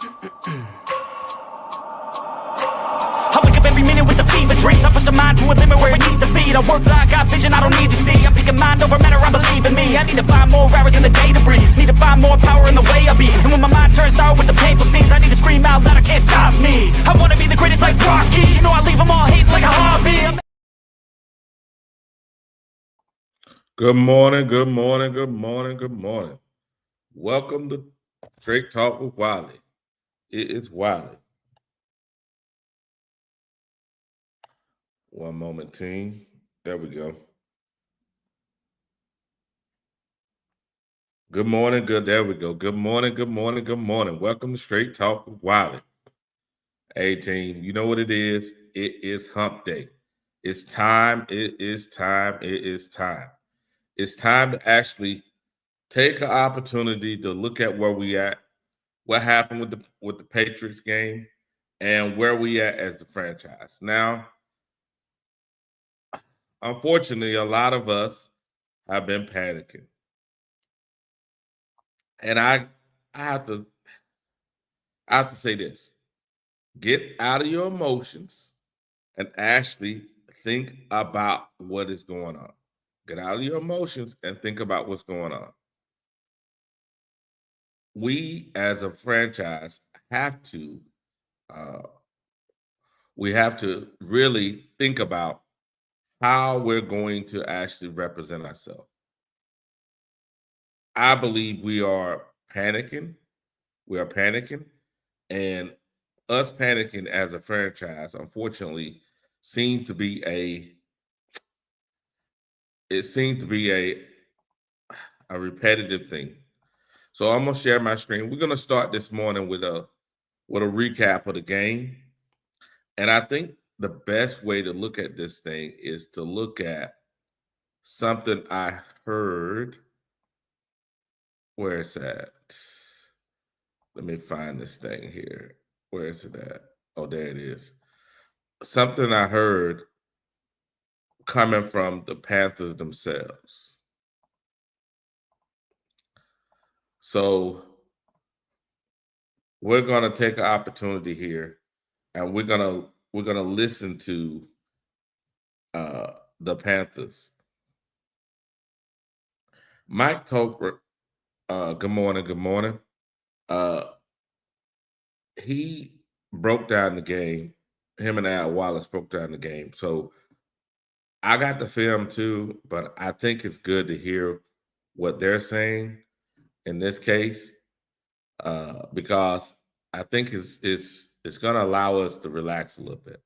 I wake up every minute with the fever dreams. I push my mind to a limit where it needs to be. I work blind, got vision I don't need to see. I'm picking mind over matter, I believe in me. I need to find more hours in the day to breathe. Need to find more power in the way I be. And when my mind turns sour with the painful scenes, I need to scream out loud, I can't stop me. I wanna be the greatest like Rocky. You know I leave them all hates like a hobby. Good morning, good morning, good morning, good morning. Welcome to Straight Talk with Wiley. It is Wiley. One moment, team. There we go. Good morning, there we go. Good morning, good morning, good morning. Welcome to Straight Talk with Wiley. Hey, team, you know what it is? It is hump day. It's time, it is time, it is time. It's time to actually take an opportunity to look at where we at, what happened with the Patriots game, and where we at as the franchise. Now, unfortunately, a lot of us have been panicking. And I have to say this. Get out of your emotions and actually think about what is going on. Get out of your emotions and think about what's going on. We as a franchise have to really think about how we're going to actually represent ourselves. I believe we are panicking. We are panicking, and us panicking as a franchise, unfortunately, seems to be a repetitive thing. So I'm gonna share my screen. We're gonna start this morning with a recap of the game, and I think the best way to look at this thing is to look at something I heard. Where is that? Let me find this thing here. Where is it at? Oh, there it is. Something I heard coming from the Panthers themselves. So we're gonna take an opportunity here, and we're gonna listen to the Panthers. Mike Toker, good morning, good morning. He broke down the game. Him and Al Wallace broke down the game. So I got the film too, but I think it's good to hear what they're saying in this case, because I think it's going to allow us to relax a little bit.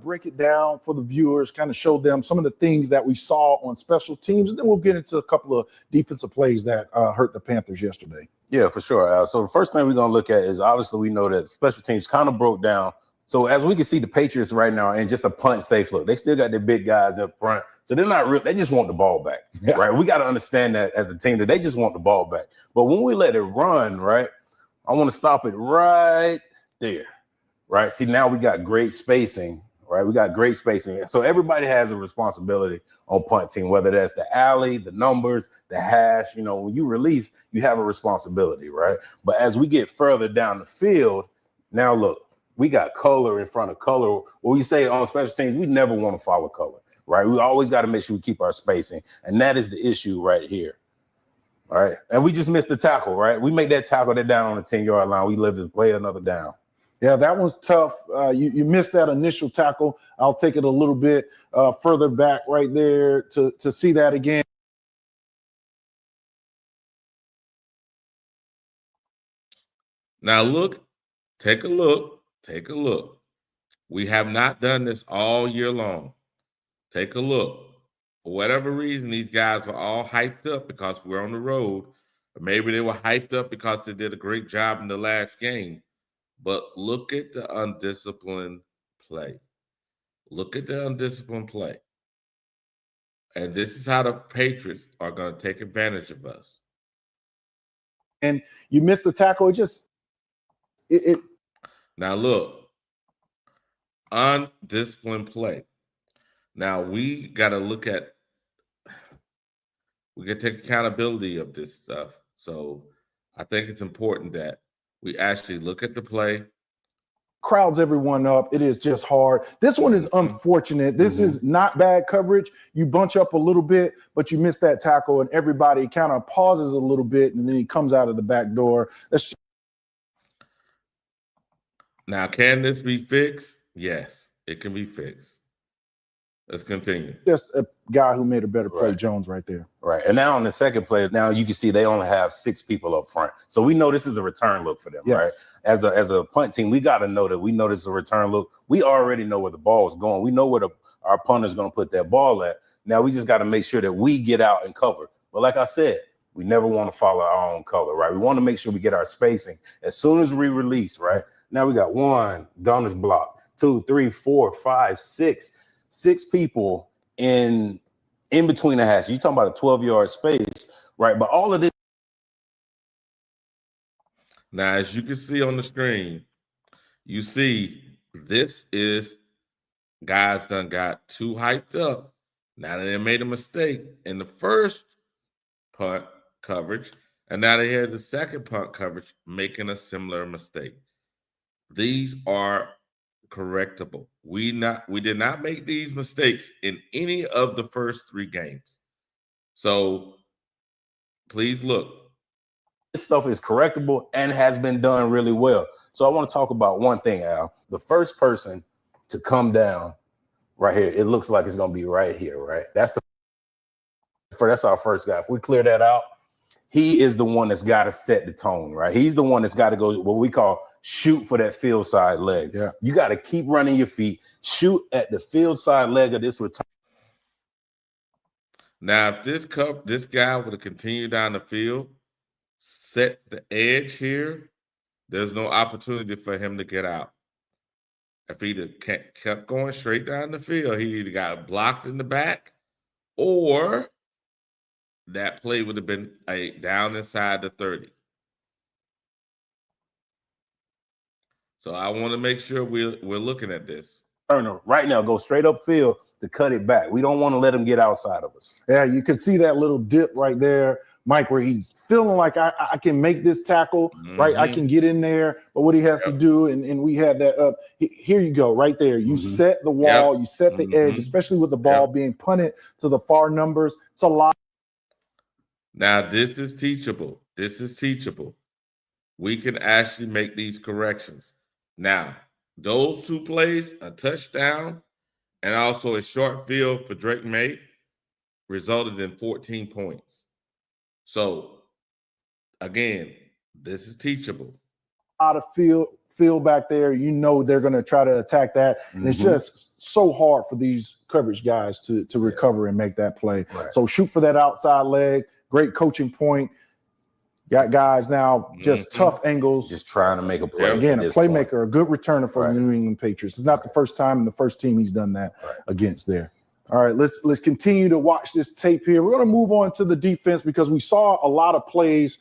Break it down for the viewers, kind of show them some of the things that we saw on special teams, and then we'll get into a couple of defensive plays that hurt the Panthers yesterday. Yeah, for sure. So the first thing we're going to look at is obviously we know that special teams kind of broke down. So as we can see, the Patriots right now are in just a punt safe look. They still got their big guys up front. So they're not real. They just want the ball back, right? We got to understand that as a team that they just want the ball back. But when we let it run, right, I want to stop it right there, right? See, now we got great spacing, right? We got great spacing. So everybody has a responsibility on punt team, whether that's the alley, the numbers, the hash. You know, when you release, you have a responsibility, right? But as we get further down the field, now look, we got color in front of color. What we say on special teams, we never want to follow color, right? We always got to make sure we keep our spacing. And that is the issue right here. All right. And we just missed the tackle, right? We make that tackle, they're down on the 10-yard line. We live to play another down. Yeah, that one's tough. You missed that initial tackle. I'll take it a little bit further back right there to see that again. Now look, take a look. We have not done this all year long. Take a look. For whatever reason, these guys are all hyped up because we're on the road. Or maybe they were hyped up because they did a great job in the last game. But look at the undisciplined play. Look at the undisciplined play. And this is how the Patriots are going to take advantage of us. And you missed the tackle. Now look, undisciplined play. Now we got to look at, we can take accountability of this stuff. So I think it's important that We actually look at the play. Crowds everyone up. It is just hard. This one is unfortunate. This is not bad coverage. You bunch up a little bit, but you miss that tackle, and everybody kind of pauses a little bit, and then he comes out of the back door. Now, can this be fixed? Yes, it can be fixed. Let's continue. Just a guy who made a better play, Jones, right there. Right. And now on the second play, now you can see they only have 6 people up front. So we know this is a return look for them, right? As a punt team, we got to know that we know this is a return look. We already know where the ball is going. We know where our punter is going to put that ball at. Now we just got to make sure that we get out and cover. But like I said, we never want to follow our own color, right? We want to make sure we get our spacing as soon as we release, right? Now we got 1 gunner's block, 2, 3, 4, 5, 6. 6 people in between the hashes. You're talking about a 12-yard space, right? But all of this. Now, as you can see on the screen, you see this is guys done got too hyped up. Now they made a mistake in the first punt coverage, and now they had the second punt coverage making a similar mistake. These are correctable. We did not make these mistakes in any of the first 3 games. So please look. This stuff is correctable and has been done really well. So I want to talk about one thing, Al. The first person to come down right here, it looks like it's going to be right here, right? That's our first guy. If we clear that out, he is the one that's got to set the tone, right? He's the one that's got to go what we call shoot for that field side leg. Yeah. You got to keep running your feet, shoot at the field side leg of this return. Now, if this guy would have continued down the field, set the edge here, there's no opportunity for him to get out. If he'd kept going straight down the field, he either got blocked in the back or that play would have been down inside the 30. So I want to make sure we're looking at this. Turner right now, go straight upfield to cut it back. We don't want to let him get outside of us. Yeah, you can see that little dip right there, Mike, where he's feeling like I can make this tackle, right? I can get in there, but what he has to do, and we had that up. Here you go, right there. You set the wall, you set the edge, especially with the ball being punted to the far numbers. It's a lot. Now, this is teachable. This is teachable. We can actually make these corrections. Now, those 2 plays, a touchdown and also a short field for Drake May, resulted in 14 points. So, again, this is teachable. A lot of field back there. You know they're going to try to attack that. And it's just so hard for these coverage guys to recover and make that play. Right. So shoot for that outside leg. Great coaching point. Got guys now just tough angles. Just trying to make a play. Again, a playmaker, a good returner for the New England Patriots. It's not the first time and the first team he's done that against there. All right, let's continue to watch this tape here. We're going to move on to the defense because we saw a lot of plays.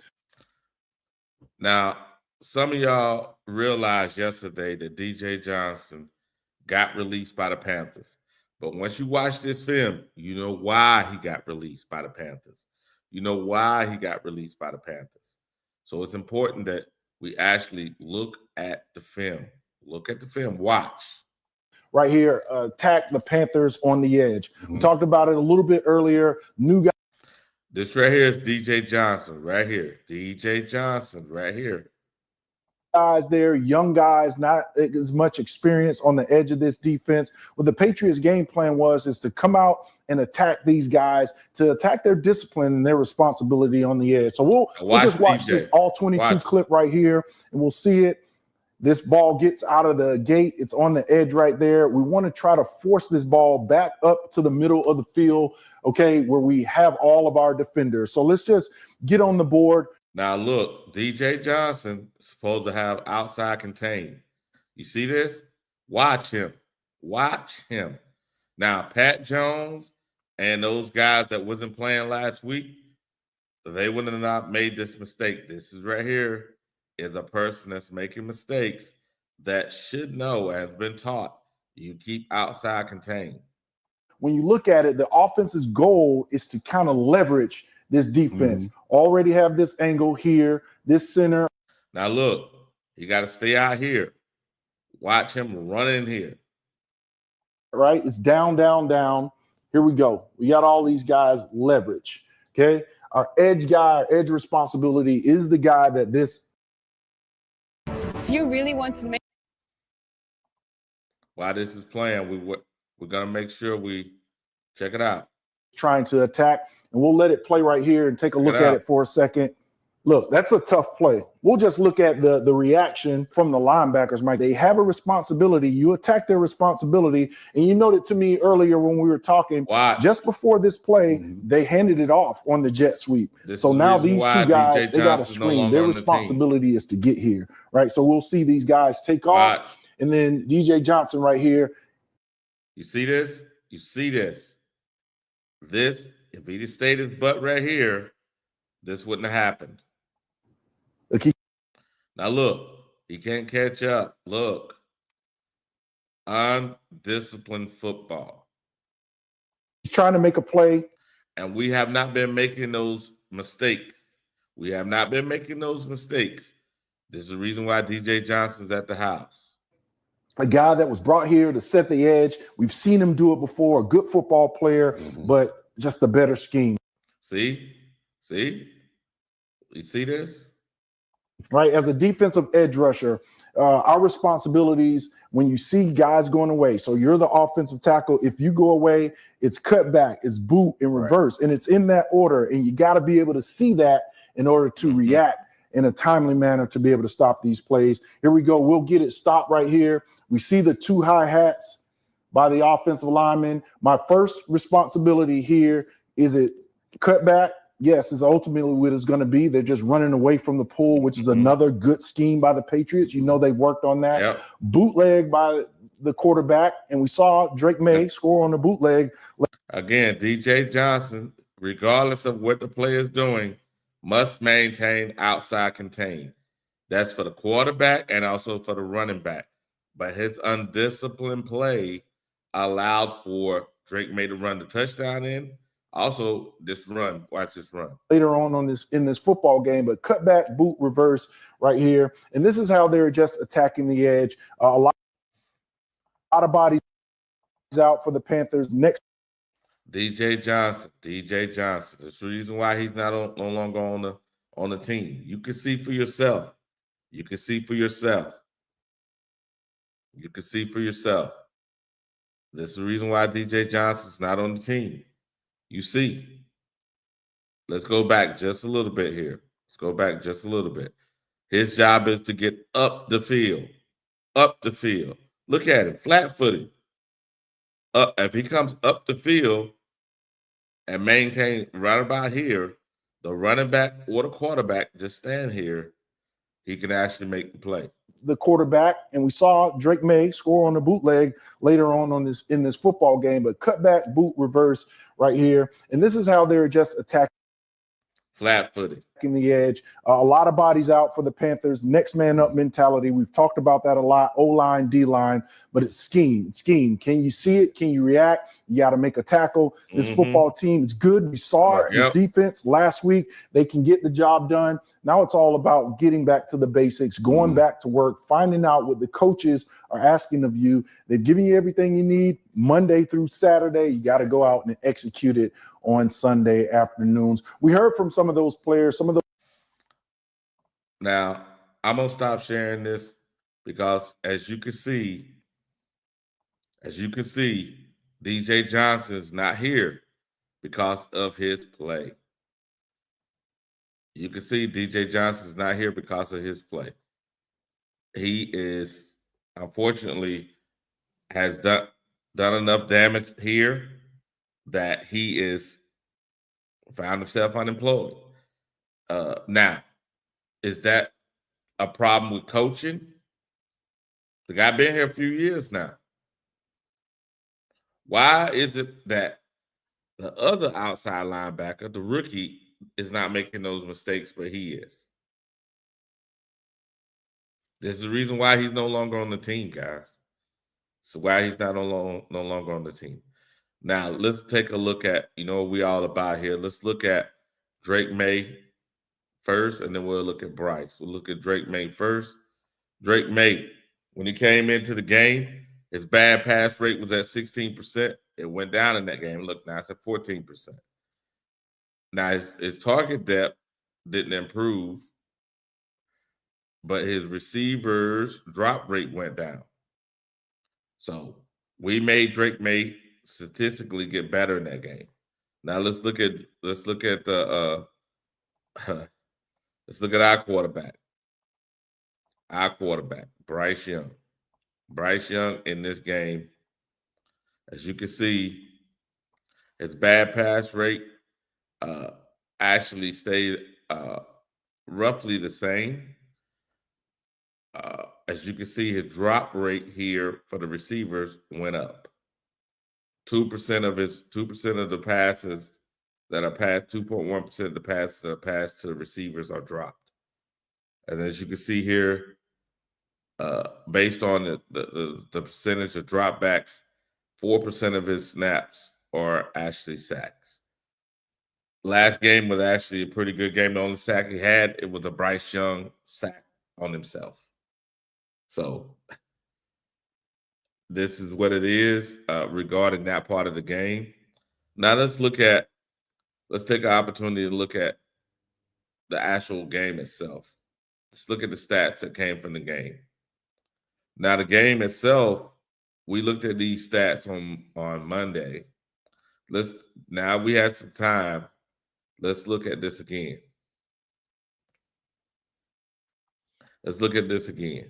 Now, some of y'all realized yesterday that DJ Johnson got released by the Panthers. But once you watch this film, you know why he got released by the Panthers. You know why he got released by the Panthers. So it's important that we actually look at the film. Look at the film. Watch. Right here, attack the Panthers on the edge. We talked about it a little bit earlier. New guy. This right here is DJ Johnson right here. DJ Johnson right here. Guys there, young guys, not as much experience on the edge of this defense. What the Patriots game plan is to come out and attack these guys, to attack their discipline and their responsibility on the edge. So we'll just watch this all 22 clip right here, and we'll see it. This ball gets out of the gate. It's on the edge right there. We want to try to force this ball back up to the middle of the field, okay, where we have all of our defenders. So let's just get on the board. Now, look, DJ Johnson is supposed to have outside contain. You see this? Watch him. Watch him. Now, Pat Jones and those guys that wasn't playing last week, they would have not made this mistake. This is right here is a person that's making mistakes that should know and has been taught. You keep outside contain. When you look at it, the offense's goal is to kind of leverage this defense. Already have this angle here, this center. Now look, You got to stay out here. Watch him run in here. Right? It's down, down, down. Here we go. We got all these guys leverage. Okay. Our edge guy, our edge responsibility is the guy that this. Do you really want to make? While this is playing, we're going to make sure we check it out. Trying to attack, and we'll let it play right here and take a look at it for a second. Look, that's a tough play. We'll just look at the reaction from the linebackers, Mike. They have a responsibility. You attack their responsibility. And you noted to me earlier when we were talking, just before this play, they handed it off on the jet sweep. So now these two guys, they got to screen. Their responsibility is to get here, right? So we'll see these guys take off. And then DJ Johnson right here. You see this? You see this? This, if he'd stayed his butt right here, this wouldn't have happened. Now look, he can't catch up. Look, undisciplined football. He's trying to make a play. And we have not been making those mistakes. We have not been making those mistakes. This is the reason why DJ Johnson's at the house. A guy that was brought here to set the edge. We've seen him do it before, a good football player, but just a better scheme. See? See? You see this? Right, as a defensive edge rusher, our responsibilities when you see guys going away. So you're the offensive tackle. If you go away, it's cut back, it's boot and reverse, and it's in that order. And you got to be able to see that in order to react in a timely manner to be able to stop these plays. Here we go. We'll get it stopped right here. We see the two high hats by the offensive lineman. My first responsibility here is it cut back. Yes, it's ultimately what it's going to be. They're just running away from the pool, which is another good scheme by the Patriots. You know, they worked on that. Yep. Bootleg by the quarterback, and we saw Drake May score on the bootleg. Again, DJ Johnson, regardless of what the player is doing, must maintain outside contain. That's for the quarterback and also for the running back. But his undisciplined play allowed for Drake May to run the touchdown in. Also, this run, watch this run. Later on in this football game, but cut back, boot, reverse right here. And this is how they're just attacking the edge. A lot of bodies out for the Panthers. Next. DJ Johnson. That's the reason why he's not no longer on the team. You can see for yourself. You can see for yourself. This is the reason why DJ Johnson's not on the team. You see. Let's go back just a little bit here. His job is to get up the field. Look at him, flat-footed. If he comes up the field and maintain right about here, the running back or the quarterback just stand here, he can actually make the play. The quarterback, and we saw Drake May score on the bootleg later on in this football game, but cut back, boot, reverse right here. And this is how they're just attacking. Flat-footed. The edge. A lot of bodies out for the Panthers. Next man up mentality. We've talked about that a lot. O-line, D-line, but it's scheme. Can you see it? Can you react? You got to make a tackle. This football team is good. We saw it. This defense last week. They can get the job done. Now it's all about getting back to the basics, going back to work, finding out what the coaches are asking of you. They're giving you everything you need Monday through Saturday. You got to go out and execute it on Sunday afternoons. We heard from some of those players, Now, I'm going to stop sharing this because as you can see, DJ Johnson is not here because of his play. You can see DJ Johnson is not here because of his play. He is, unfortunately, has done enough damage here that he is found himself unemployed. Now, is that a problem with coaching? The guy been here a few years now. Why is it that the other outside linebacker, the rookie, is not making those mistakes, but he is? This is the reason why he's no longer on the team, guys. So why he's not no longer on the team. Now, let's take a look at, what we all about here. Let's look at Drake May first, and then we'll look at Bryce. We'll look at Drake May first, Drake May, when he came into the game, his bad pass rate was at 16%. It went down in that game. Look, now it's at 14%. Now his target depth didn't improve, but his receivers drop rate went down. So we made Drake May statistically get better in that game. Now let's look at the let's look at our quarterback. Our quarterback, Bryce Young. Bryce Young in this game, as you can see, his bad pass rate actually stayed roughly the same. As you can see, his drop rate here for the receivers went up. 2% of the passes that are passed, 2.1% of the passes that are passed to the receivers are dropped. And as you can see here, based on the percentage of dropbacks, 4% of his snaps are actually sacks. Last game was actually a pretty good game. The only sack he had, it was a Bryce Young sack on himself. So this is what it is regarding that part of the game. Now let's take an opportunity to look at the actual game itself. Let's look at the stats that came from the game. Now the game itself, we looked at these stats on Monday. Now we had some time. Let's look at this again. Let's look at this again.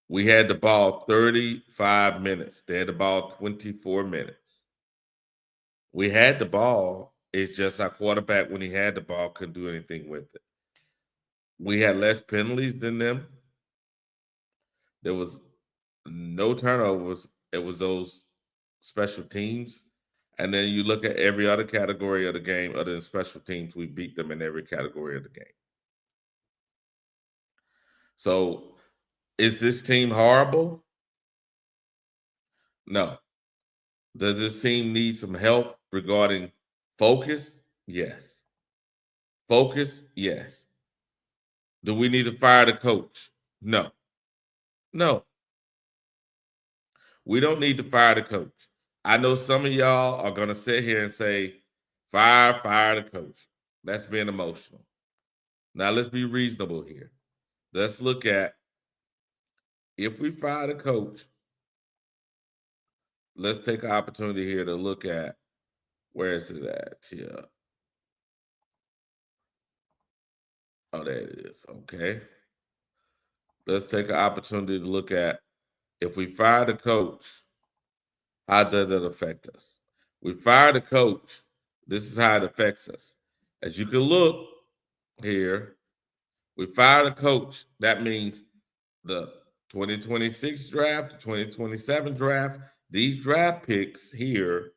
We had the ball 35 minutes. They had the ball 24 minutes. We had the ball. It's just our quarterback, when he had the ball, couldn't do anything with it. We had less penalties than them. There was no turnovers. It was those special teams. And then you look at every other category of the game other than special teams, we beat them in every category of the game. So is this team horrible? No. Does this team need some help regarding focus? Yes. Focus? Yes. Do we need to fire the coach? No. No. We don't need to fire the coach. I know some of y'all are going to sit here and say, fire the coach. That's being emotional. Now, let's be reasonable here. Let's look at, if we fire the coach, let's take an opportunity here to look at, where is it at here? Oh, there it is. Okay. Let's take an opportunity to look at, if we fire the coach, how does it affect us? We fire the coach, this is how it affects us. As you can look here, we fire the coach. That means the 2026 draft, the 2027 draft, these draft picks here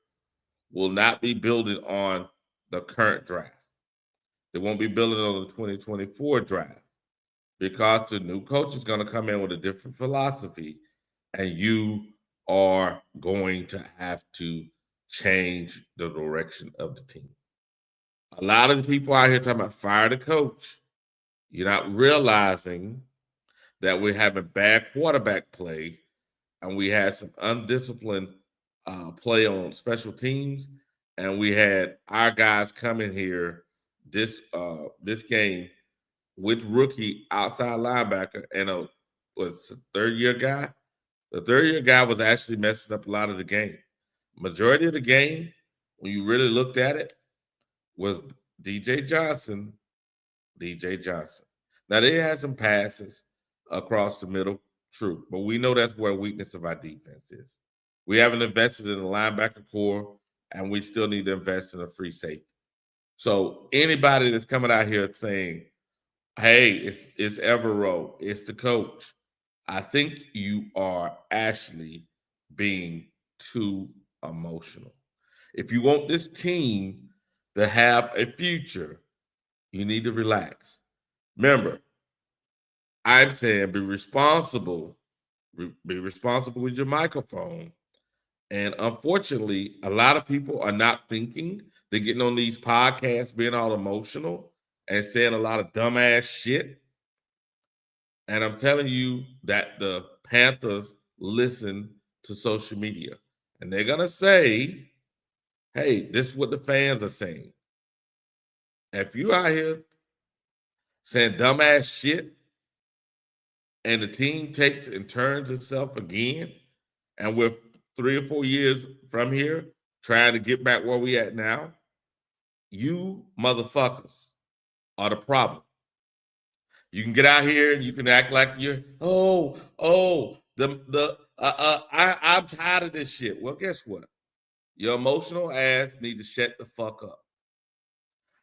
will not be building on the current draft. They won't be building on the 2024 draft because the new coach is going to come in with a different philosophy, and you are going to have to change the direction of the team. A lot of the people out here talking about fire the coach. You're not realizing that we're having bad quarterback play, and we had some undisciplined play on special teams, and we had our guys coming here this game with rookie outside linebacker and a third-year guy. The third-year guy was actually messing up a lot of the game. Majority of the game, when you really looked at it, was DJ Johnson. Now, they had some passes across the middle, true, but we know that's where weakness of our defense is. We haven't invested in the linebacker core, and we still need to invest in a free safety. So anybody that's coming out here saying, hey, it's Evero, it's the coach, I think you are actually being too emotional. If you want this team to have a future, you need to relax. Remember, I'm saying be responsible. Be responsible with your microphone. And unfortunately, a lot of people are not thinking. They're getting on these podcasts, being all emotional and saying a lot of dumbass shit. And I'm telling you that the Panthers listen to social media. And they're going to say, hey, this is what the fans are saying. If you out here saying dumbass shit and the team takes and turns itself again, and we're 3 or 4 years from here trying to get back where we at now, you motherfuckers are the problem. You can get out here and you can act like you're, I'm tired of this shit. Well, guess what? Your emotional ass needs to shut the fuck up.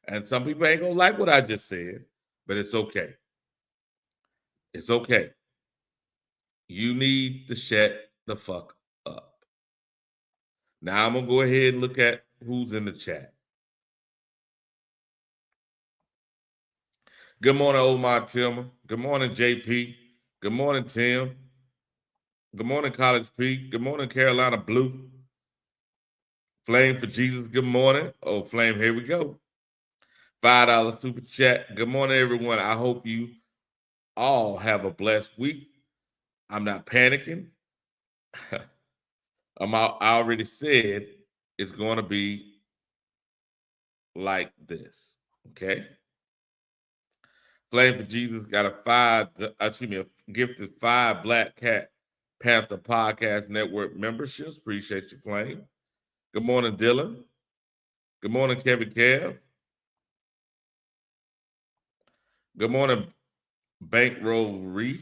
And some people ain't gonna like what I just said, but it's okay. It's okay. You need to shut the fuck up. Now I'm gonna go ahead and look at who's in the chat. Good morning, Omar Tillman. Good morning, JP. Good morning, Tim. Good morning, College P. Good morning, Carolina Blue. Flame for Jesus. Good morning. Oh, Flame, here we go. $5 super chat. Good morning, everyone. I hope you all have a blessed week. I'm not panicking. I already said it's going to be like this. Okay. Flame for Jesus got a gifted 5 Black Cat Panther Podcast Network memberships. Appreciate you, Flame. Good morning, Dylan. Good morning, Kevin Kev. Good morning, Bankroll Reef.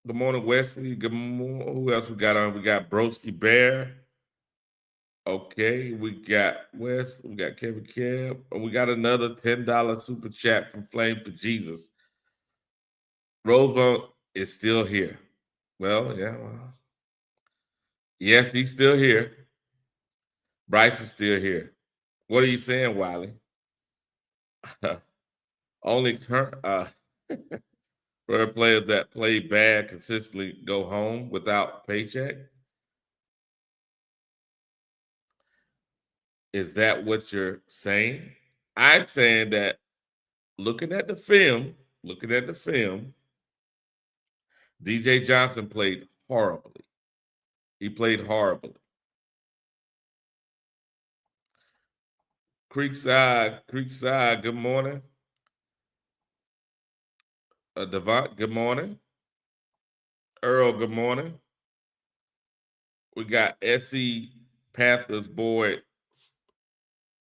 Good morning, Wesley. Good morning. Who else we got on? We got Broski Bear. Okay, we got Wes. We got Kevin Kev. And we got another $10 super chat from Flame for Jesus. Rosebud is still here. Well, yeah. Well. Yes, he's still here. Bryce is still here. What are you saying, Wiley? Only current for players that play bad consistently go home without paycheck. Is that what you're saying? I'm saying that looking at the film, DJ Johnson played horribly. He played horribly. Creekside, good morning. Devont, good morning. Earl, good morning. We got SC Panthers boy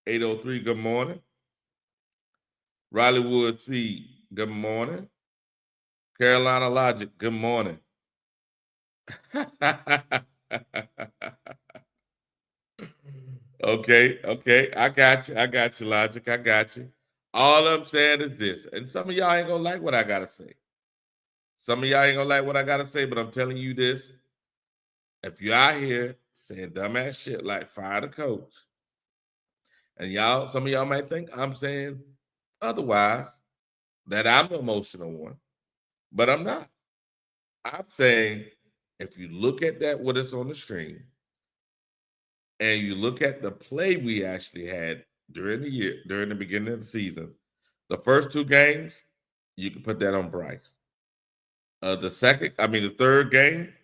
803, good morning. Riley Wood C, good morning. Carolina Logic, good morning. Okay. I got you, Logic. I got you. All I'm saying is this, and some of y'all ain't gonna like what I gotta say. But I'm telling you this. If you're out here saying dumbass shit like fire the coach, and some of y'all might think I'm saying otherwise, that I'm the emotional one, but I'm not. I'm saying if you look at that, what is on the screen, and you look at the play we actually had during the year, during the beginning of the season, the first 2 games, you can put that on Bryce. The third game,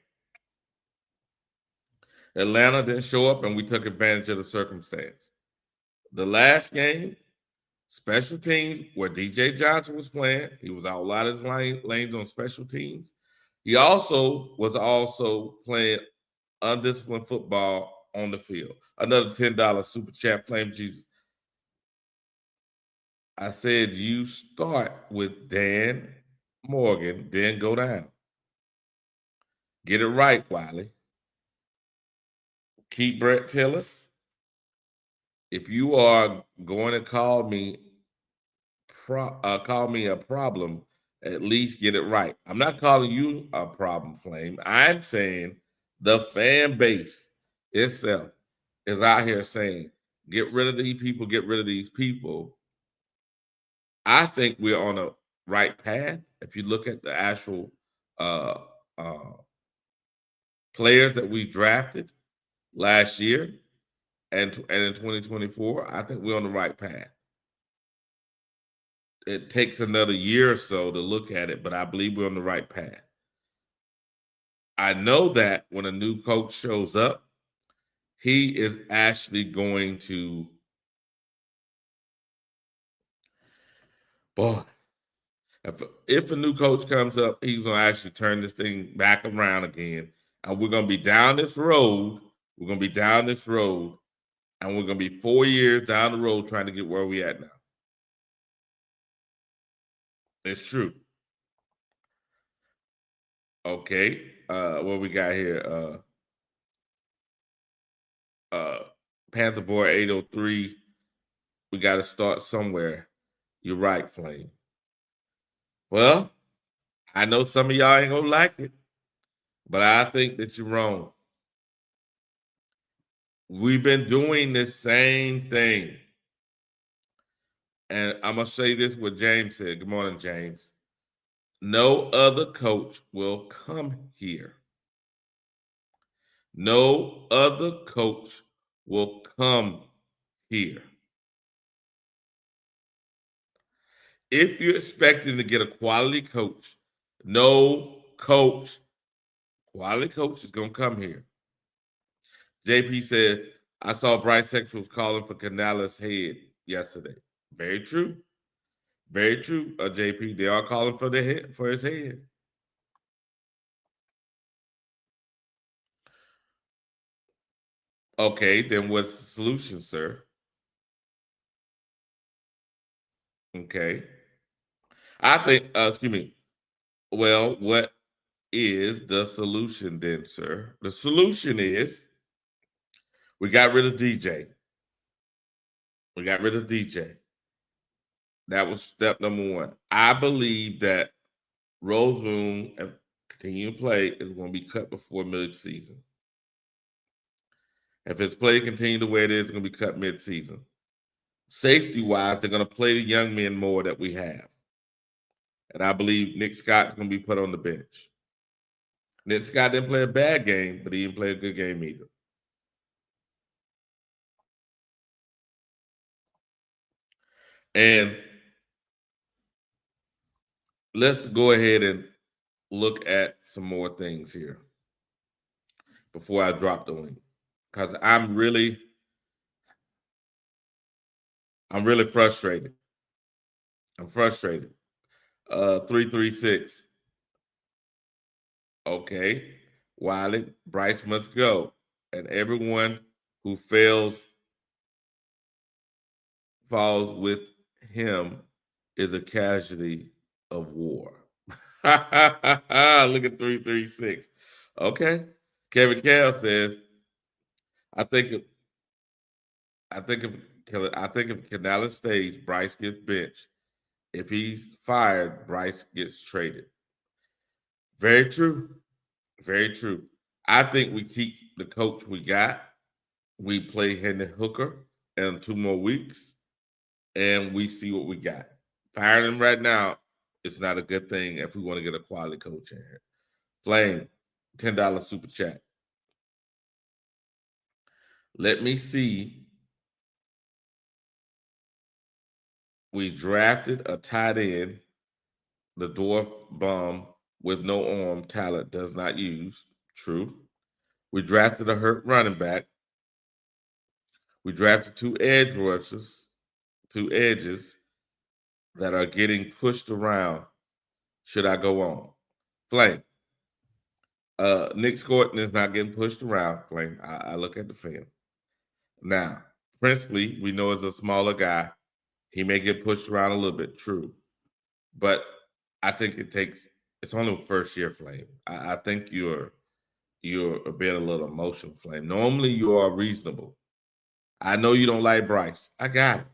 Atlanta didn't show up and we took advantage of the circumstance. The last game, special teams, where DJ Johnson was playing, he was out a lot of his lanes on special teams. He was playing undisciplined football on the field. Another $10 super chat, Flame Jesus. I said you start with Dan Morgan, then go down. Get it right, Wiley. Keep Brett Tillis. If you are going to call me a problem, at least get it right. I'm not calling you a problem, Flame. I'm saying the fan base itself is out here saying, get rid of these people, get rid of these people. I think we're on a right path. If you look at the actual players that we drafted last year and in 2024, I think we're on the right path. it takes another year or so to look at it, but I believe we're on the right path. I know that when a new coach shows up, he is actually going to, boy, if a new coach comes up, he's going to actually turn this thing back around again. And we're going to be down this road. We're going to be down this road. And we're going to be 4 years down the road trying to get where we at now. It's true. Okay. What we got here? Panther Boy 803. We got to start somewhere. You're right, Flame. Well, I know some of y'all ain't going to like it, but I think that you're wrong. We've been doing the same thing. And I'm going to say this what James said. Good morning, James. No other coach will come here. No other coach will come here. If you're expecting to get a quality coach, no coach, quality coach is going to come here. JP says, I saw Bryce Sexuals calling for Canales' head yesterday. Very true. Very true, JP. They are calling for his head. Okay, then what's the solution, sir? Okay. I think, excuse me. Well, what is the solution then, sir? The solution is we got rid of DJ. We got rid of DJ. That was step number one. I believe that Rosemoon, if continue to play, is going to be cut before mid-season. If his play continue the way it is, it's going to be cut mid-season. Safety-wise, they're going to play the young men more that we have. And I believe Nick Scott's going to be put on the bench. Nick Scott didn't play a bad game, but he didn't play a good game either. And let's go ahead and look at some more things here before I drop the link. Because I'm really frustrated. I'm frustrated. 336. Okay. Wiley, Bryce must go. And everyone who falls with him is a casualty of war. Look at 336. Okay. Kevin Cal says, I think if Canales stays, Bryce gets benched. If he's fired, Bryce gets traded. Very true. Very true. I think we keep the coach we got. We play Henry Hooker in 2 more weeks, and we see what we got. Firing him right now is not a good thing if we want to get a quality coach in here. Flame, $10 super chat. Let me see. We drafted a tight end, the dwarf bum with no arm, talent does not use. True. We drafted a hurt running back. We drafted 2 edge rushers, 2 edges that are getting pushed around. Should I go on? Flame. Nick Scorton is not getting pushed around, Flame. I look at the film. Now, Princely, we know is a smaller guy. He may get pushed around a little bit, true. But I think it's only first year, Flame. I think you're being a little emotional, Flame. Normally you are reasonable. I know you don't like Bryce. I got it.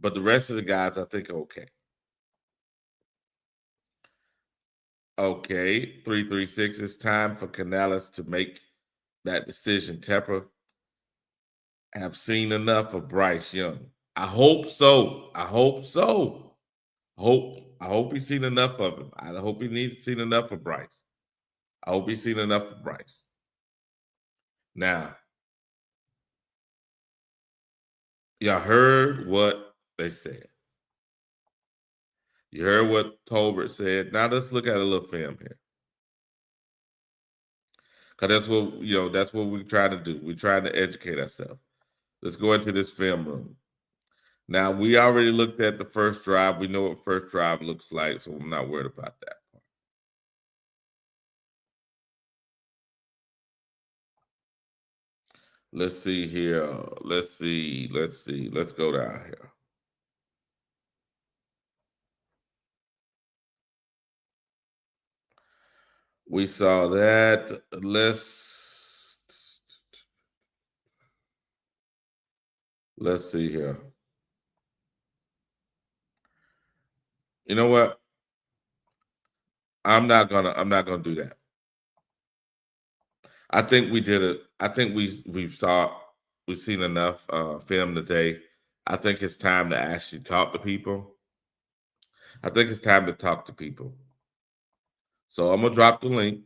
But the rest of the guys, I think, are okay. Okay, 336. It's time for Canales to make that decision. Tepper have seen enough of Bryce Young. I hope so. I hope he's seen enough of him. I hope he's seen enough of Bryce. I hope he's seen enough of Bryce. Now, y'all heard what they said. You heard what Tolbert said. Now let's look at a little film here. Because that's what we're trying to do. We're trying to educate ourselves. Let's go into this film room. Now, we already looked at the first drive. We know what first drive looks like, so I'm not worried about that part. Let's see here. Let's see. Let's go down here. We saw that. Let's see here. You know what? I'm not gonna do that. I think we did it. I think we've seen enough film today. I think it's time to actually talk to people. I think it's time to talk to people. So I'm gonna drop the link.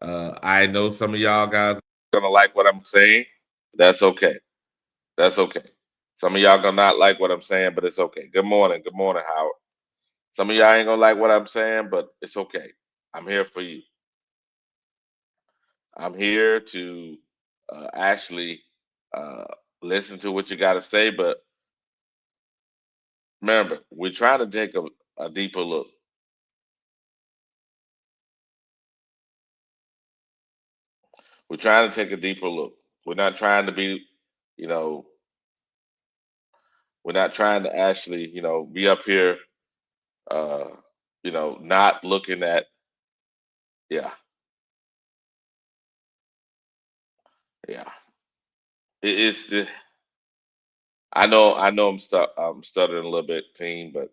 I know some of y'all guys are gonna like what I'm saying. That's okay. That's okay. Some of y'all gonna not like what I'm saying, but it's okay. Good morning. Good morning, Howard. Some of y'all ain't gonna like what I'm saying, but it's okay. I'm here for you. I'm here to actually uh, listen to what you got to say. But remember, we're trying to take a deeper look. We're trying to take a deeper look. We're not trying to be, you know, we're not trying to actually, be up here, uh, not looking at, yeah, yeah. It's I know I'm stuttering a little bit, team, but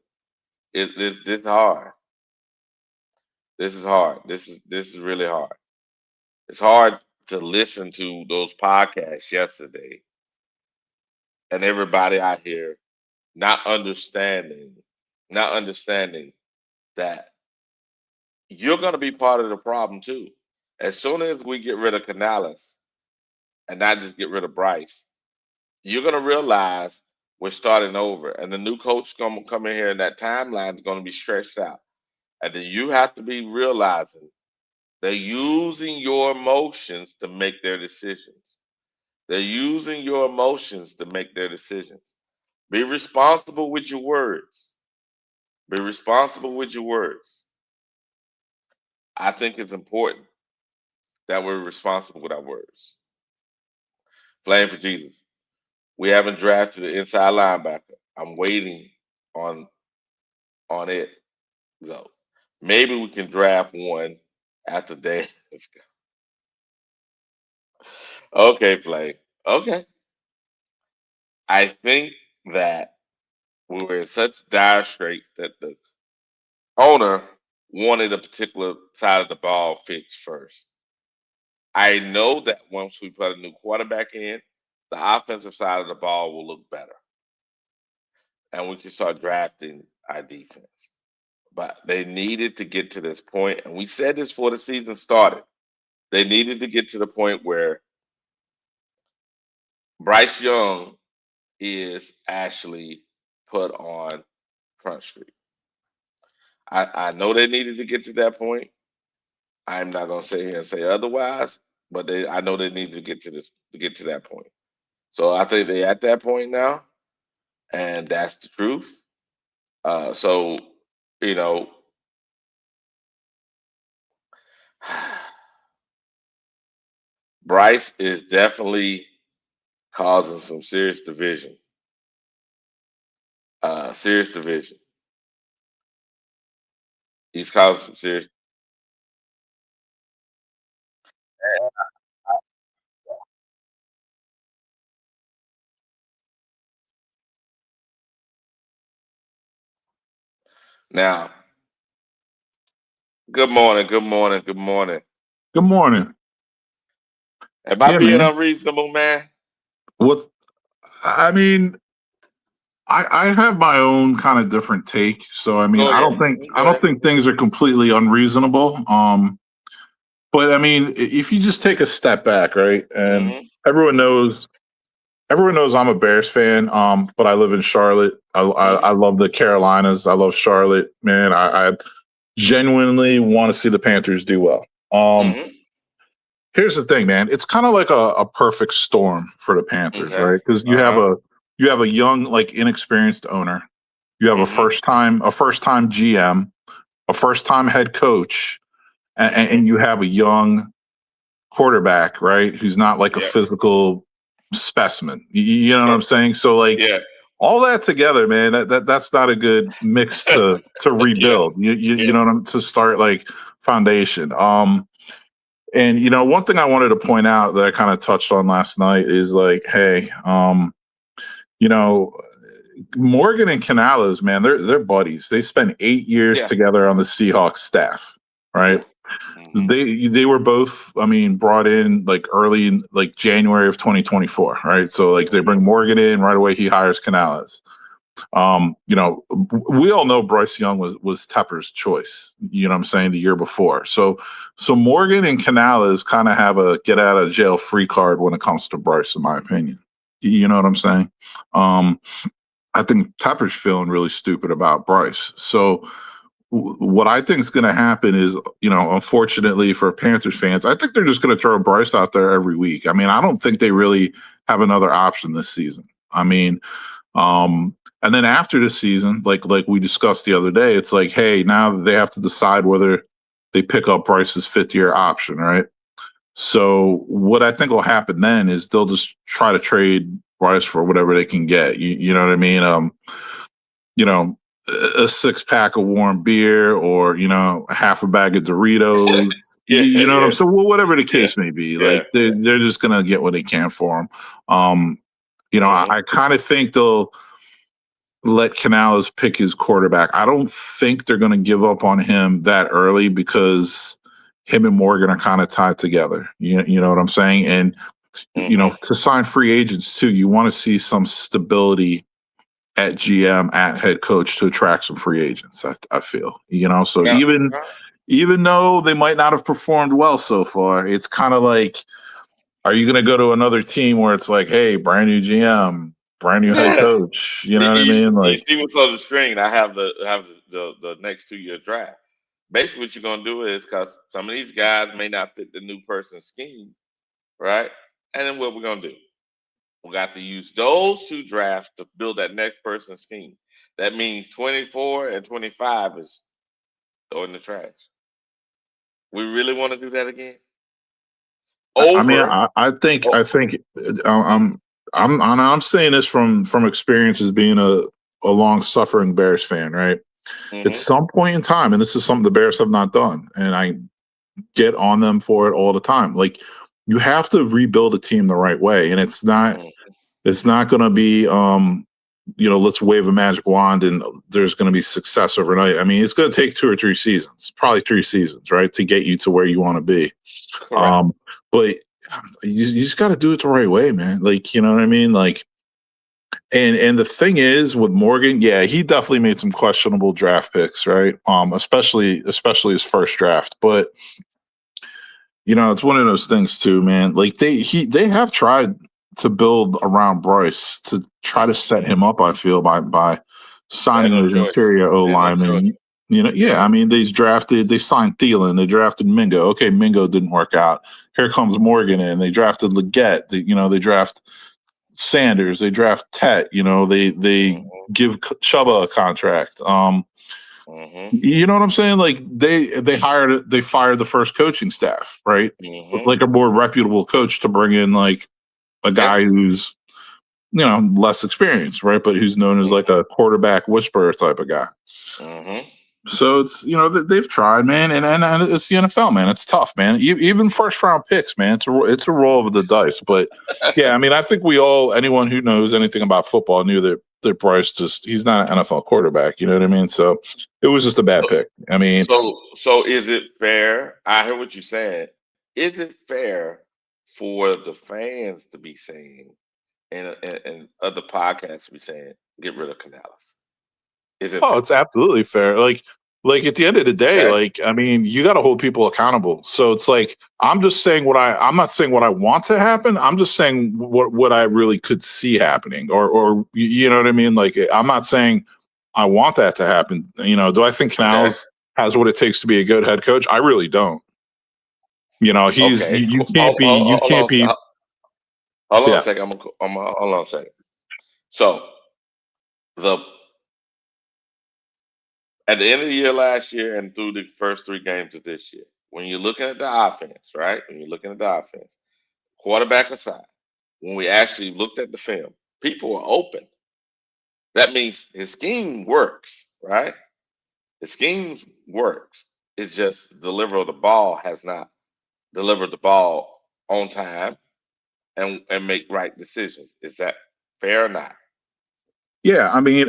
this is hard. This is hard. This is really hard. It's hard to listen to those podcasts yesterday and everybody out here not understanding, not understanding that you're going to be part of the problem too. As soon as we get rid of Canales and not just get rid of Bryce, you're going to realize we're starting over, and the new coach going to come in here, and that timeline is going to be stretched out, and then you have to be realizing they're using your emotions to make their decisions. They're using your emotions to make their decisions. Be responsible with your words. Be responsible with your words. I think it's important that we're responsible with our words. Flame for Jesus. We haven't drafted an inside linebacker. I'm waiting on on it. So maybe we can draft one after day. Okay, Flame. Okay. I think that we were in such dire straits that the owner wanted a particular side of the ball fixed first. I know that once we put a new quarterback in, the offensive side of the ball will look better, and we can start drafting our defense. But they needed to get to this point, and we said this before the season started. They needed to get to the point where Bryce Young is actually put on Front Street. I know they needed to get to that point. I'm not gonna sit here and say otherwise, but I know they need to get to that point. So I think they're at that point now, and that's the truth. So you know, Bryce is definitely causing some serious division. Serious division. He's causing some serious. Now, good morning, good morning, good morning. Good morning. Am I Yeah, being man. unreasonable, man? What's I mean, I have my own kind of different take. So I mean, Go ahead. I Go don't ahead. think things are completely unreasonable. But I mean, if you just take a step back, right? And Hmm. everyone knows everyone knows I'm a Bears fan, but I live in Charlotte. I love the Carolinas. I love Charlotte, man. I genuinely want to see the Panthers do well. Mhm. Here's the thing, man. It's kind of like a perfect storm for the Panthers, Okay. right? Because you have a young, like inexperienced owner. You have a Mhm. first time GM, a first time head coach, Mhm. and you have a young quarterback, right? Who's not like a Yep. physical specimen. You know what Sure. I'm saying? So like Yeah. all that together, man, that's not a good mix to Yeah. rebuild. You Yeah. know what I'm to start like foundation. And you know, one thing I wanted to point out that I kind of touched on last night is like, hey, you know, Morgan and Canales, man, they're buddies. They spent 8 years Yeah. together on the Seahawks staff, right? Mhm. Mhm. They were both, I mean, brought in like early in like January of 2024, right? So like they bring Morgan in right away. He hires Canales. You know, we all know Bryce Young was Tepper's choice. You know what I'm saying, the year before. So Morgan and Canales kind of have a get out of jail free card when it comes to Bryce, in my opinion. You know what I'm saying? Um, I think Tepper's feeling really stupid about Bryce. So what I think is going to happen is, you know, unfortunately for Panthers fans, I think they're just going to throw Bryce out there every week. I mean, I don't think they really have another option this season. I mean, and then after the season, like we discussed the other day, it's like, hey, now they have to decide whether they pick up Bryce's fifth year option, right? So what I think will happen then is they'll just try to trade Bryce for whatever they can get. You know what I mean? You know, a 6 pack of warm beer or, you know, half a bag of Doritos. Yeah. You know what I'm Yeah. saying? Well, whatever the Yeah. case may be, Yeah. like they're just gonna get what they can for him. You know, Mhm. I kind of think they'll let Canales pick his quarterback. I don't think they're gonna give up on him that early because him and Morgan are kind of tied together. You know what I'm saying? And you know, Mhm. to sign free agents too, you want to see some stability at GM, at head coach to attract some free agents. I feel, you know, so Now, even though they might not have performed well so far, it's kind of like, are you going to go to another team where it's like, hey, brand new GM, brand new head yeah. coach? You know what I You mean? you Like, see what's on the screen? I have the next 2 year draft. Basically, what you're gonna do is because some of these guys may not fit the new person's scheme, right? And then what we're gonna do? We got to use those 2 drafts to build that next person's scheme. That means 24 and 25 is throwing the trash. We really want to do that again? I mean, Over. I Oh, think I'm saying this from experience as being a long suffering Bears fan, right? At mm-hmm, some point in time, and this is something the Bears have not done, and I get on them for it all the time. Like you have to rebuild a team the right way, and mm-hmm, it's not going to be you know, let's wave a magic wand and there's going to be success overnight. I mean, it's going to take 2 or 3 seasons, probably 3 seasons, right, to get you to where you want to be. correct. Um, but you just got to do it the right way, man. Like, you know what I mean? Like, and the thing is with Morgan, yeah, he definitely made some questionable draft picks, right? Especially his first draft, but you know, it's one of those things too, man. Like they have tried to build around Bryce to try to set Mm-hmm. him up. I feel by They had signing no his choice. interior O They had no choice. lineman. You know, Yeah. yeah. I mean, they signed Thielen, they drafted Mingo. Okay, Mingo didn't work out. Here comes Morgan in. They drafted Leggett. You know, they draft Sanders. They draft Tet. You know, they Mm-hmm, give Chuba a contract. mm-hmm, You know what I'm saying? Like they fired the first coaching staff, right? mm-hmm. Like a more reputable coach to bring in like a Yeah. guy who's, you know, less experienced, right? But who's known as like a quarterback whisperer type of guy. Mm-hmm. So it's, you know, they've tried, man, and it's the NFL, man. It's tough, man. Even first round picks, man. It's a roll of the dice. But yeah, I mean, I think anyone who knows anything about football knew that Bryce he's not an NFL quarterback. You know what I mean? So it was just a bad pick. I mean, So is it fair? I hear what you said. Is it fair for the fans to be saying and other podcasts to be saying get rid of Canales? Is it oh, fair? it's absolutely fair. Like Like at the end of the day, Okay. like I mean, you got to hold people accountable. So it's like I'm just saying I'm not saying what I want to happen. I'm just saying what I really could see happening, or you know what I mean. Like I'm not saying I want that to happen. You know, do I think Okay. Canales has what it takes to be a good head coach? I really don't. You know, Okay. you can't be Hold on a yeah. second. Hold on a second. So the at the end of the year last year and through the first 3 games of this year, when you're looking at the offense, right? When you're looking at the offense, quarterback aside, when we actually looked at the film, people are open. That means his scheme works, right? The scheme works. It's just the delivery of the ball has not delivered the ball on time and make right decisions. Is that fair or not? Yeah, I mean,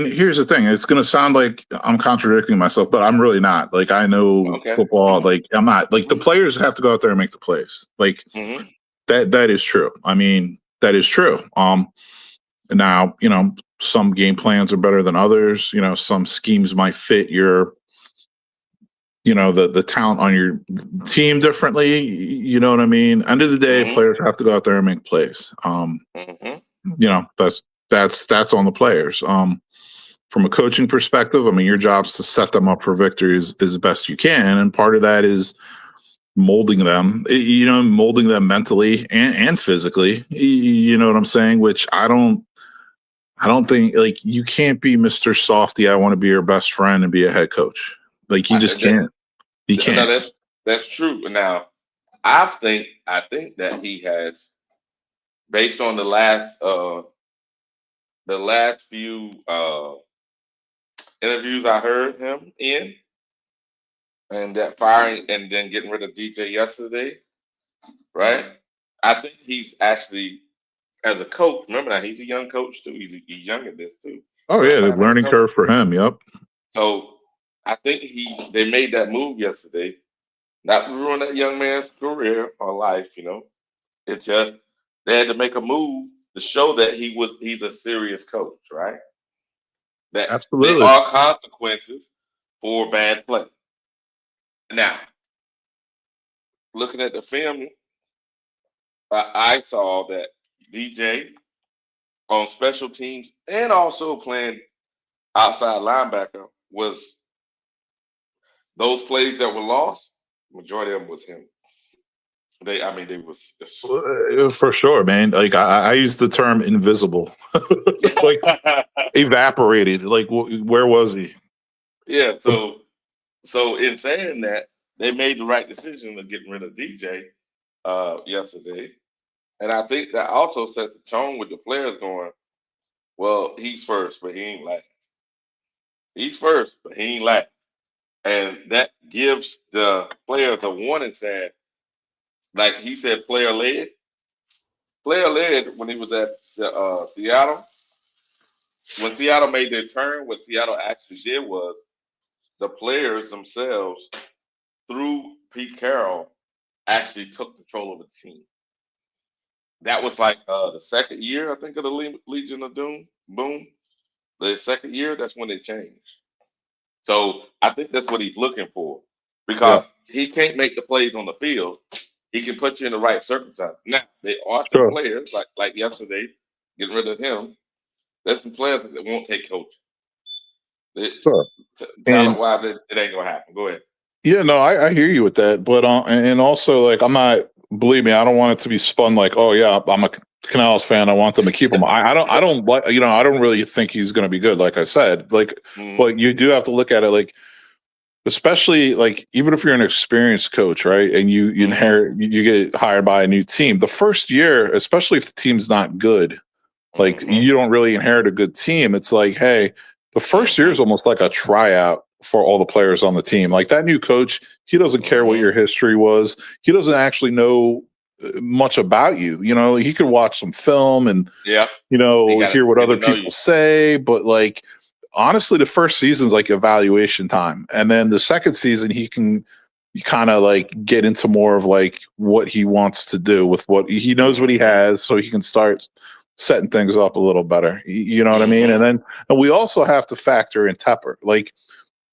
here's the thing. It's going to sound like I'm contradicting myself, but I'm really not. Like, I know Okay. football. Like, I'm not. Like, the players have to go out there and make the plays. Like, Mm-hmm. that is true. I mean, that is true. Now, you know, some game plans are better than others. You know, some schemes might fit your, you know, the talent on your team differently. You know what I mean? End of the day, Mm-hmm. players have to go out there and make plays. Mm-hmm. You know, that's on the players. From a coaching perspective, I mean, your job's to set them up for victories as best you can, and part of that is molding them. You know, molding them mentally and physically. You know what I'm saying? Which I don't think like you can't be Mr. Softy. I want to be your best friend and be a head coach. Like you just can't. You No, can't. that's true. Now, I think that he has, based on the last few interviews I heard him in, and that firing and then getting rid of DJ yesterday, right? I think he's actually, as a coach, remember now he's a young coach too. He's young at this too. Oh yeah, First the time head learning coach. curve for him. Yep. So I think they made that move yesterday, not to ruin that young man's career or life, you know. It's just they had to make a move to show that he's a serious coach, right? That there Absolutely. are consequences for bad play. Now, looking at the film, I saw that DJ on special teams and also playing outside linebacker was those plays that were lost. Majority of them was him. They was. For sure, man. Like I use the term invisible, like evaporated. Like where was he? Yeah. So in saying that, they made the right decision of getting rid of DJ yesterday, and I think that also set the tone with the players going, well, he's first, but he ain't last. He's first, but he ain't last. And that gives the players a warning saying, like he said, player led. Player led when he was at Seattle. When Seattle made their turn, what Seattle actually did was the players themselves, through Pete Carroll, actually took control of the team. That was like the second year, I think, of the Legion of Doom. Boom. The second year, that's when it changed. So I think that's what he's looking for Yeah, because he can't make the plays on the field. He can put you in the right circumstance. Now, there are some sure, players, like yesterday, getting rid of him. There's some players that won't take coaching. sure. Talent And wise, it ain't going to happen. Go ahead. yeah, no, I hear you with that, but and also like I'm not. Believe me, I don't want it to be spun like, oh yeah, I'm a Canals fan. I want them to keep him. I don't like, you know, I don't really think he's going to be good. Like I said, like, Mhm. but you do have to look at it like, especially like even if you're an experienced coach, right, and you Mhm. inherit, you get hired by a new team. The first year, especially if the team's not good, like Mhm. you don't really inherit a good team. It's like, hey, the first year is Mhm. almost like a tryout for all the players on the team. Like that new coach, he doesn't care what Mhm. your history was. He doesn't actually know much about you. You know, he could watch some film and, Yeah. you He know, got to hear what get to other know people you. say, but like honestly, the first season's like evaluation time. And then the second season he can kind of like get into more of like what he wants to do with what he knows what he Mhm. has, so he can start setting things up a little better. You know what I mean? Mhm. And we also have to factor in Tepper. Like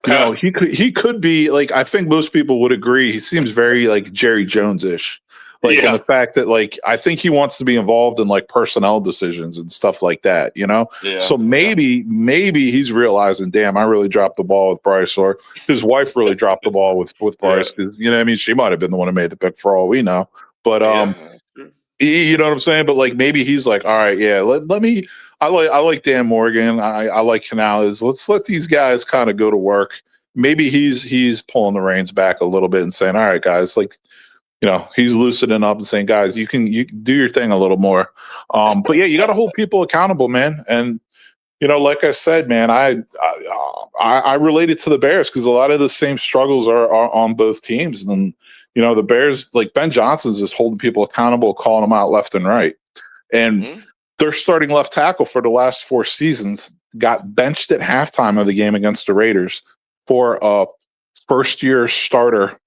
You know, he could be like, I think most people would agree. He seems very like Jerry Jones-ish. Like in the fact that like I think he wants to be involved in like personnel decisions and stuff like that, you know? So maybe he's realizing, damn, I really dropped the ball with Bryce, or his wife really dropped the ball with Bryce, because you know what I mean, she might have been the one who made the pick for all we know. But you know what I'm saying? But like maybe he's like, all right, yeah, let me I like Dan Morgan. I like Canales. Let's let these guys kind of go to work. Maybe he's pulling the reins back a little bit and saying, all right, guys, like, you know, he's loosening up and saying, guys, you can do your thing a little more. But yeah, you got to hold people accountable, man. And you know, like I said, man, I related to the Bears because a lot of the same struggles are on both teams. And you know, the Bears, like Ben Johnson's just holding people accountable, calling them out left and right. And their starting left tackle for the last 4 seasons got benched at halftime of the game against the Raiders for a first-year starter,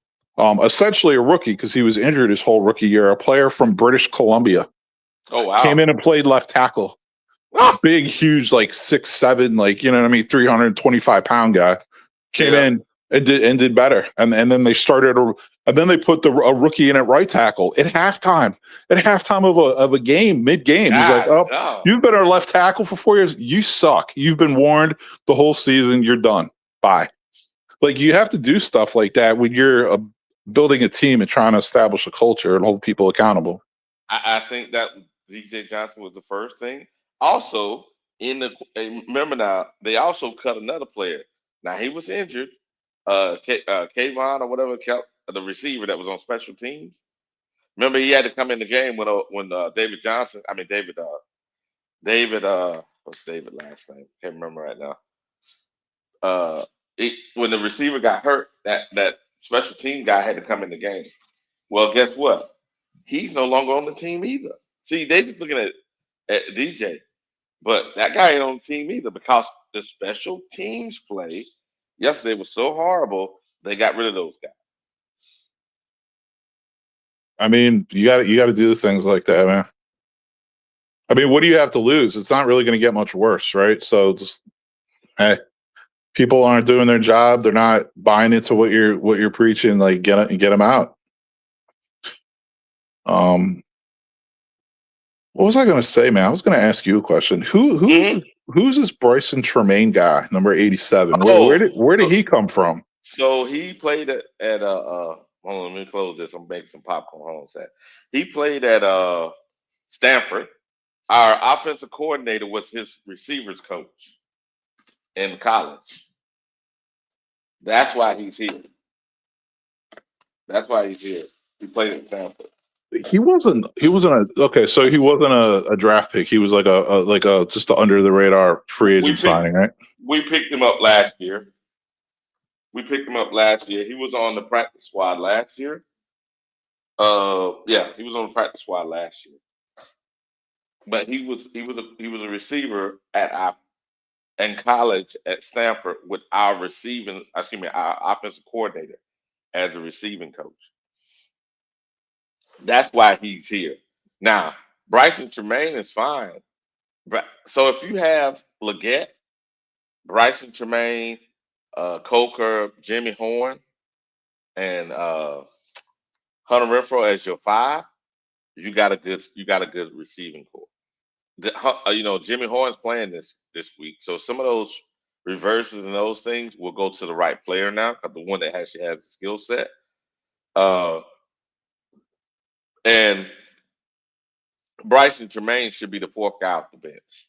essentially a rookie because he was injured his whole rookie year, a player from British Columbia. Oh, wow. Came in and played left tackle. Big, huge, like 6'7", like, you know what I mean, 325-pound guy. Came in and did better. And then they started and then they put a rookie in at right tackle at halftime. At halftime of a game, mid-game. He's like, oh, you've been our left tackle for 4 years. You suck. You've been warned the whole season. You're done. Bye. Like, you have to do stuff like that when you're building a team and trying to establish a culture and hold people accountable. I think that DJ Johnson was the first thing. Also, remember now, they also cut another player. Now, he was injured. Kayvon or whatever, the receiver that was on special teams. Remember, he had to come in the game when David Johnson, what's David last name? Can't remember right now. When the receiver got hurt, that special team guy had to come in the game. Well, guess what? He's no longer on the team either. See, they just looking at DJ, but that guy ain't on the team either because the special teams play yesterday was so horrible. They got rid of those guys. I mean, you got to do things like that, man. I mean, what do you have to lose? It's not really going to get much worse, right? So just, hey, people aren't doing their job. They're not buying into what you're preaching. Like, get them out. What was I going to say, man? I was going to ask you a question. Who's this Bryson Tremaine guy, number 87? Where did he come from? So he played at hold on, let me close this. I'm making some popcorn. Hold on a sec. He played at Stanford. Our offensive coordinator was his receivers coach in college. That's why he's here. He played at Stanford. He wasn't so he wasn't a draft pick. He was like a just a under the radar free agent signing, right? We picked him up last year. He was on the practice squad last year. He was on the practice squad last year. But he was a receiver in college at Stanford with our offensive coordinator as a receiving coach. That's why he's here. Now, Bryson Tremaine is fine. So if you have Leggett, Bryson Tremaine, Coker, Jimmy Horn, and Hunter Renfro as your 5, you got a good receiving core. Jimmy Horn's playing this week, so some of those reverses and those things will go to the right player now, because the one that actually has the skill set. And Bryson Tremaine should be the 4th guy off the bench.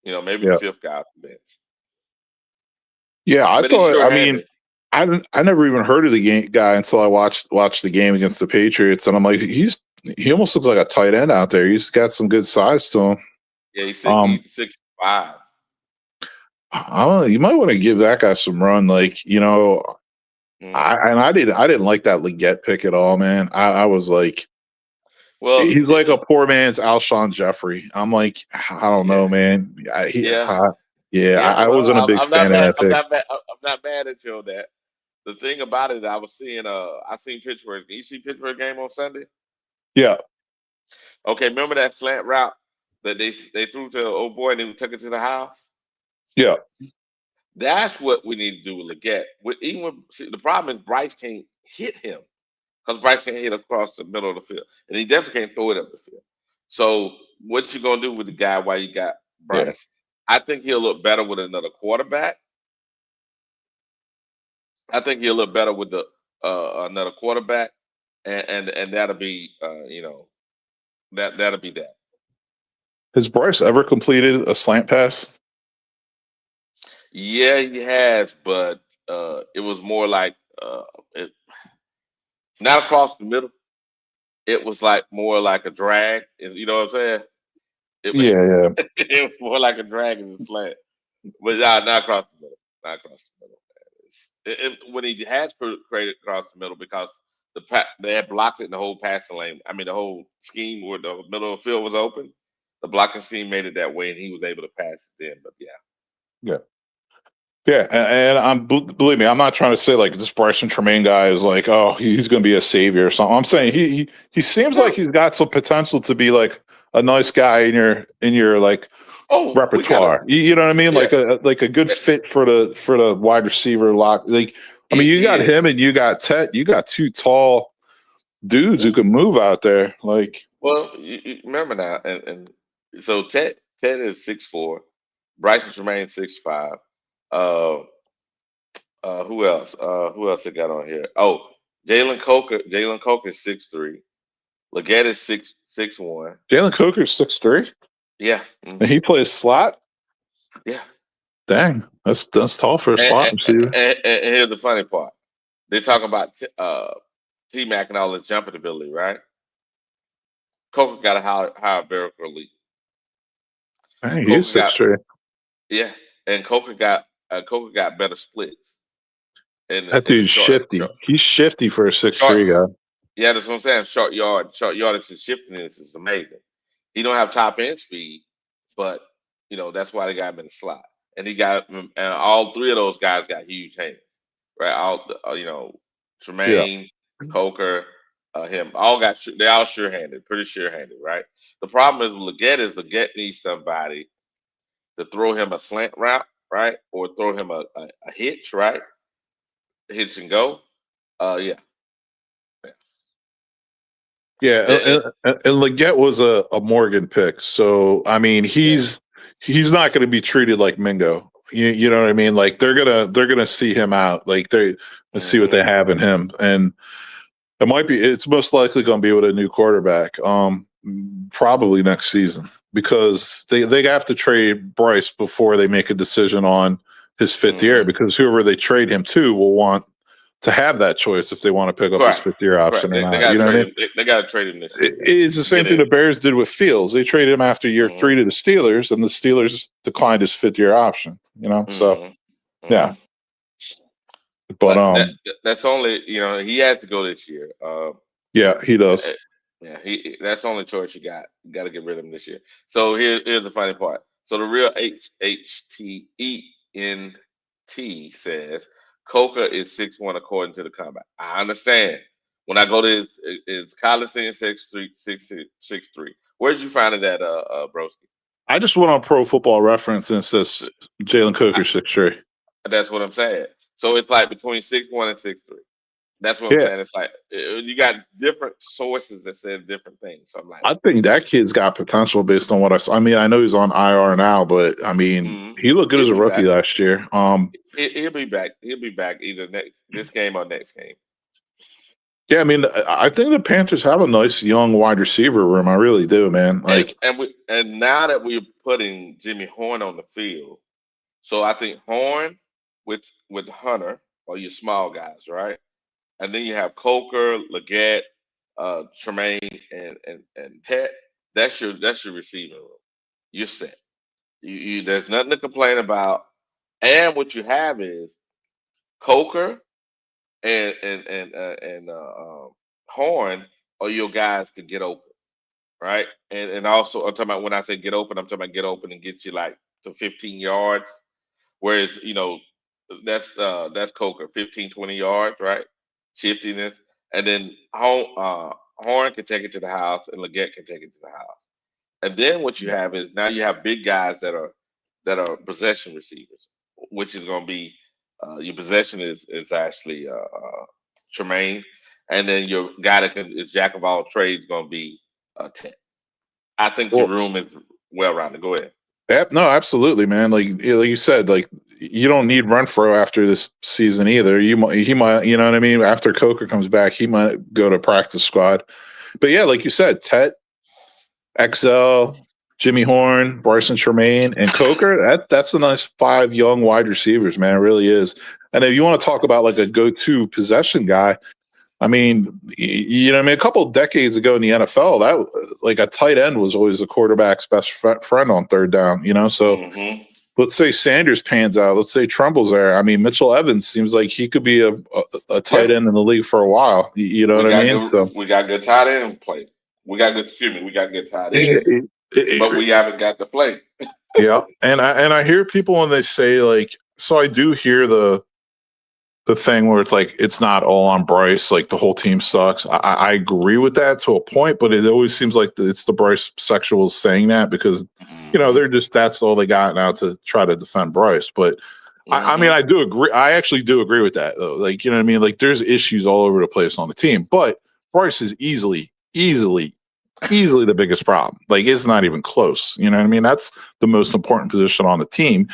Maybe the 5th guy off the bench. Yeah, I never even heard of the guy until I watched the game against the Patriots, and I'm like, he almost looks like a tight end out there. He's got some good size to him. Yeah, he's 6'5". I don't know. You might want to give that guy some run. Like, I didn't like that Leggett pick at all, man. I was like, well, he's like a poor man's Alshon Jeffrey. I'm like, I don't know, man. I wasn't a big fan of that pick. I'm not mad at you on that. The thing about it, I seen Pittsburgh. Did you see Pittsburgh game on Sunday? Yeah. Okay, remember that slant route that they threw to the old boy and he took it to the house? Yeah. That's what we need to do with Leggett. See, the problem is Bryce can't hit him because Bryce can't hit across the middle of the field, and he definitely can't throw it up the field. So what you gonna do with the guy while you got Yeah. Bryce? I think he'll look better with another quarterback. I think he'll look better with the another quarterback, and that'll be that'll be that. Has Bryce ever completed a slant pass? Yeah, he has, but it was more like it, not across the middle. It was like more like a drag. You know what I'm saying? It, was- Yeah, yeah. it was more like a drag and a slant, but not across the middle. Not across the middle. When he has created across the middle because they had blocked it in the whole passing lane. I mean, the whole scheme where the middle of the field was open. The blocking scheme made it that way, and he was able to pass it in. But yeah. Yeah. Yeah, and believe me, I'm not trying to say like this Bryson Tremaine guy is like, oh, he's going to be a savior or something. I'm saying he seems like he's got some potential to be like a nice guy in your like We gotta. repertoire. You know what I mean? Yeah. Like a good fit for the wide receiver lock. Like I mean, It you got him is. and you got Ted. You got two tall dudes who can move out there. Like Well, you remember now, and so Ted is 6'4", Bryson Tremaine 6'5". Uh, who else? Who else they got on here? Oh, Jalen Coker. Jalen Coker is 6'3". Leggett is 6'1". Jalen Coker's 6'3", Yeah. and he plays slot. Yeah. Dang, that's tall for a And, slot and, receiver. and here's the funny part: they talk about T Mac and all the jumping ability, right? Coker got a higher vertical leap. Dang, he's Coker got 6'3". Yeah, and Coker got better splits That in the dude's shifty. He's shifty for a 6'3" short. guy. Yeah, that's what I'm saying. Short yardage and shiftiness is amazing. He don't have top end speed, but that's why they got him in the slot. And and all three of those guys got huge hands, right? Yeah. Tremaine, Coker, him, they all sure-handed, pretty sure-handed, right? The problem is with Leggett needs somebody to throw him a slant route, right, or throw him a hitch, right, hitch and go. Yeah. Yeah, It- and Leggett was a Morgan pick, so I mean he's not going to be treated like Mingo. You know what I mean? Like they're gonna see him out. Like let's see what they have in him, and it's most likely going to be with a new quarterback. Probably next season because they have to trade Bryce before they make a decision on his fifth year because whoever they trade him to will want to have that choice if they want to pick up his Correct. fifth year option Correct. or They not. got You to know what I trade mean? him. They got to trade him this year. It's the same thing the Bears did with Fields. They traded him after year 3 to the Steelers, and the Steelers declined his fifth year option. So yeah. But that's only he has to go this year. yeah, he does. Yeah, that's the only choice you got. You got to get rid of him this year. So here's the funny part. So the real HTENT says Coca is 6'1" according to the combine. I understand. When I go to his college thing, 6'3". Where'd you find it at, Broski? I just went on Pro Football Reference and it says Jalen Coker 6'3". That's what I'm saying. So it's like between 6'1" and 6'3". That's what I'm Yeah, saying. It's like you got different sources that say different things. So I'm like, I think that kid's got potential based on what I saw. I mean, I know he's on IR now, but I mean, he looked good as a rookie last year. He'll be back. He'll be back either this game or next game. Yeah, I mean, I think the Panthers have a nice young wide receiver room. I really do, man. Like, and now that we're putting Jimmy Horn on the field, so I think Horn with Hunter are your small guys, right? And then you have Coker, Leggett, Tremaine, and Ted. That's your receiving room. You're set. There's nothing to complain about. And what you have is Coker and Horn are your guys to get open, right? And also I'm talking about when I say get open, I'm talking about get open and get you like to 15 yards. Whereas that's Coker 15, 20 yards, right? Shiftiness, and then Horn can take it to the house, and Leggett can take it to the house. And then what you have is now you have big guys that are possession receivers. which is going to be your possession is actually Tremaine, and then your guy that is jack of all trades going to be Ted. I think your Well, room is well rounded. Go ahead. no, absolutely, man. Like you said, like you don't need Renfro after this season either. He might, you know what I mean. After Coker comes back, he might go to practice squad. But yeah, like you said, Tet, XL, Jimmy Horn, Bryson Tremaine, and Coker. That's a nice 5 young wide receivers, man. It really is. And if you want to talk about like a go-to possession guy, I mean, you know, I mean, a couple of decades ago in the NFL, that like a tight end was always the quarterback's best friend on third down. You know, so let's say Sanders pans out. Let's say Trumbull's there. I mean, Mitchell Evans seems like he could be a tight end in the league for a while. You know what I mean? So we got good tight end play. We got good tight end, but we haven't got the play. Yeah, and I hear people when they say like, so I do hear the thing where it's like it's not all on Bryce, like the whole team sucks. I agree with that to a point, but it always seems like it's the Bryce sexuals saying that because you know they're just that's all they got now to try to defend Bryce. But I mean, I do agree. I actually do agree with that though. Like you know what I mean? Like there's issues all over the place on the team, but Bryce is easily the biggest problem. Like it's not even close. You know what I mean? That's the most important position on the team.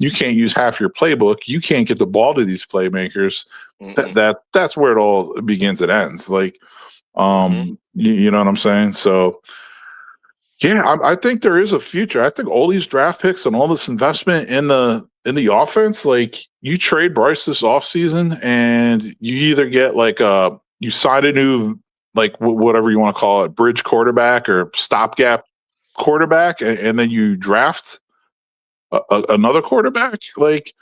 You can't use half your playbook. You can't get the ball to these playmakers. That's where it all begins and ends. Like, you know what I'm saying? So, yeah, I think there is a future. I think all these draft picks and all this investment in the offense, like you trade Bryce this offseason and you either get like you sign a new like whatever you want to call it, bridge quarterback or stopgap quarterback, and then you draft another quarterback, like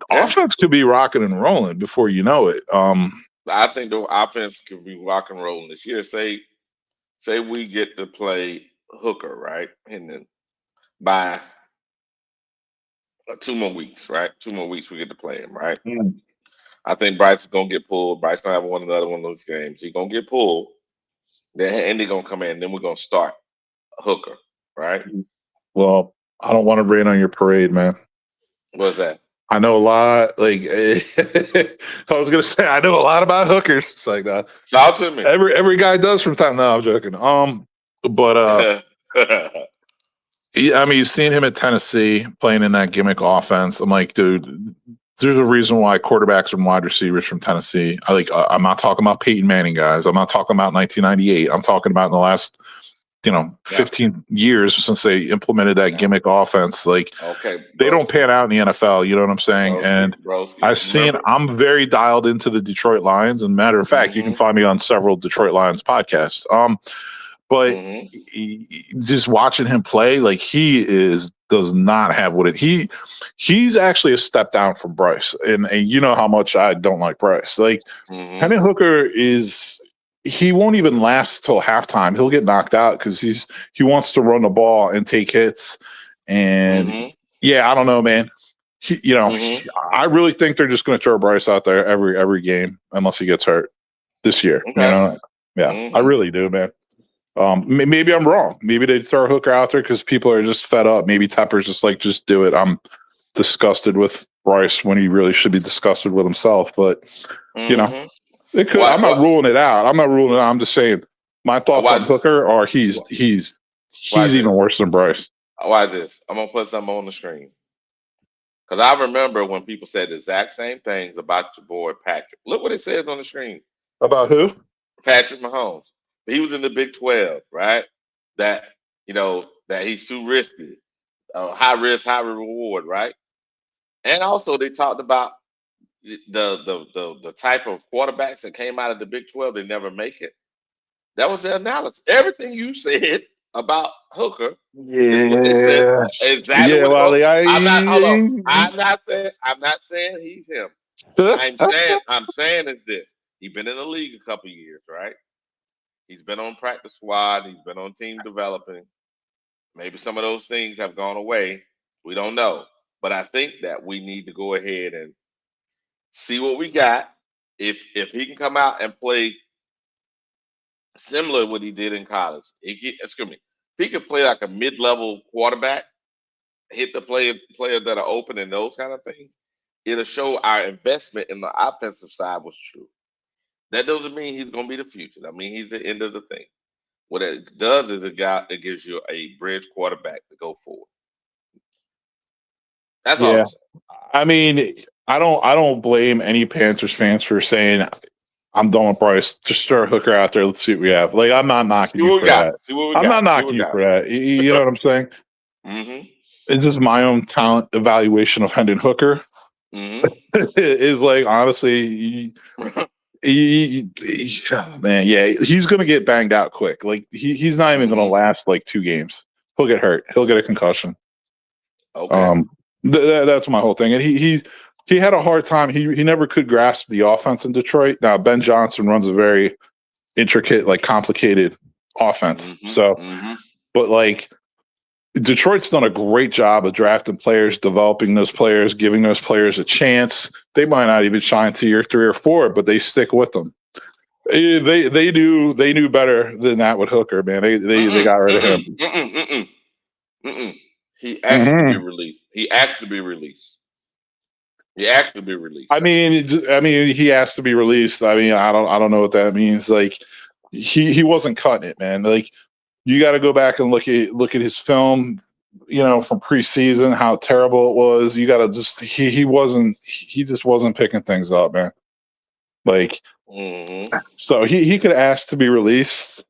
offense could be rocking and rolling before you know it. I think the offense could be rock and rolling this year. Say we get to play Hooker, right? And then by 2 more weeks, right? 2 more weeks we get to play him, right? I think Bryce is gonna get pulled. Bryce gonna have another one of those games. He's gonna get pulled. Then Andy gonna come in. Then we're gonna start Hooker, right? Well, I don't want to rain on your parade, man. What's that? I know a lot. Like I was gonna say, I know a lot about hookers. It's like that. Shout to me. Every guy does from time. No, I'm joking. But I mean, you've seen him at Tennessee playing in that gimmick offense. I'm like, dude, there's a reason why quarterbacks and wide receivers from Tennessee. I'm not talking about Peyton Manning guys. I'm not talking about 1998. I'm talking about in the last 15 years since they implemented that gimmick offense. Like, they don't pan out in the NFL. You know what I'm saying? I'm very dialed into the Detroit Lions. And matter of fact, you can find me on several Detroit Lions podcasts. But just watching him play, like does not have what he's actually a step down from Bryce. And you know how much I don't like Bryce. Like, Hendon Hooker he won't even last till halftime. He'll get knocked out because he wants to run the ball and take hits. And yeah, I don't know, man. I really think they're just going to throw Bryce out there every game unless he gets hurt this year. You know, yeah, I really do, man. Maybe I'm wrong. Maybe they throw Hooker out there because people are just fed up. Maybe Tepper's just like, just do it. I'm disgusted with Bryce when he really should be disgusted with himself. But it could. I'm not ruling it out. I'm just saying my thoughts on Hooker are he's even worse than Bryce. Why is this? I'm gonna put something on the screen because I remember when people said the exact same things about your boy Patrick. Look what it says on the screen. About who? Patrick Mahomes. He was in the Big 12, right? That that he's too risky, high risk, high reward, right? And also they talked about the type of quarterbacks that came out of the Big 12. They never make it. That was their analysis. Everything you said about Hooker is what they said. Exactly. I'm not saying he's him. I'm saying is this. He's been in the league a couple years, right? He's been on practice squad. He's been on team developing. Maybe some of those things have gone away. We don't know. But I think that we need to go ahead and see what we got. If he can come out and play similar to what he did in college, if he can play like a mid-level quarterback hit the players that are open and those kind of things, it'll show our investment in the offensive side was true. That doesn't mean he's going to be the future. I mean, he's the end of the thing. What it does is it gives you a bridge quarterback to go forward. That's all Yeah. I'm saying. I mean, I don't blame any Panthers fans for saying I'm done with Bryce. Just throw Hooker out there. Let's see what we have. Like, I'm not knocking See you what for we got. that. See what we I'm not got. See what knocking we you got. for that. You know what I'm saying? Mm-hmm. It's just my own talent evaluation of Hendon Hooker. Mm-hmm. Is like, honestly, man, yeah, he's gonna get banged out quick. Like, he's not even gonna last like 2 games. He'll get hurt. He'll get a concussion. Okay. That's my whole thing. And he had a hard time. He never could grasp the offense in Detroit. Now Ben Johnson runs a very intricate, like, complicated offense. So, Mm-hmm. but like, Detroit's done a great job of drafting players, developing those players, giving those players a chance. They might not even shine to year 3 or 4, but they stick with them. They knew better than that with Hooker, man. They got rid of him. He asked to be released. He asked to be released. He asked to be released. I mean, he has to be released. I mean, I don't know what that means. Like, he wasn't cutting it, man. Like, you got to go back and look at his film, from preseason, how terrible it was. You got to just he just wasn't picking things up, man. Like, so he could ask to be released,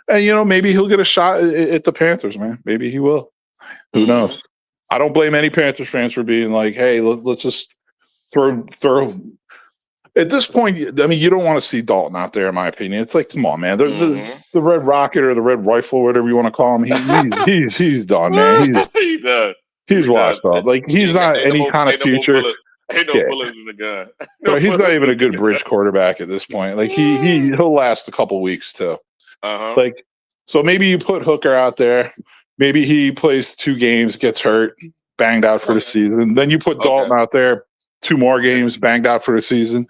and maybe he'll get a shot at the Panthers, man. Maybe he will. Who knows? I don't blame any Panthers fans for being like, hey, let's just throw. At this point, I mean, you don't want to see Dalton out there, in my opinion. It's like, come on, man. The Red Rocket or the Red Rifle, whatever you want to call him, he's done, man. He's washed up. Like, he's not any kind of future. Ain't no bullets in the gun. No, he's not even a good bridge quarterback at this point. Like, he'll last a couple weeks too. Like, so maybe you put Hooker out there. Maybe he plays 2 games, gets hurt, banged out for the season. Then you put Dalton out there, 2 more games, banged out for the season.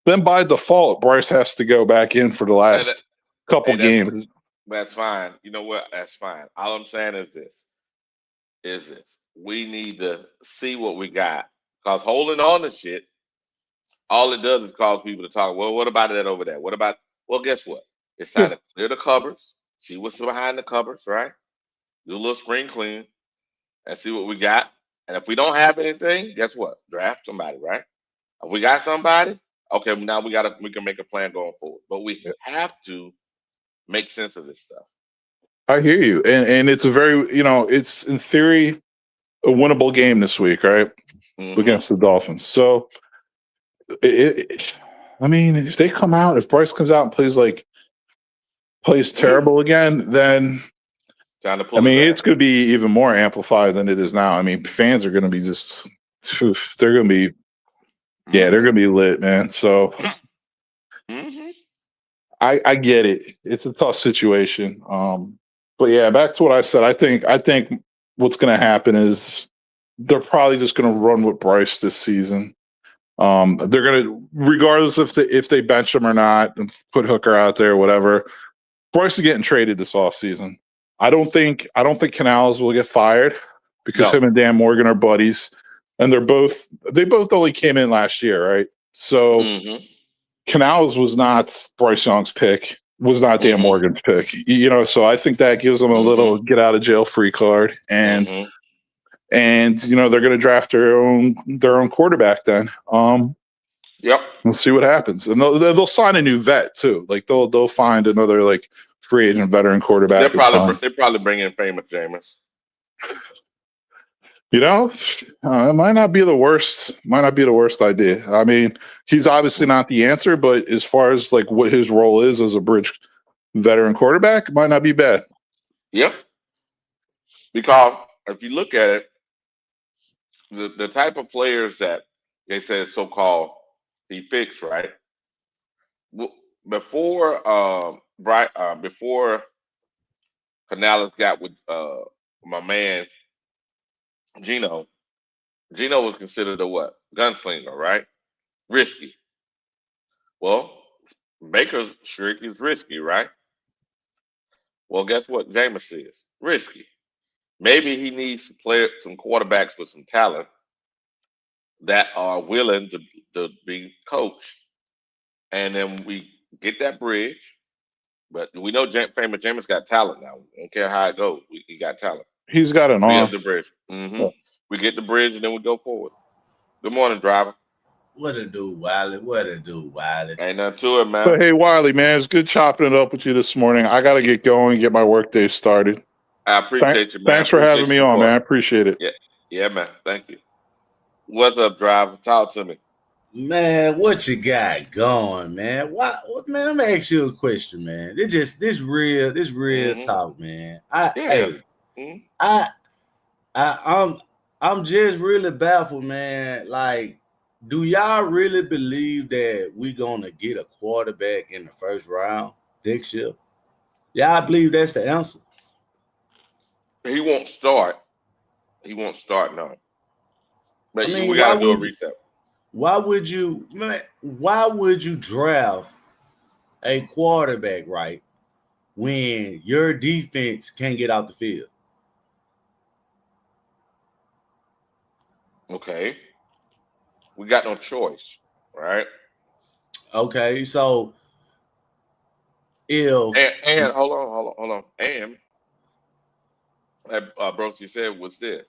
Then by default, Bryce has to go back in for the last couple games. That's fine. You know what? That's fine. All I'm saying is this. We need to see what we got. Because holding on to shit, all it does is cause people to talk. Well, what about that over there? Well, guess what? It's time to clear the cupboards, see what's behind the cupboards, right? Do a little spring clean and see what we got. And if we don't have anything, guess what? Draft somebody, right? If we got somebody, okay, now we can make a plan going forward. But we have to make sense of this stuff. I hear you. And it's a very, it's in theory a winnable game this week, right? Against the Dolphins. So I mean, if they come out, if Bryce comes out and plays terrible again, then time to pull it's going to be even more amplified than it is now. I mean, fans are going to be they're going to be, they're going to be lit, man. So I get it. It's a tough situation. But yeah, back to what I said. I think what's going to happen is they're probably just going to run with Bryce this season. They're going to, regardless if they bench him or not, and put Hooker out there, whatever. Bryce is getting traded this offseason. I don't think Canales will get fired because him and Dan Morgan are buddies, and they both only came in last year, right? So Canales was not Bryce Young's pick, was not Dan Morgan's pick, So I think that gives them a little get out of jail free card, and they're going to draft their own quarterback then. We'll see what happens, and they'll sign a new vet too. Like, they'll find another, like, free agent veteran quarterback. They probably bring in famous Jameis. It might not be the worst. Might not be the worst idea. I mean, he's obviously not the answer, but as far as, like, what his role is as a bridge veteran quarterback, it might not be bad. Yep. Because if you look at it, the type of players that they said so-called he fixed, right? Before before Canales got with my man Gino was considered a what? Gunslinger, right? Risky. Well, Baker's streak is risky, right? Well, guess what Jameis is? Risky. Maybe he needs to play some quarterbacks with some talent that are willing to be coached, and then we get that bridge. But we know famous Jameis got talent now. I don't care how it goes. He got talent. He's got an Build arm. the bridge. We get the bridge, and then we go forward. Good morning, driver. What it do, Wiley? What it do, Wiley? Ain't nothing to it, man. But hey, Wiley, man, it's good chopping it up with you this morning. I got to get going, get my workday started. I appreciate you, man. Thanks for having me on, man. I appreciate it. Yeah, man. Thank you. What's up, driver? Talk to me. Man, what you got going, man? Man, let me ask you a question, man. This real talk, man. I'm just really baffled, man. Like, do y'all really believe that we gonna get a quarterback in the first round next year? Y'all believe that's the answer? He won't start. He won't start now. But we gotta do a reset. Why would you draft a quarterback, right, when your defense can't get out the field? Okay. We got no choice, right? Okay, so if and hold on. And Brosky said, what's this?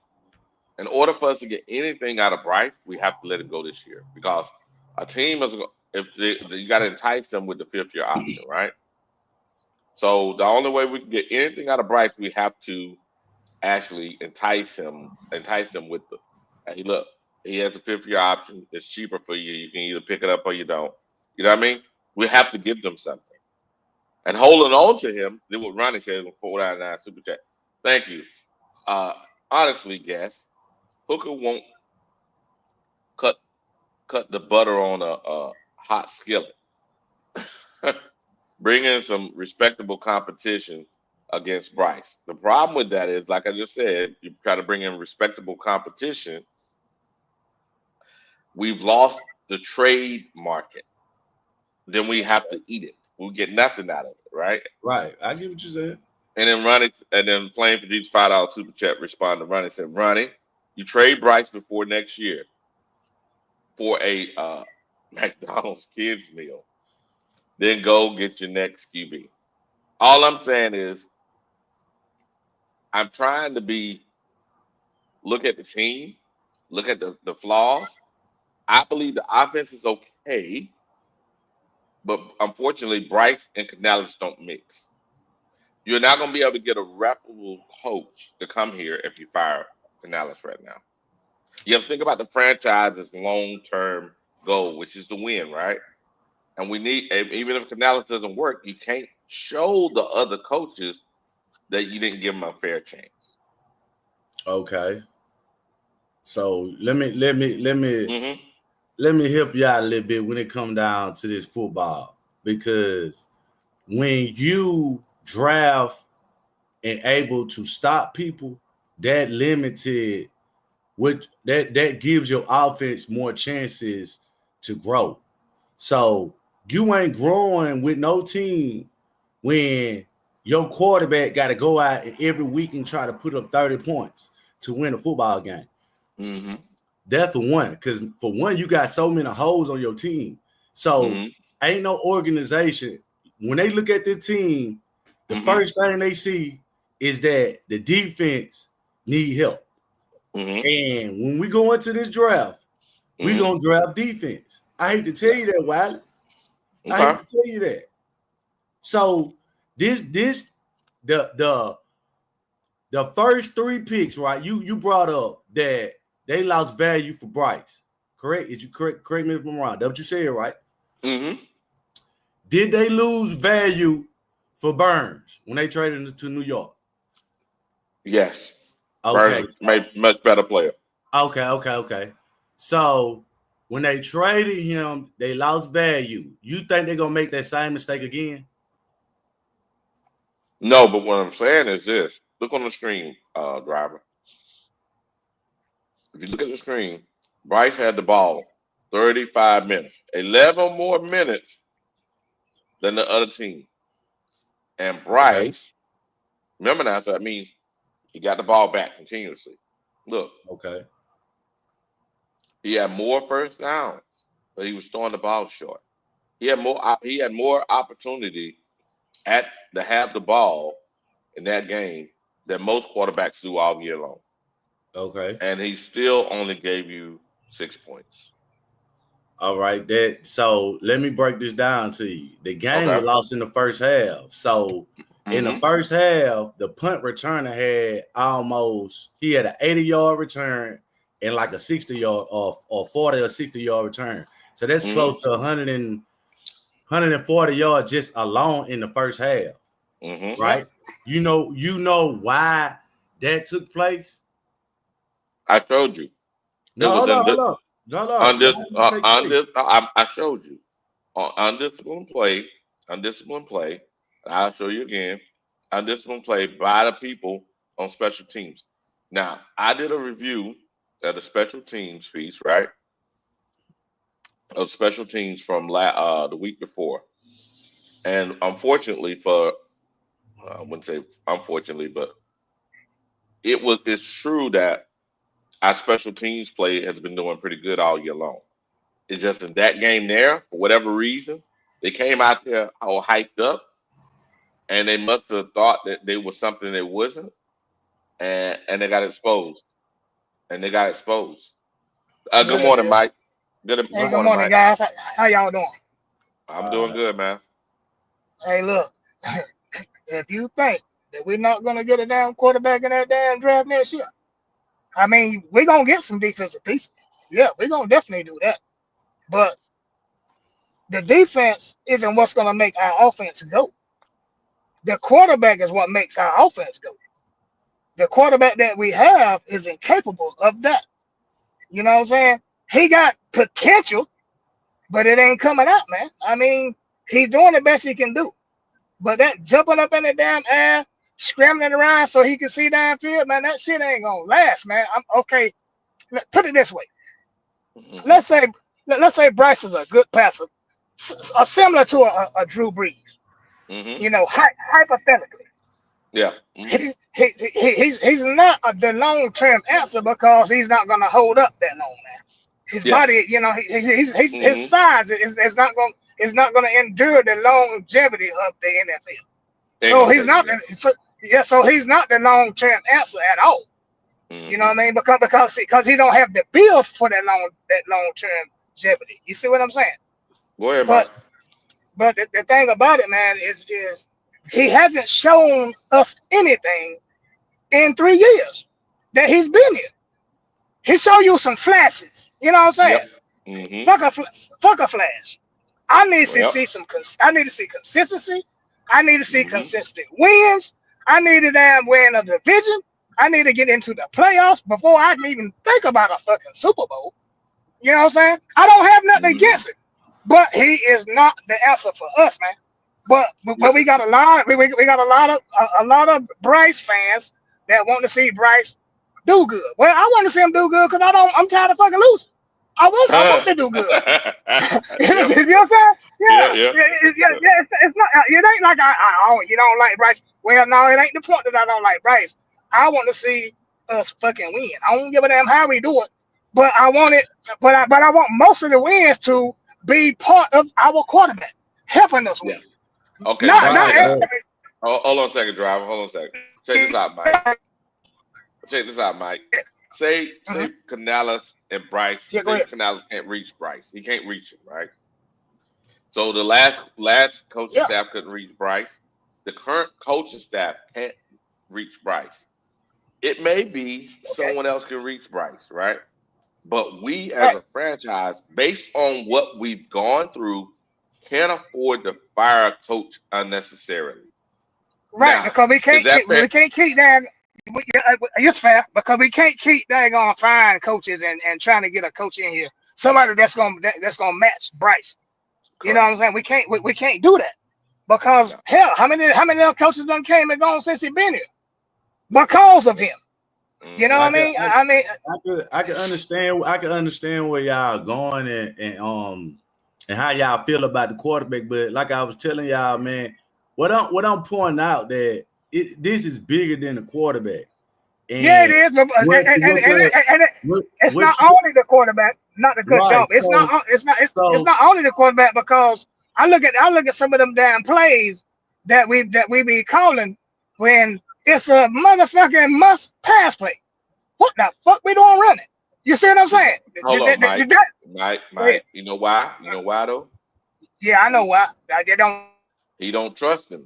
In order for us to get anything out of Bryce, we have to let him go this year because a team is you got to entice them with the 5th-year option, right? So the only way we can get anything out of Bryce, we have to actually entice him with the hey, look, he has a 5th-year option. It's cheaper for you. You can either pick it up or you don't. You know what I mean? We have to give them something. And holding on to him, then what Ronnie said on 499 Super Chat. Thank you. Honestly, guess Hooker won't cut the butter on a hot skillet. Bring in some respectable competition against Bryce. The problem with that is, like I just said, you try to bring in respectable competition. We've lost the trade market. Then we have to eat it. We get nothing out of it, right? Right. I get what you said. And then Ronnie, and then Flame for these $5 super chat responded to Ronnie and said, Ronnie, you trade Bryce before next year for a McDonald's kids meal. Then go get your next QB. All I'm saying is I'm trying to look at the team, look at the flaws. I believe the offense is okay, but unfortunately, Bryce and Canales don't mix. You're not going to be able to get a reputable coach to come here if you fire Canales right now. You have to think about the franchise's long-term goal, which is to win, right? And we need, even if Canales doesn't work, you can't show the other coaches that you didn't give them a fair chance. Okay. So let me help you out a little bit when it comes down to this football, because when you draft and able to stop people, that limited, which that gives your offense more chances to grow. So you ain't growing with no team when your quarterback got to go out every week and try to put up 30 points to win a football game. Mm-hmm. That's for one, because for one, you got so many holes on your team. So ain't no organization. When they look at the team, the first thing they see is that the defense need help. And when we go into this draft, we're going to draft defense. I hate to tell you that, Wiley. I hate to tell you that. So the first 3 picks, right? You brought up that they lost value for Bryce. Correct? Is you correct me if I'm wrong? That's what you said, right? Mm-hmm. Did they lose value for Burns when they traded him to New York? Yes. Okay. Burns made much better player. Okay. So when they traded him, they lost value. You think they're gonna make that same mistake again? No, but what I'm saying is this. Look on the screen, driver. If you look at the screen, Bryce had the ball 35 minutes, 11 more minutes than the other team. And Bryce, remember now, so that means He got the ball back continuously. Look, Okay. he had more first downs, but he was throwing the ball short. He had more opportunity to have the ball in that game than most quarterbacks do all year long. Okay. And he still only gave you 6 points. All right. So let me break this down to you. The game was Okay. lost in the first half. So in the first half, the punt returner had he had an 80-yard return and like a 60-yard or 40 or 60-yard return. So that's close to 140 yards just alone in the first half. Right? You know why that took place? I showed you. No, hold on. I showed you. Undisciplined play. I'll show you again. Undisciplined play by the people on special teams. Now, I did a review of the special teams piece, right? Of special teams from the week before. And unfortunately I wouldn't say unfortunately, but it's true that our special teams play has been doing pretty good all year long. It's just in that game there, for whatever reason, they came out there all hyped up, and they must have thought that they were something they wasn't, and they got exposed. Good morning, Mike. Good morning, Mike. guys. How y'all doing? I'm doing good, man. Hey, look, if you think that we're not going to get a damn quarterback in that damn draft next year, I mean, we're going to get some defensive pieces. Yeah, we're going to definitely do that. But the defense isn't what's going to make our offense go. The quarterback is what makes our offense go. The quarterback that we have is incapable of that. You know what I'm saying? He got potential, but it ain't coming out, man. I mean, he's doing the best he can do. But that jumping up in the damn air, scrambling around so he can see downfield, man, that shit ain't gonna last, man. Okay. Put it this way. Let's say Bryce is a good passer, similar to a Drew Brees. You know, hypothetically. Yeah. He's not the long-term answer because he's not gonna hold up that long, man. His body, you know, his size is not gonna endure the longevity of the NFL. So he's not. So he's not the long-term answer at all. You know what I mean? Because he don't have the build for that long-term longevity. You see what I'm saying? Go ahead, Mike. But the thing about it, man, is he hasn't shown us anything in 3 years that he's been here. He showed you some flashes. You know what I'm saying? Fuck a flash. I need to see I need to see consistency. I need to see consistent wins. I need to damn win a division. I need to get into the playoffs before I can even think about a fucking Super Bowl. You know what I'm saying? I don't have nothing against it, but he is not the answer for us, man. But we got a lot of Bryce fans that want to see Bryce do good. Well, I want to see him do good because I'm tired of fucking losing. I want to do good. You know what I'm saying? Yeah. It's not. It ain't like you don't like Bryce. Well, no, it ain't the point that I don't like Bryce. I want to see us fucking win. I don't give a damn how we do it, but I want it. But I want most of the wins to be part of our quarterback helping us win. Okay. Hold on a second, driver. Hold on a second. Check this out, Mike. Say Canales and Bryce. Say Canales can't reach Bryce. He can't reach him, right? So the last coaching staff couldn't reach Bryce. The current coaching staff can't reach Bryce. It may be someone else can reach Bryce, right? But we as a franchise, based on what we've gone through, can't afford to fire a coach unnecessarily. Right, now, because we can't keep that. It's fair because we can't keep daggone fine coaches and trying to get a coach in here, somebody that's gonna match Bryce. Correct. You know what I'm saying? We can't do that because hell, how many other coaches done came and gone since he been here because of him. You know what I mean? I can understand where y'all going and how y'all feel about the quarterback, but like I was telling y'all, man, what I'm pointing out that this is bigger than the quarterback. And Yeah, it is. But it's not only the quarterback, not the good job. It's not only the quarterback because I look at some of them damn plays that we be calling when it's a motherfucking must pass play. What the fuck we doing running? You see what I'm saying? Hold on, Mike. You know why? You know why though? Yeah, I know why. They don't. He don't trust him.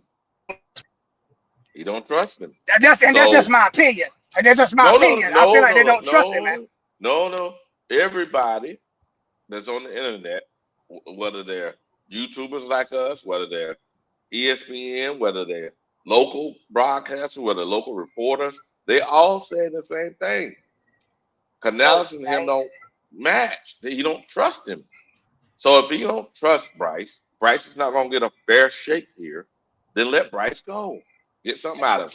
He don't trust him. That's just my opinion. That's just my opinion. I feel like they don't trust him, man. No. Everybody that's on the internet, whether they're YouTubers like us, whether they're ESPN, whether they're local broadcasters, whether local reporters, they all say the same thing. Canales and him don't match. You don't trust him. So if you don't trust Bryce is not going to get a fair shake here. Then let Bryce go. Get something out of it.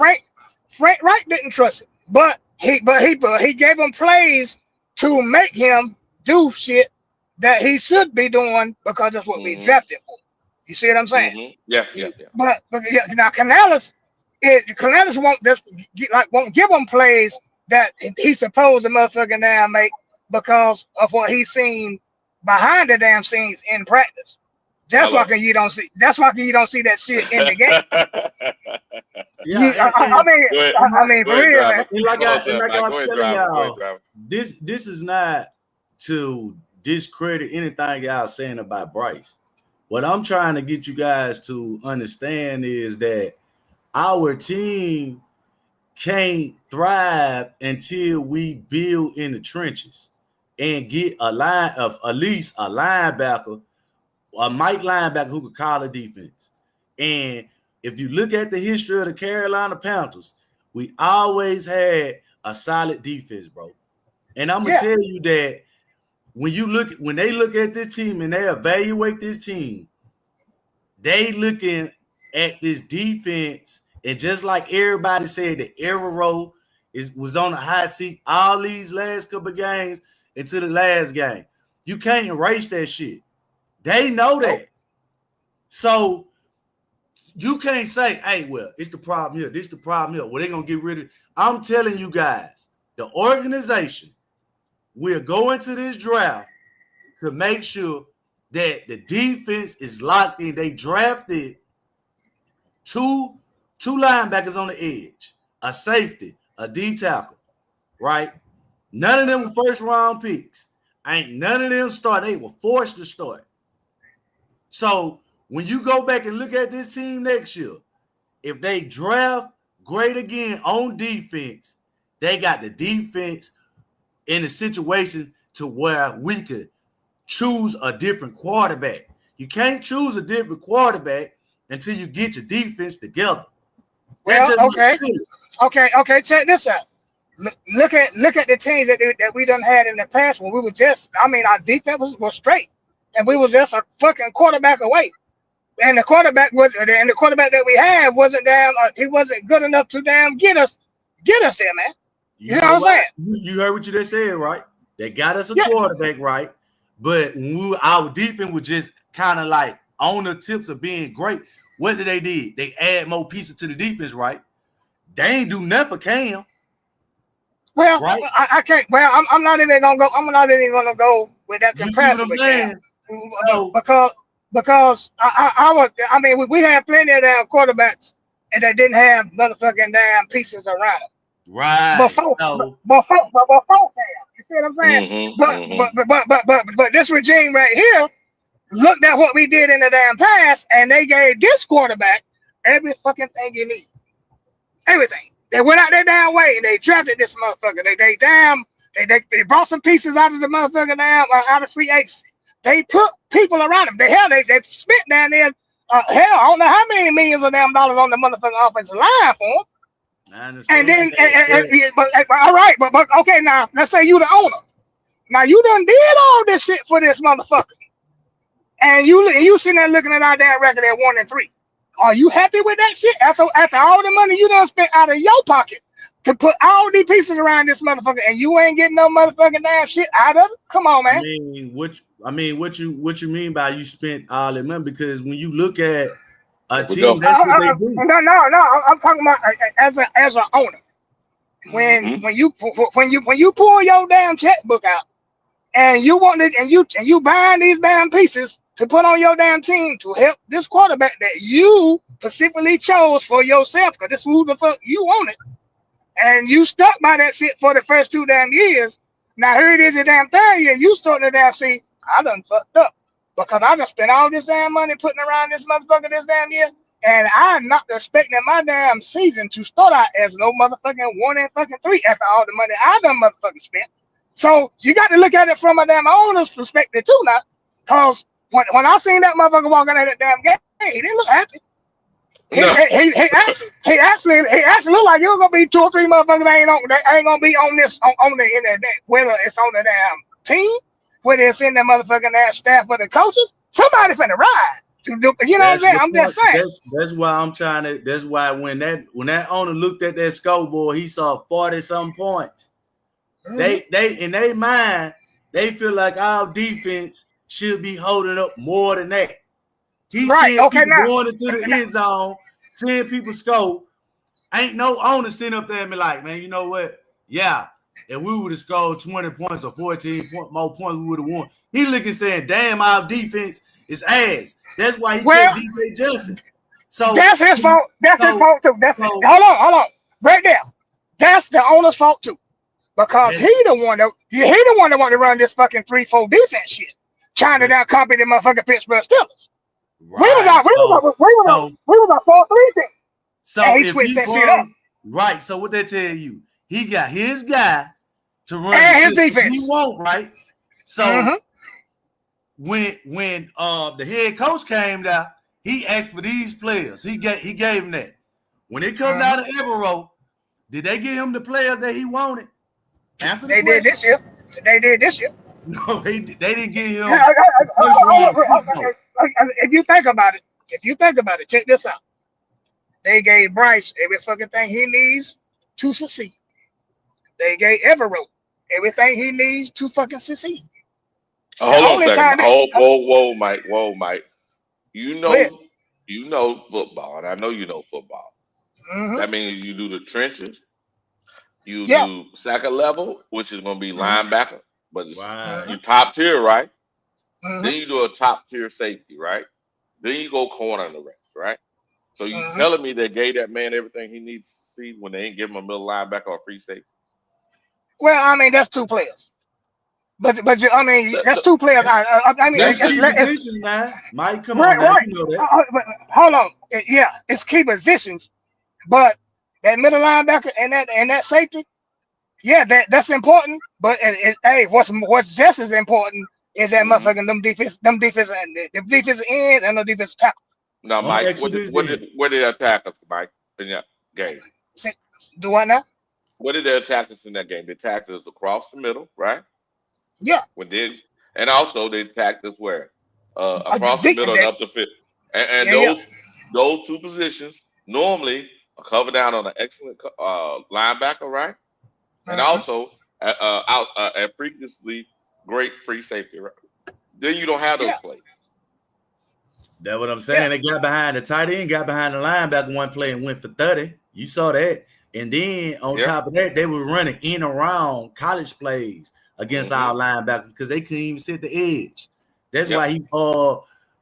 Frank Wright didn't trust him, but he gave him plays to make him do shit that he should be doing because that's what we drafted for. You see what I'm saying? Yeah. But now Canales won't give him plays that he's supposed to motherfucking damn make because of what he's seen behind the damn scenes in practice. That's why you don't see that shit in the game. I mean, for real, man. Like I'm telling y'all, this is not to discredit anything y'all saying about Bryce. What I'm trying to get you guys to understand is that our team can't thrive until we build in the trenches and get a line of at least a linebacker, a Mike linebacker who could call a defense. And if you look at the history of the Carolina Panthers, we always had a solid defense, bro. And I'm gonna tell you that when they look at this team and they evaluate this team, they looking at this defense, and just like everybody said, the error row was on the high seat all these last couple of games into the last game. You can't erase that shit. They know that. So you can't say, hey, well, it's the problem here. This is the problem here. Well, they're going to get rid of it. I'm telling you guys, the organization will go into this draft to make sure that the defense is locked in. They drafted two linebackers on the edge, a safety, a D tackle, right? None of them were first round picks. Ain't none of them start. They were forced to start. So when you go back and look at this team next year, if they draft great again on defense, they got the defense in a situation to where we could choose a different quarterback. You can't choose a different quarterback until you get your defense together. Well, okay. Check this out. Look at the teams that we done had in the past when we were our defense was straight, and we was just a fucking quarterback away. And the quarterback that we had wasn't he wasn't good enough to get us there, man. You know what I'm saying? You heard what you just said, right? They got us a quarterback, right? But our defense was just kind of like on the tips of being great. What did they do? They add more pieces to the defense, right? They ain't do nothing for Cam. Well, right? I can't. Well, I'm not even gonna go. I'm not even gonna go with that comparison. You see what I'm saying? So, because we had plenty of damn quarterbacks and they didn't have motherfucking damn pieces around them. Right. Before Cam, you see what I'm saying? But this regime right here looked at what we did in the damn past, and they gave this quarterback every fucking thing you need. Everything. They went out their damn way and they drafted this motherfucker. They brought some pieces out of the motherfucker out of free agency. They put people around them. They spent down there. I don't know how many millions of damn dollars on the motherfucking offensive line for them. I understand. And then, all right, but okay, now let's say you the owner. Now you done did all this shit for this motherfucker, and you sitting there looking at our damn record at 1-3. Are you happy with that shit? After all the money you done spent out of your pocket to put all these pieces around this motherfucker, and you ain't getting no motherfucking damn shit out of it? Come on, man. What you mean by you spent all that money? Because when you look at a team, that's what they do. No. I'm talking about as an owner. when you pull your damn checkbook out and you want it and you buying these damn pieces to put on your damn team to help this quarterback that you specifically chose for yourself, because this is who the fuck you want it, and you stuck by that shit for the first 2 damn years. Now here it is the damn third year, you starting to damn see, I done fucked up because I just spent all this damn money putting around this motherfucker this damn year, and I'm not expecting my damn season to start out as no motherfucking 1-3 after all the money I done motherfucking spent. So you got to look at it from a damn owner's perspective too now, because when I seen that motherfucker walking out of that damn game, he didn't look happy. He actually looked like it was gonna be 2 or 3 motherfuckers that ain't gonna be on this on the in that, whether it's on the damn team, whether it's in the motherfucking damn staff for the coaches. Somebody finna ride. You know what I'm saying? I'm just saying. That's why I'm trying to. That's why when that owner looked at that scoreboard, he saw 40-some points. Mm-hmm. They in their mind, they feel like our defense should be holding up more than that. He's seeing people going into the end zone, seeing people score. Ain't no owner sitting up there and be like, man, you know what? Yeah, if we would have scored 20 points or 14 more points, we would have won. He looking saying, damn, our defense is ass. That's why he kept DJ Johnson. So that's his fault. That's his fault too. Hold on. Right there. That's the owner's fault too. Because he the one that want to run this fucking 3-4 defense shit. Trying to down copy the motherfucking Pittsburgh Steelers. Right. We was a 4-3 team. So and he switched that shit up. Right. So what they tell you, he got his guy to run and his defense. He won't, right? So when the head coach came down, he asked for these players. He gave him that. When it come down to Evero, did they give him the players that he wanted? Answer the question. Did this year. They did this year. No, they didn't give him. If you think about it, check this out. They gave Bryce every fucking thing he needs to succeed. They gave Evero everything he needs to fucking succeed. Hold on a second. Whoa, Mike. You know football, and I know you know football. That means you do the trenches. You do second level, which is going to be linebacker, but it's you top tier, right? Then you do a top tier safety, right? Then you go corner and the rest, right? So you telling me they gave that man everything he needs to see when they ain't give him a middle linebacker or free safety? Well, I mean that's 2 players, but I mean that's 2 players. I mean that's key positions, man. Mike, come on, man. You know that. Hold on, it's key positions, but that middle linebacker and that safety, that's important. But what's just as important is that motherfucking them defensive ends and the defensive tackle. Now, Mike, what did they attack us, Mike, in that game? Do what now? What did they attack us in that game? They attacked us across the middle, right? Yeah. And also they attacked us where? Across the middle and up the field. And those 2 positions normally are covered down on an excellent linebacker, right? And also a previously great free safety, right? Then you don't have those plays. That's what I'm saying. They got behind the tight end, got behind the linebacker one play and went for 30. You saw that. And then on top of that, they were running in around college plays against our linebackers because they couldn't even sit the edge. That's why he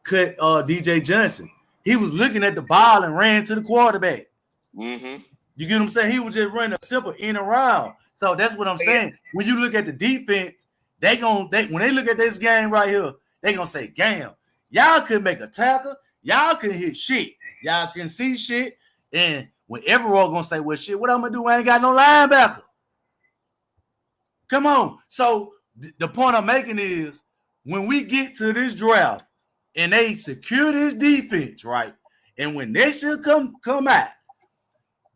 cut DJ Johnson. He was looking at the ball and ran to the quarterback. You get what I'm saying? He was just running a simple in around. So that's what I'm saying. When you look at the defense, when they look at this game right here, they gonna say, damn, y'all couldn't make a tackle, y'all couldn't hit shit, y'all couldn't see shit. And when everyone gonna say, well, shit, what I'm gonna do? I ain't got no linebacker. Come on. So the point I'm making is when we get to this draft and they secure this defense, right? And when next year come out,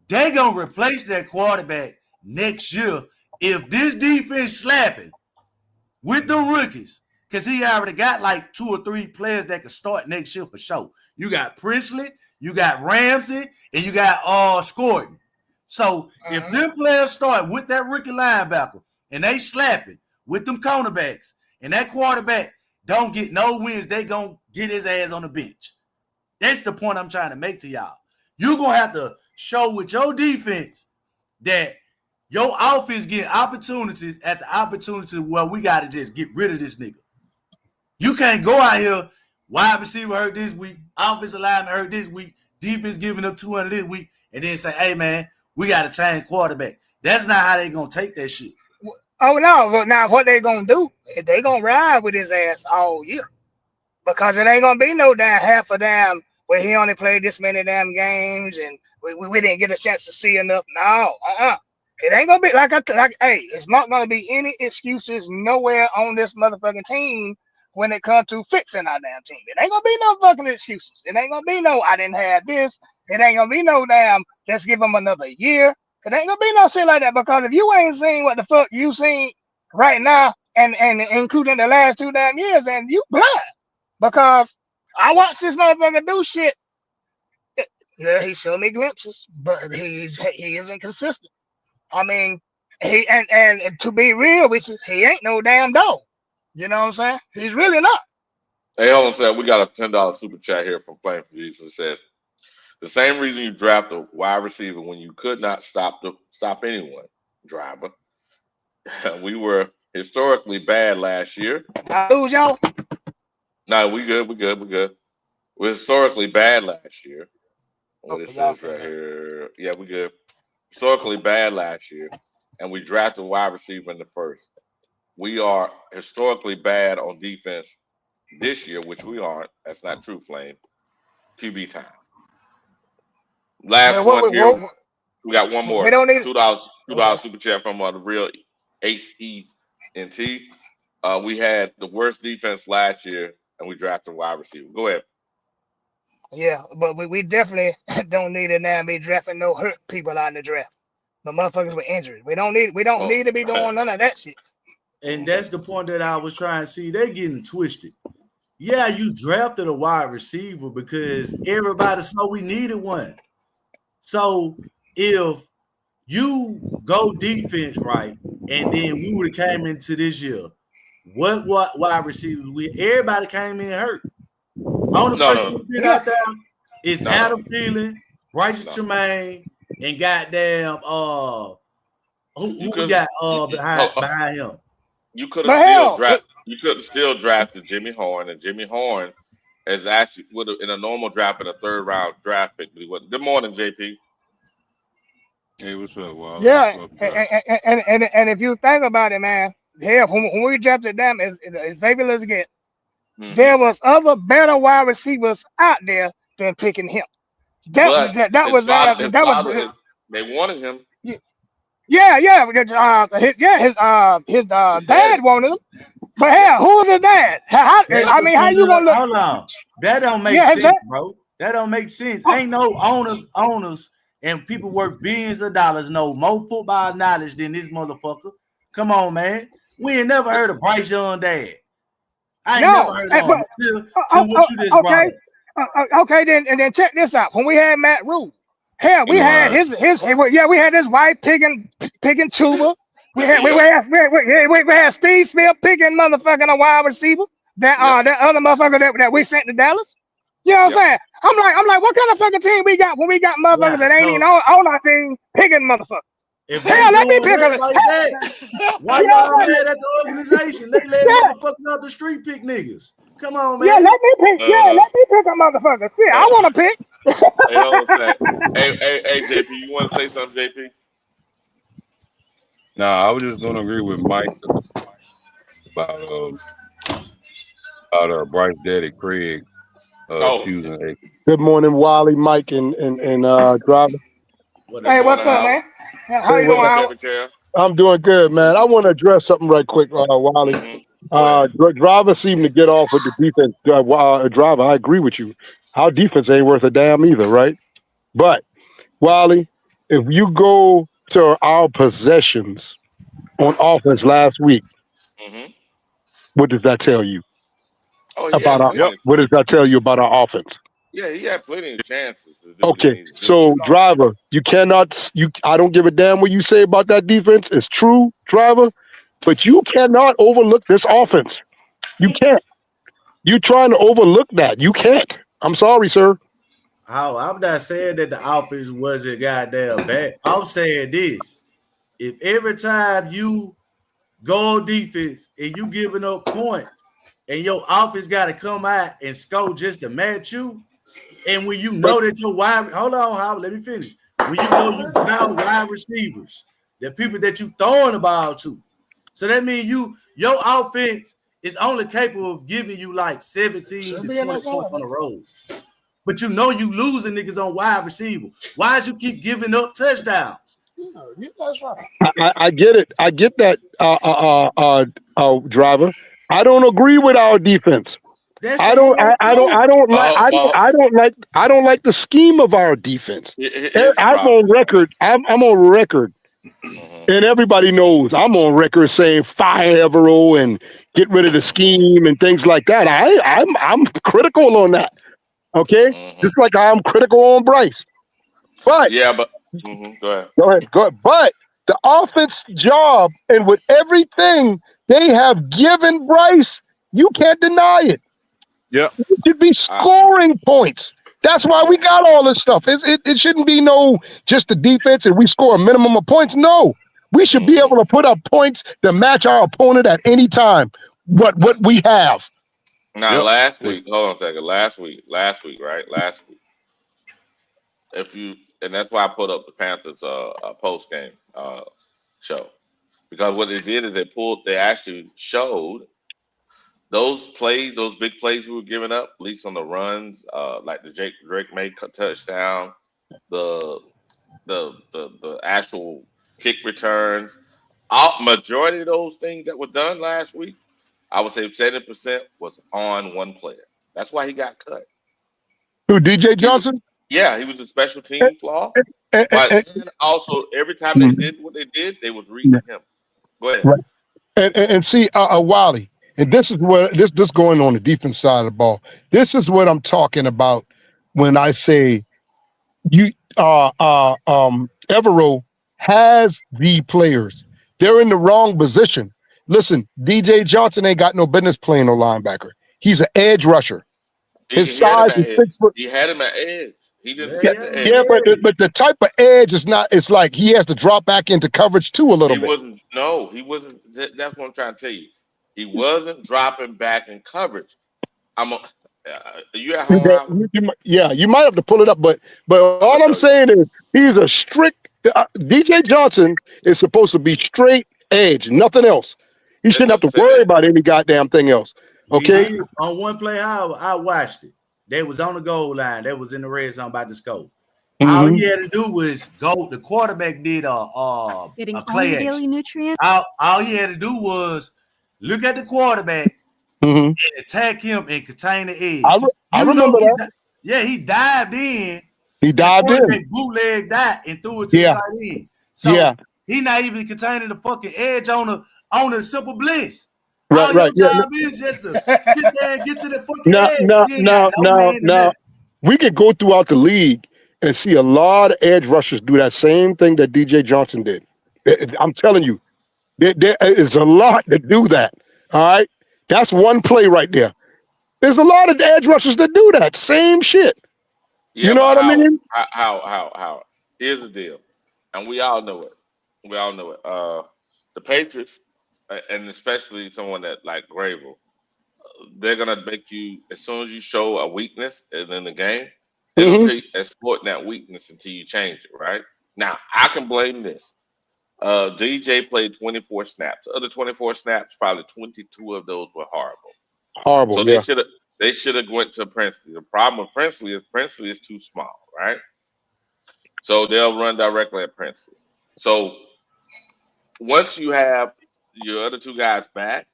they gonna replace that quarterback next year if this defense slapping with the rookies, because he already got like 2 or 3 players that can start next year for sure. You got Priestley, you got Ramsey, and you got Scorton. So if them players start with that rookie linebacker and they slapping with them cornerbacks and that quarterback don't get no wins, they gonna get his ass on the bench. That's the point I'm trying to make to y'all. You're gonna have to show with your defense that Your offense getting opportunities at the opportunity where we got to just get rid of this nigga. You can't go out here, wide receiver hurt this week, offensive lineman hurt this week, defense giving up 200 this week, and then say, hey, man, we got to change quarterback. That's not how they going to take that shit. Oh, no. But now what they going to do, they going to ride with his ass all year. Because it ain't going to be no damn half a damn where he only played this many damn games and we didn't get a chance to see enough. No, It ain't gonna be hey, it's not gonna be any excuses nowhere on this motherfucking team when it comes to fixing our damn team. It ain't gonna be no fucking excuses. It ain't gonna be no I didn't have this. It ain't gonna be no damn let's give them another year. It ain't gonna be no shit like that because if you ain't seen what the fuck you seen right now and including the last 2 damn years, and you blind because I watched this motherfucker do shit. Yeah, he showed me glimpses, but he isn't consistent. I mean, he and to be real with you, he ain't no damn dog. You know what I'm saying? He's really not. Hey, hold on, said we got a $10 super chat here from Playing for Jesus. It said the same reason you draft a wide receiver when you could not stop anyone, driver. We were historically bad last year. I lose y'all. No, we good. We're historically bad last year. What it says right here. Yeah, we good. Historically bad last year, and we drafted a wide receiver in the first. We are historically bad on defense this year, which we aren't. That's not true, Flame. QB time. Last one here. We got one more. We don't need $2 super chat from the real HENT. We had the worst defense last year, and we drafted a wide receiver. Go ahead. Yeah, but we definitely don't need to now be drafting no hurt people out in the draft. The motherfuckers with injuries. We don't need to be doing none of that shit. And that's the point that I was trying to see. They're getting twisted. Yeah, you drafted a wide receiver because everybody saw we needed one. So if you go defense right, and then we would have came into this year, what wide receivers everybody came in hurt. Only person who's been out there is Adam Thielen, Bryce Tremaine, and goddamn who we got behind him. You could have still drafted Jimmy Horn, and Jimmy Horn is actually would have in a normal draft in a 3rd round draft pick. But he wasn't. Good morning, JP. Hey, what's up, Wally? Yeah, and if you think about it, man, hell, when we drafted them as Xavier Legette, there was other better wide receivers out there than picking him. They wanted him. His dad wanted him. But hell, who was his dad? How you gonna look? Hold on. That don't make sense, bro. That don't make sense. Ain't no owners and people worth billions of dollars know more football knowledge than this motherfucker. Come on, man. We ain't never heard of Bryce Young dad. I ain't never heard of him till what you just brought up. Okay, then check this out. When we had Matt Rule, hell, we had his wife picking tuba. We had Steve Smith picking motherfucking a wide receiver. That other motherfucker that we sent to Dallas. You know what I'm saying? I'm like, what kind of fucking team we got when we got motherfuckers that ain't even on our team picking motherfuckers? If let me pick like that, why y'all mad at the organization? They let motherfuckers up the street pick niggas. Come on, man. Yeah, let me pick a motherfucker. See, I want to pick. Hey, JP, you want to say something, JP? Nah, I was just gonna agree with Mike about Bryce daddy Craig. Good morning, Wally, Mike, and Driver. Hey, what's up, man? How you doing? I'm doing good, man. I want to address something right quick, Wally. Driver seemed to get off with the defense. Driver, I agree with you. Our defense ain't worth a damn either, right? But Wally, if you go to our possessions on offense last week, what does that tell you about our? What does that tell you about our offense? Yeah, he had plenty of chances. Okay, so Driver, you cannot. I don't give a damn what you say about that defense. It's true, Driver, but you cannot overlook this offense. You can't. You trying to overlook that? You can't. I'm sorry, sir. I'm not saying that the offense wasn't goddamn bad. I'm saying this. if every time you go on defense and you giving up points and your offense got to come out and score just to match you, and when you know that your wide, hold on, Howard, let me finish. When you know you found wide receivers, the people that you throwing the ball to. So that means your offense is only capable of giving you like 17 to 20 points on the road. But you know you losing niggas on wide receiver. Why is you keep giving up touchdowns? Yeah, that's right. I get it. I get that, driver. I don't agree with our defense. That's I the don't. head I don't like the scheme of our defense. Here's the I'm problem. on record. I'm on record, and everybody knows I'm on record saying fire Evero and get rid of the scheme and things like that. I'm critical on that. Okay, just like I'm critical on Bryce. But Yeah, but go ahead. go ahead. But the offense job and with everything they have given Bryce, you can't deny it. Yeah. You should be scoring points. That's why we got all this stuff. It shouldn't be no just the defense and we score a minimum of points. No, we should be able to put up points to match our opponent at any time. What we have. Now, last week, hold on a second. Last week, right? Last week, and that's why I put up the Panthers post game show, because what they did is they actually showed those plays, those big plays we were giving up, at least on the runs, like the Drake made touchdown, the actual kick returns, majority of those things that were done last week, I would say 70% was on one player. That's why he got cut. Who, DJ Johnson? He was a special team flaw. But then also, every time they did what they did, they was reading him. Go ahead. Right. And see, Wiley, and this is what this going on the defense side of the ball. This is what I'm talking about when I say you Evero has the players. They're in the wrong position. Listen, DJ Johnson ain't got no business playing no linebacker. He's an edge rusher. His size is 6 foot. He had him at edge. He didn't set the edge. Yeah, but the type of edge is not. It's like he has to drop back into coverage too a little bit. He wasn't. That's what I'm trying to tell you. He wasn't dropping back in coverage. You at home? You might have to pull it up, but all I'm saying is he's a strict. DJ Johnson is supposed to be straight edge, nothing else. He shouldn't have to worry about any goddamn thing else. Okay. On one play, I watched it. They was on the goal line. They was in the red zone about to score. All he had to do was go. The quarterback did a play daily nutrients. All he had to do was look at the quarterback and attack him and contain the edge. I remember that. He dived in. He dived in. Bootlegged that and threw it to the tight end. So he not even containing the fucking edge on a simple blitz. All your job is just to sit there and get to the fucking edge. Now, we can go throughout the league and see a lot of edge rushers do that same thing that DJ Johnson did. I'm telling you, there is a lot that do that. All right, that's one play right there. There's a lot of edge rushers that do that same shit. You know what I mean? How? Here's the deal, and we all know it. The Patriots, and especially someone that like Gravel, they're gonna make you, as soon as you show a weakness in the game, they'll keep exploiting that weakness until you change it. Right now, I can blame this. DJ played 24 snaps. The other 24 snaps, probably 22 of those were horrible. So they should have went to Princely. The problem with Princely is too small, right? So they'll run directly at Princely. So once you have your other two guys back,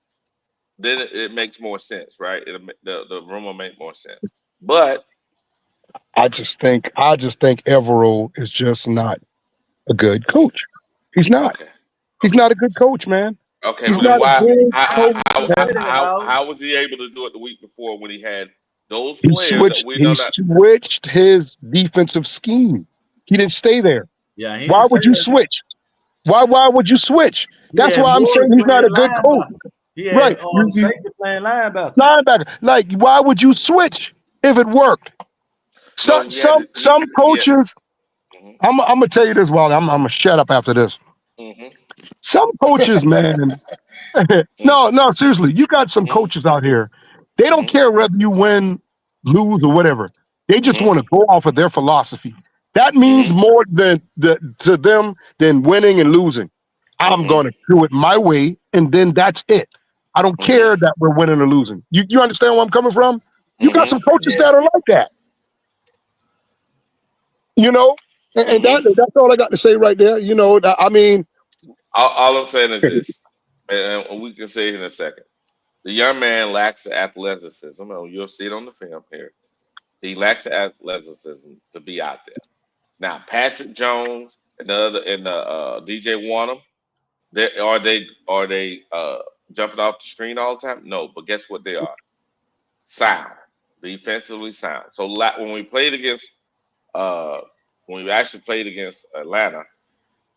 then it makes more sense, right? The room will make more sense. But I just think Evero is just not a good coach. He's not. Okay. He's not a good coach, man. Okay, he's but why? How was he able to do it the week before when he had those players? He switched his defensive scheme. He didn't stay there. Yeah. Why would you switch? Why would you switch? That's why I'm saying he's not a good coach. Right. Safety playing linebacker. Like, why would you switch if it worked? Some coaches. I'm gonna tell you this, Wally. I'm gonna shut up after this. Mm-hmm. Some coaches, man. No, seriously, you got some coaches out here. They don't care whether you win, lose, or whatever. They just want to go off of their philosophy. That means more to them than winning and losing. I'm going to do it my way, and then that's it. I don't care that we're winning or losing. You understand where I'm coming from? You got some coaches that are like that. You know, and that's all I got to say right there. You know, I mean, all I'm saying is this, and we can say it in a second. The young man lacks the athleticism, and you'll see it on the film here. He lacked the athleticism to be out there. Now, Patrick Jones and the DJ Wanham, are they jumping off the screen all the time? No, but guess what they are? Sound, defensively sound. So when we played against when we actually played against Atlanta,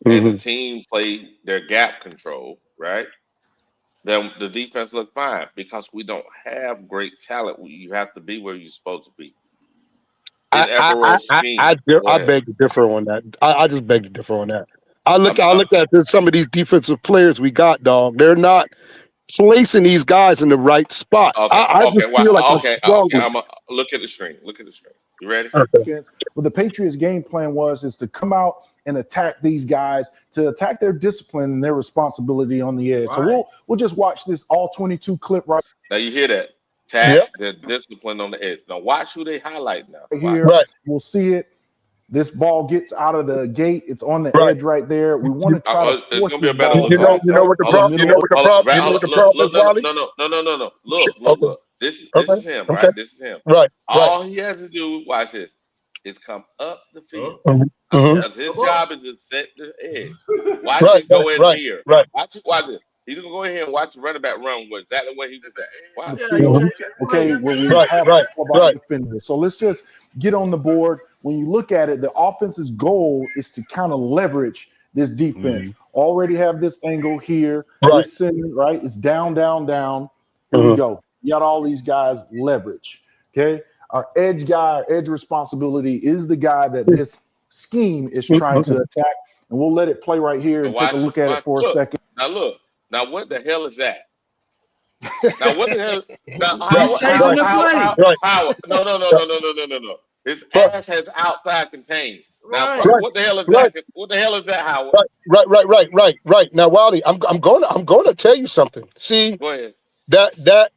and the team played their gap control, right? Then the defense looked fine because we don't have great talent. You have to be where you're supposed to be. In Evero's scheme. I beg to differ on that. I just beg to differ on that. I look at some of these defensive players we got, dog. They're not placing these guys in the right spot. I just feel like okay. I'm gonna look at the screen. Look at the screen. You ready? Okay. Well, the Patriots' game plan is to come out and attack these guys, to attack their discipline and their responsibility on the edge. Right. So we'll just watch this all 22 clip right now. You hear that? Attack their discipline on the edge. Now watch who they highlight now. Here, right. We'll see it. This ball gets out of the gate. It's on the edge right there. We want to try to force this ball. You know what the problem is, Wally? No. Look. This is him, right? This is him. Right. All he has to do, watch this, is come up the field. Because his job is to set the edge. Watch him go in here. Right. Watch this. He's gonna go in here and watch the running back run with exactly where he was at. Okay, well, we have about defenders. So let's just get on the board. When you look at it, the offense's goal is to kind of leverage this defense. Already have this angle here. This center, right? It's down. Here we go. You got all these guys leverage. Okay. Our edge guy, our edge responsibility is the guy that this scheme is trying to attack. And we'll let it play right here and take a look at it for a second. Now look. Now what the hell is that? Now what the hell? Now, No. His ass has outside contained. Now what the hell is that? What the hell is that, Howard? Right. Now, Wally, I'm gonna tell you something. See, go ahead. That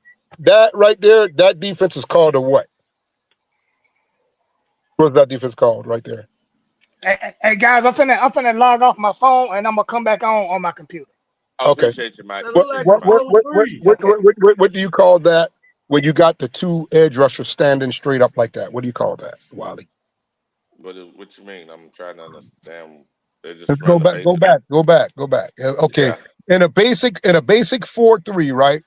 right there, that defense is called a what? What's that defense called right there? Hey guys, I'm finna log off my phone and I'm gonna come back on my computer. Okay. Appreciate you, Mike. What do you call that when you got the two edge rushers standing straight up like that? What do you call that, Wally? What you mean? I'm trying to understand. Let's go back. Okay. Yeah. In a basic 4-3, right?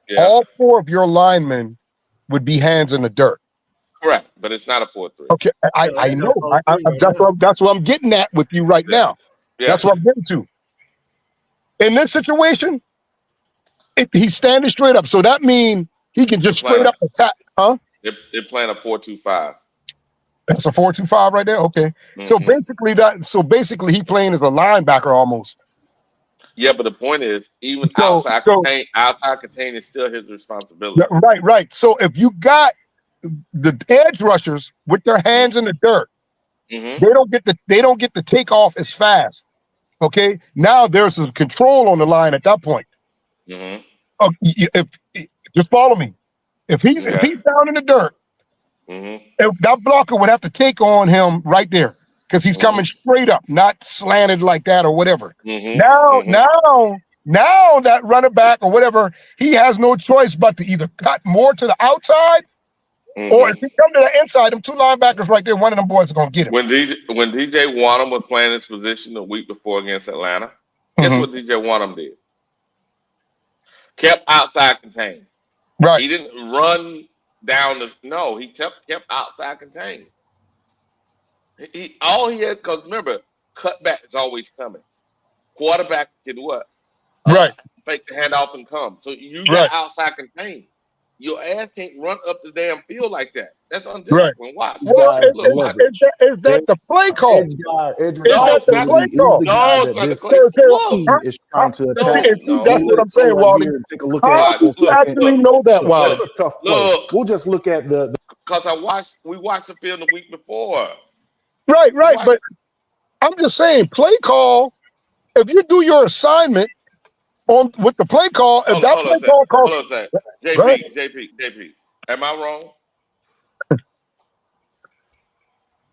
Yeah. All four of your linemen would be hands in the dirt. Correct, but it's not a 4-3. Okay, I know. That's what I'm getting at with you right now. Yeah. That's what I'm getting to. In this situation, he's standing straight up, so that means he can just straight up attack. Huh? They're playing a 4-2-5. That's a 4-2-5 right there. Okay, so basically, he playing as a linebacker almost. Yeah, but the point is, even outside contain is still his responsibility. Right. So if you got the edge rushers with their hands in the dirt, they don't get to take off as fast. Okay, now there's some control on the line at that point. If just follow me, if he's down in the dirt, if that blocker would have to take on him right there because he's coming straight up, not slanted like that or whatever. Now that running back or whatever, he has no choice but to either cut more to the outside. Or if he come to the inside, them two linebackers right there, one of them boys is gonna get him. When DJ Wanham was playing this position the week before against Atlanta, guess what DJ Wanham did? Kept outside contained. Right. He didn't run down he kept outside contained. All he had, because remember, cutback is always coming. Quarterback can what? Right. Fake the handoff and come. So you got outside contained. Your ass can't run up the damn field like that. That's Right. undisciplined. Watch. Well, Guys, the Look, watch. leverage. is that the play call? Edge Is No, that it's the not. play responsibility is call? the No, guy it's that not the this play. Look. team is trying to attack. And see, No, that's what no. I'm saying, Right Wally. here and take a look How at do you Look, actually look, know that, look, Wally? that's a tough play. look. We'll just look at the Because we watched the film the week before. Right, We right. watched. But I'm just saying, play call. If you do your assignment on with the play call, if that Hold on play a second. call Hold costs, on a second. right? JP. Am I wrong?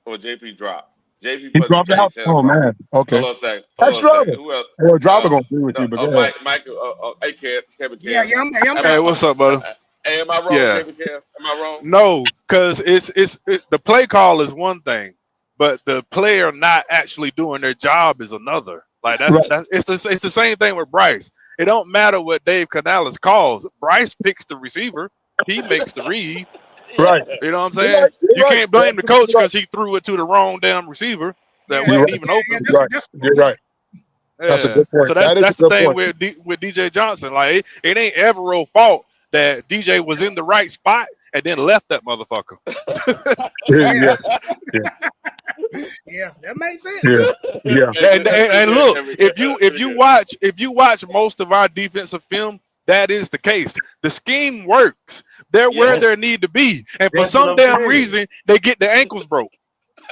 Or JP dropped? JP He put the dropped out. Chase Oh Center. man. Okay, Hold on a second. that's driver. Who else? Well, driver gonna agree with No, you, but go ahead. Michael. Hey, Kevin Yeah, Cam. yeah, I'm Am Hey, I, what's up, brother? am I wrong, Yeah. Kevin Cam? Am I wrong? No, because the play call is one thing, but the player not actually doing their job is another. Like Right. it's the same thing with Bryce. It don't matter what Dave Canales calls. Bryce picks the receiver. He makes the read. Right. You know what I'm You're saying? right. You're You right. can't blame the You're coach right. because he threw it to the wrong damn receiver that yeah, You're wasn't right. even open. that's Right. that's You're right. That's a Yeah. good point. So That is a that's the good thing point. with DJ Johnson. Like it ain't ever fault that DJ was in the right spot and then left that motherfucker. Yeah. yeah, Yeah. yeah, that makes sense. Yeah. Yeah. And look, if you watch most of our defensive film, that is the case. The scheme works. They're where Yes. they need to be, and for That's some what I'm damn saying. reason, they get their ankles broke.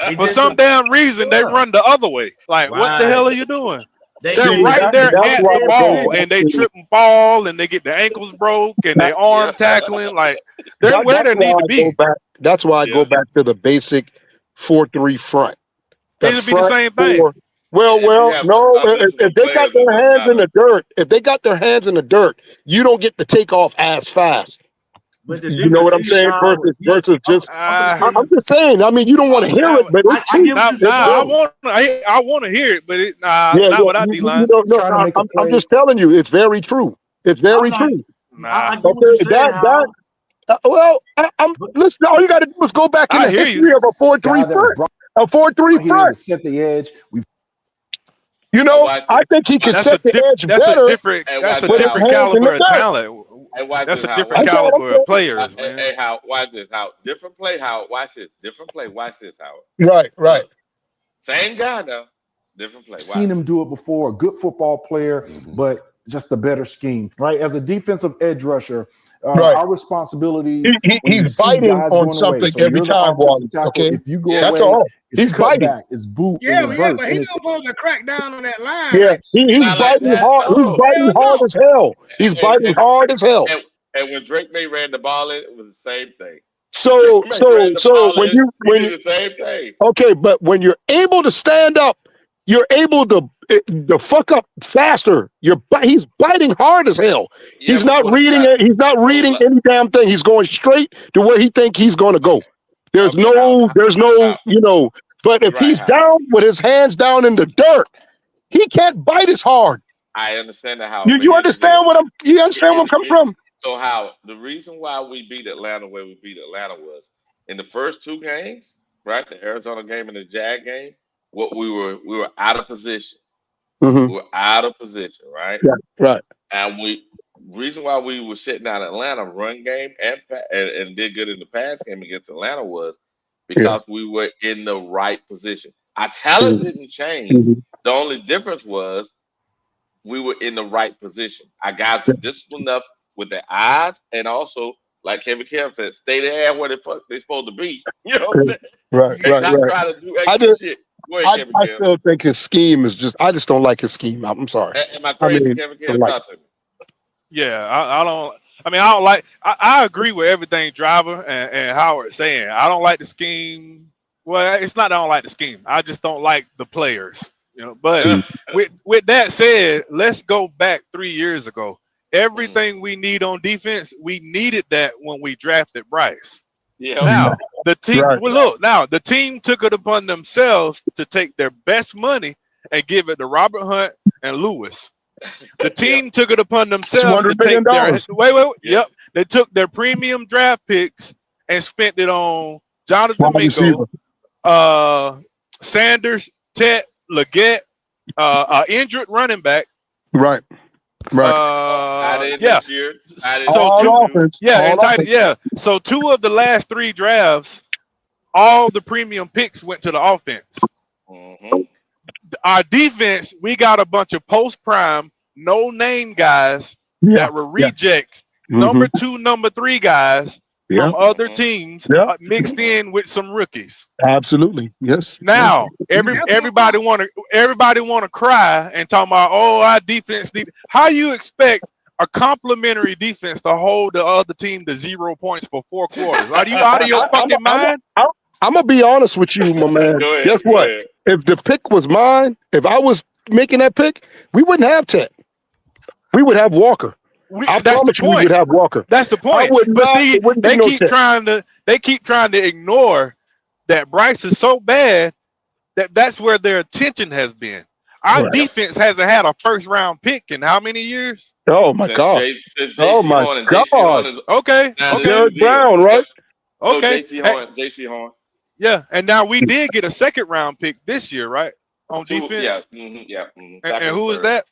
They For just some don't- damn reason, they run the other way. Like, what the hell are you doing? They They're See, right there that's at why the I go ball, back and they to trip and fall, and they get their ankles broke, and they arm tackling. Like, they're that, where that's they why need to I go be. back. That's why I go Yeah. back to the basic 4-3 front. That It'll be the front same thing. four. Well, If you have no. undisciplined If they got players, it their doesn't hands in matter. the dirt, if they got their hands in the dirt, you don't get to take off as fast. But the You know difference what I'm is, saying? dog, Versus just. I'm gonna tell I'm you. just saying. I mean, you don't want to hear it, but it's I true. get what you're It's I saying. true. want to hear it, but Yeah, not yeah. without D line. No, trying to make a I'm play. just telling you, it's very true. It's very I'm not. true. I Nah, get what you're saying, Hal. I'm But listen. All you got to do is go back in I the hear you. history of a 4-3 Guy that was front. brought A 4-3 here to front. set the edge. You know, Watch I it. think he could That's a set the edge that's a better different Hey, that's watch a it, with his Howard. different hands in the caliber of dirt. talent. Hey, watch That's this, a Howard. different Watch this. caliber of players, man. Hey, Howard. Watch this, Howard. Different play, Howard. Watch this. Different play. Watch this, Howard. Right. Look, same guy now. Different play. Seen Watch. him do it before. A good football player, but just a better scheme, right? As a defensive edge rusher, Right. our responsibilities when you He's see biting guys on going away. something So every you're the time, offensive Wally. tackle. Okay, If you go Yeah. that's away, all. it's He's cut biting. back, it's boot in Yeah, reverse, but and he's it's not supposed to crack down on that line. Yeah, Like, he's Not like biting that. hard. He's No. biting hell hard no. as hell. He's And, biting and, hard as hell. and when Drake May ran the ball in, it was the same thing. So Drake May ran the ball when in, you he did the same thing. okay, but when you're able to stand up, you're able to fuck up faster. He's biting hard as hell. Yeah, He's but not what reading about it. He's not reading any damn thing. He's going straight to where he think he's going to go. There's okay, Howard. But if You're right, he's Howard. down with his hands down in the dirt, he can't bite as hard. I understand that, Howard. But You here's the deal. understand you understand where I'm coming from? So, Howard, the reason why we beat Atlanta where we beat Atlanta was in the first two games, right? The Arizona game and the Jag game. What we were out of position. Mm-hmm. We were out of position, right? Yeah, right. And reason why we were sitting out Atlanta run game and did good in the pass game against Atlanta was because we were in the right position. Our talent didn't change. Mm-hmm. The only difference was we were in the right position. Our guys were disciplined enough with their eyes, and also, like Kevin Kev said, stay there where the fuck they supposed to be. You know what I'm saying? Right, And right, not right. try to do extra shit. Go ahead, Kevin I Kev. still think his scheme is just. I just don't like his scheme. I'm sorry. Am I crazy, Kevin Kev? like, Talk to me. Yeah, I don't. I mean, I don't like. I agree with everything Driver and Howard saying. I don't like the scheme. Well, it's not that I don't like the scheme. I just don't like the players. You know. But with that said, let's go back 3 years ago. Everything we need on defense, we needed that when we drafted Bryce. Yeah. Now the team. Right. Well, look. Now the team took it upon themselves to take their best money and give it to Robert Hunt and Lewis. The team took it upon themselves to take their Yeah. They took their premium draft picks and spent it on Jonathan Mingo, Sanders, Tet, Leggett, injured running back, right. Not in Yeah. this year. Not in So this year. All two, offense. yeah, All and tight, offense. yeah. So 2 of the last 3 drafts, all the premium picks went to the offense. Mm-hmm. Our defense, we got a bunch of post prime, no name guys Yeah. that were rejects, Mm-hmm. number 2, number 3 guys Yeah. from other Mhm. teams Yeah. mixed in with some rookies. Absolutely. Yes. Now, everybody want to cry and talk about, oh, our defense need. How you expect a complimentary defense to hold the other team to 0 points for 4 quarters? Are you out of your fucking mind? I'm gonna be honest with you, my man. Go ahead. Guess Go what? ahead. If the pick was mine, if I was making that pick, we wouldn't have Ted. We would have Walker. I That's the promise you, we point. would have Walker. That's the I point. would But not. see, It wouldn't they be no keep Ted. trying to ignore that Bryce is so bad that's where their attention has been. Our Right. defense hasn't had a first round pick in how many years? Oh my God. Since Oh JC my Horn and God. JC Horn is Okay. down to Derek the deal. Brown, right? So Okay. JC Horn. Yeah, and now we did get a second round pick this year, right? On defense. Yeah. And who is that?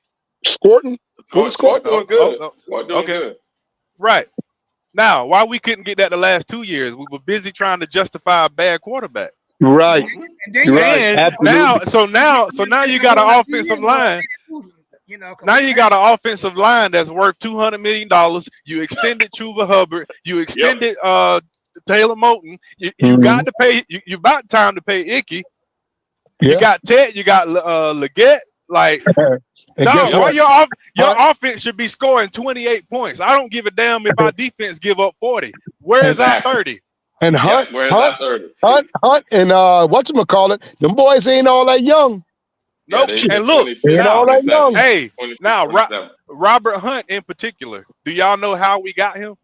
Scorton. Score doing good. Oh, Score doing okay. good. Right. Now, why we couldn't get that the last 2 years? We were busy trying to justify a bad quarterback. Right. And then Right. Absolutely. So now you got an offensive line. Now you got an offensive line that's worth $200 million. You extended Chuba Hubbard. You extended Taylor Moton. You got to pay. You about time to pay Icky. You got Ted. You got Leggett. Like, guess why what? your offense should be scoring 28 points. I don't give a damn if our defense give up 40. Where is our 30? And Hunt, where's our 30? Hunt, and whatchamacallit, them boys ain't all that young. Nope. Yeah, And look, now, hey, now Robert Hunt in particular. Do y'all know how we got him?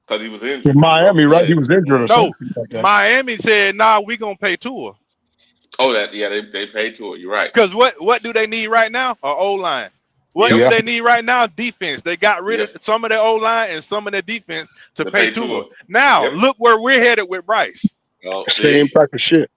Because he was injured. In Miami, right? He was injured or No, something like that. Miami said, "Nah, we gonna pay Tua." Oh, they paid Tua. You're right. Because what do they need right now? An O line. What do they need right now? Defense. They got rid of some of their O line and some of their defense to pay Tua. Now look where we're headed with Bryce. Same type of shit.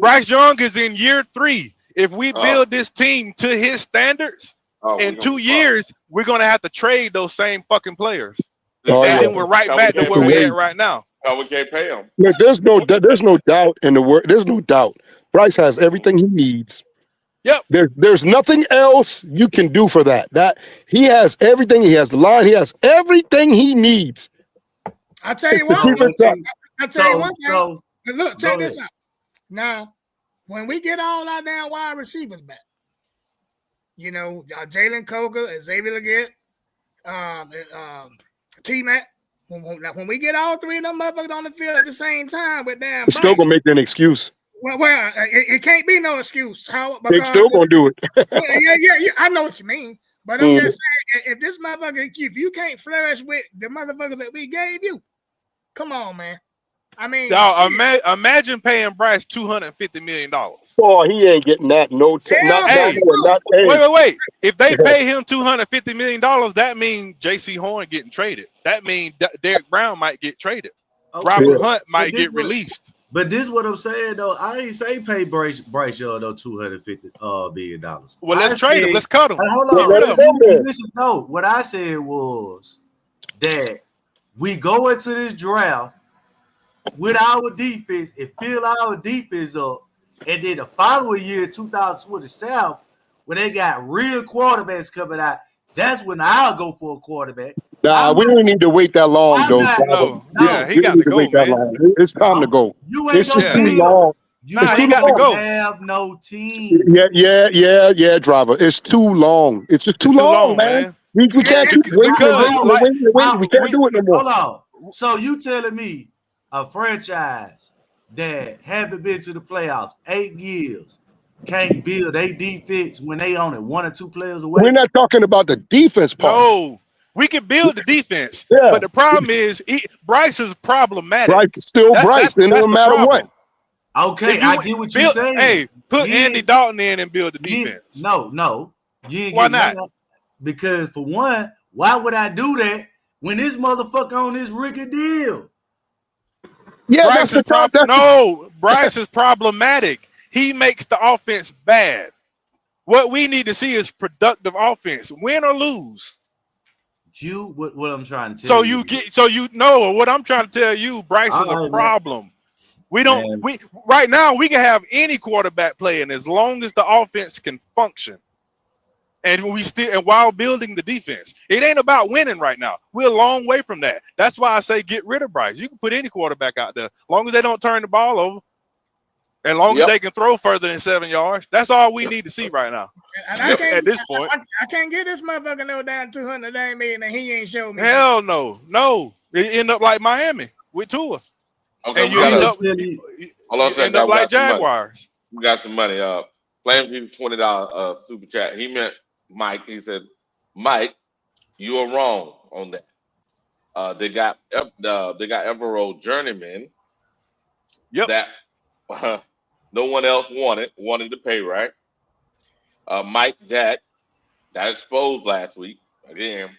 Bryce Young is in year 3. If we build this team to his standards, in 2 years, we're gonna have to trade those same fucking players. And then we're right back to where we're at right now. We can't pay him. Look, there's no doubt in the word. There's no doubt. Bryce has everything he needs. Yep. There's nothing else you can do for that. That he has everything. He has the line. He has everything he needs. I'll tell you what. I'll tell you one thing. Look, check this out. Now, when we get all our damn wide receivers back, Jalen Coker, Xavier Leggett, T-Mac, when we get all 3 of them motherfuckers on the field at the same time with damn It's still gonna make an excuse. Well, it can't be no excuse. They're still gonna do it. yeah. I know what you mean, but I'm just saying, if this motherfucker, if you can't flourish with the motherfuckers that we gave you, come on, man. I mean, imagine paying Bryce $250 million. Oh, he ain't getting that. Wait. If they pay him $250 million, that means J.C. Horn getting traded. That means Derek Brown might get traded. Robert Hunt might get released. But this is what I'm saying though. I ain't say pay Bryce Young though $250 million. Well, let's trade him. Let's cut him. Hold on. Listen, no, what I said was that we go into this draft with our defense and fill our defense up, and then the following year, 2027, when they got real quarterbacks coming out, that's when I'll go for a quarterback. Nah, we don't need to wait that long, though. He got to go, wait that long. It's time to go. It's just too long. He got to go. Have no team. Yeah, driver. It's too long. It's just too long, man. We can't keep waiting. We can't do it no more. Hold on. So you telling me a franchise that haven't been to the playoffs 8 years can't build a defense when they only 1 or 2 players away? We're not talking about the defense part. No, we can build the defense, but the problem is Bryce is problematic. Bryce, no matter what. Okay, I get what you're saying. Hey, put Andy Dalton in and build the defense. No. Why not? Because for one, why would I do that when this motherfucker on this rookie deal? Yeah, Bryce is problematic. He makes the offense bad. What we need to see is productive offense, win or lose. What I'm trying to tell So you. you know what I'm trying to tell you. Bryce is a problem. We don't. Man. We right now we can have any quarterback playing as long as the offense can function, and while building the defense. It ain't about winning right now. We're a long way from that. That's why I say get rid of Bryce. You can put any quarterback out there, as long as they don't turn the ball over, as long as they can throw further than 7 yards. That's all we need to see right now. And I can't, at this point, I can't get this motherfucker no down 200 million, and he ain't showed me. Hell no. It end up like Miami with Tua. Okay, and you end up like Jaguars. We got some money. Playing people $20 super chat. He meant Mike. He said, Mike, you are wrong on that. They got Evero Journeyman. Yep. That no one else wanted to pay, right? Mike Jack got exposed last week. Again,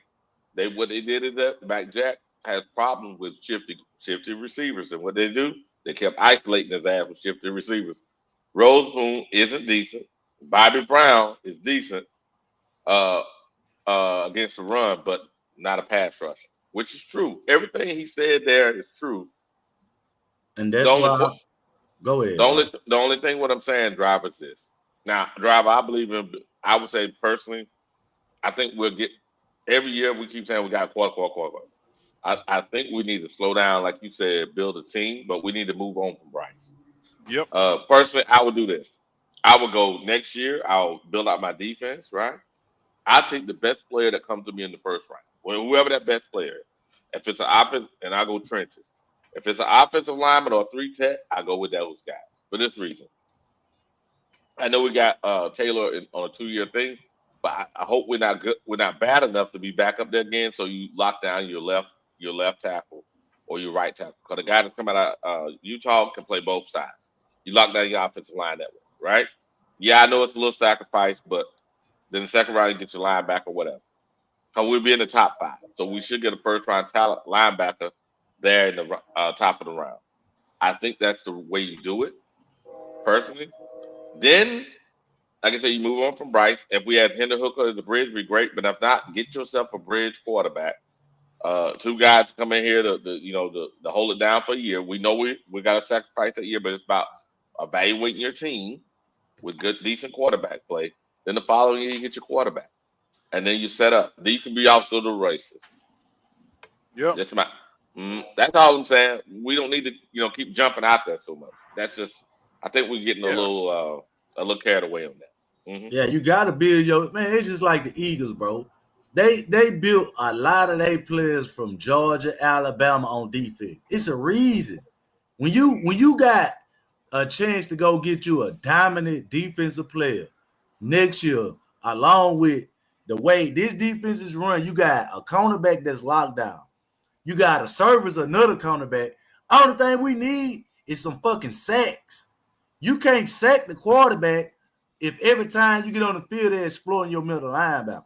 what they did is that Mike Jack has problems with shifty receivers, and what they do, they kept isolating his ass with shifty receivers. Roseboom isn't decent. Bobby Brown is decent against the run, but not a pass rusher, which is true. Everything he said there is true. And that's why. Go ahead. The only thing what I'm saying, Driver, is this. Now, Driver, I would say personally, I think we'll get every year we keep saying we got quarter. I think we need to slow down, like you said, build a team, but we need to move on from Bryce. Yep. Personally, I would do this. I would go next year. I'll build out my defense, right? I take the best player that comes to me in the first round. Well, whoever that best player is. If it's an offense, and I go trenches. If it's an offensive lineman or a 3-tech, I go with those guys for this reason. I know we got Taylor on a 2-year thing, but I hope we're not bad enough to be back up there again. So you lock down your left tackle or your right tackle, because the guy that's coming out of Utah can play both sides. You lock down your offensive line that way, right? Yeah, I know it's a little sacrifice, but then the second round you get your linebacker or whatever. Because we'll be in the top 5, so we should get a first-round talent linebacker there in the top of the round. I think that's the way you do it, personally. Then, like I said, you move on from Bryce. If we had Hendon Hooker as a bridge, it'd be great. But if not, get yourself a bridge quarterback. 2 guys to come in here to hold it down for a year. We know we got to sacrifice a year, but it's about evaluating your team with good, decent quarterback play. Then the following year, you get your quarterback, and then you set up. Then you can be off to the races. Yep. That's all I'm saying. We don't need to keep jumping out there so much. That's just, I think we're getting a little carried away on that. Mm-hmm. Yeah, you got to build your man. It's just like the Eagles, bro. They built a lot of their players from Georgia, Alabama on defense. It's a reason. When you got a chance to go get you a dominant defensive player next year, along with the way this defense is run, you got a cornerback that's locked down. You got to service another cornerback. All the thing we need is some fucking sacks. You can't sack the quarterback if every time you get on the field they're exploiting your middle linebacker.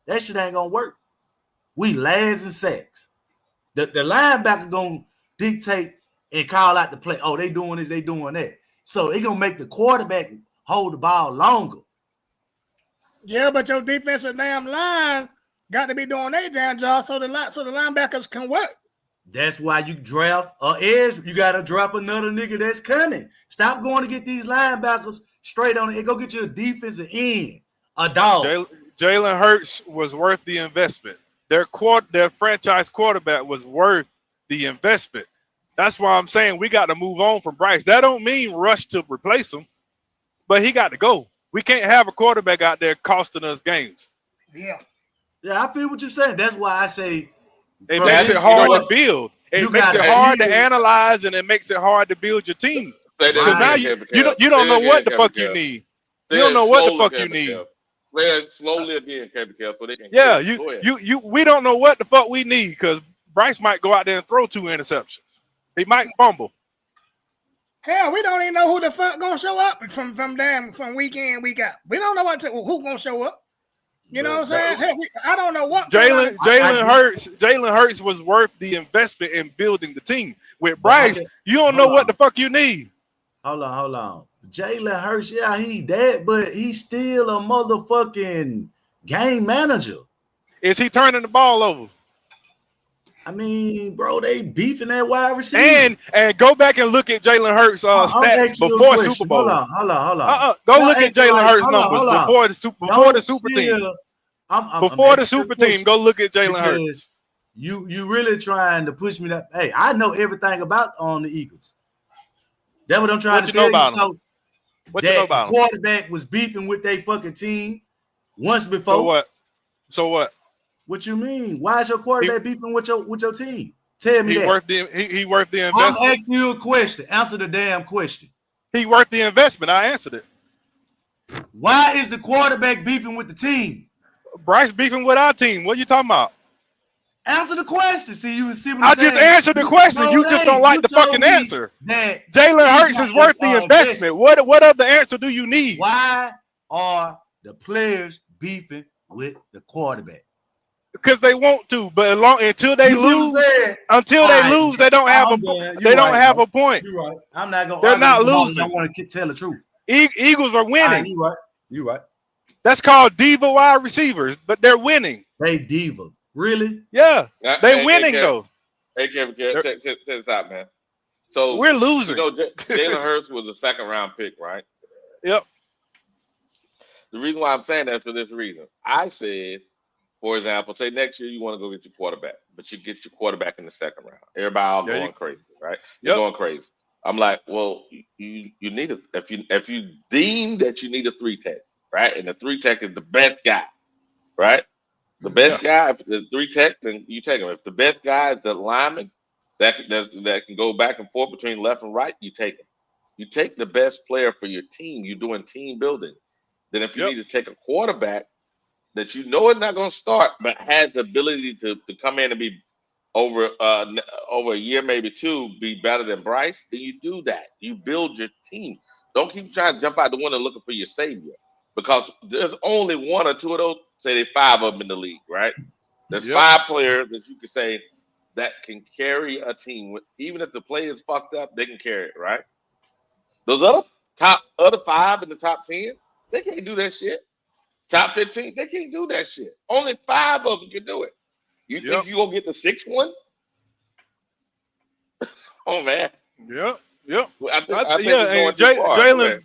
That shit ain't gonna work. We last in sacks. The linebacker gonna dictate and call out the play. Oh, they doing this, they doing that. So they gonna make the quarterback hold the ball longer. Yeah, but your defensive damn line got to be doing their damn job so the linebackers can work. That's why you draft an edge. You got to draft another nigga that's cunning. Stop going to get these linebackers straight on it. Go get you a defensive end, a dog. Jalen Hurts was worth the investment. Their franchise quarterback was worth the investment. That's why I'm saying we got to move on from Bryce. That don't mean rush to replace him, but he got to go. We can't have a quarterback out there costing us games. Yeah, I feel what you're saying. That's why I say it makes it hard to build. It makes it hard to analyze, and it makes it hard to build your team. Because now you don't know what the fuck you need. You don't know what the fuck you need. Slowly again, Kevin Kell, so they can. Yeah, we don't know what the fuck we need, because Bryce might go out there and throw 2 interceptions. He might fumble. Hell, we don't even know who the fuck gonna show up from week in, week out. We don't know who gonna show up. You know what I'm saying? Hell, I don't know what. Jalen Hurts was worth the investment in building the team. With Bryce, you don't know what the fuck you need. Hold on. Jalen Hurts, yeah, he dead, but he's still a motherfucking game manager. Is he turning the ball over? I mean, bro, they beefing that wide receiver. And go back and look at Jalen Hurts' stats before Super Bowl. Hold on. Go look at Jalen Hurts' numbers before the super team. Before the super team, go look at Jalen Hurts. You really trying to push me that? Hey, I know everything about on the Eagles. That's what I'm trying to tell you. So what you know about the quarterback was beefing with their fucking team once before. So what? What you mean? Why is your quarterback beefing with your team? Tell me he that. He worth the investment. I'm asking you a question. Answer the damn question. He worth the investment. I answered it. Why is the quarterback beefing with the team? Bryce beefing with our team. What are you talking about? Answer the question. See what I'm I saying? just answered the question. You just don't like the fucking answer. Jalen Hurts is worth the investment. What other answer do you need? Why are the players beefing with the quarterback? Because they want to, but until they lose, they don't have a point. You're right. I'm not gonna. They're not losing. I want to tell the truth. Eagles are winning. You're right. That's called diva wide receivers, but they're winning. They diva. Really? Yeah. They winning though. Hey, Kevin, check this out, man. So we're losing. You know, Jalen Hurts was a second-round pick, right? Yep. The reason why I'm saying that is for this reason. I said, for example, say next year you want to go get your quarterback, but you get your quarterback in the second round. Everybody all going crazy, right? You're going crazy. I'm like, well, you need if you deem that you need a 3-tech, right? And the 3-tech is the best guy, right? The best guy, if the 3-tech, then you take him. If the best guy is the lineman that can go back and forth between left and right, you take him. You take the best player for your team. You're doing team building. Then if you need to take a quarterback that you know is not going to start, but has the ability to come in and be over a year, maybe two, be better than Bryce, then you do that. You build your team. Don't keep trying to jump out the window looking for your savior, because there's only one or two of those. Say there's 5 of them in the league, right? There's 5 players that you can say that can carry a team. Even if the play is fucked up, they can carry it, right? Those other 5 in the top 10, they can't do that shit. Top 15, they can't do that shit. Only 5 of them can do it. You think you gonna get the 6th one? Oh man. Yep. I think and Jalen,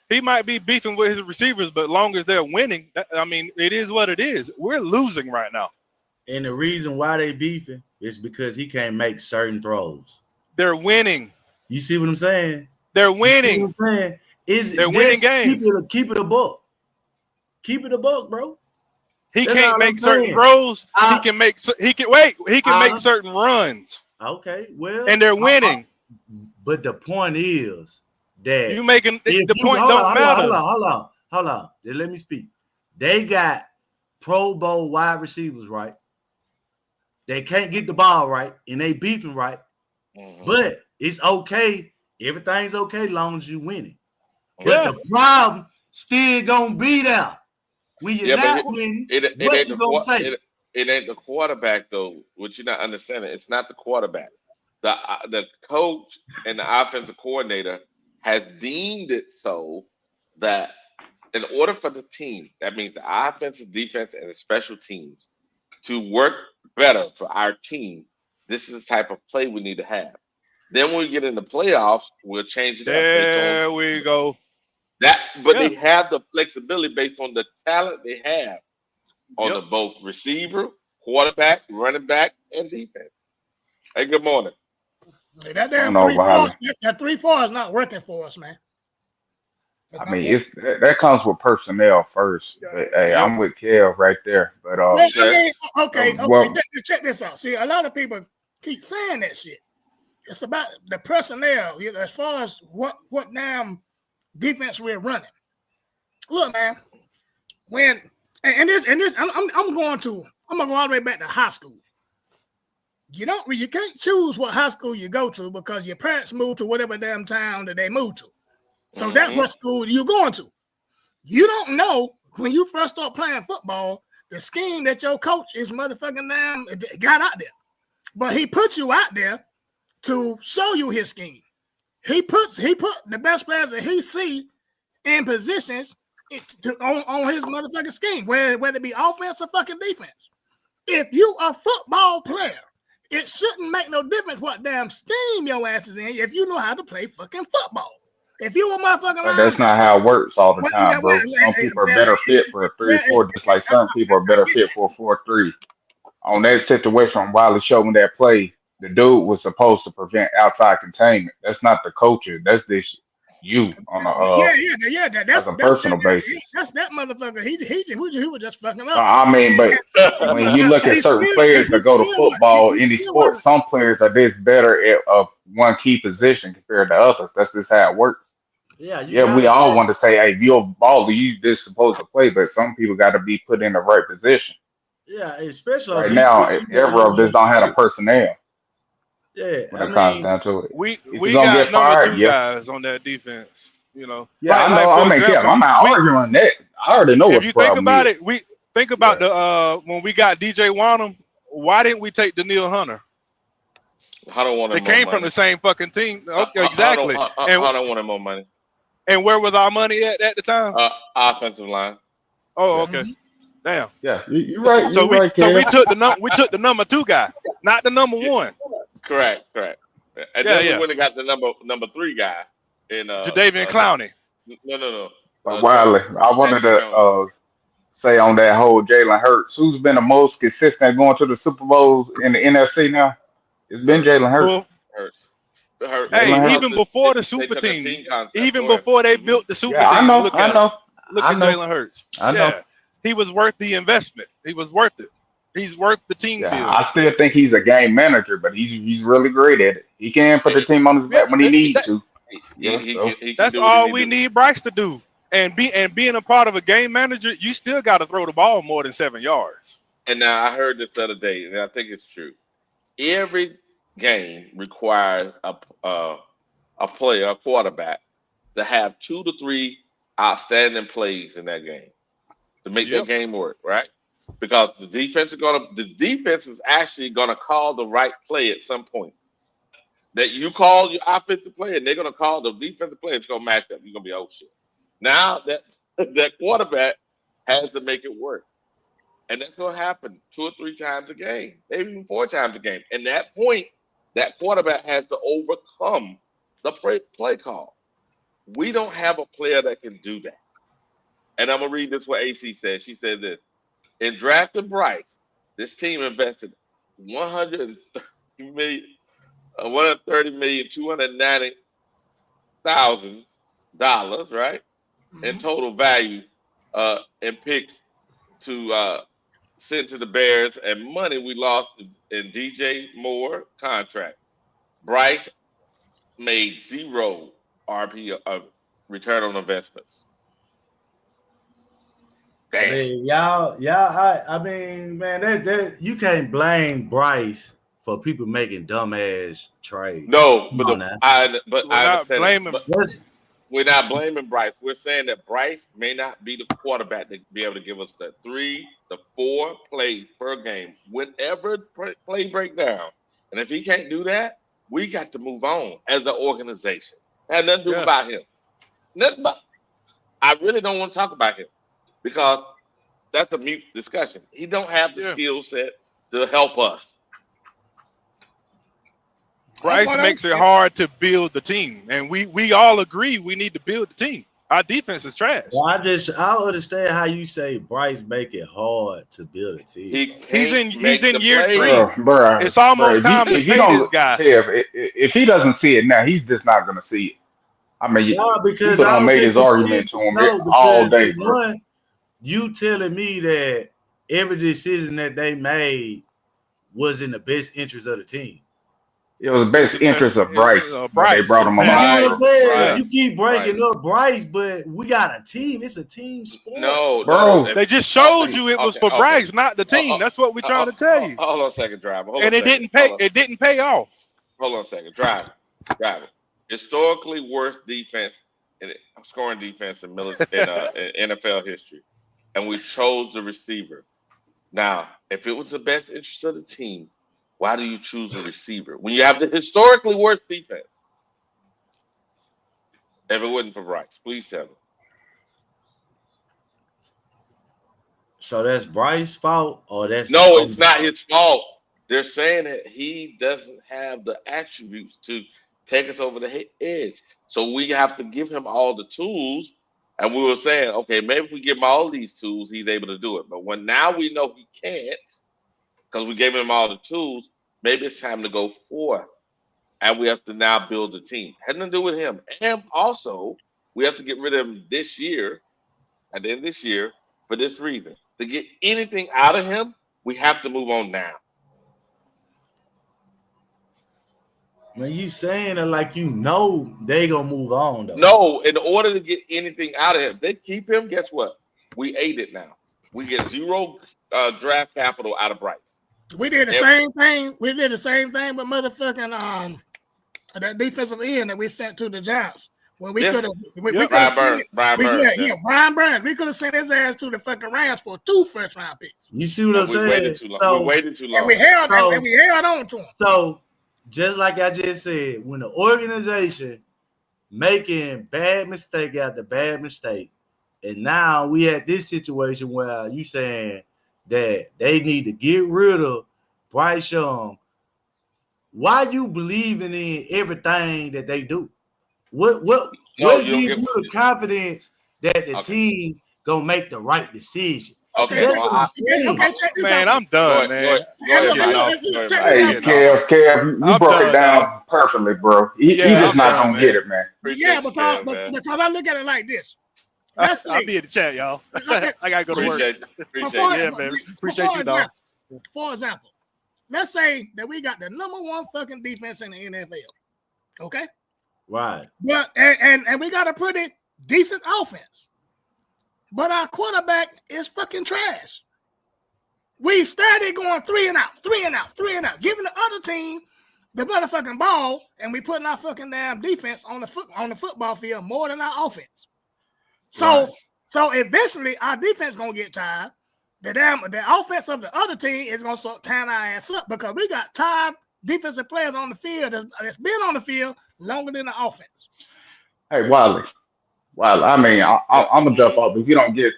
he might be beefing with his receivers, but long as they're winning, I mean, it is what it is. We're losing right now. And the reason why they beefing is because he can't make certain throws. They're winning. You see what I'm saying? They're winning. You see what I'm saying? They're winning games. Keep it a buck. Keep it a buck, bro. He can't make certain throws. He can make certain runs. Okay, well, and they're winning. But the point is that you making the point don't matter. Hold on. Let me speak. They got Pro Bowl wide receivers, right? They can't get the ball right, and they beefing right. Mm-hmm. But it's okay. Everything's okay long as you winning. But the problem still gonna be there. When you're not winning, what you gonna say? It ain't the quarterback though. What you're not understanding, it's not the quarterback. The coach and the offensive coordinator has deemed it so that in order for the team, that means the offensive, defense, and the special teams to work better for our team, this is the type of play we need to have. Then when we get in the playoffs, we'll change it up. There we go. They have the flexibility based on the talent they have on the both receiver, quarterback, running back, and defense. Hey, good morning. Hey, that damn 3-4 is not working for us, man. I mean, that comes with personnel first. But, hey, I'm with Kev right there. But okay. Check this out. See, a lot of people keep saying that shit. It's about the personnel, as far as what damn defense we're running. Look, man, I'm going to go all the way back to high school. You can't choose what high school you go to because your parents moved to whatever damn town that they moved to. So that's what school you're going to. You don't know when you first start playing football the scheme that your coach is motherfucking damn got out there. But he put you out there to show you his scheme. he put the best players that he see in positions on his motherfucking scheme, whether it be offense or fucking defense. If you a football player, it shouldn't make no difference what damn scheme your ass is in if you know how to play fucking football. If you a motherfucking But that's linebacker, not how it works all the time, bro. Some people are better fit for a 3-4, just like some people are better fit for a 4-3. On that situation, Wiley showed me that play. The dude was supposed to prevent outside containment. That's not the coacher. That's this you on as a personal basis. that's that motherfucker. He was just fucking up. I mean, but when you look at certain players that go to football, any sport, some players are just better at one key position compared to others. That's just how it works. Yeah, We all want to say, hey, if you're a baller, you just supposed to play, but some people got to be put in the right position. Yeah, especially right now, every of this don't have the personnel. Yeah, when it comes down to it. We If we you're gonna got get number fired, two guys on that defense. You know, Yeah, I like know. for I mean, example, I'm not arguing that. I already know what if the you think problem about is. it, we think about the when we got DJ Wanham. Why didn't we take Daniil Hunter? I don't want They him more came money. from the same fucking team. Okay, I exactly. don't want him more money. And where was our money at the time? Offensive line. Oh, okay. Damn. Yeah, you're right. So You're right, we Kev. took the number 2 guy, not the number 1. Correct. And then we went and got the number 3 guy in Jadeveon Clowney. No. But Wiley, I wanted to say on that whole Jalen Hurts, who's been the most consistent going to the Super Bowls in the NFC now? It's been Jalen Hurts. Hurts. Hey, even before the super team, even before they built the super team, I know. look at Jalen Hurts. I know. He was worth the investment. He was worth it. He's worth the team build. I still think he's a game manager, but he's really great at it. He can put the team on his back when he needs to. That's all we need Bryce to do. And being a part of a game manager, you still got to throw the ball more than 7 yards. And now I heard this the other day, and I think it's true. Every game requires a player, a quarterback, to have 2 to 3 outstanding plays in that game to make that game work, right? Because the defense is actually gonna call the right play at some point. That you call your offensive play, and they're gonna call the defensive play. It's gonna match up. You're gonna be, oh shit. Now that quarterback has to make it work, and that's gonna happen 2 or 3 times a game, maybe even 4 times a game. And that point, that quarterback has to overcome the play call. We don't have a player that can do that. And I'm gonna read this what AC said. She said this: in drafting Bryce, this team invested $130,290,000, right, in total value, in picks to send to the Bears, and money we lost in DJ Moore contract. Bryce made 0 RP return on investments. Damn. I mean, man, that you can't blame Bryce for people making dumbass trades. No, but I understand. We're not blaming Bryce. We're saying that Bryce may not be the quarterback to be able to give us the 3 to 4 plays per game, whenever play break down. And if he can't do that, we got to move on as an organization. It had nothing to do about him. Nothing about. I really don't want to talk about him because that's a mute discussion. He don't have the skill set to help us. Bryce makes it hard to build the team, and we all agree we need to build the team. Our defense is trash. Well, I don't understand how you say Bryce make it hard to build a team. He's in year 3. Bruh, it's almost time to pay this guy. If he doesn't see it now, he's just not going to see it. I mean, because people don't make his argument to him all day, bro. You telling me that every decision that they made was in the best interest of the team? It was the best interest of Bryce. They brought him on. You know what I'm saying? You keep breaking up Bryce, but we got a team. It's a team sport. No, bro. They just showed you it was for Bryce, not the team. That's what we're trying to tell you. Hold on a second, driver. It didn't pay. It didn't pay off. Hold on a second, driver. Historically worst defense in scoring defense in NFL history, and we chose the receiver. Now, if it was the best interest of the team, why do you choose a receiver when you have the historically worst defense? If it wasn't for Bryce, please tell me. So that's Bryce's fault, or that's No, it's not his fault. They're saying that he doesn't have the attributes to take us over the edge. So we have to give him all the tools. And we were saying, okay, maybe if we give him all these tools, he's able to do it. But when now we know he can't, because we gave him all the tools, maybe it's time to go forth. And we have to now build a team. Had nothing to do with him. And also, we have to get rid of him this year, at the end of this year, for this reason. To get anything out of him, we have to move on now. When you saying it like they gonna move on though. No, in order to get anything out of him, they keep him. Guess what? We ate it now. We get zero draft capital out of Bryce. We did the same thing. We did the same thing with motherfucking that defensive end that we sent to the Giants. When we could have, Brian Burns. We could have sent his ass to the fucking Rams for 2 first-round picks. You see what I'm saying? We waited too long. And we held on to him. So, just like I just said, when the organization making bad mistake after bad mistake, and now we had this situation where you saying that they need to get rid of Bryce Young. Why you believing in everything that they do? What gives you the confidence that the team gonna make the right decision? Okay, check this Man, out. I'm done, man. Hey, Kev, you broke it down perfectly, bro. He just not gonna get it, man. Yeah, because I look at it like this. Let's see. I'll be in the chat, y'all. I gotta go to work. Appreciate man. Appreciate you, dog. For example, let's say that we got the #1 fucking defense in the NFL. Okay? Right. But and we got a pretty decent offense. But our quarterback is fucking trash. We started going 3 and out, giving the other team the motherfucking ball, and we putting our fucking damn defense on the football field more than our offense. So eventually our defense gonna get tired. The offense of the other team is gonna start tying our ass up because we got tired defensive players on the field that's been on the field longer than the offense. Hey, Wiley. I mean, I'm gonna jump off. If you don't get it,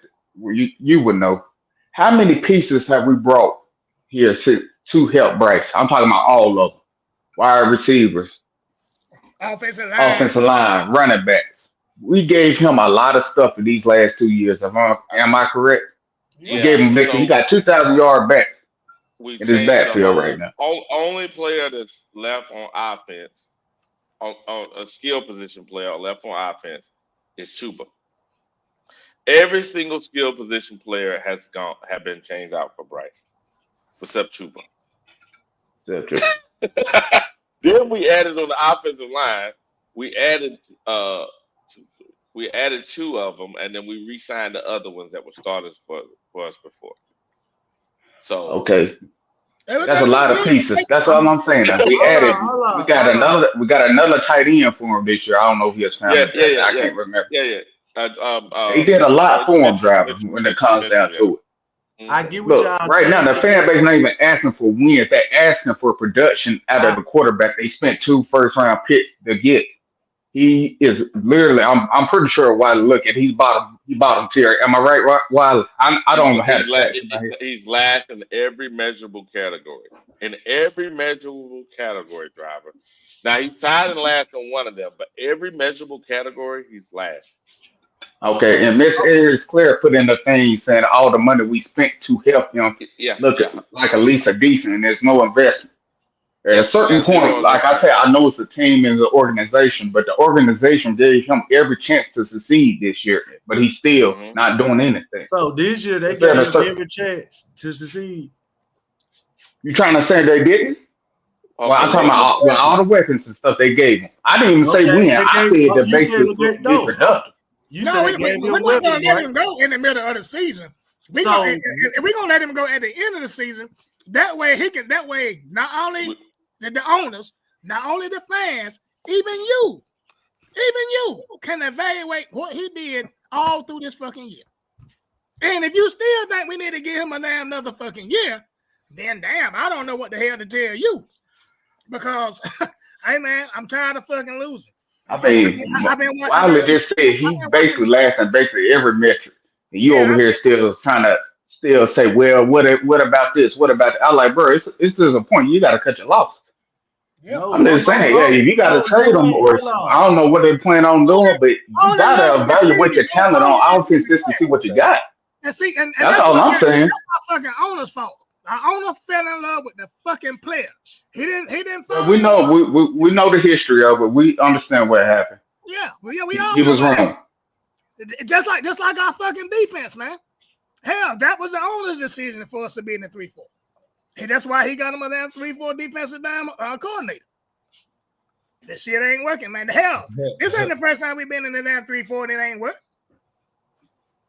you would know. How many pieces have we brought here to help Bryce? I'm talking about all of them. Wide receivers, offensive line, running backs. We gave him a lot of stuff in these last 2 years. Am I correct? Yeah. We gave him he got 2,000-yard backs in his backfield right now. Only player that's left on offense, on a skill position player left on offense, is Chuba. Every single skill position player have been changed out for Bryce, except Chuba. Then we added on the offensive line. We added 2 of them, and then we re-signed the other ones that were starters for us before. So okay, that's a lot of pieces. That's all I'm saying. We added. We got another tight end for him this year. I don't know if he has found it. I can't remember. They did a lot for him, driver. When it comes down to it. I get what y'all right saying. now. The fan base not even asking for wins. They're asking for production out of the quarterback. They spent 2 first-round picks to get. He is literally. I'm pretty sure. While look at he's bottom tier. Am I right? While I don't know how to say it. He's last in every measurable category. In every measurable category, driver. Now he's tied in last in one of them, but every measurable category, he's last. Okay, and Miss Ayers Claire put in the thing saying all the money we spent to help him look like at least a decent, and there's no investment. At a certain point, like I said, I know it's a team and the organization, but the organization gave him every chance to succeed this year, but he's still not doing anything. So this year they gave him every chance to succeed. You trying to say they didn't? Well, I'm talking about all the weapons and stuff they gave him. I didn't even say win. I said that basically be productive. We're not going to let him go in the middle of the season. We're going to let him go at the end of the season. That way not only the owners, not only the fans, even you can evaluate what he did all through this fucking year. And if you still think we need to give him another fucking year, then damn, I don't know what the hell to tell you. Because, hey man, I'm tired of fucking losing. I mean, I've been Wiley just said he's basically watching. last in basically every metric, and you Yeah, over here still trying to still say, well, what about this? What about that? I like, bro, it's to the point you got to cut your loss. yeah. No, I'm just saying, yeah, if you got to trade them, or hold on. I don't know what they plan on doing, but you All in got love to with the evaluate team. your talent All on in love with offense the just to see player. what you got. And see, and That's that's all what I'm saying. that's my fucking owner's fault. The owner fell in love with the fucking player. He didn't Well, fall we in know love. we know the history of it. We understand what happened. Yeah, well, yeah, we all He know was what wrong. happened. Just like our fucking defense, man. Hell, that was the owner's decision for us to be in the 3-4. Hey, that's why he got him a damn 3-4 defensive coordinator. This shit ain't working, man. The hell, this ain't the first time we've been in the damn 3-4 and it ain't working.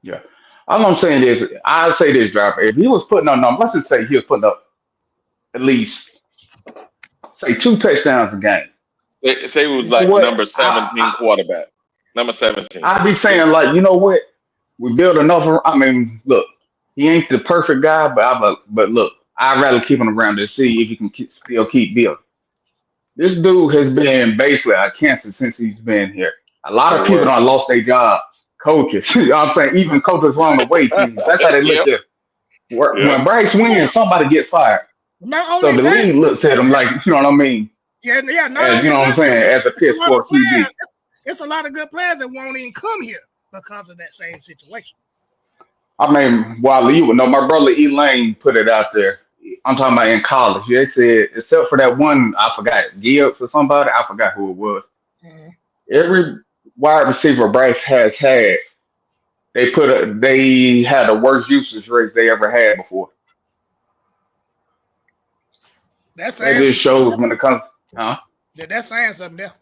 Yeah. All I'm saying is, I'll say this, driver. If he was putting up numbers, let's just say he was putting up at least, say, 2 touchdowns a game. Say it was You know like what? number 17 quarterback. Number 17. I'd be saying, like, you know what? We build enough. I mean, look, he ain't the perfect guy, but look, I'd rather keep him around to see if he can still keep building. This dude has been basically a cancer since he's been here. A lot Or of people don't worse. lost their jobs. Coaches, you know what I'm saying? Even coaches on the way teams. That's how they look Yep. at it. Yep. When Bryce wins, somebody gets fired. Not So only the that, league looks at him like, you know what I mean? yeah. Not As you only know what I'm that, saying, as a it's piss a lot of poor QB. players. It's a lot of good players that won't even come here because of that same situation. I mean, while you would know, my brother Elaine put it out there. I'm talking about in college. They said, except for that one, I forgot, Gibbs or somebody, I forgot who it was. Mm-hmm. Every wide receiver Bryce has had, they had the worst usage rate they ever had before. That's That saying just something. shows when it comes, huh? That's saying something there.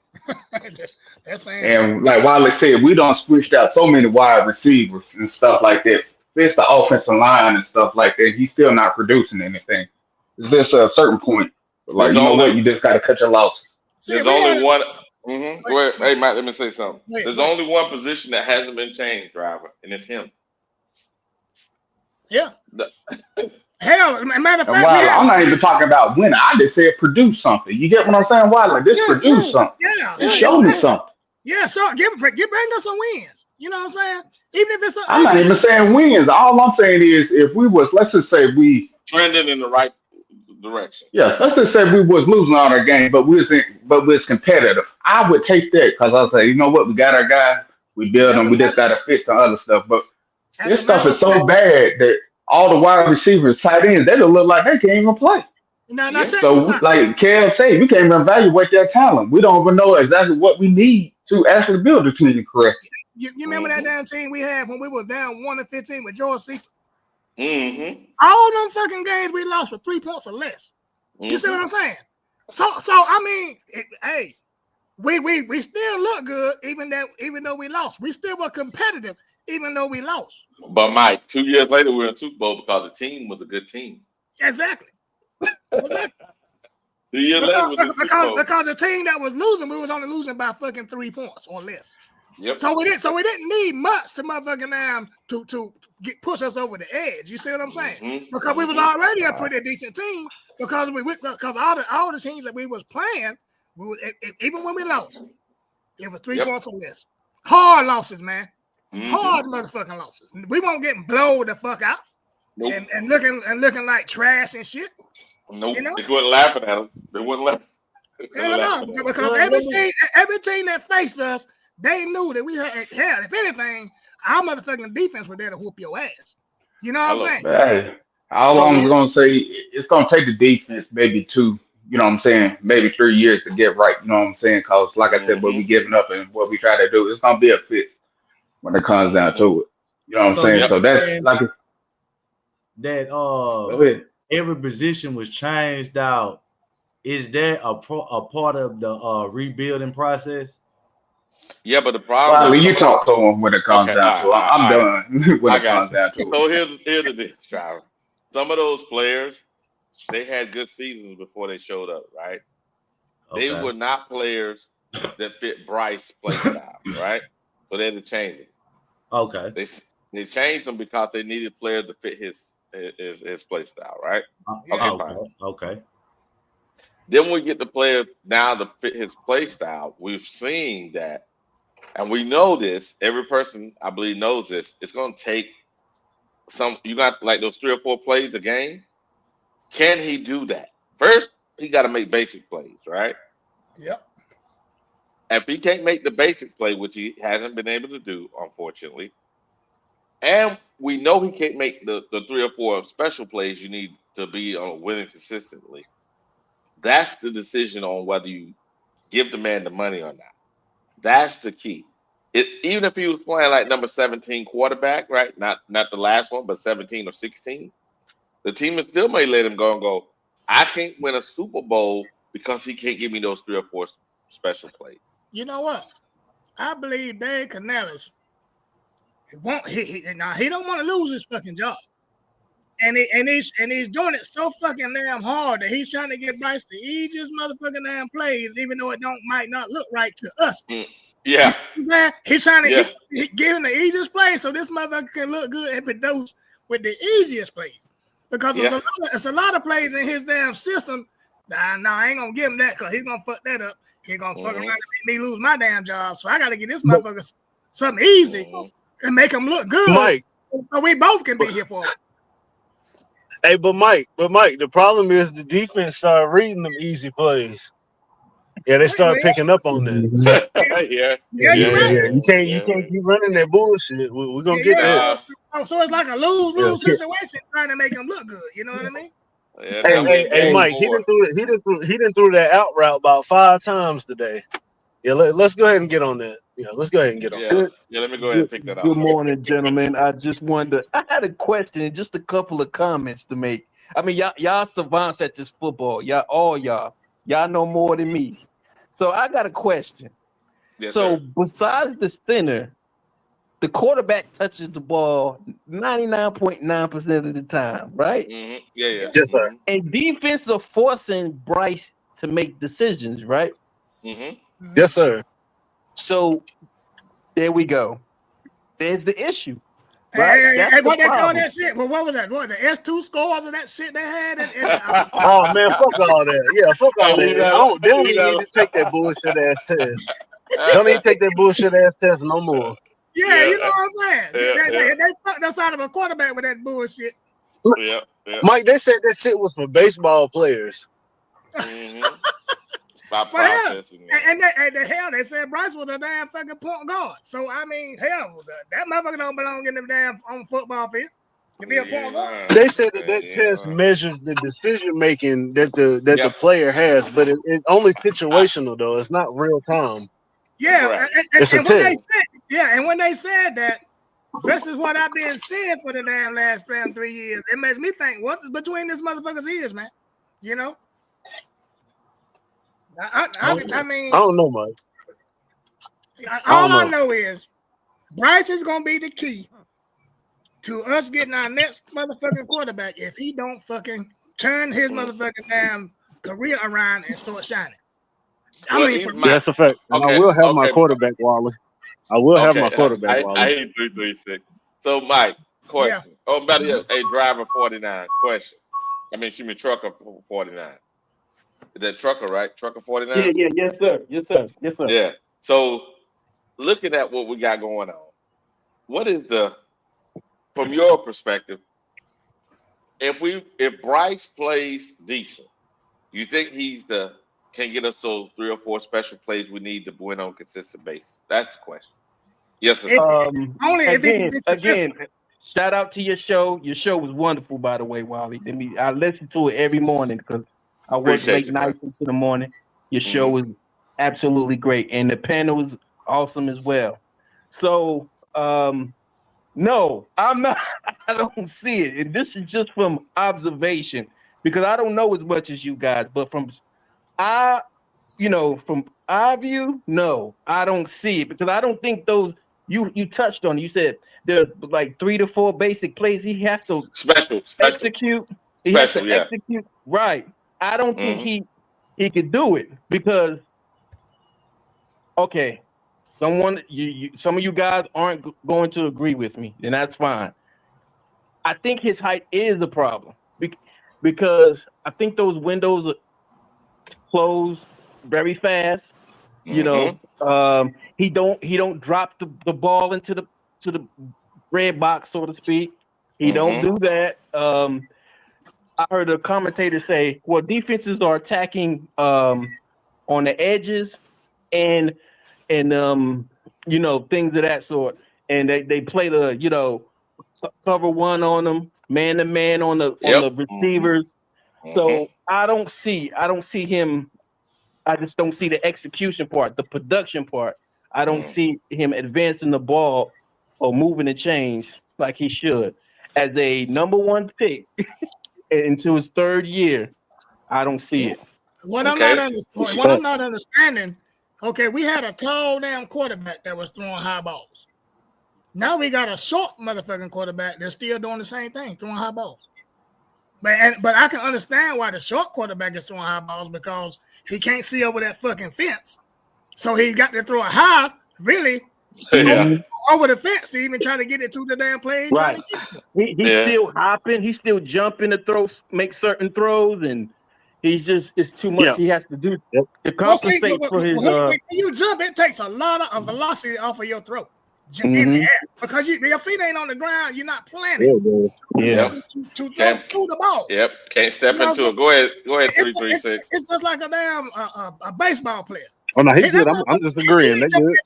That's saying something. And like Wiley said, we don't switched out so many wide receivers and stuff like that. Fits the offensive line and stuff like that. He's still not producing anything. It's just a certain point. But like, There's you know what? only You just got to cut your losses. See, there's we had only one. Mm-hmm. Go ahead. Hey, Matt, let me say something. There's wait. only one position that hasn't been changed, driver, and it's him. Yeah. The- Hell, matter of And fact, we Wiley, had I'm not even talking about winning. I just said produce something. You get what I'm saying? Wiley, like this produce something. yeah, Just show me exactly. something. Yeah, so bring us some wins. You know what I'm saying? Even if it's an I'm not ugly. even saying wins. All I'm saying is if we was, let's just say we trending in the right direction. Yeah, let's just say we was losing all our games, but we was competitive. I would take that because I say, you know what, we got our guy, we build As him, a we just matter, got to fix the other stuff. But as this a stuff matter is of fact, so bad that all the wide receivers, tight ends, they don't look like they can't even play. now Yeah. check So, this out. like Kev said, we can't even evaluate their talent. We don't even know exactly what we need to actually build a team correctly. You remember that damn team we had when we were down 1-15 with George Seifert? Mm-hmm. All them fucking games we lost for 3 points or less. You see what I'm saying? So I mean, hey, we still look good even though we lost. We still were competitive even though we lost. But Mike, 2 years later, we're in Super Bowl because the team was a good team. Exactly. 2 years later, we're in Super Bowl. Because the team that was losing, we was only losing by fucking 3 points or less. Yep. So we didn't need much to motherfucking to push us over the edge. You see what I'm saying? Because we was already a pretty decent team. Because all the teams that we was playing, even when we lost, it was 3 points or less. Hard losses, man. Hard motherfucking losses. We won't get blown the fuck out. Nope. And looking like trash and shit. Nope. You know? They wasn't laughing at us. They wasn't laughing. Hell no, because every team that faced us, they knew that we had, hell, if anything, our motherfucking defense was there to whoop your ass. You know what I'm saying? Hey, all I'm going to say, it's going to take the defense maybe 2, you know what I'm saying, maybe 3 years to get right, you know what I'm saying? Because, like I said, what we giving up and what we try to do, it's going to be a fix when it comes down to it. You know what I'm saying? So that's like that every position was changed out. Is that a part of the rebuilding process? Yeah, but the problem. Well, you talk to him when it comes down to it. I'm done when it comes down to it. So here's the deal, Travis. Some of those players, they had good seasons before they showed up, right? Okay. They were not players that fit Bryce's play style, right? So they had to change it. Okay. They changed them because they needed players to fit his play style, right? Okay. Then we get the player now to fit his play style. We've seen that, and we know this. Every person, I believe, knows this. It's going to take some. You got like those 3 or 4 plays a game. Can he do that? First, he got to make basic plays, right? Yep. If he can't make the basic play, which he hasn't been able to do, unfortunately, and we know he can't make the 3 or 4 special plays you need to be winning consistently. That's the decision on whether you give the man the money or not. That's the key. Even if he was playing like number 17 quarterback, right? Not the last one, but 17 or 16, the team still may let him go and go, I can't win a Super Bowl because he can't give me those 3 or 4 special plays. You know what? I believe Dave Canales he don't want to lose his fucking job. And he's doing it so fucking damn hard that he's trying to get Bryce the easiest motherfucking damn plays, even though it might not look right to us. Yeah. He's trying to Yeah. he giving the easiest plays so this motherfucker can look good and produce with the easiest plays. Because there's a lot of plays in his damn system. Nah, I ain't gonna give him that because he's gonna fuck that up. He's gonna fuck around and make me lose my damn job. So I gotta get this motherfucker something easy and make him look good. Mike, so we both can be here for it. Hey, but Mike, the problem is the defense started reading them easy plays. Yeah, they started picking up on that. Yeah, you're right. You can't keep running that bullshit. We're gonna get that. So it's like a lose-lose situation trying to make him look good. You know what I mean? Hey, Mike, he didn't threw that out route about 5 times today. Yeah, let's go ahead and get on that. Yeah, let's go ahead and get on that. Yeah, let me go ahead and pick that up. Good morning, gentlemen. I had a question and just a couple of comments to make. I mean, y'all savants at this football. Y'all know more than me. So I got a question. Yes, so sir. besides the center, the quarterback touches the ball 99.9% of the time, right? Mm-hmm. Yeah. Yes, sir. And defense are forcing Bryce to make decisions, right? Mm-hmm. Yes, sir. So there we go. There's the issue. Right? Hey, what they call that shit? Well, what was that? What the S2 scores and that shit they had? Oh man, fuck all that. Yeah, fuck all that. They don't even need to take that bullshit ass test. Don't even take that bullshit ass test no more. Yeah, you know what I'm saying? They fucked us out of a quarterback with that bullshit. Yeah. Mike, they said that shit was for baseball players. Mm-hmm. Stop Well, hell, processing. and the hell, they said Bryce was a damn fucking point guard. So I mean, hell, that motherfucker don't belong in the damn on football field to be a point guard. They said that test measures the decision making that the player has, but it's only situational though. It's not real time. Yeah, it's a test. And when they said that versus what I've been seeing for the damn last 3 years, it makes me think what's between this motherfucker's ears, man. You know. I mean, I don't know, Mike. All I know is Bryce is gonna be the key to us getting our next motherfucking quarterback if he don't fucking turn his motherfucking damn career around and start shining. That's a fact. And I will have my quarterback, Wally. I will have my quarterback, Wally. I hate 336. So, Mike, question. Yeah. Oh, better yet, hey, driver 49. Question. I mean, excuse me, trucker 49. Is that trucker, right? Trucker 49? Yeah, yes, sir. Yeah. So, looking at what we got going on, what is from your perspective, if Bryce plays decent, you think can get us those 3 or 4 special plays we need to win on a consistent basis? That's the question. Yes, sir. Only again, shout out to your show. Your show was wonderful, by the way, Wally. I listen to it every morning because I work late nights into the morning. Your show was absolutely great, and the panel was awesome as well. So, no, I'm not. I don't see it, and this is just from observation because I don't know as much as you guys. But from our view, no, I don't see it because I don't think those you touched on. You said there's like 3 to 4 basic plays he has to execute. He has to execute right. I don't think he could do it because some of you guys aren't going to agree with me, and that's fine. I think his height is a problem because I think those windows close very fast. You know, he don't drop the ball into the red box, so to speak. He don't do that. I heard a commentator say, well, defenses are attacking on the edges and you know, things of that sort. And they play the, you know, cover one on them, man to man on the receivers. So I don't see him. I just don't see the execution part, the production part. I don't see him advancing the ball or moving the change like he should. As a number one pick into his third year, I don't see it. What I'm not understanding, okay, we had a tall damn quarterback that was throwing high balls. Now we got a short motherfucking quarterback that's still doing the same thing, throwing high balls. But I can understand why the short quarterback is throwing high balls, because he can't see over that fucking fence. So he got to throw it high, really, over the fence to even try to get it to the damn play. Right. He's still hopping. He's still jumping to throw, make certain throws, and he's just, it's too much he has to do to compensate for his. When you jump, it takes a lot of velocity off of your throat in the air, because your feet ain't on the ground. You're not planning. To throw through the ball. Yep. Can't step into it. Go ahead. 336. It's just like a damn a baseball player. Oh no, he's good. I'm disagreeing. That's good.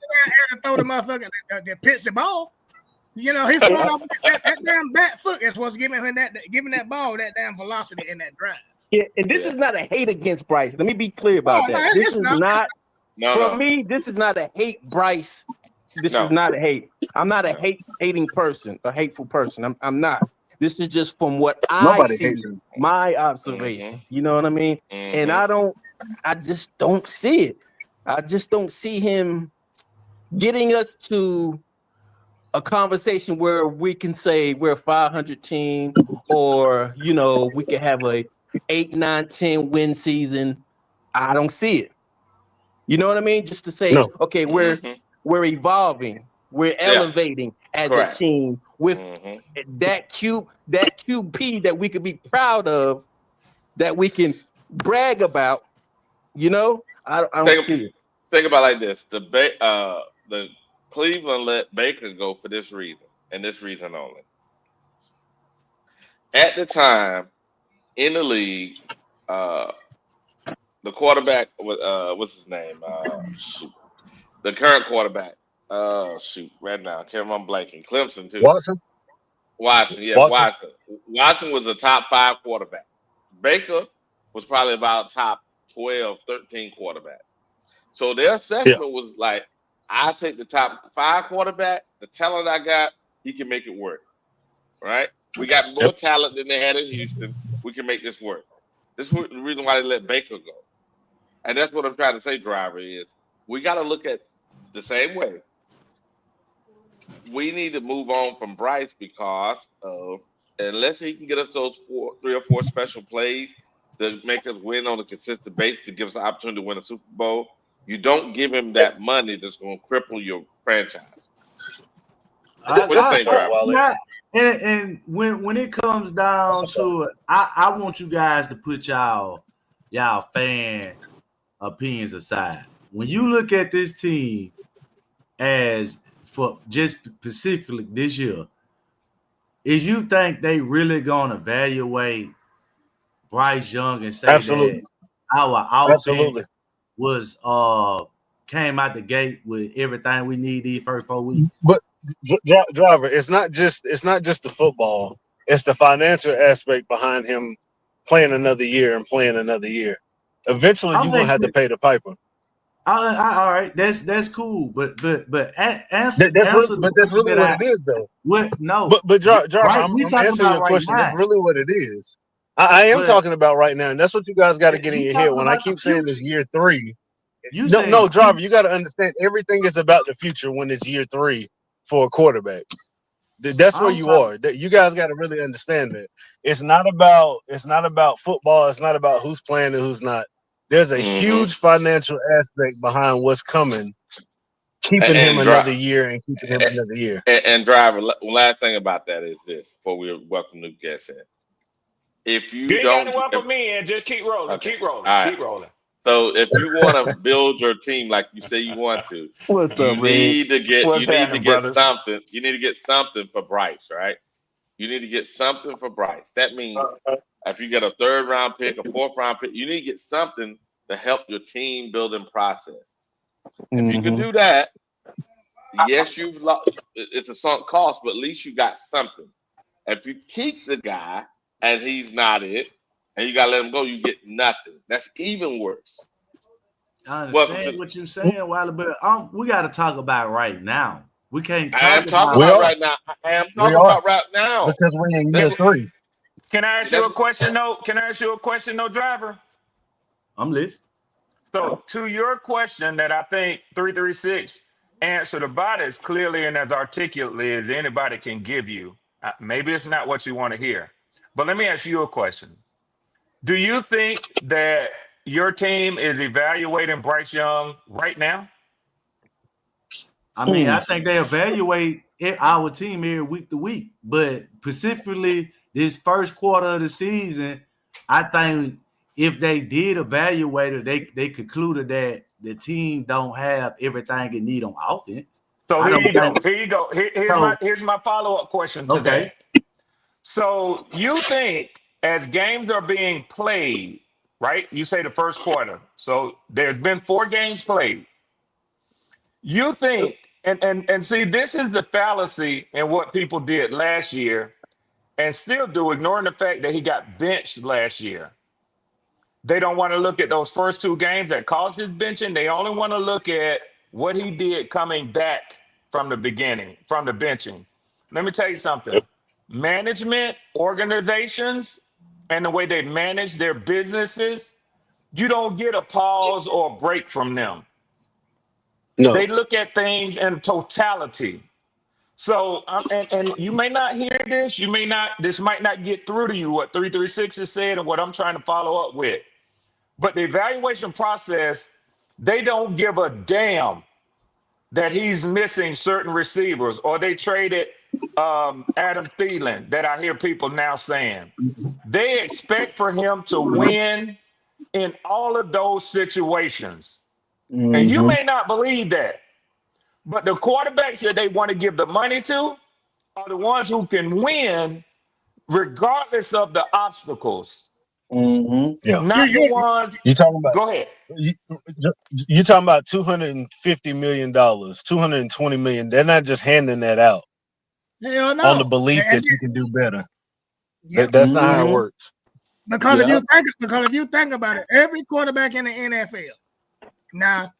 To throw the motherfucker that pitch the ball. You know, he's throwing off that damn back foot is what's giving that ball that damn velocity in that drive. Yeah, and this is not a hate against Bryce. Let me be clear about that. This is not for me. This is not a hate, Bryce. This is not a hate. I'm not a hating person, a hateful person. I'm not. This is just from what I see, my observation. You know what I mean? And I just don't see it. I just don't see him getting us to a conversation where we can say we're a 500 team, or, you know, we can have a 8, 9, 10 win season. I don't see it. You know what I mean? Just to say, okay, we're evolving, we're elevating as a team with that QB that we could be proud of, that we can brag about. You know, I don't see it. Think about it like this: the Cleveland let Baker go for this reason, and this reason only. At the time in the league, the quarterback what's his name? The current quarterback. Right now, I can't remember blanking. Clemson too. Watson was a top 5 quarterback. Baker was probably about top 12, 13 quarterback. So their assessment was like, I take the top 5 quarterback, the talent I got, he can make it work. Right? We got more talent than they had in Houston. We can make this work. This is the reason why they let Baker go. And that's what I'm trying to say, Driver, is we got to look at the same way. We need to move on from Bryce, because unless he can get us those 3 or 4 special plays that make us win on a consistent basis, to give us an opportunity to win a Super Bowl, you don't give him that money that's going to cripple your franchise. And when it comes down to it, I want you guys to put y'all fan opinions aside. When you look at this team, as for just specifically this year, is you think they really gonna evaluate Bryce Young and say that our offense was came out the gate with everything we need these first 4 weeks? But Driver, it's not just the football; it's the financial aspect behind him playing another year. Eventually, you're gonna have to pay the piper. All right, that's cool, but answer. But that's really what it is, though. But Driver, I'm answering your question. That's really what it is. I am talking about right now, and that's what you guys got to get in your head. When I keep saying this year 3, no, Driver, you got to understand everything is about the future when it's year 3 for a quarterback. That's where you are. You guys got to really understand that it's not about football. It's not about who's playing and who's not. There's a huge financial aspect behind what's coming, keeping him another year and keeping him another year. And Driver, last thing about that is this: before we welcome new guests in, if you don't welcome me in, just keep rolling, keep rolling, keep rolling. So if you want to build your team like you say you want to, What's you up, need to get What's happening, brothers? something. You need to get something for Bryce, right? You need to get something for Bryce. That means if you get a 3rd round pick, a 4th round pick, you need to get something to help your team building process. If you can do that, yes, you've lost. It's a sunk cost, but at least you got something. If you keep the guy and he's not it, and you gotta let him go, you get nothing. That's even worse. I understand what you're saying, Wiley, but we got to talk about right now. We can't talk I am talking about right now. I am talking about right now. Because we're in year 3. Can I ask you a question, though? Can I ask you a question, though, driver? I'm listening. So, to your question that I think 336 answered about as clearly and as articulately as anybody can give you, maybe it's not what you want to hear, but let me ask you a question. Do you think that your team is evaluating Bryce Young right now? I mean, I think they evaluate our team here week to week, but specifically this first quarter of the season, I think if they did evaluate it, they concluded that the team don't have everything it need on offense. So here you go. Here you go. Here's my follow-up question to that. So you think as games are being played, right? You say the first quarter. So there's been 4 games played. You think, and see, this is the fallacy in what people did last year and still do, ignoring the fact that he got benched last year. They don't want to look at those first 2 games that caused his benching. They only want to look at what he did coming back from the beginning, from the benching. Let me tell you something. Management, organizations, and the way they manage their businesses, you don't get a pause or a break from them. No. They look at things in totality. So, and you may not hear this, this might not get through to you what 336 has said and what I'm trying to follow up with. But the evaluation process, they don't give a damn that he's missing certain receivers, or they traded Adam Thielen, that I hear people now saying. They expect for him to win in all of those situations. And you may not believe that, but the quarterbacks that they want to give the money to are the ones who can win regardless of the obstacles. Yeah. Not the ones. You talking about? Go ahead. You talking about $250 million, $220 million. They're not just handing that out. Hell no. On the belief that you can do better. Yep. That's not how it works. Because if you think about it, every quarterback in the NFL, now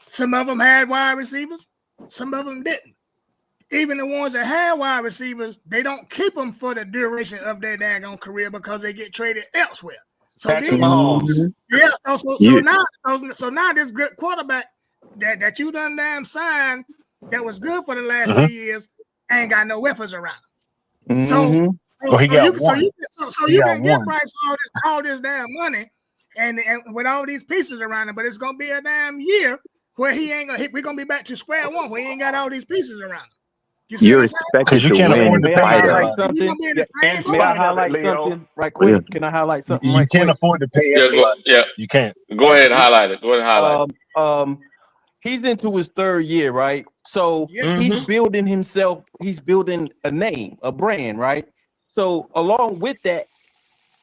some of them had wide receivers, some of them didn't. Even the ones that had wide receivers, they don't keep them for the duration of their daggone career because they get traded elsewhere. So Patrick Mahomes. Yeah. So now this good quarterback that you done damn signed that was good for the last 3 years ain't got no weapons around him. So you can get Bryce all this damn money and with all these pieces around him, but it's gonna be a damn year where we're gonna be back to square one where he ain't got all these pieces around him. You're expected to win in spite of. May I highlight something right quick? Can I highlight something right quick? You can't afford to pay everybody. You can't. Go ahead and highlight it. Go ahead and highlight it. He's into his 3rd year, right? So he's building himself. He's building a name, a brand, right? So along with that,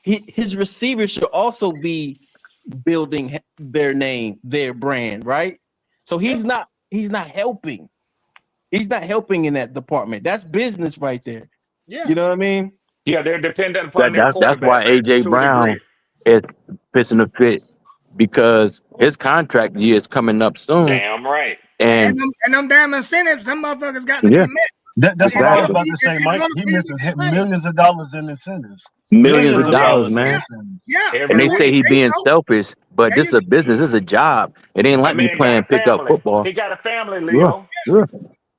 his receivers should also be building their name, their brand, right? So he's not helping. He's not helping in that department. That's business right there. Yeah. You know what I mean? Yeah, they're dependent upon their quarterback. That's why AJ Brown is fixing to fit, because his contract year is coming up soon. Damn right. And them damn incentives, them motherfuckers got to be met. That's what I was about to say, Mike. He misses millions of dollars in incentives. Millions of dollars, man. Yeah. And they say he being selfish, but this is a business. This is a job. It ain't like me playing pickup football. He got a family, Leo. Yeah.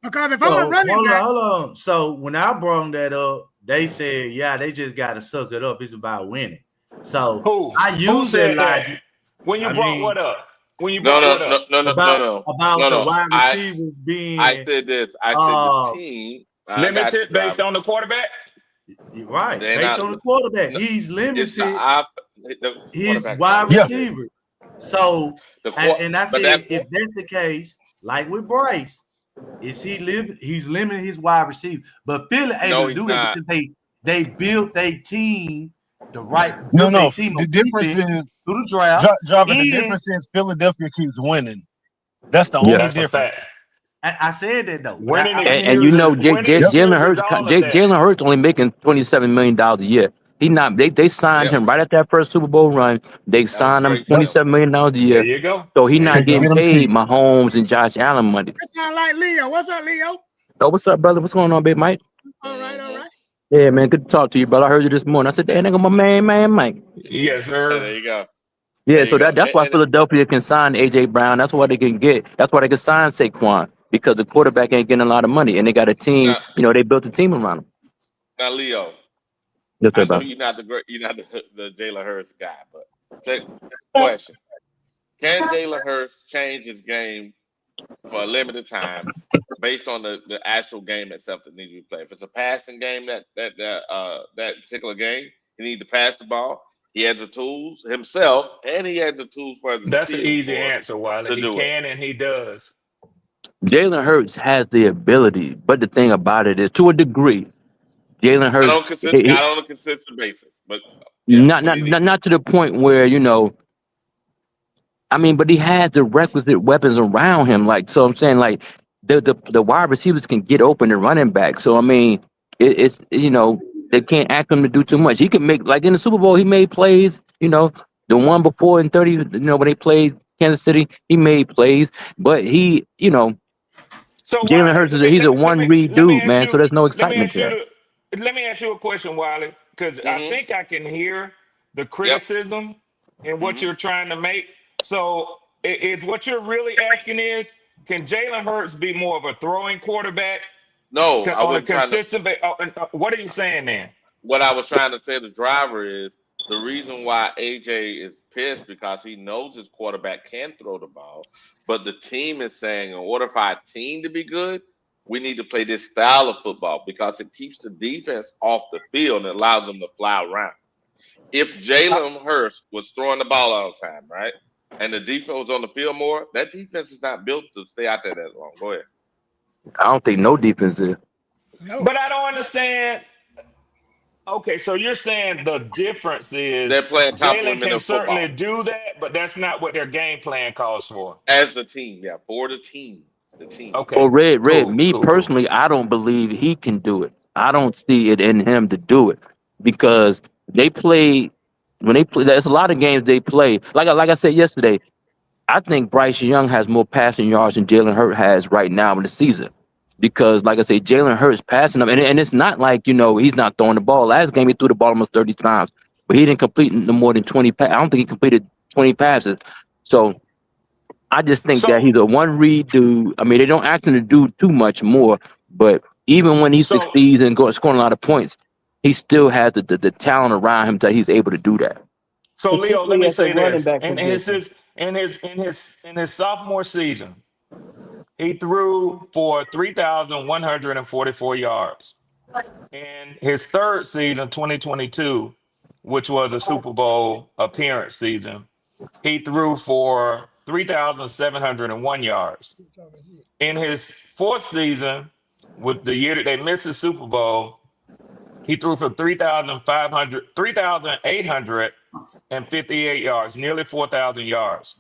Because if I'm a running back. Hold on. So when I brought that up, they said, they just got to suck it up. It's about winning. So I use that logic. When you brought what up? When you No. About the wide receivers being. I said this. I said the team limited based on the quarterback. Right, based on the quarterback, he's limited. The his wide receivers. So, and I but said, if that's the case, like with Bryce, is he's limiting his wide receiver, but Philly able no, to he's do that not. because they built their team built No. their team The on difference defense is, through the draft. Java, the And difference is Philadelphia keeps winning. That's the Yeah, only that's a fact. difference. I said that though, but Winning And you know, excuses. Winning Jalen excuses Hurts, all of that. Jalen Hurts only making $27 million a year. He not. They signed Yep, him right at that first Super Bowl run. They that was signed him great for him. $27 million a There year. you go. So he There you not Get go. getting him paid cheap. Mahomes and Josh Allen money. That sound like Leo. What's up, Leo? So what's up, brother? What's going on, big Mike? All right, all Mm-hmm. right. Yeah, man, good to talk to you, brother. I heard you this morning. I said, "Hey, nigga, my man, Mike." Yes, There sir. you go. Yeah, There you so go. that's why Philadelphia can sign AJ Brown. That's why they can get. That's why they can sign Saquon because the quarterback ain't getting a lot of money, and they got a team. Now, You know, they built a team around him. Leo, Yes, I sir, know bro. you're not the Jalen Hurts guy, but question: can Jalen Hurts change his game for a limited time based on the actual game itself that needs to be played? If it's a passing game, that particular game, he needs to pass the ball. He has the tools himself, and he has the tools for the That's an receivers easy answer, Wiley. to He do it. can and he does. Jalen Hurts has the ability, but the thing about it is, to a degree, Jalen Hurts, Not on a consistent basis, but yeah, not when not he not needs it. not to the point where I mean, but he has the requisite weapons around him. Like, so I'm saying, like, the wide receivers can get open and running back. So I mean, it's they can't ask him to do too much. He can make, like in the Super Bowl, he made plays. The one before in 30, when they played Kansas City, he made plays. But So Jalen Wiley, Hurts he's a one read dude, man. So there's no excitement there. let me ask you a question, Wiley, because I Mm-hmm. think I can hear the Yep. criticism in what Mm-hmm. you're trying to make. So is what you're really asking is, can Jalen Hurts be more of a throwing quarterback No, I on a wasn't trying to. consistent basis? What are you saying then? What I was trying to say to the driver is the reason why AJ is pissed because he knows his quarterback can throw the ball, but the team is saying in order for our team to be good, we need to play this style of football because it keeps the defense off the field and allows them to fly around. If Jalen Hurts was throwing the ball all the time, right, and the defense was on the field more, that defense is not built to stay out there that long. Go ahead. I don't think no defense is. No. But I don't understand. Okay, so you're saying the difference is They're playing Jalen can complementary certainly football do that, but that's not what their game plan calls for. as a team. Yeah, for the team. The team. Well, Okay, Red, cool, me cool, cool. personally, I don't believe he can do it. I don't see it in him to do it because they play when they play. There's a lot of games they play. Like I said yesterday, I think Bryce Young has more passing yards than Jalen Hurts has right now in the season. Because, like I say, Jalen Hurts passing them, and it's not like he's not throwing the ball. Last game he threw the ball almost 30 times, but he didn't complete no more than 20. I don't think he completed 20 passes. So I just think that So, he's a one read dude. I mean, they don't ask him to do too much more, but even when he so, succeeds and scoring a lot of points, he still has the talent around him that he's able to do that. so, Leo, let particularly me at the say running this: back in position. his sophomore season, he threw for 3,144 yards. In his third season, 2022, which was a Super Bowl appearance season, he threw for 3,701 yards. In his fourth season, with the year that they missed the Super Bowl, he threw for 3,858 yards, nearly 4,000 yards.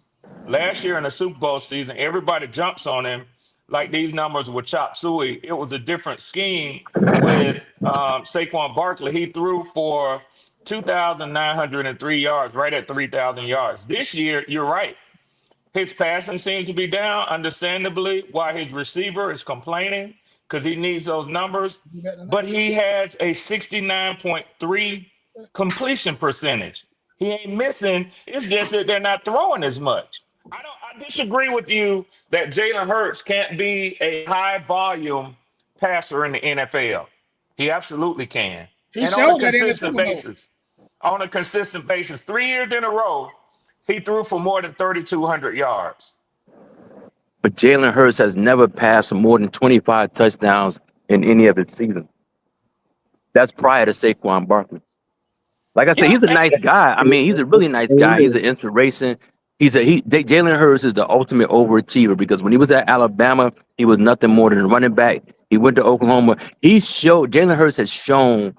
Last year in the Super Bowl season, everybody jumps on him like these numbers were chop suey. It was a different scheme with Saquon Barkley. He threw for 2,903 yards, right at 3,000 yards. This year, you're right. His passing seems to be down, understandably, while his receiver is complaining because he needs those numbers. But he has a 69.3 completion percentage. He ain't missing. It's just that they're not throwing as much. I disagree with you that Jalen Hurts can't be a high volume passer in the NFL. He absolutely can. He And on a showed that in the consistent Super Bowl. basis. On a consistent basis. 3 years in a row, he threw for more than 3,200 yards. But Jalen Hurts has never passed for more than 25 touchdowns in any of his seasons. That's prior to Saquon Barkley. Like I said, Yeah, he's a nice guy. I mean, he's a really nice guy. He's an inspiration. Jalen Hurts is the ultimate overachiever because when he was at Alabama, he was nothing more than a running back. He went to Oklahoma. Jalen Hurts has shown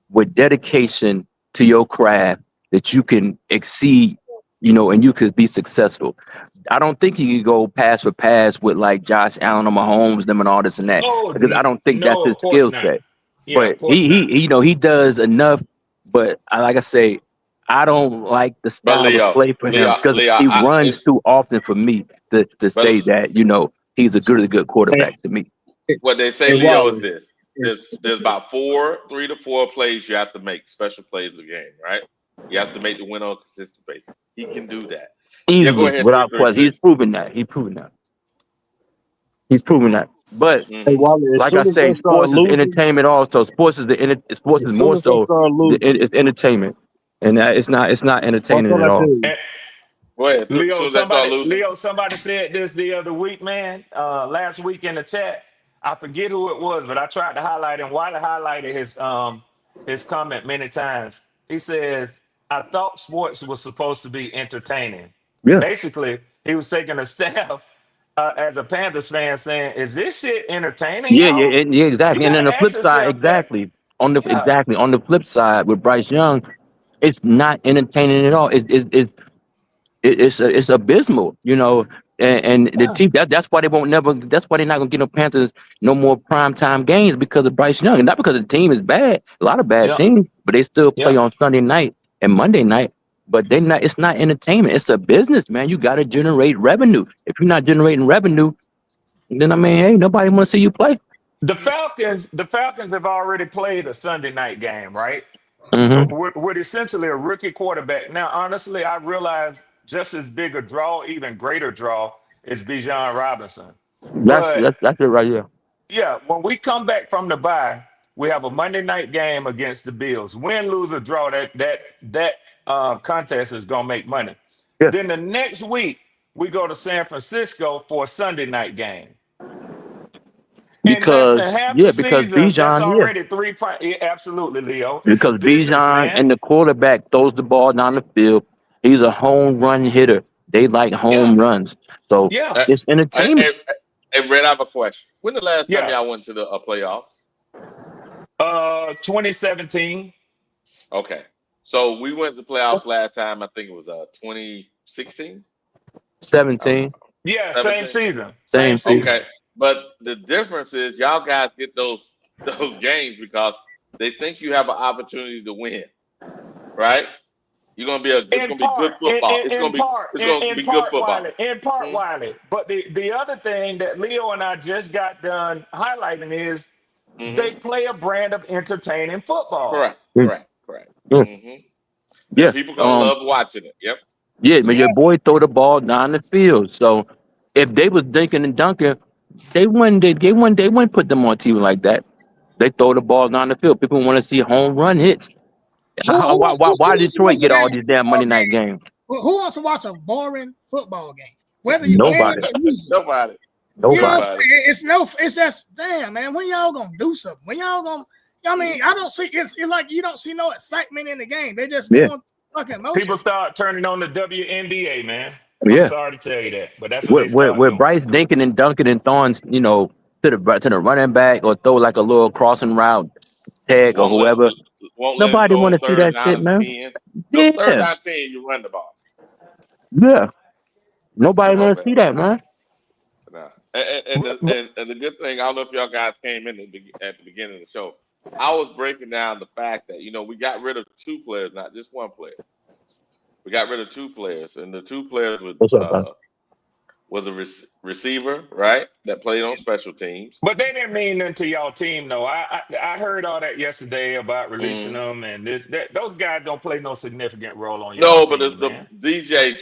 with dedication to your craft that you can exceed, and you could be successful. I don't think he could go pass for pass with like Josh Allen or Mahomes, them and all this and that, Oh because I don't think that's no, his of course skill not. set. Yeah, of But course not. he does enough. But like I say, I don't like the But style of play for him because Leo, he runs too often for me to but say that he's a good quarterback to me. what they say, Hey, Leo, is Wally. this: there's about 3 to 4 plays you have to make, special plays a game, right? You have to make the win on a consistent basis. He can do that. Yeah, go Easily, ahead, without question. He's 336. proven that. He's proven that. But Hey, Mm-hmm. Wally. As like I soon as they say, start sports is losing, entertainment. Also, sports is as soon more as they so start losing, it's entertainment, and it's not watch entertaining what at I tell all. you. Go ahead. As Leo, soon as they start losing, somebody said this the other week, man. Last week in the chat, I forget who it was, but I tried to highlight him. Wiley highlighted his comment many times. He says, "I thought sports was supposed to be entertaining." Yeah, Basically, he was taking a stab as a Panthers fan, saying, "Is this shit entertaining, yeah, y'all?" yeah, You exactly. And got then to the ask flip side, yourself that. exactly. Yeah, On the flip side with Bryce Young, it's not entertaining at all. It's abysmal, and the yeah, team that's why they won't never. That's why they're not gonna get no Panthers no more primetime games because of Bryce Young, and not because the team is bad. A lot of bad yeah, teams, but they still play yeah. on Sunday night and Monday night. But they not. It's not entertainment. It's a business, man. You got to generate revenue. If you're not generating revenue, then I mean, hey, nobody want to see you play. The Falcons have already played a Sunday night game, right? Hmm. With essentially a rookie quarterback. Now, honestly, I realize just as big a draw, even greater draw, is Bijan Robinson. That's But that's that's it right here. yeah, when we come back from the bye, we have a Monday night game against the Bills. Win, lose, or draw, that contest is gonna make money. Yeah, Then the next week, we go to San Francisco for a Sunday night game. In less than half the because season, that's Bijan, yeah. already yeah, absolutely, Leo. It's a Because business, Bijan man. and the quarterback throws the ball down the field. He's a home run hitter. They like home Yeah, runs. So yeah, uh, it's entertainment. Red, I have a question. When the last time yeah. y'all went to the playoffs? 2017. Okay, so we went to the playoffs last time. I think it was 2016. 17, Yeah, same 17. season. Same same season. season. Okay, but the difference is y'all guys get those games because they think you have an opportunity to win, right? You're gonna be it's In gonna be good part, football. It's gonna in be good part, football. Wiley, in part, Mhm. Wiley. But the other thing that Leo and I just got done highlighting is they Mhm. play a brand of entertaining football. Correct. Mm, Correct. Correct. mm, Mhm. And yeah. people gonna love watching it. Yep. Yeah, but Yeah. your boy throw the ball down the field. So if they was dinking and dunking, they wouldn't put them on TV like that. They throw the ball down the field. People want to see home run hits. Why Who wants to Detroit watch a get all damn these damn football Monday night game? games? Who wants to watch a boring football game? Whether you win Nobody. or lose. Nobody. You know what I'm Nobody. Nobody. saying? It's just damn, man. When y'all gonna do something? When y'all gonna? I mean, I don't see it's like you don't see no excitement in the game. They're just Yeah. going fucking People motion. start turning on the WNBA, man. I'm Yeah. sorry to tell you that, but that's what they With start doing. Bryce dinking and dunking and throwing, to the running back or throw like a little crossing route tag or Won't let whoever. won't let him Nobody throw want on to see third that down shit, and man. 10. No, third Yeah. down 10, you run the ball. Yeah. Nobody No want to better. see that, man. Nah. And the good thing, I don't know if y'all guys came in at the beginning of the show. I was breaking down the fact that we got rid of 2 players, not just 1 player. We got rid of 2 players, and the 2 players What's up, man? was a receiver, right, that played on special teams. But they didn't mean nothing to y'all team, though. I heard all that yesterday about releasing Mm. them, and those guys don't play no significant role on y'all No, but team, the man. DJ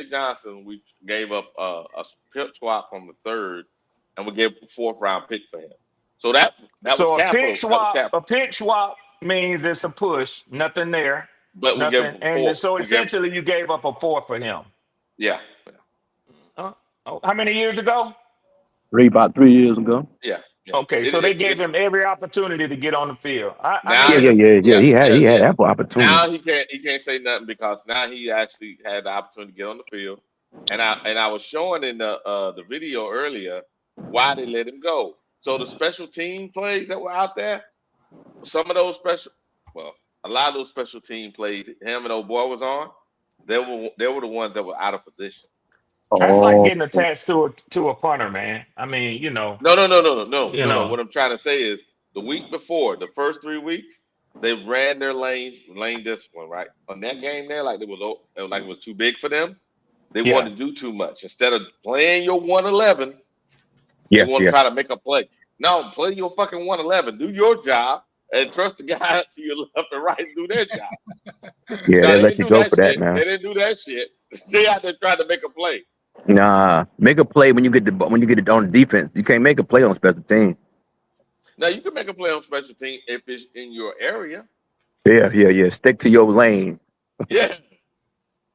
Johnson, we gave up a pick swap from the 3rd, and we gave a 4th round pick for him. So that was So a pick capital. That was swap, capital. means it's a push, nothing there, But we gave nothing, him a and 4. so We gave essentially you gave up a 4 for him. yeah, Oh, how many years ago? About 3 years ago. yeah. Okay, so they gave him every opportunity to get on the field. Now, He had ample opportunity. Now he can't say nothing because now he actually had the opportunity to get on the field, and I was showing in the video earlier why they let him go. So the special team plays that were out there, some of those a lot of those special team plays him and old boy was on, they were the ones that were out of position. That's like getting attached to a punter, man. I mean, No. What I'm trying to say is the week before, the first 3 weeks, they ran their lane discipline, right? On that game there, like it was too big for them. They wanted to do too much. Instead of playing your 111, they want to try to make a play. No, play your fucking 111. Do your job and trust the guys to your left and right and do their job. Yeah, No, they let you go for that, man. They didn't do that shit. Stay out there trying to make a play. Nah, make a play when you get it on defense. You can't make a play on special team. Now you can make a play on special team if it's in your area. Yeah. Stick to your lane. Yeah.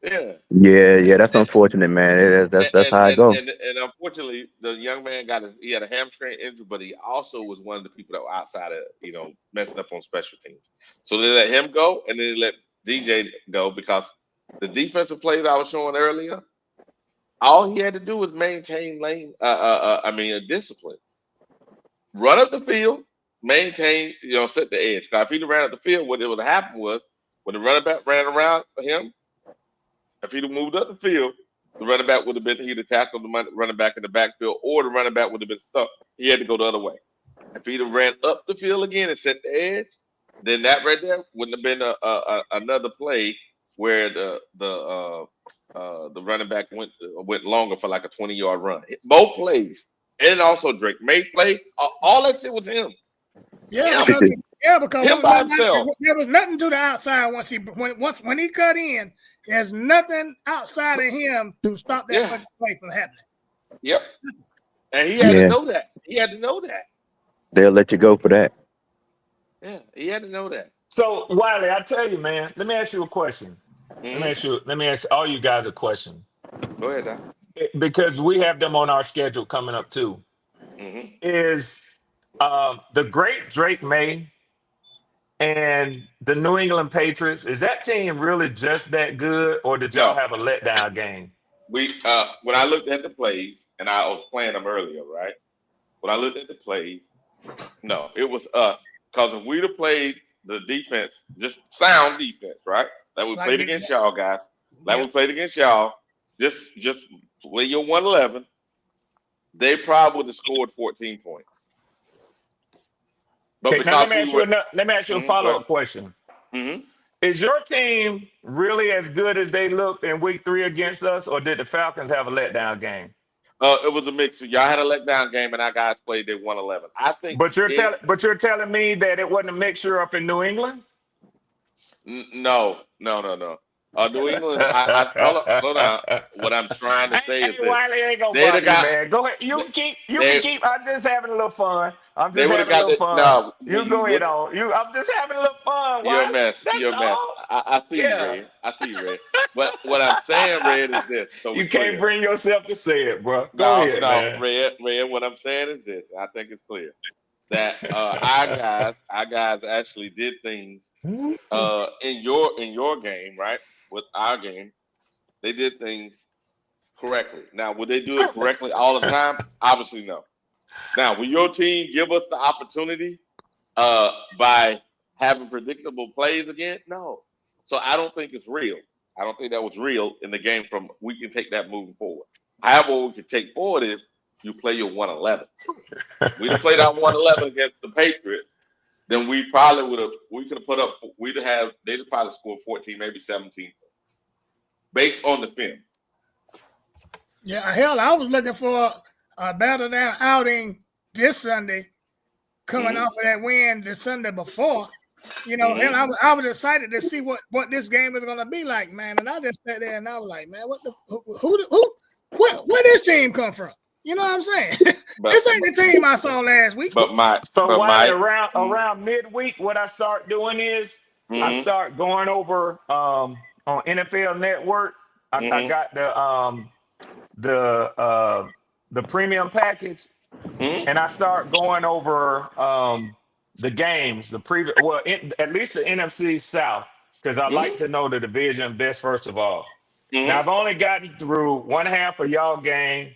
That's unfortunate, man. That's how it goes. And unfortunately, the young man he had a hamstring injury, but he also was one of the people that were outside of messing up on special teams. So they let him go, and then they let DJ go because the defensive plays I was showing earlier, all he had to do was maintain discipline. Run up the field, maintain, set the edge. Because if he'd ran up the field, what would have happened was when the running back ran around him, if he'd have moved up the field, the running back would have he'd have tackled the running back in the backfield, or the running back would have been stuck. He had to go the other way. If he'd have ran up the field again and set the edge, then that right there wouldn't have been another play where the running back went longer for like a 20-yard run. Both plays. And also Drake May play. All that shit was him. Because him by himself. There was nothing to the outside when he cut in. There's nothing outside of him to stop that fucking play from happening. Yep. And he had to know that. He had to know that. They'll let you go for that. Yeah, he had to know that. So Wiley, I tell you, man. Let me ask you a question. Mm-hmm. Let me ask all you guys a question. Go ahead, Doc. Because we have them on our schedule coming up too. Mm-hmm. Is the great Drake May and the New England Patriots, is that team really just that good, or did y'all have a letdown game? When I looked at the plays, and I was playing them earlier, right? When I looked at the plays, no, it was us. Because if we'd have played the defense, just sound defense, right? Like we played against y'all guys. We played against y'all. Just play your 111. They probably would have scored 14 points. But okay, now let me ask you a follow-up question. Mm-hmm. Is your team really as good as they looked in week 3 against us, or did the Falcons have a letdown game? It was a mix. Y'all had a letdown game, and our guys played their 111. I think. But you're telling me that it wasn't a mixture up in New England? No. New England. Slow down. What I'm trying to say is Wiley ain't gonna bother you, man. Go ahead. You can keep. I'm just having a little fun. I'm just having a little fun. You go ahead on. I'm just having a little fun. You're a mess. You're a mess. I see you, Red. I see you, Red. But what I'm saying, Red, is this. So you can't bring yourself to say it, bro. Go ahead, man. Red. What I'm saying is this. I think it's clear that our guys actually did things in your game, right? With our game, they did things correctly. Now, would they do it correctly all the time? Obviously, no. Now, will your team give us the opportunity by having predictable plays again? No. So I don't think it's real. I don't think that was real in the game. We can take that moving forward. However, what we can take forward is you play your 111. We'd have played our 111 against the Patriots, then we could have put up. They'd have probably scored 14, maybe 17 points based on the film. Yeah, hell, I was looking for a battle down outing this Sunday, coming off of that win the Sunday before. Hell, I was excited to see what this game is gonna be like, man. And I just sat there and I was like, man, where this team come from? You know what I'm saying? This ain't the team I saw last week. Around midweek, what I start doing is I start going over on NFL Network. I got the premium package, and I start going over the games, the previous, at least the NFC South, because I like to know the division best first of all. Now I've only gotten through one half of y'all game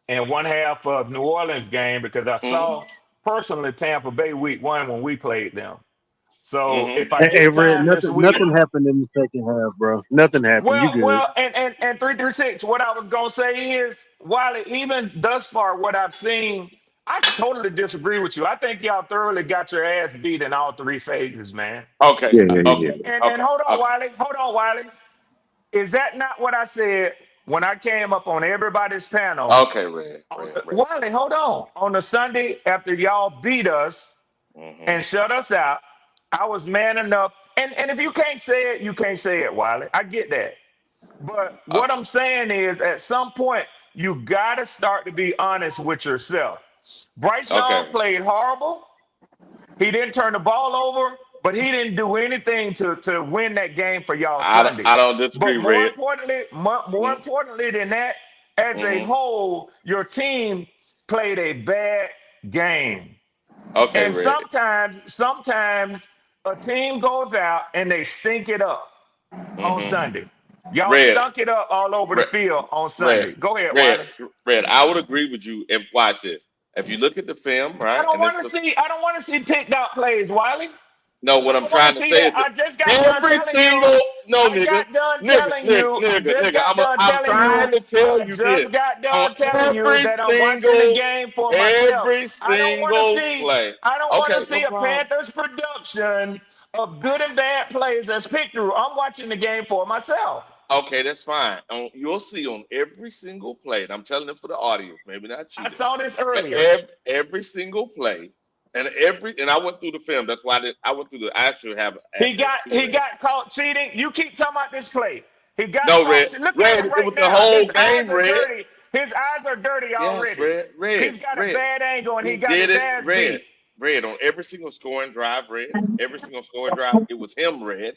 and one half of New Orleans game because I saw personally Tampa Bay week 1 when we played them. So if I Hey, get Red, time this week, nothing happened in the second half, bro. Nothing happened. You good? and 336. What I was gonna say is, while even thus far, what I've seen, I totally disagree with you. I think y'all thoroughly got your ass beat in all 3 phases, man. Okay. Yeah, yeah, yeah. Okay. And Okay. hold on, Okay. Wiley. Hold on, Wiley. Is that not what I said when I came up on everybody's panel? Okay, Red. Wiley, hold on. On the Sunday after y'all beat us and shut us out, I was man enough. And if you can't say it, you can't say it, Wiley. I get that. But what I'm saying is, at some point, you got to start to be honest with yourself. Bryce Young Okay. played horrible. He didn't turn the ball over, but he didn't do anything to win that game for y'all Sunday. I don't disagree, But more Red. importantly, more importantly than that, as a whole, your team played a bad game. Okay, And Red. sometimes a team goes out and they stink it up on Sunday. Y'all Red. stunk it up all over the field on Sunday. Go ahead, Red. Wiley. Red. I would agree with you. And watch this. If you look at the film, I right, don't and want this to see. I don't want to see picked out plays, Wiley. no, what I I'm don't want to trying to see say that. is that I just got done every telling you. single no, I nigga, got done nigga, telling nigga, you. I nigga, just nigga. got done I'm telling you. trying to tell I you just this got on done telling you that I'm watching the game for myself. every I don't want to single see. play. I don't want to Okay, no see a problem. Panthers production of good and bad plays that's picked through. I'm watching the game for myself. Okay, that's fine. You'll see on every single play, and I'm telling it for the audience, maybe not I you. saw this earlier. Every single play, and I went through the film. That's why I went through the actual have He access got to he it. got caught cheating. You keep talking about this play. He got No, caught. Red, Look at Red. him It right was the now. whole His eyes game, are Red. dirty. His eyes are dirty Yes, already. Red, He's got a Red. bad angle and He he got did his it, ass Red. beat. Red on every single scoring drive, Red. Every single scoring drive, it was him, Red.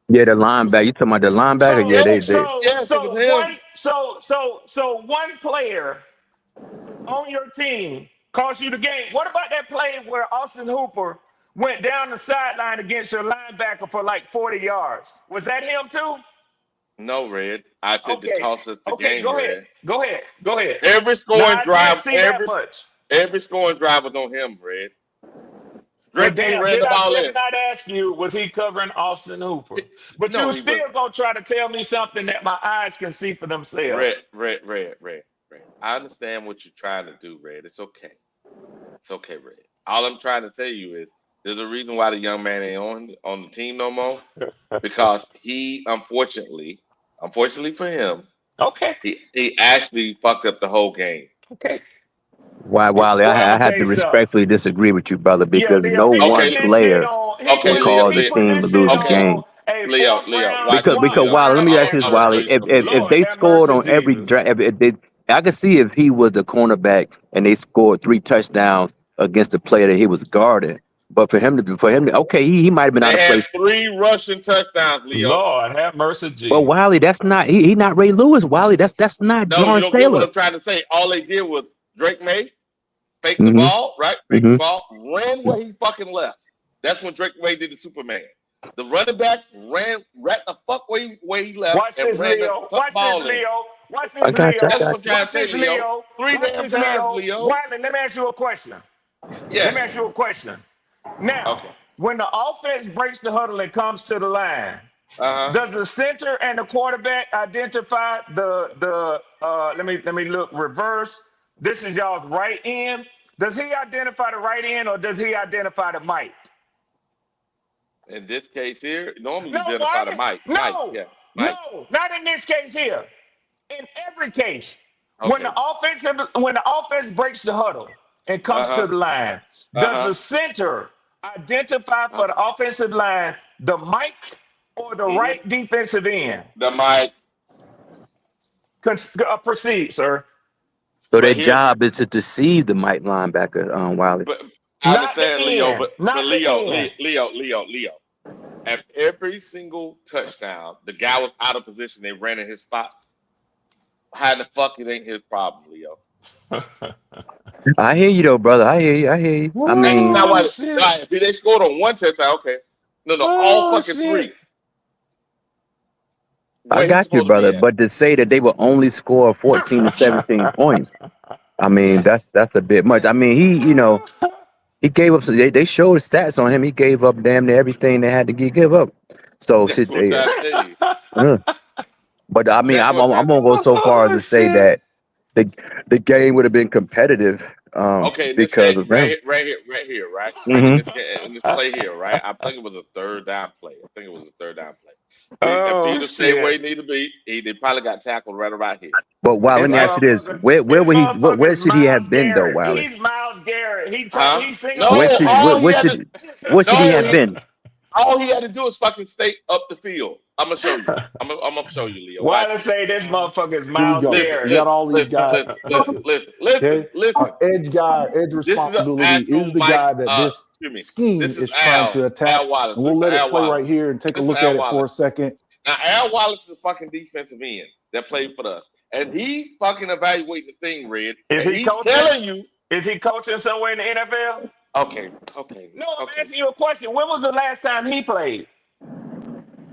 Yeah, the linebacker. You talking about the linebacker? Yeah, So they. Yes, it was him. one player on your team cost you the game. What about that play where Austin Hooper went down the sideline against your linebacker for like 40 yards? Was that him too? No, Red. I said to Okay. toss it the Okay, game, go ahead. Red. Go ahead. Go ahead. Every Now scoring I did drive, see that much. every scoring drive was on him, Red. Well, Drake May damn, ran did the I ball just in. not ask you, was he covering Austin Hooper? But No, you he wasn't. still gonna try to tell me something that my eyes can see for themselves. Red. I understand what you're trying to do, Red. It's okay. It's okay, Red. All I'm trying to tell you is there's a reason why the young man ain't on the team no more. Because he unfortunately for him, Okay. he actually fucked up the whole game. Okay. Why, Boy, Wally? I'm I gonna have tell to you something. respectfully disagree with you, brother, Yeah, because Leo, no he one putting Okay, this shit player on. okay, can Leo, cause the He Leo. putting team to this shit lose a Okay, game. on a Leo, fourth Leo. round Watch this, Because Leo. Wally, let swine me I'm ask you and this, gonna show Wally. you If something, if Leo. if Lord they have scored mercy, on every Jesus. drive, if they, I could see if he was the cornerback and they scored 3 touchdowns against the player that he was guarding. But okay, he might have been out They of had place. 3 rushing touchdowns, Leo. Lord have mercy, But Jesus. Wiley, that's not he not Ray Lewis. Wiley, that's not No, you Lawrence don't get what Taylor. I'm trying to say. All they did was Drake May fake the hmm ball, right? Fake the hmm ball, ran where he fucking left. That's when Drake May did the Superman. The running backs ran right the fuck where he left Watch and this, ran the Leo. fuck Watch this, ball in. Leo. Watch I this, got you. I Leo. That's got what I'm you. trying Watch to say, this, Leo. Leo. Three Watch damn this, times, Leo. Leo. Wiley, let me ask you a question. Let me Yes. ask you a question. Now, Okay. when the offense breaks the huddle and comes to the line, Uh-huh. does the center and the quarterback identify the let me look reverse? This is y'all's right end. Does he identify the right end or does he identify the Mike? In this case here, normally you No, identify the Wiley. Mike. Mike, No, yeah. Mike. no, not in this case here. In every case, Okay. when the offense breaks the huddle and comes to Uh-huh. the line, does Uh-huh. the center identify for the Uh-huh. offensive line the Mike or the Mm-hmm. right defensive end? The Mike. Proceed, sir. So But their here, job is to deceive the Mike linebacker, Wiley. but I Not the understand, Leo, end. but Not the end. Leo. At every single touchdown, the guy was out of position. They ran in his spot. How the fuck it ain't his problem, Leo? I hear you though, brother. I hear you. I hear you. I And mean, now, Oh shit! if they scored on one touchdown, okay. No, all Oh fucking shit! three. I Where he's got you, supposed to be brother. at. But to say that they will only score 14 to 17 points, I mean, that's a bit much. I mean, he gave up. They showed stats on him. He gave up damn near everything they had to give up. So That's shit. what I'm trying to tell you. But I mean, That's I'm what I'm I'm trying to gonna tell go you. so far as Oh to say shit! that the game would have been competitive Okay, this because game of them. right here, right? In Hmm. this game, in this play here, right? I think it was a third down play. I think it was a third down play. If Oh Peter stayed where shit! he needed to be, they probably got tackled right about here, But wow, let It's me ask right? you this: motherfucker. where It's would he? Where motherfuckers. should he have Miles been though, Garrett. Wiley? He's Miles Garrett. Huh? He's singing No, like a all he had to Where should he no, have been? all he had to do is fucking stay up the field. I'm gonna show you. I'm gonna show you, Leo. Watch Wiley this. say this motherfucker is Here we Miles go. Listen, We Garrett. got listen, all these listen, guys. listen, listen, listen, listen, Okay. listen. Our edge guy, our edge This is an responsibility is actual the Mike. guy that this Excuse me. scheme This is is trying to attack. Al Wallace. And we'll This is let it Al play Wallace. right here and take a This is look at Al it for a Wallace. second. Now, Al Wallace is a fucking defensive end that played for us, and he's fucking evaluating the thing, Red, Is and he he's coaching? telling you, Is he coaching somewhere in the NFL? okay, No, I'm asking you a question. When was the last time he played?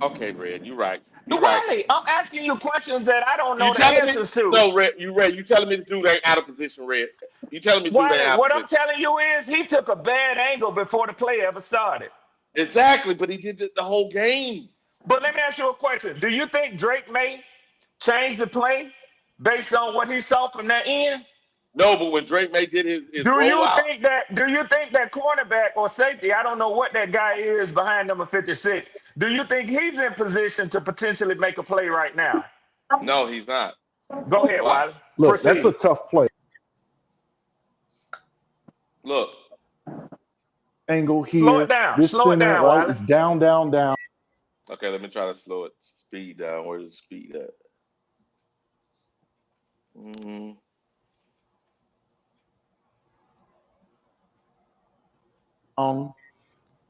okay, Red, you're right, you're right. Wiley, I'm asking you questions that I don't You know the telling me? answers to. No, Red, you telling me the dude ain't out of position, Red? You telling me dude ain't Wiley, out of what I'm position? telling you is he took a bad angle before the play ever started. Exactly, but he did it the whole game. But let me ask you a question. Do you think Drake May changed the play based on what he saw from that end? No, but when Drake May did his rollout, Do you think that cornerback or safety, I don't know what that guy is behind number 56, do you think he's in position to potentially make a play right now? no, he's not. Go ahead, Watch. Wiley. Look, that's a Proceed. tough play. Look. Angle Slow it here. down. This Slow it center, down, right? Wiley. It's down, down, down. Okay, let me try to slow it. Speed down. Where's the speed at?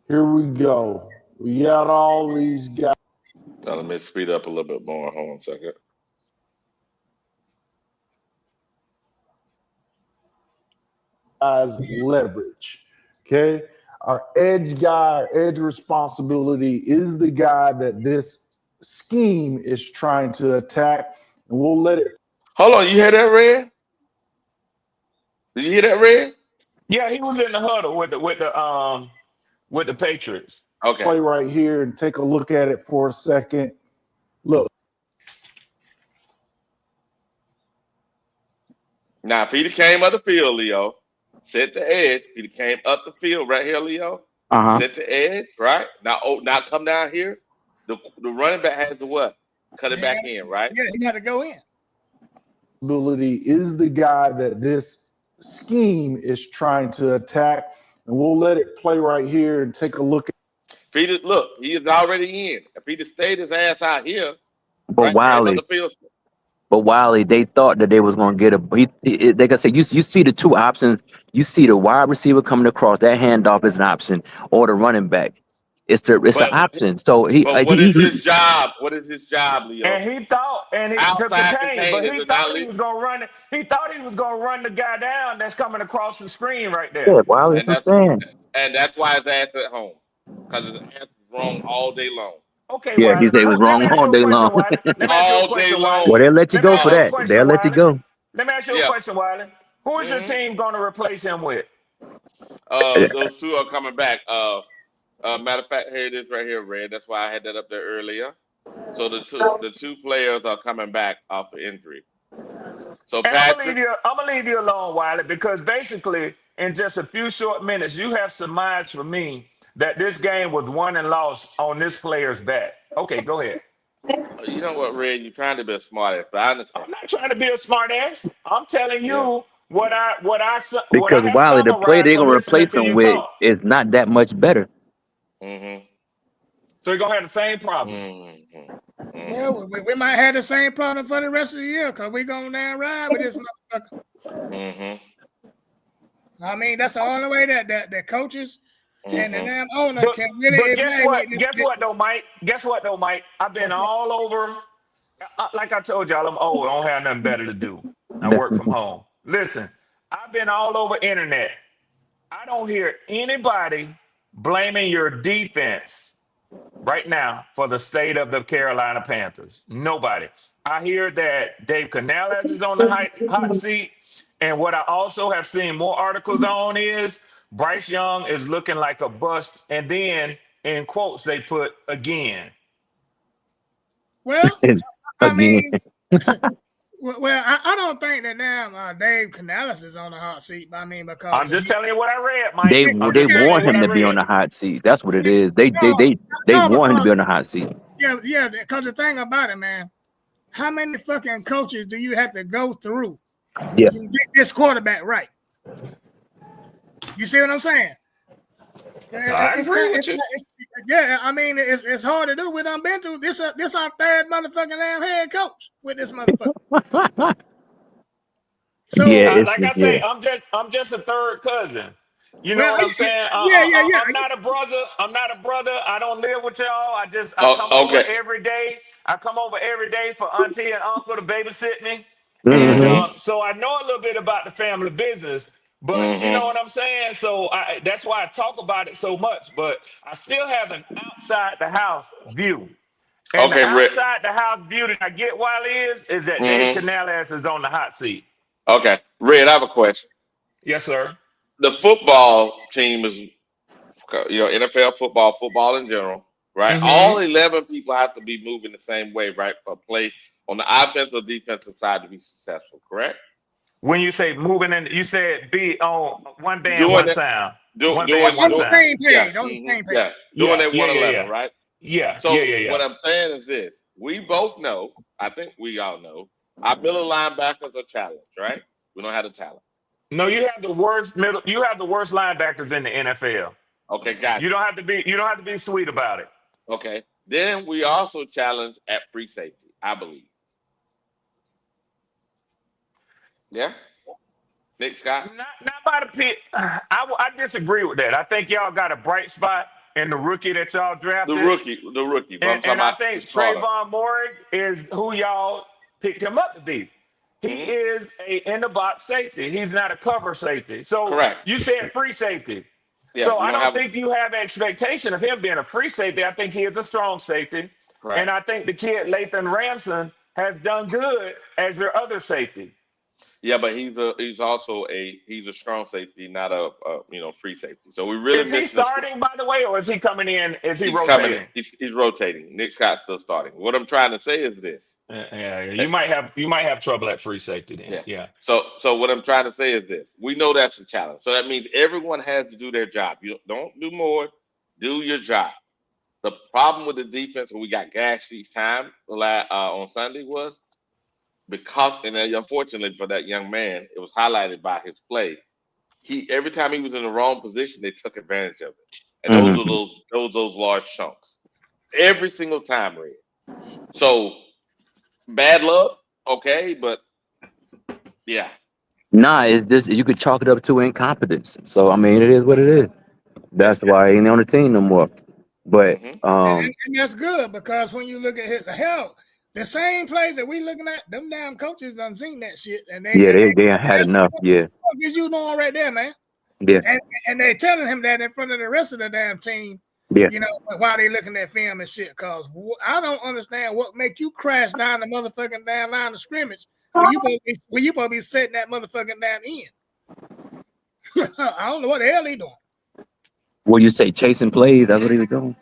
Here we go. We got all these guys. Now let me speed up a little bit more. Hold on a second. Leverage. Okay. Our edge guy, our edge responsibility is the guy that this scheme is trying to attack. And we'll let it. Hold on, you hear that, Red? Did you hear that, Red? Yeah, he was in the huddle with the Patriots. Okay. Play right here and take a look at it for a second. Look. Now, if he came up the field, Leo, set the edge. If he came up the field right here, Leo, set the edge, right? Now come down here. The running back has to what? Cut it back in, right? Yeah, he got to go in. Ability is the guy that this scheme is trying to attack. And we'll let it play right here and take a look at. Look, he is already in. If he just stayed his ass out here, But right, came up Wiley, the field. they thought that they was gonna get a. Like I said, you see the two options. You see the wide receiver coming across. That handoff is an option, or the running back. It's an option. So But what is his job? What is his job, Leo? And he thought, to outside contain, but containers he is thought not he was gonna run it. He thought he was gonna run the guy down that's coming across the screen right there. Yeah, Wiley, that's what I'm saying. And that's why his ass at home. Because his ass is wrong all day long. Okay, Yeah, he Wiley. said it was Let me wrong ask all you a day long. question, Wiley. Let me ask you a All day question, long. Wiley. Well, they'll let you Let me go ask for you a that. question, They'll let you Wiley. go. Let me ask you a question, Wiley. Who is your team going to replace him with? Those two are coming back. Matter of fact, here it is right here, Red. That's why I had that up there earlier. So the two players are coming back off of injury. So And Patrick, I'm gonna leave you alone, Wiley, because basically in just a few short minutes, you have surmised for me that this game was won and lost on this player's back. Okay, go ahead. you know what, Red? You're trying to be a smart ass, but I understand. I'm not trying to be a smart ass. I'm telling you what I Because have Wiley, the play summarized they're from gonna listening replace to him you with talk. is not that much better. So you're gonna have the same problem. Well, we might have the same problem for the rest of the year because we're going down ride with this motherfucker. I mean, that's the only way that the coaches and the damn owner can really evaluate this. Guess what though, Mike? I've been all over. Like I told y'all, I'm old. I don't have nothing better to do. I work from home. Listen, I've been all over internet. I don't hear anybody blaming your defense right now for the state of the Carolina Panthers. Nobody. I hear that Dave Canales is on the hot seat. And what I also have seen more articles on is Bryce Young is looking like a bust. And then in quotes, they put again. Well, I Again. mean, well, I don't think that damn Dave Canales is on the hot seat. I mean, because I'm just telling you what I read, Mike. They I'm they just telling you want what him I to be on read. the hot seat. That's what it is. They no, want him to because be on the hot seat. yeah, because the thing about it, man, how many fucking coaches do you have to go through Yeah. to get this quarterback right? You see what I'm saying? I agree with you. Yeah, I mean, it's hard to do. We done been through this. This our third motherfucking damn head coach with this motherfucker. So, Yeah, like I say, I'm just a third cousin. You know well, what I'm saying? yeah. I'm not a brother. I don't live with y'all. I come over Okay. every day. I come over every day for auntie and uncle to babysit me, and Mm-hmm. so I know a little bit about the family business. But you know Mm-hmm. what I'm saying? So that's why I talk about it so much. But I still have an outside the house view. And the Okay, Rick. outside the house view that I get while is that Dave Mm-hmm. Canales is on the hot seat. Okay, Red. I have a question. Yes, sir. The football team is, NFL football in general, right? Mm-hmm. All 11 people have to be moving the same way, right, for play on the offensive or defensive side to be successful. Correct? When you say moving in, you said be on one band, Doing one that, sound. doing, One band, one on the doing, sound. same yeah, page, on the same page. yeah, doing Yeah, that yeah, yeah, 111, yeah. right? Yeah, yeah, So yeah, yeah. what I'm saying is this: we both know. I think we all know our middle linebackers are challenged, right? We don't have the talent. No, you have the worst middle. You have the worst linebackers in the NFL. Okay, got You don't have to be. You don't have to be sweet about it. you. Okay, then we also challenge at free safety, I believe. Yeah, Nick Scott, Not by the pit. I disagree with that. I think y'all got a bright spot in the rookie that y'all the drafted. rookie, the rookie. But I'm talking And I about the think starter. Trayvon Morig is who y'all picked him up to be. He Hmm. is a in the box safety. He's not a cover safety. So Correct. you said free safety. Yeah, So we I don't don't have a think you have expectation of him being a free safety. I think he is a strong safety. And correct. I think the kid Lathan Ransom has done good as your other safety. Yeah, but he's also he's a strong safety, not a free safety. So we really Is he missing this. starting, by the way, or is he coming in? Is he He's coming in. rotating? He's rotating. Nick Scott's still starting. What I'm trying to say is this. Yeah. Uh, You might have trouble at free safety then. Yeah. Yeah. So what I'm trying to say is this. We know that's a challenge. So that means everyone has to do their job. You don't do more. Do your job. The problem with the defense when we got gashed each time on Sunday was because, and unfortunately for that young man, it was highlighted by his play. He every time he was in the wrong position, they took advantage of it, and those are Mhm. those large chunks every single time, Red. So bad luck, okay, but yeah, Nah, it's just you could chalk it up to incompetence. So I mean, it is what it is. yeah. That's why he ain't on the team no more. But Hmm. And that's good because when you look at his hell, the same plays that we looking at, them damn coaches done seen that shit, and yeah, they had that's enough. Yeah, what you doing right there, man. yeah, And they telling him that in front of the rest of the damn team, yeah. while they looking at film and shit. Cause I don't understand what make you crash down the motherfucking damn line of scrimmage when you supposed to be setting that motherfucking damn end. I don't know what the hell he doing. What you say, chasing plays? That's what he was doing.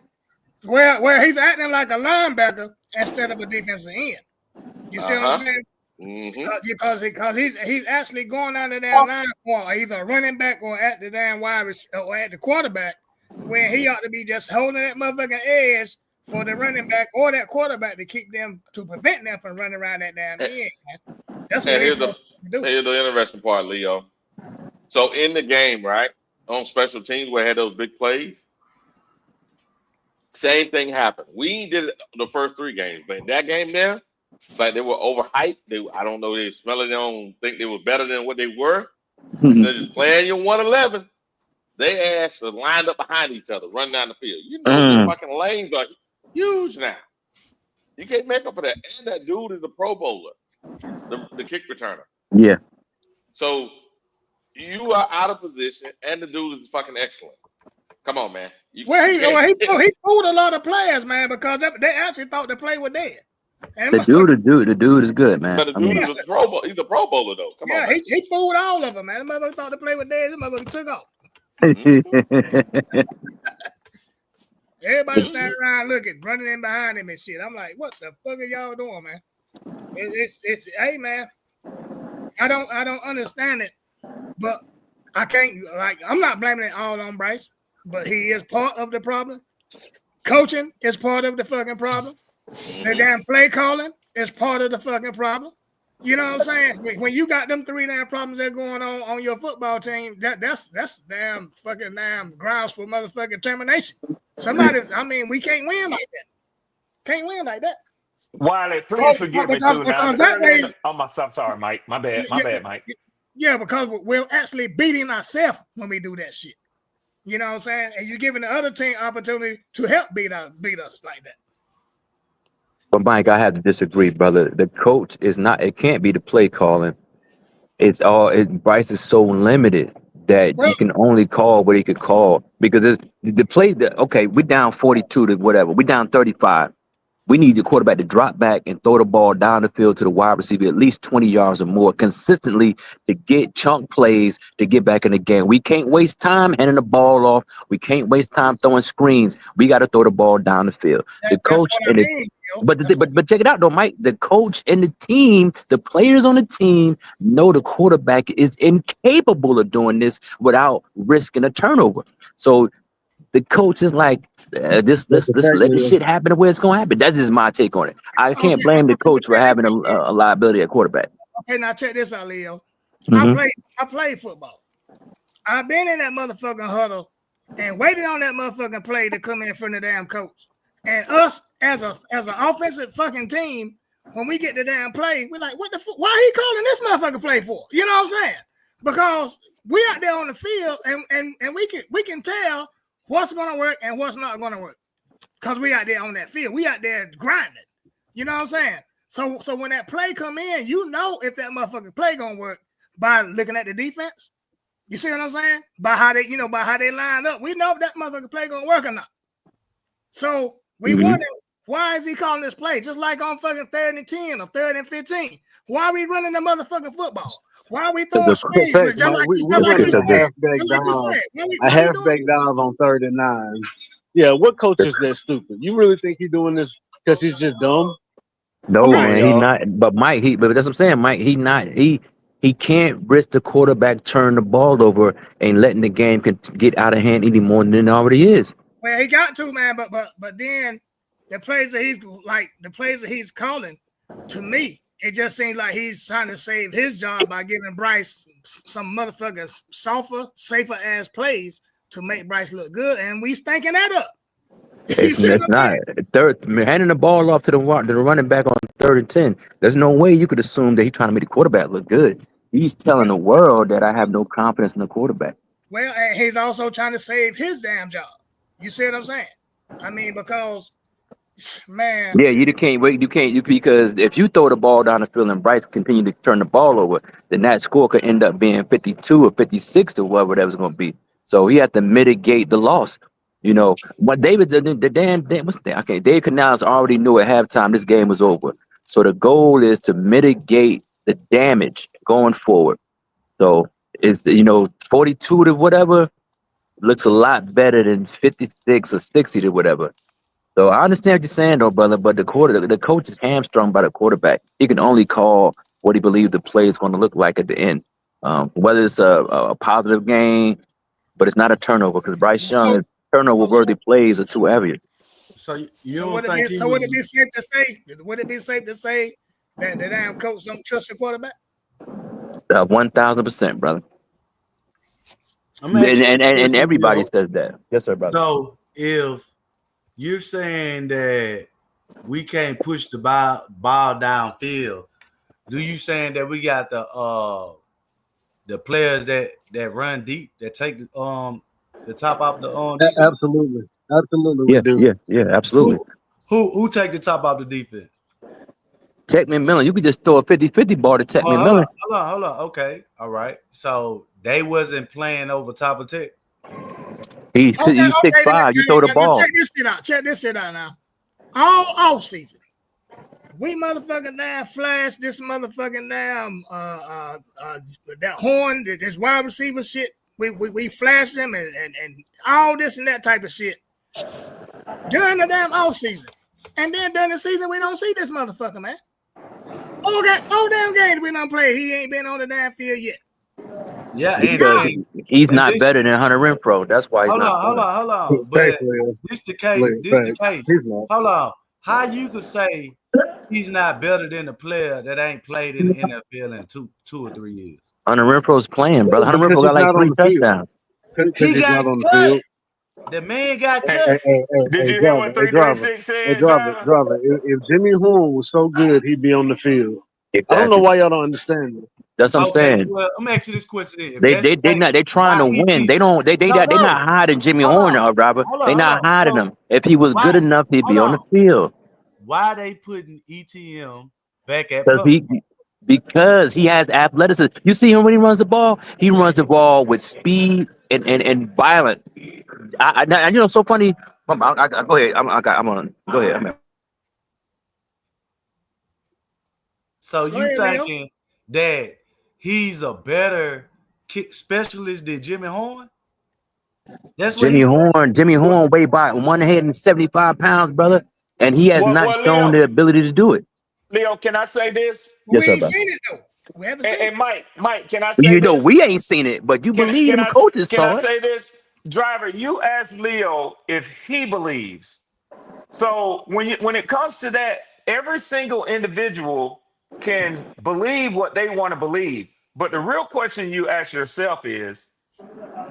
Well, he's acting like a linebacker instead of a defensive end. You see what I'm saying? Mm-hmm. Because he's actually going down the damn line for either a running back or at the damn wide receiver or at the quarterback, when he ought to be just holding that motherfucking edge for the running back or that quarterback to prevent them from running around that damn end. Man. That's what And he's supposed to do. here's the interesting part, Leo. So in the game, right, on special teams where I had those big plays, same thing happened. We did it the first 3 games, but in that game there, it's like they were overhyped. I don't know, they smelling, they don't think they were better than what they were. Instead of just playing your 111, they asked to line up behind each other, run down the field. You know the fucking lanes are huge now. You can't make up for that. And that dude is a Pro Bowler, the kick returner. Yeah. So you are out of position, and the dude is fucking excellent. Come on, man. He fooled a lot of players, man, because they actually thought the play was dead. And The dude is good, man. But the dude is a Pro Bowl. He's a Pro Bowler, though. Come on, man. He fooled all of them, man. The motherfucker thought the play was dead. The motherfucker took off. Everybody standing around looking, running in behind him and shit. I'm like, what the fuck are y'all doing, man? It's hey, man. I don't understand it, but I can't, like, I'm not blaming it all on Bryce, but he is part of the problem. Coaching is part of the fucking problem. The damn play calling is part of the fucking problem. You know what I'm saying? When you got them 3 damn problems that are going on your football team, that's damn fucking damn grounds for motherfucking termination. Somebody, I mean, we can't win like that. Can't win like that. Wiley, please forgive me too. Now, I'm sorry, Mike. My bad, Mike. Yeah, because we're actually beating ourselves when we do that shit. You know what I'm saying? And you're giving the other team opportunity to help beat us like that. But Mike, I have to disagree, brother. The coach is not. It can't be the play calling. Bryce is so limited that you can only call what he could call because it's the play. Okay, we're down 42 to whatever. We're down 35. We need the quarterback to drop back and throw the ball down the field to the wide receiver at least 20 yards or more consistently to get chunk plays to get back in the game. We can't waste time handing the ball off. We can't waste time throwing screens. We got to throw the ball down the field. The coach and but check it out though, Mike. The coach and the team, the players on the team know the quarterback is incapable of doing this without risking a turnover. So the coach is like, let's let the shit happen the way it's gonna happen. That's just my take on it. I can't blame the coach for having a liability at quarterback. Okay, now check this out, Leo. I played football. I've been in that motherfucking huddle and waited on that motherfucking play to come in front of the damn coach. And us as an offensive fucking team, when we get the damn play, we're like, what the fuck? Why he calling this motherfucking play for? You know what I'm saying? Because we out there on the field and we can tell what's gonna work and what's not gonna work. Because we out there on that field. We out there grinding. You know what I'm saying? So when that play come in, you know if that motherfucking play gonna work by looking at the defense. You see what I'm saying? By how they line up. We know if that motherfucking play gonna work or not. So we wonder, why is he calling this play? Just like on fucking 3rd and 10 or 3rd and 15. Why are we running the motherfucking football? Why are we throwing screens? We running a halfback dive on 3rd and 9. Yeah, what coach is that stupid? You really think he's doing this because he's just dumb? No, man, he's not. But Mike, but that's what I'm saying, Mike. He can't risk the quarterback turning the ball over and letting the game get out of hand any more than it already is. Well, he got to, man, but then the plays that he's calling, to me, it just seems like he's trying to save his job by giving Bryce some motherfucking softer, safer ass plays to make Bryce look good, and we stinking that up. It's not handing the ball off to the running back on 3rd and 10. There's no way you could assume that he's trying to make the quarterback look good. He's telling the world that I have no confidence in the quarterback. Well, and he's also trying to save his damn job. You see what I'm saying? I mean, because, man. Yeah, you can't wait. Because if you throw the ball down the field and Bryce continue to turn the ball over, then that score could end up being 52 or 56 or whatever that was going to be. So he had to mitigate the loss. You know, what David Canales already knew at halftime this game was over. So the goal is to mitigate the damage going forward. So it's 42 to whatever looks a lot better than 56 or 60 to whatever. So I understand what you're saying though, brother, but the coach is hamstrung by the quarterback. He can only call what he believes the play is going to look like at the end. Whether it's a positive gain, but it's not a turnover because Bryce Young turnover-worthy plays are too heavy. So would it be safe to say? Would it be safe to say that the damn coach don't trust the quarterback? 1,000%, brother. And everybody says that. Yes, sir, brother. So if you're saying that we can't push the ball downfield, do you saying that we got the players that run deep, that take the top off the defense? Absolutely we do. Yeah, absolutely. Who take the top off the defense? Tech McMillan. You could just throw a 50-50 ball to Tech Well, hold McMillan. on, hold on, hold on. Okay, all right. So they wasn't playing over top of Tech. He's Okay, then 6'5". You throw the ball. check this shit out. Check this shit out now. All off season, we motherfucking damn flash this motherfucking damn that horn, this wide receiver shit. We flash them and all this and that type of shit during the damn off season, and then during the season we don't see this motherfucker, man. Four damn games we don't play. He ain't been on the damn field yet. Yeah, Because he's not better than Hunter Renfro. That's why he's hold not. on. But this the case. The case. Hold on. How you could say he's not better than a player that ain't played in the NFL in two or 3 years? Hunter Renfro's playing, brother. Hunter Because Renfro got he's like not on 3 the field. touchdowns. He He's got not on the cut. field. The man got Hey, cut. Did you hear driver, what 336 said, driver? driver. If Jimmy Horn was so good, he'd be on the field. Exactly. I don't know why y'all don't understand that. That's what I'm saying. Well, I'm gonna ask you this question. If They that's the case, not they trying to why he win. beat- They not hiding Jimmy Horn, Robert. They not hiding him. If he was good enough, he'd be on the field. Why they putting ETM back at pup? Because he has athleticism. You see him when he runs the ball. He runs the ball with speed and violent. I you know, so funny. Go ahead. I'm on. Go ahead. So you thinking that he's a better kick specialist than Jimmy Horn? That's what Jimmy Horn weighed by 175 pounds, brother, and he has not shown the ability to do it. Leo, can I say this? Yes, We ain't seen it though. We haven't seen it. Mike, can I say this? We ain't seen it, but you believe them coaches Can I saw it. say this? Driver, you asked Leo if he believes. So when it comes to that, every single individual can believe what they want to believe. But the real question you ask yourself is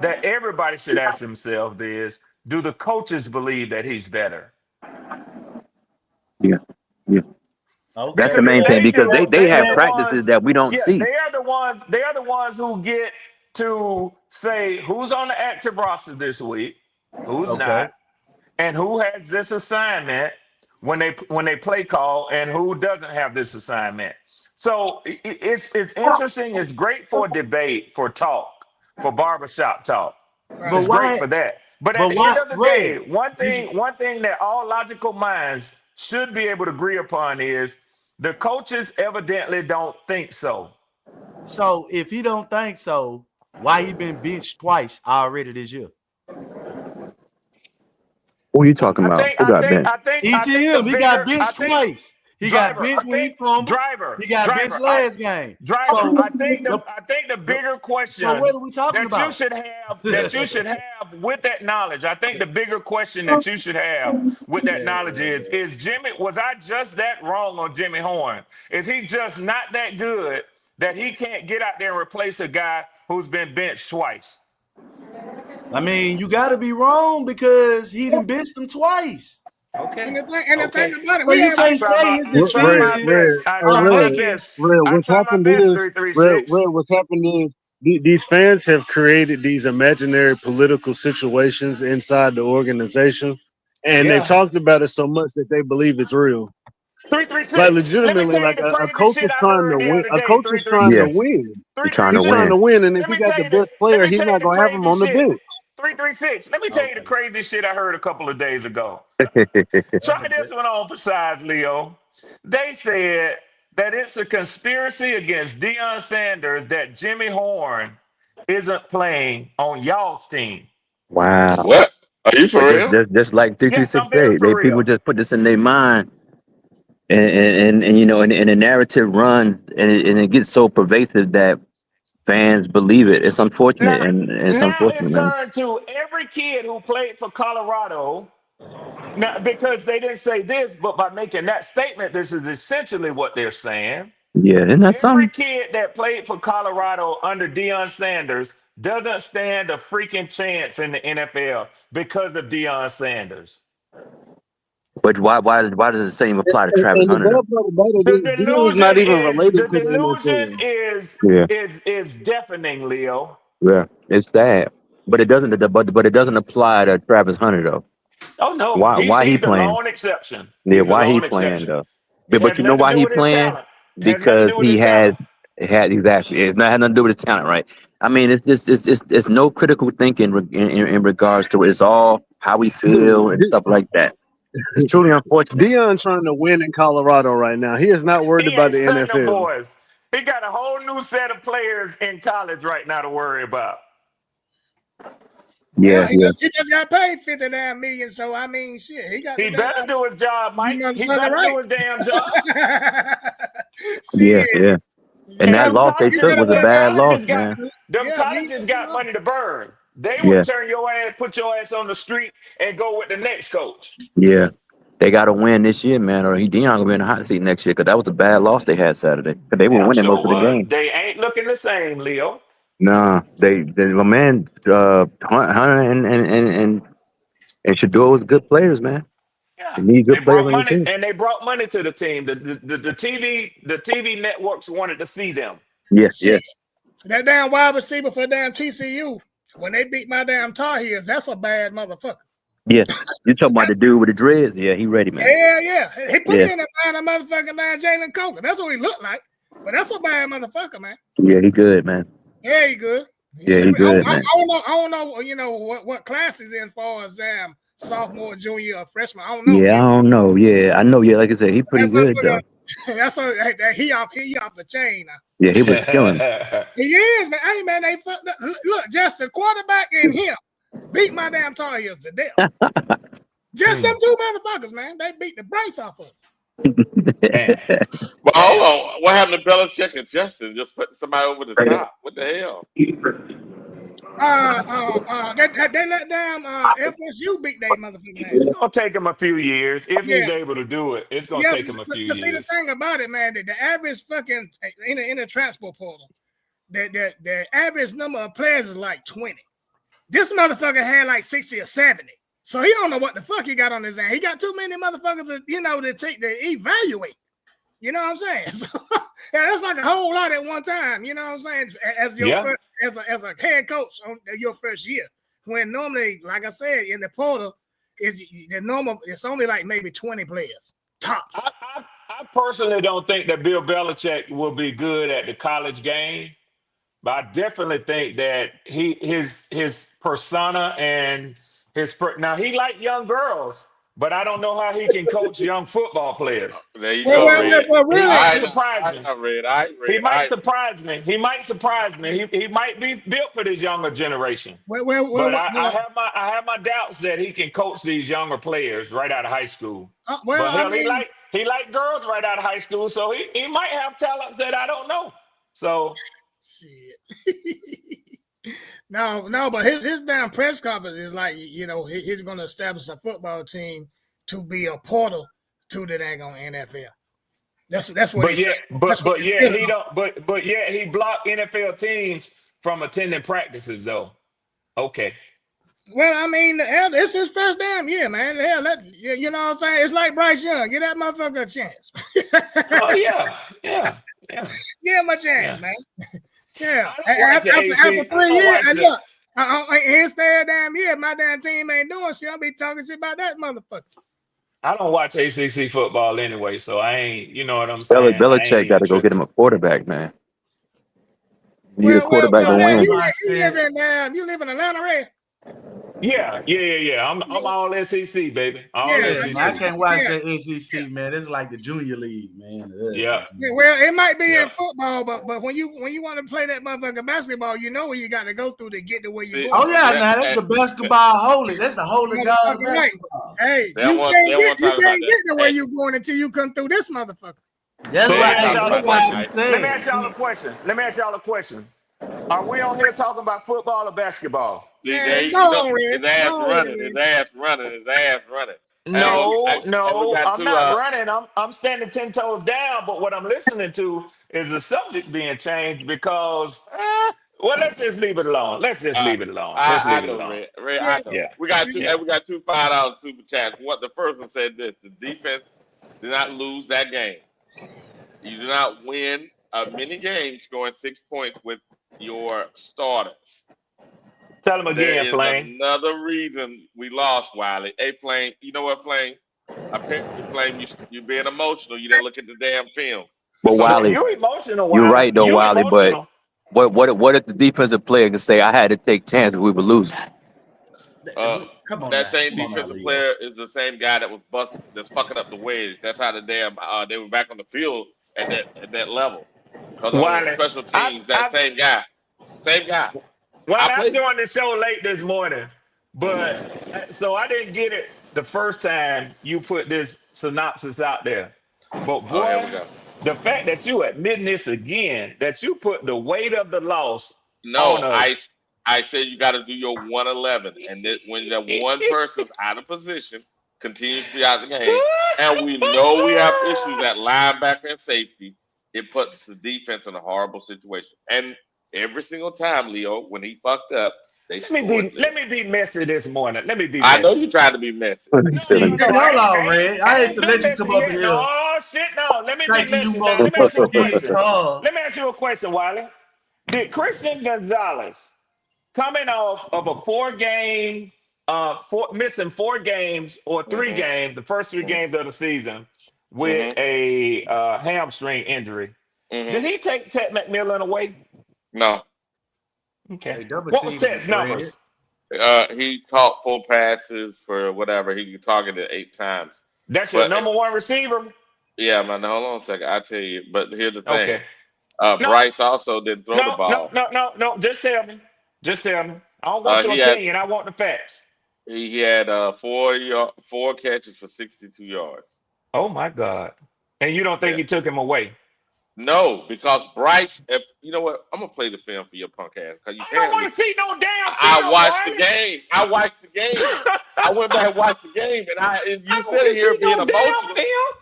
that everybody should ask themselves is, do the coaches believe that he's better? Yeah. Okay. That's the main thing because they have practices that we don't see. They are the ones who get to say who's on the active roster this week, who's not, and who has this assignment when they play call and who doesn't have this assignment. So it's interesting. It's great for debate, for talk, for barbershop talk. It's great for that. But at the end of the day, one thing that all logical minds should be able to agree upon is the coaches evidently don't think so. So if he don't think so, why he been benched twice already this year? Who are you talking about? Who got benched? ETM, he got benched twice. He got benched when he fumbled. He got benched last game. Driver, I think the bigger question so what are we talking about? you should have with that knowledge. I think the bigger question that you should have with that knowledge is Jimmy, was I just that wrong on Jimmy Horn? Is he just not that good that he can't get out there and replace a guy who's been benched twice? I mean, you got to be wrong because he done benched him twice. Okay. And the thing about it, well, you can't say his decision. What's happened is these fans have created these imaginary political situations inside the organization, and they've talked about it so much that they believe it's real. 336. Like legitimately, like a coach is trying to win. A coach is trying to win. He's trying to win, and if he got the best player, he's not gonna have him on the bench. 336. Let me tell you the crazy shit I heard a couple of days ago. Try this one on for size, Leo. They said that it's a conspiracy against Deion Sanders that Jimmy Horn isn't playing on y'all's team. Wow. What? Are you for real? Just like 336. People just put this in their mind. And you know, and the narrative runs and it gets so pervasive that fans believe it. It's unfortunate, it's unfortunate, man. Now it's turned to every kid who played for Colorado. Now, because they didn't say this, but by making that statement, this is essentially what they're saying. Yeah, isn't that Every something? kid that played for Colorado under Deion Sanders doesn't stand a freaking chance in the NFL because of Deion Sanders. But why does the same apply to Travis Hunter? The delusion is deafening, Leo. Yeah, it's sad, but it doesn't. But it doesn't apply to Travis Hunter though. Oh no, Why he he's the playing? lone exception. Yeah, He's why the he lone playing exception. though? But you know nothing to why do he with his playing? talent. Has nothing to Because do with his talent. it had exactly. It's not had nothing to do with his talent, right? I mean, it's no critical thinking in regards to it. It's all how we feel and stuff like that. It's truly unfortunate. Dion trying to win in Colorado right now. He is not worried He about ain't the studying them NFL. boys. He got a whole new set of players in college right now to worry about. Yeah, he just got paid $59 million. So I mean, shit, he got He the damn. better do his job, Mike. He Motherfucker, better right? do his damn job. yeah, Shit. yeah. And that Them loss they took was a bad loss, man. colleges got money to burn. They Yeah, would turn your ass, put your ass on the street, and go with the next coach. yeah. They got to win this year, man, or Dion gonna be in the hot seat next year because that was a bad loss they had Saturday. Because they were I'm winning most sure of the was. game. They ain't looking the same, Leo. Nah, my man, Hunter and Shador was good players, man. Yeah, You need they good players brought on your money, team. and they brought money to the team. The TV networks wanted to see them. Yeah, yeah, Shit. That damn wide receiver for damn TCU, when they beat my damn Tar Heels, that's a bad motherfucker. yeah. You talking about the dude with the dreads? Yeah, he ready, man. Yeah. He put Yeah, you in the mind of motherfucking man Jalen Coker. That's what he looked like. But that's a bad motherfucker, man. yeah, he good, man. Yeah, he good. Yeah, he good, man. I don't know, you know, what class he's in far as sophomore, junior, or freshman. I don't know. Yeah, I don't know. Yeah, I know. Yeah, like I said, he pretty good though. That's he off the chain now. Yeah, he was killing. He is, man. Hey, man, they fucked up. Look, just the quarterback and him beat my damn Tar Heels to death. Just them two motherfuckers, man. They beat the brakes off us. Well, hold on. What happened to Belichick and Justin? Just putting somebody over the top. What the hell? They let down FSU beat they motherfucking ass. It's gonna take him a few years if Yeah. he's able to do it. It's gonna take him a few See, the years. thing about it, man, the average fucking in the transport portal, the average number of players is like 20. This motherfucker had like 60 or 70. So he don't know what the fuck he got on his hand. He got too many motherfuckers to evaluate. You know what I'm saying? So that's like a whole lot at one time. You know what I'm saying? As your first, as a head coach on your first year, when normally, like I said, in the portal is the normal. It's only like maybe 20 players tops. I personally don't think that Bill Belichick will be good at the college game, but I definitely think that his persona and now he like young girls. But I don't know how he can coach young football players. There you go, Red. Really, he might surprise me. He might surprise me. He might surprise me. He might be built for this younger generation. But I have my doubts that he can coach these younger players right out of high school. But hell, he like girls right out of high school, so he might have talents that I don't know. So shit. No, but his damn press conference is like, you know, he's going to establish a football team to be a portal to the daggone NFL. That's what. But yet he blocked NFL teams from attending practices though. Okay. Well, I mean, hell, it's his first damn year, man. Hell, you know what I'm saying? It's like Bryce Young. Give that motherfucker a chance. Oh yeah. Give him a chance, man. Yeah, after 3 years, and look, his third damn year, my damn team ain't doing shit. I'll be talking shit about that motherfucker. I don't watch ACC football anyway, so I ain't. You know what I'm saying? Belichick got to go get him a quarterback, man. You need a quarterback to win. You live in Atlanta, Ray? Yeah. I'm all SEC, baby. SEC. I can't watch that SEC, man. It's like the junior league, man. Yeah. Well, it might be in football, but when you want to play that motherfucking basketball, you know where you got to go through to get to where you going. Oh yeah, now that's the basketball holy. That's the holy god of right. basketball. Hey, you can't get to where you going until you come through this motherfucker. Let me ask y'all a question. Are we on here talking about football or basketball? His ass running. No, I'm not running. I'm standing 10 toes down. But what I'm listening to is the subject being changed because. Well, let's just leave it alone. Let's leave it alone. I know. We got two $5 super chats. What the first one said this: the defense did not lose that game. You do not win many games scoring 6 points with your starters. Tell him again, Flame. Another reason we lost, Wiley. Hey, Flame, you know what, Flame? Apparently, blame you being emotional. You didn't look at the damn film. But So Wiley, You emotional, you're Wiley. right though, You Wiley. But emotional. what if the defensive player can say, I had to take chances, we were losing? Come on that now. same Come on now, defensive Leo. player is the same guy that was that's fucking up the wedge. That's how the damn they were back on the field at that level. Because on Wiley, special I, teams, that I, same guy. I Wiley, I played. joined the show late this morning, but so I didn't get it the first time you put this synopsis out there. But Oh, here we boy, go. the fact that you admitting this again, that you put the weight of the loss on No, a I said you got to do your 111, and that when that one person's out of position, continues to be out of the game, and we know we have issues at linebacker and safety, it puts the defense in a horrible situation. And every single time, Leo, when he fucked up, they scored. let Leo, me be messy this morning. Let me be I know messy. you tried to be messy. Hey, hold on, Red. I I hate ain't to been let you come messy up yet. here No shit, no. Let me be thinking you messy now. Let me ask you a motherfucking big question. car. Let me ask you a question, Wiley. Did Christian Gonzalez coming off of a missing 4 games or 3 games, the first 3 games of the season with Mm-hmm. a hamstring injury? Did Mm-hmm. he take Ted McMillan away? No, Okay. They double What was teaming Ted's him, Red. numbers? he caught 4 passes for whatever. He targeted 8 times, That's your but number one receiver? yeah, man. Hold on a second. I tell you. But here's the thing. Okay. No, Bryce also didn't throw the no, no, ball. no, no, no. Just tell me. Just tell me. I don't want your He had opinion. I want the facts. he had 4 catches for 62 yards. Oh my God. And you don't think Yeah. he took him away? No, because Bryce. If you know what, I'm gonna play the film for your punk ass. Because you I don't want apparently, to see no damn I film, watched the Wiley. game. I watched the game. I went back and watched the game, and I you don't want sitting to see here being no damn emotional film.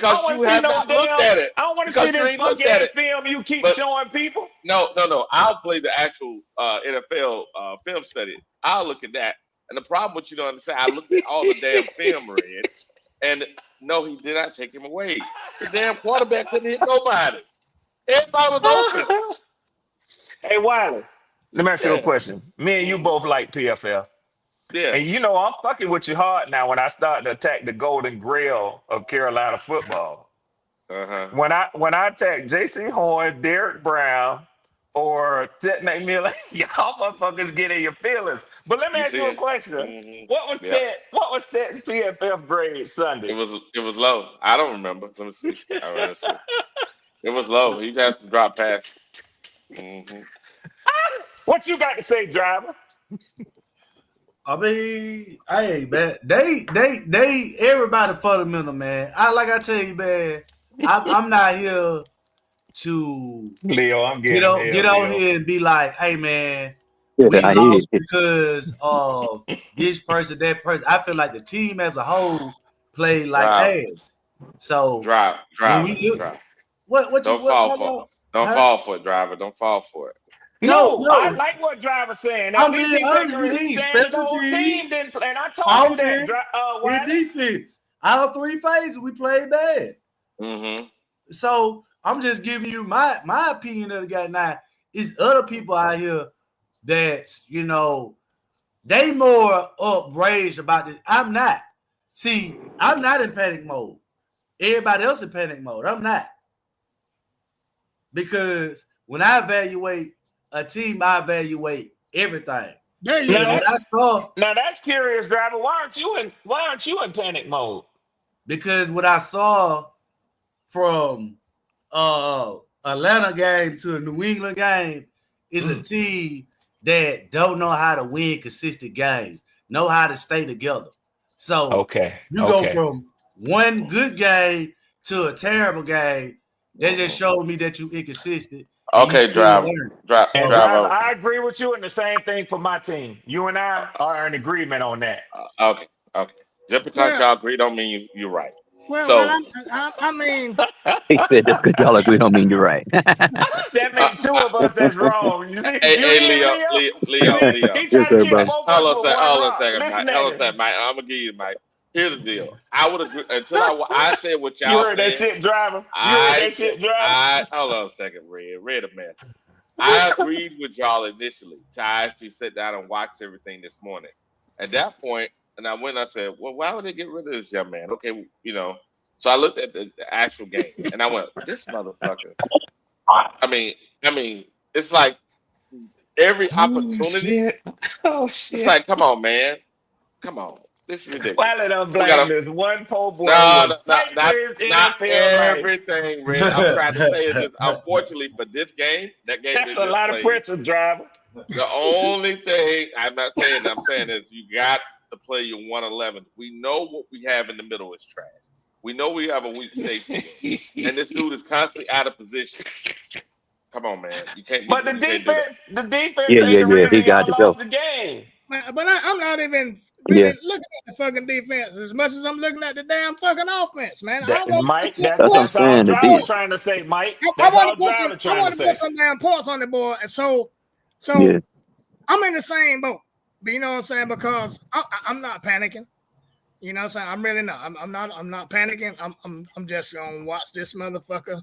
I don't because want you to see have no not looked damn. at it. I don't want to see Because you this ain't punk looked at ass it. film you keep But showing people. no. I'll play the actual NFL film study. I'll look at that. And the problem with you don't understand, I looked at all the damn film, Red, and no, he did not take him away. The damn quarterback couldn't hit nobody. Everybody was open. Hey, Wiley, let me ask you a Yeah. question. Me and you Hmm. both like PFL. Yeah. And you know I'm fucking with you hard now when I start to attack the golden grail of Carolina football. Uh-huh. When I attack J.C. Horn, Derek Brown, or Ted McMillan, y'all motherfuckers get in your feelings. But let me You ask see you a it? question. Hmm. What was Yeah. that? What was that PFF grade It Sunday? was it was low. I don't remember. Let me see. I remember see. It was low. He had to drop passes. Hmm. What you got to say, driver? I mean, hey, man, they everybody fundamental, man. I tell you, man, I'm not here to Leo, I'm getting get hell, on Leo. here and be like, hey, man, Yeah, we I hear lost you. because of this person, that person. I feel like the team as a whole played like Drive, ass. So when driver, we look, drive. what you Don't what, fall for it. what Don't huh? fall for it, driver. Don't fall for it. No, No, I no. like what driver's saying. At I'm least being he honest taking. with He's these saying the special whole team teams, didn't play, and I told you that, offense, and Wiley. defense. All 3 phases we played bad. Hmm. So I'm just giving you my opinion of the guy. Now, is other people out here that they more outraged about this. I'm not. See, I'm not in panic mode. Everybody else in panic mode. I'm not. Because when I evaluate a team, I evaluate everything. There you Now And go. what I that's saw, now that's curious, driver. Why aren't you in panic mode? because what I saw from Atlanta game to a New England game is a team that don't know how to win consistent games, know how to stay together. So Okay, you go okay. from one good game to a terrible game. That just Hmm. showed me that you inconsistent and you Okay, still driver. learning. And So driver, Driver. I agree with you, and the same thing for my team. You and I are in agreement on that. Okay. Okay. Just because Well, y'all agree don't mean you're right. well, So, I mean, He said just because y'all agree don't mean you're right. That makes two of us that's wrong. You see, hey, you hey, hear Leo, Leo? Leo, You Leo, see, Leo. he Yes, trying to sir, kill brother. both of us with one Hold on a rock. second, Mike. Listen Hold at on a him. second, Mike. I'm gonna give you, Mike. Here's the deal. I would agree until I said what You y'all heard that saying. shit, driver? You heard I that said shit, driver? I hold on a second, Red a mess. I agreed with y'all initially. I actually sat down and watched everything this morning. At that point, and I went and I said, well, why would they get rid of this young man? Okay, So I looked at the actual game and I went, this motherfucker. I mean, it's like every Oh opportunity. shit! Oh It's shit! like, come on, man. Come on. This is ridiculous. Why let them We blame gotta this one poor boy who no, was no, fighting for not his not NFL life? everything, Red. I'm trying to say is this. Unfortunately for this game, that game they That's a just lot of played. pressure, driver. The only thing I'm not saying, I'm saying is you got to play your 111. We know what we have in the middle is trash. We know we have a weak safety, and this dude is constantly out of position. Come on, man. You can't But you can't do that. the defense Yeah, ain't yeah, the yeah. reason He got y'all to lost go. the game. But I'm not even Yeah, really looking at the fucking defense as much as I'm looking at the damn fucking offense, man. I That want to Mike, put that's what I'm points that's on all saying. the The driver deep. board. trying to say, Mike. I That's want all to put some. driver I trying to want to put say. some damn points on the board, and so Yeah, I'm in the same boat. But you know what I'm saying? Because I'm not panicking. You know what I'm saying? I'm really not. I'm not panicking. I'm just gonna watch this motherfucker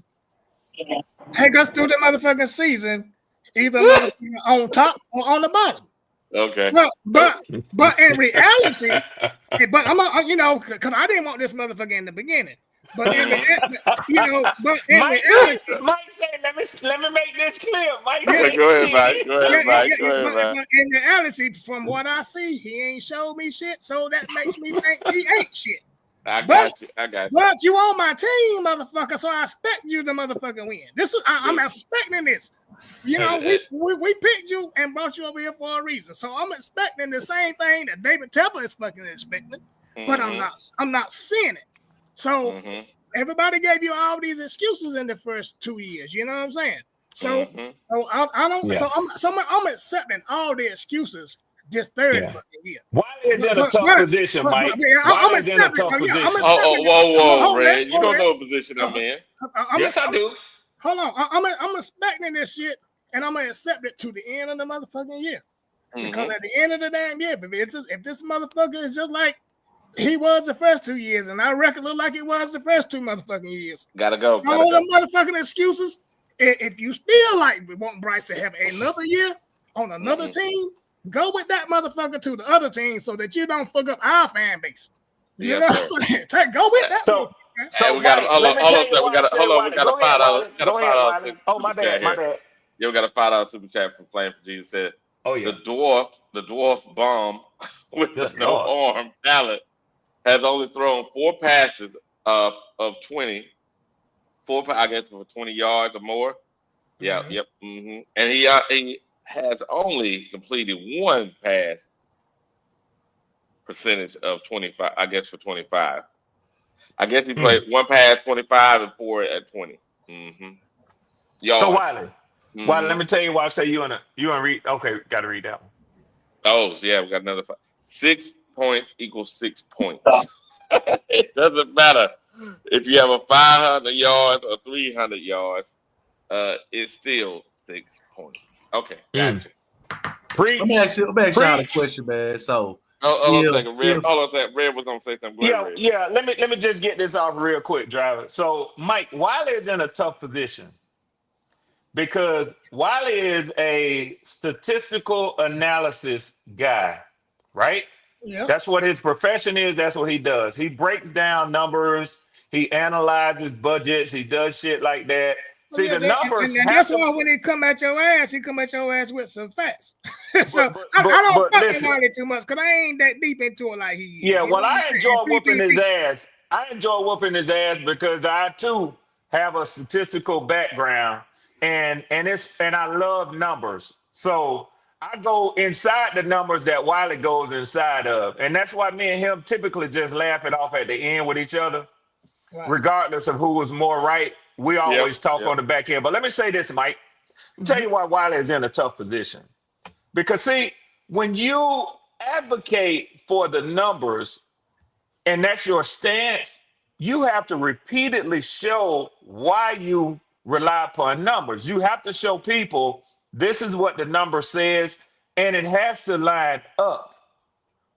take us through the motherfucking season, either motherfucker on top or on the bottom. Okay. But in reality, but because I didn't want this motherfucker in the beginning. But in reality, Mike say, let me make this clear. Mike yeah, say, Go ahead, Mike. see. Go ahead, Mike. Go ahead, Mike. but in reality, from what I see, he ain't showed me shit, so that makes me think he ain't shit. I But got you. I got you. but you on my team, motherfucker, so I expect you to motherfucking win. I'm expecting this. You know, we picked you and brought you over here for a reason. So I'm expecting the same thing that David Tepper is fucking expecting, but I'm not seeing it. So everybody gave you all these excuses in the first 2 years. You know what I'm saying? So I don't. Yeah. I'm accepting all the excuses this third Yeah. fucking year. Wiley is in a tough position, Mike. Wiley is in a tough position. Whoa, Red. You don't know what position I'm in. Yes, I do. Hold on. I'm expecting this shit, and I'm gonna accept it to the end of the motherfucking year. Because at the end of the damn year, baby, if this motherfucker is just like he was the first 2 years, and our record look like it was the first 2 motherfucking years. Gotta go. All the motherfucking excuses. If you still want Bryce to have another year on another team, go with that motherfucker to the other team so that you don't fuck up our fan base. You know what I'm saying? Go with that. So we got Mike, hold let on, me tell a you second. why We got I hold say on. We got a Wiley. Go ahead, $5. Wiley. Go ahead, Wiley. Oh, my bad, my bad. Yeah, we got a $5 super chat from Flame for Jesus said. Oh yeah. The dwarf bomb with no arm talent has only thrown 4 passes of 20. 4, I guess, for 20 yards or more. Yeah, yep. And he has only completed 1 pass percentage of 25. I guess for 25. I guess he played 1 pass 25 and 4 at 20. Yards. So Wiley, let me tell you why I say you wanna read. Okay, got to read that one. Oh, so yeah, we got another 5. 6 points equals 6 points. It doesn't matter if you have a 500 yards or 300 yards. It's still 6 points. Okay, gotcha. Let me ask y'all a question, man. So, hold on a second. Red was gonna say something. Go ahead, Red. Yeah. Let me just get this off real quick, driver. So Mike, Wiley is in a tough position because Wiley is a statistical analysis guy, right? Yeah. That's what his profession is. That's what he does. He breaks down numbers. He analyzes budgets. He does shit like that. See, the numbers. And that's why when he come at your ass, he come at your ass with some facts. So I don't fuck with Wiley too much because I ain't that deep into it like he is. Yeah, well, I enjoy whooping his ass. I enjoy whooping his ass because I too have a statistical background and I love numbers. So I go inside the numbers that Wiley goes inside of. And that's why me and him typically just laugh it off at the end with each other. Right. Regardless of who was more right, we always talk on the back end. But let me say this, Mike. I'll tell you why Wiley is in a tough position. Because, see, when you advocate for the numbers and that's your stance, you have to repeatedly show why you rely upon numbers. You have to show people this is what the number says, and it has to line up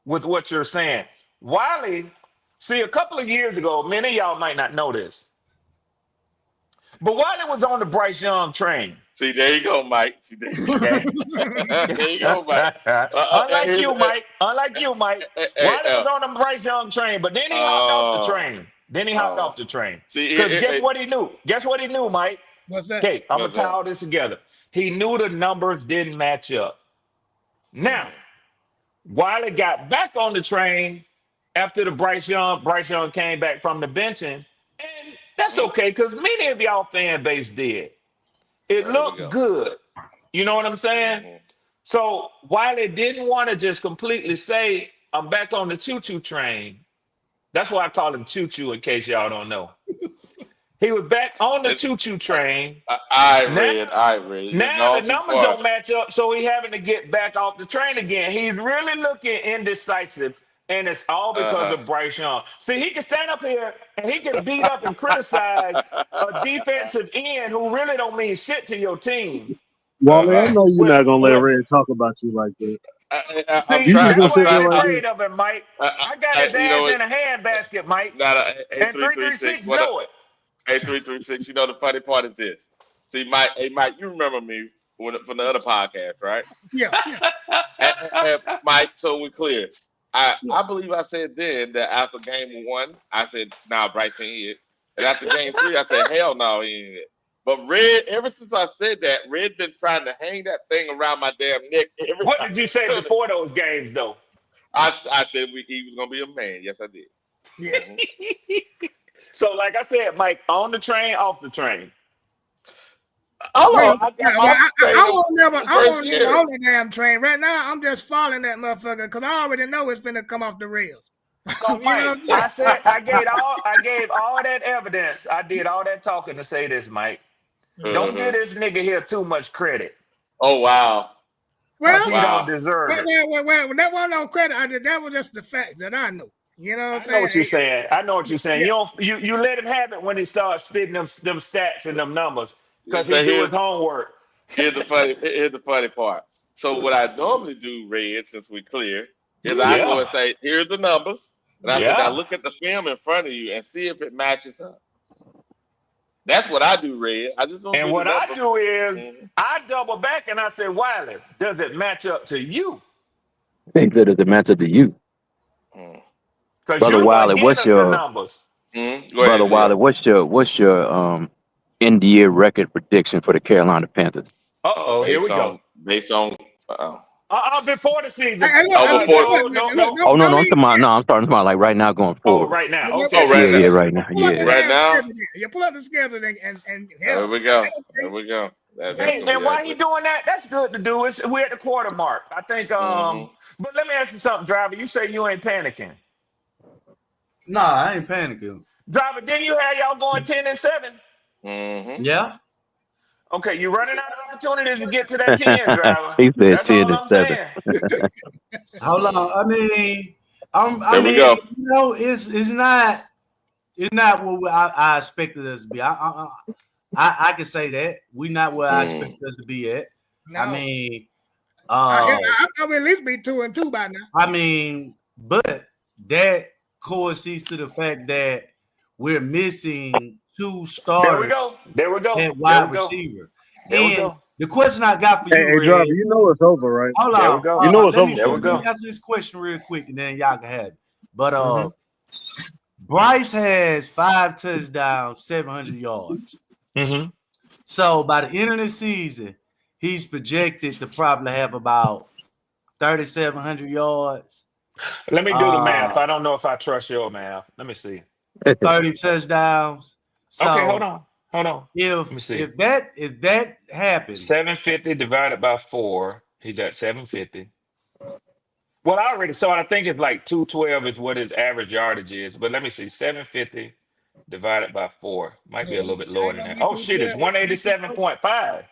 with what you're saying. Wiley, see, a couple of years ago, many of y'all might not know this, but Wiley was on the Bryce Young train. See, there you go, Mike. See, there you go. Okay. There you go, Mike. Unlike you, Mike. Wiley was uh, on the Bryce Young train, but then he hopped off the train. See, Because guess what he knew? Guess what he knew, Mike? What's that? Okay, I'm going What's to tie that? all this together. He knew the numbers didn't match up. Now, Wiley got back on the train after the Bryce Young came back from the benching, and that's okay because many of y'all fan base did. It looked good. You know what I'm saying? So Wiley didn't want to just completely say, I'm back on the choo-choo train. That's why I call him choo-choo in case y'all don't know. He was back on the choo-choo train. I read. Now the numbers don't match up, so he's having to get back off the train again. He's really looking indecisive, and it's all because of Bryce Young. See, he can stand up here and he can beat up and criticize a defensive end who really don't mean shit to your team. Wally, I know you're not gonna let Red talk about you like that. See, that's why I'm afraid of him, Mike. I got his ass in a handbasket, Mike. And 336 know it. Hey, 336, you know the funny part is this. See, Mike, you remember me from the other podcast, right? Yeah. And Mike, so we're clear. I believe I said then that after game 1, I said, nah, Bryce ain't it. And after game 3, I said, hell no, he ain't it. But Red, ever since I said that, Red been trying to hang that thing around my damn neck. What did you say before those games, though? I said he was going to be a man. Yes, I did. Yeah. So, like I said, Mike, on the train, off the train. I won't never on the damn train. Right now, I'm just following that motherfucker because I already know it's finna come off the rails. So, Mike, I said I gave all that evidence. I did all that talking to say this, Mike. Don't give this nigga here too much credit. Oh, wow. Well, he don't deserve it. Well, that wasn't no credit. That was just the facts that I knew. You know what I'm saying? I know what you're saying. Yeah. You let him have it when he starts spitting them stats and them numbers because he do his homework. Here's the funny part. So what I normally do, Red, since we're clear, is I go and say, here's the numbers. And I said, now look at the film in front of you and see if it matches up. That's what I do, Red. I just don't. And what I do is I double back and I say, Wiley, does it match up to you? I think that does it match up to you? Brother Wiley, what's your numbers? Brother Wiley, what's your NDA record prediction for the Carolina Panthers? Here we go. Based on before the season. I'm starting about like right now going forward. Right now. Okay. Right now. Right now. You pull up the schedule and there we go. Hey, and why he doing that? That's good to do. We're at the quarter mark. I think. But let me ask you something, Driver. You say you ain't panicking. Nah, I ain't panicking. Driver, didn't you have y'all going 10-7? Yeah. Okay, you running out of opportunities to get to that 10, Driver. He said That's 10-7. Hold on. I mean, go. you know, it's not what I expected us to be. I can say that we're not where I expected us to be at. No. I mean, I would at least be 2-2 by now. I mean, but that coincides to the fact that we're missing 2 starters. There we go. At wide receiver. And the question I got for you, Hey, Driver, you know it's over, right? Hold on. There we go. You know it's over. There we go. Let me answer this question real quick, and then y'all can have it. But Bryce has 5 touchdowns, 700 yards. So by the end of the season, he's projected to probably have about 3,700 yards. Let me do the math. I don't know if I trust your math. Let me see. 30 touchdowns. So okay, hold on. Let me see. If that happens, 750 divided by 4, he's at 750. Well, I already saw it. I think it's like 212 is what his average yardage is. But let me see. 750 divided by 4 might be a little bit lower than that. Oh shit, it's 187.5.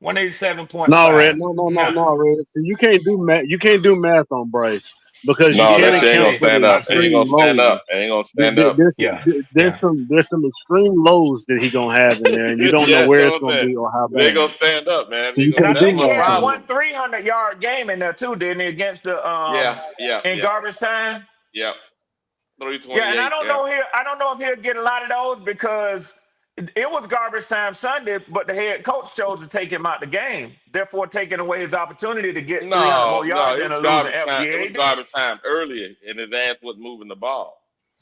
187.5. No, Red. No, Red. So you can't do math. You can't do math on Bryce because you that can't shit ain't account gonna for stand the up. extreme lows. There's some extreme lows that he gonna have in there, and you don't know where it's gonna be or how bad. They gonna stand up, man. So you And I can't do think he math. had one 300-yard game in there too, didn't he? Against the in garbage time. Yeah. 328. Yeah, and I don't know if he'll get a lot of those because It was garbage time Sunday, but the head coach chose to take him out the game, therefore taking away his opportunity to get 300 No, more no, yards it in a was losing garbage effort. time. Yeah, It he was did. garbage time earlier, and his ass wasn't moving the ball.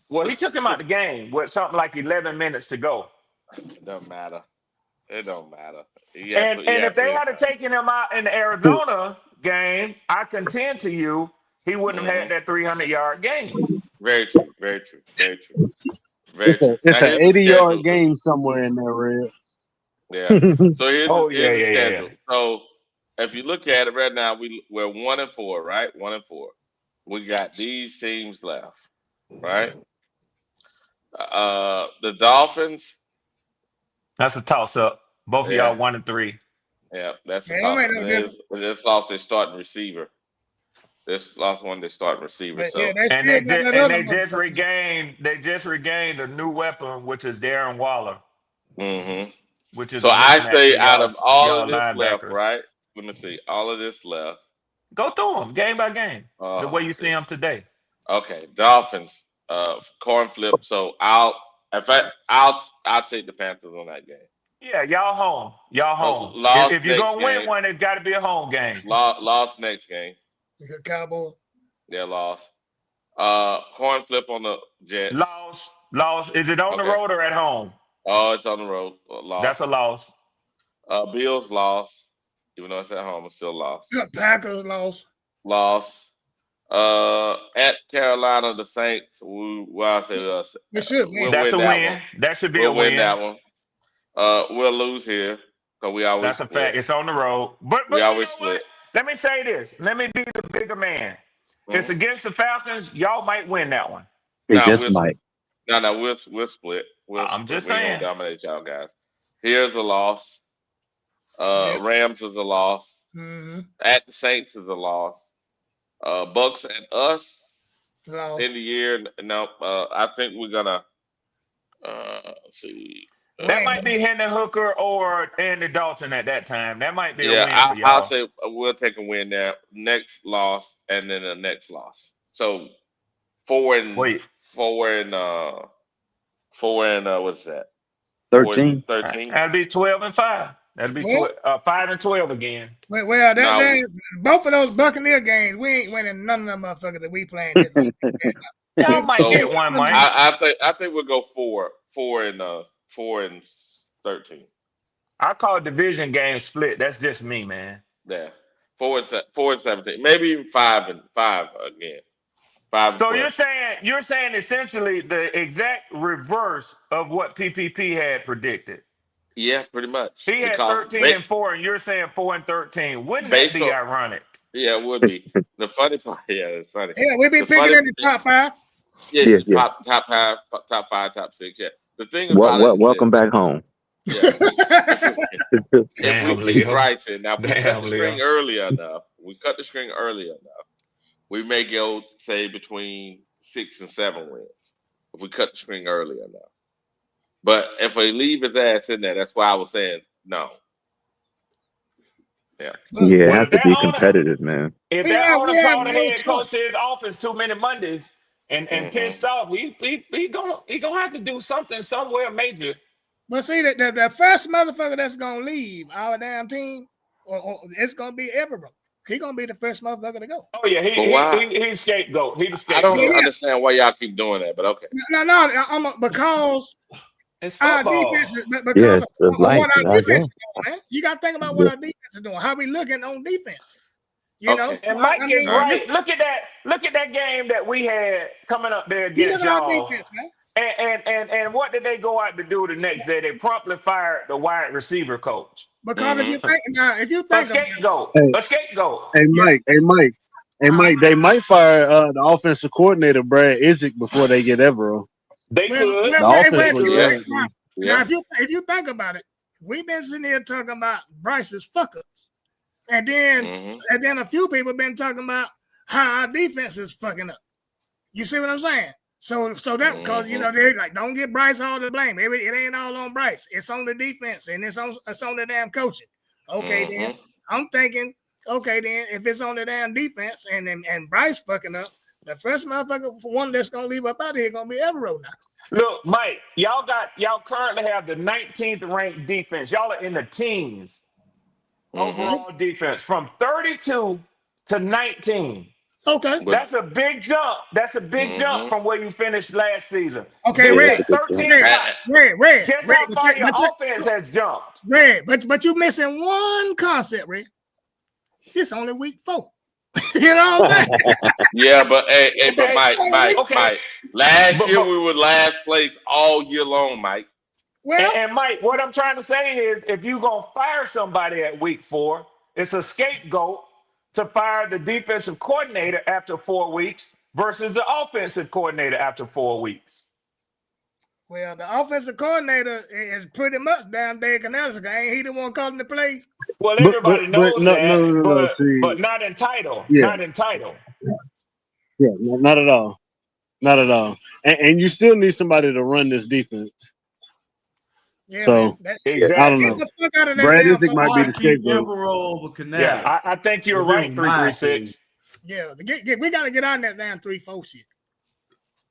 Well, he took him out the game with something like 11 minutes to go. It doesn't matter. It don't matter. And Yeah, if they had taken him out in the Arizona game, I contend to you, he wouldn't have had that 300-yard game. Very true. Very true. Very true. Very true. It's Now an here's the 80-yard schedule. game somewhere in there, Red. Yeah. So here's Oh, the schedule. So if you look at it right now, we're 1-4, right? 1-4. We got these teams left, right? The Dolphins. That's a toss-up. Both of y'all 1-3. Yeah, that's the Man, toss. don't make no difference. They just lost their starting receiver. This lost one their starting receiver. But So yeah, they And still got that other motherfucker. they just regained a new weapon, which is Darren Waller, which is So a I mismatch say for out of all y'all of this left, linebackers. right? Let me see. All of this left. Go through them game by game, the way you see them today. Okay, Dolphins, coin flip. So I'll take the Panthers on that game. Yeah, y'all home. Y'all home. Lost If you're next gonna win game. one, it's got to be a home game. Lost next game. You got Cowboy. Yeah, lost. Coin flip on the Jets. Lost. Is it on the road or at home? Oh, it's on the road. Lost. That's a loss. Bills lost. Even though it's at home, it's still lost. Packers lost. Lost. At Carolina, the Saints. We'll win. That's a win. That should be a win. We'll win that one. We'll lose here because we always. That's a fact. It's on the road. But we you always know split. What? Let me say this. Let me be the bigger man. It's against the Falcons. Y'all might win that one. They just might. No, we'll split. I'm just we saying. Ain't gonna dominate y'all guys. Here's a loss. Rams is a loss. At the Saints is a loss. Bucks and us in the year. No, I think we're gonna see. That might be Hendon Hooker or Andy Dalton at that time. That might be a win for y'all. I'll say we'll take a win there. Next loss and then the next loss. So 4 and what's that? 13. 13. That'd be 12-5. That'd be 5-12 again. Well, both of those Buccaneer games, we ain't winning none of them motherfuckers that we playing this week. Y'all might get one, Mike. I think we'll go 4 and 13. I call division game split. That's just me, man. Yeah, 4 and 17, maybe even 5 and 5 again. 5. So you're saying essentially the exact reverse of what PPP had predicted. Yeah, pretty much. He had 13-4, and you're saying 4 and 13. Wouldn't that be ironic? Yeah, it would be. The funny part, it's funny. Yeah, we'll be picking in the top 5. Yeah. Top 5, top 6. Yeah. The thing about it. Welcome back home. Yeah. If we keep Bryson, now if we cut the string early enough, we may go say between 6 and 7 wins. If we cut the string early enough. But if we leave his ass in there, that's why I was saying no. Yeah. Yeah, it has to be competitive, man. If that owner called the head coach to his office too many Mondays and pissed off, he gonna have to do something somewhere major. But see, the first motherfucker that's gonna leave our damn team, or it's gonna be Everett. He gonna be the first motherfucker to go. Oh yeah, he's scapegoat. He's the scapegoat. I don't understand why y'all keep doing that, but okay. No, because it's our football. defense is because of what our defense is doing, man. You got to think about what our defense is doing. How we looking on defense? You know, and Mike is right. Look at that game that we had coming up there against y'all. Defense, man. And what did they go out to do the next day? They promptly fired the wide receiver coach. Because if you think a scapegoat. Hey Mike, they might fire the offensive coordinator Brad Isaac before they get Evero. They could. Now, if you think about it, we've been sitting here talking about Bryce's fuck ups, and then a few people been talking about how our defense is fucking up. You see what I'm saying? So that because they're like, don't get Bryce all the blame. It ain't all on Bryce. It's on the defense and it's on the damn coaching. Okay, then I'm thinking, okay, then if it's on the damn defense and Bryce fucking up, The first motherfucker for one that's gonna leave up out of here gonna be Evero now. Look, Mike, y'all currently have the 19th ranked defense. Y'all are in the teens overall defense from 32 to 19. Okay. That's a big jump. That's a big jump from where you finished last season. Okay, Red. 13 Red. Guess how far your offense has jumped? Red, but you missing one concept, Red. It's only week 4. You know what I'm saying? Yeah, but but Mike. Last year we were last place all year long, Mike. Well, and Mike, what I'm trying to say is, if you're gonna fire somebody at week 4, it's a scapegoat to fire the defensive coordinator after 4 weeks versus the offensive coordinator after 4 weeks. Well, the offensive coordinator is pretty much down Dave Canales. Ain't he the one calling the plays? Well, everybody knows that, see, but not entitled. Yeah. Not entitled. Yeah, not at all. Not at all. And you still need somebody to run this defense. Yeah, so exactly. I don't know. Get the fuck out of that Brad damn Isaac might be the scapegoat. Over Canales. Yeah, I think you're right. 336. Yeah, we got to get on that damn 3-4 shit.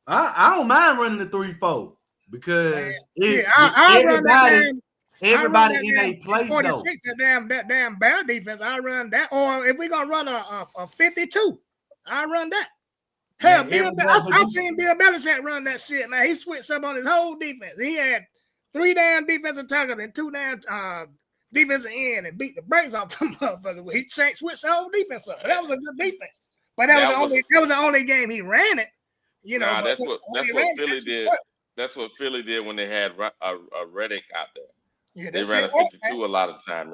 I don't mind running the 3-4 because everybody in a place 46 though. That damn Bear defense. I run that, or if we're gonna run a 52, I run that. Hell, I seen Bill Belichick run that shit, man. He switched up on his whole defense. He had 3 damn defensive tackles and 2 damn defensive end and beat the brakes off them motherfuckers. He switched the whole defense up. But that was a good defense. But that was the only game he ran it. You know, that's what Philly did. That's what Philly did when they had a Reddick out there. Yeah, they ran a 52 a lot of the time.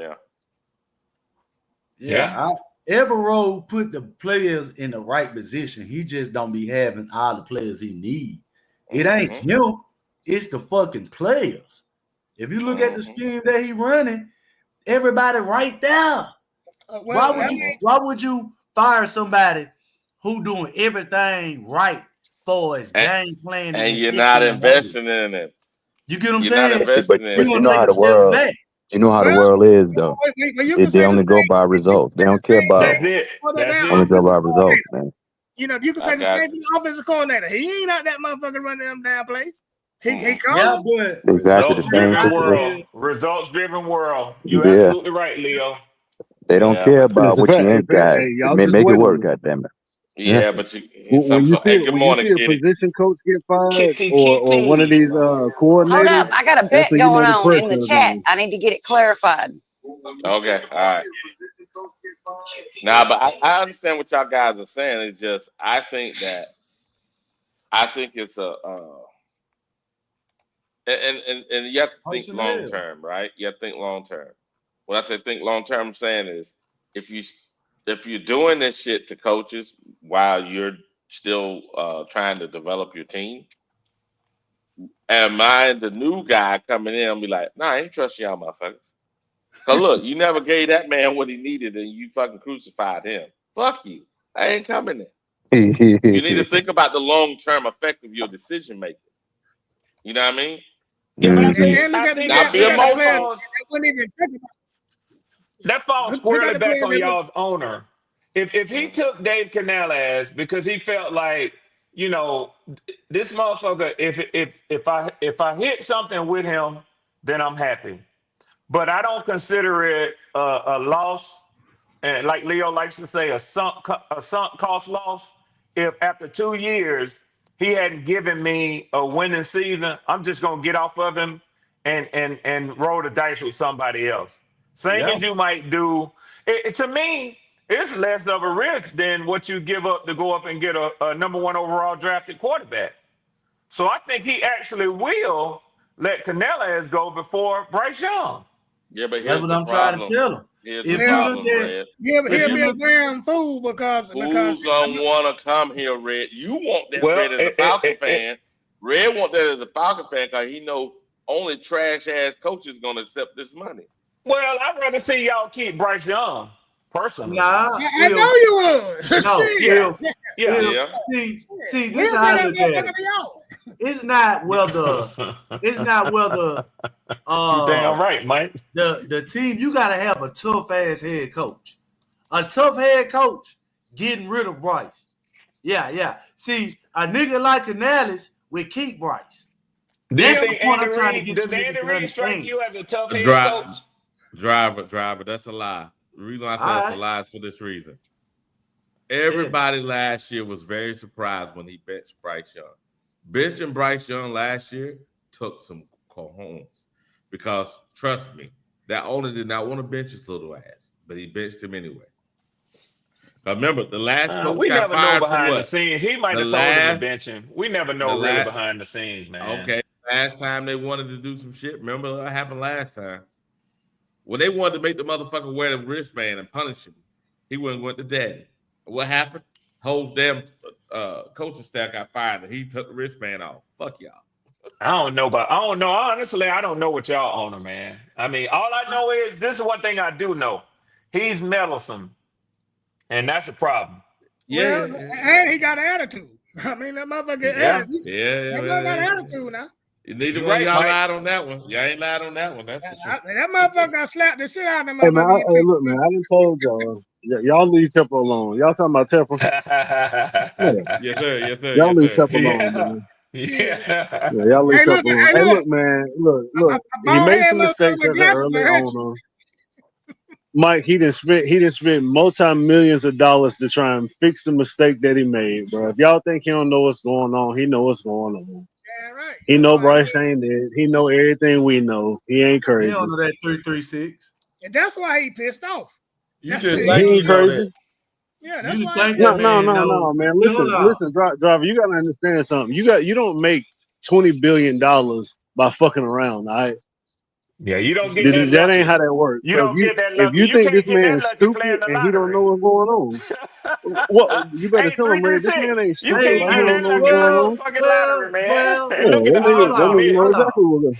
Yeah. Evero put the players in the right position. He just don't be having all the players he need. It ain't him. It's the fucking players. If you look at the scheme that he running, everybody right there. Why would you fire somebody who doing everything right for his game plan? And you're not investing in it. You get what I'm You're saying? not investing in it. But you know how the world. You know how the world is, though. They only go by results. They don't care about. That's it. Only go by results, man. You know, you can take the same thing offensive coordinator. He ain't out that motherfucker running them down plays. He called but results-driven world. You're absolutely right, Leo. They don't care about what you ain't got. Make it work, goddammit. Yeah, but when you see a position coach get fired or one of these coordinators. Hold up, I got a bet going on in the chat. I need to get it clarified. Okay, all right. Nah, but I understand what y'all guys are saying. It's just I think it's a and you have to think long term, right? You have to think long term. When I say think long term, I'm saying is if you're doing this shit to coaches while you're still trying to develop your team, am I the new guy coming in and be like, nah, I ain't trusting y'all motherfuckers. Because look, you never gave that man what he needed and you fucking crucified him. Fuck you. I ain't coming in. You need to think about the long-term effect of your decision making. You know what I mean? Yeah, Not be emotional. That falls squarely back on y'all's owner. If he took Dave Canales because he felt like, you know, this motherfucker, if I hit something with him, then I'm happy. But I don't consider it a loss, and like Leo likes to say, a sunk cost loss. If after 2 years he hadn't given me a winning season, I'm just gonna get off of him and roll the dice with somebody else. Same as you might do. To me, it's less of a risk than what you give up to go up and get a number 1 overall drafted quarterback. So I think he actually will let Canales go before Bryce Young. Yeah, but that's what I'm trying to tell him. He'll be a damn fool because who's gonna want to come here, Red? You want that Red as a Falcon fan. Red want that as a Falcon fan because he know only trash ass coaches gonna accept this money. Well, I'd rather see y'all keep Bryce Young personally. Nah, I know you would. See, this is how I look at it. It's not whether you damn right, Mike. The team, you gotta have a tough ass head coach. A tough head coach getting rid of Bryce Yeah. See, a nigga like Canales will keep Bryce. Do you That's the think point I'm Andy trying to Reid get does you niggas Andy to Reid strike understand. you as a tough head coach? Driver. That's a lie. The reason I say All that's a right. lie is for this reason. Tell me. Everybody last year was very surprised when he benched Bryce Young. Benching Bryce Young last year took some cojones because trust me, that owner did not want to bench his little ass, but he benched him anyway. Remember, the last coach We got never know fired for behind the what? scenes. He might The have told him to last, bench him. We never the know really last. behind the scenes, man. Okay, last time they wanted to do some shit. Remember what happened last time? When they wanted to make the motherfucker wear the wristband and punish him, he went to daddy. What happened? Whole damn coaching staff got fired and he took the wristband off. Fuck y'all. I don't know. Honestly, I don't know what y'all owner, man. I mean, all I know is this is one thing I do know. He's meddlesome, and that's a problem. Well, and he got an attitude. I mean, that motherfucker got attitude. That motherfucker got an attitude now. Neither one of y'all lied on that one. Y'all ain't lied on that one. That's for sure. That motherfucker got slapped the shit out of that Hey man, motherfucker. hey look man, I done told y'all. Y'all leave Temple alone. Y'all talking about Temple? Yes, sir. Y'all leave Temple alone, man. Yeah. Y'all leave Hey, look, Temple alone. hey, Hey, look. look, man. Look. A He bald made head some motherfucker mistakes with as an glasses early will hurt you. owner. Mike, he didn't spend multi-millions of dollars to try and fix the mistake that he made, bro. If y'all think he don't know what's going on, he know what's going on. Yeah, right. He know Bryce ain't dead. He know everything we know. He ain't He crazy. don't know that 336. And that's why he pissed off. You That's just it. think He he ain't know crazy. that. Yeah, that's You why. think that man No, man. Listen, driver. You gotta understand something. You don't make $20 billion by fucking around. All right. Yeah, you don't get that That ain't lucky. how that works. You So don't get that if lucky. you You think can't this get man that is lucky stupid playing the and he don't know lottery. what's going on, what you better Hey, tell him, man. This 336. man ain't You stupid can't like he get don't that know what's lucky going playing the on. fucking lottery, man. Yeah, And look at the that odds on nigga know this. exactly what.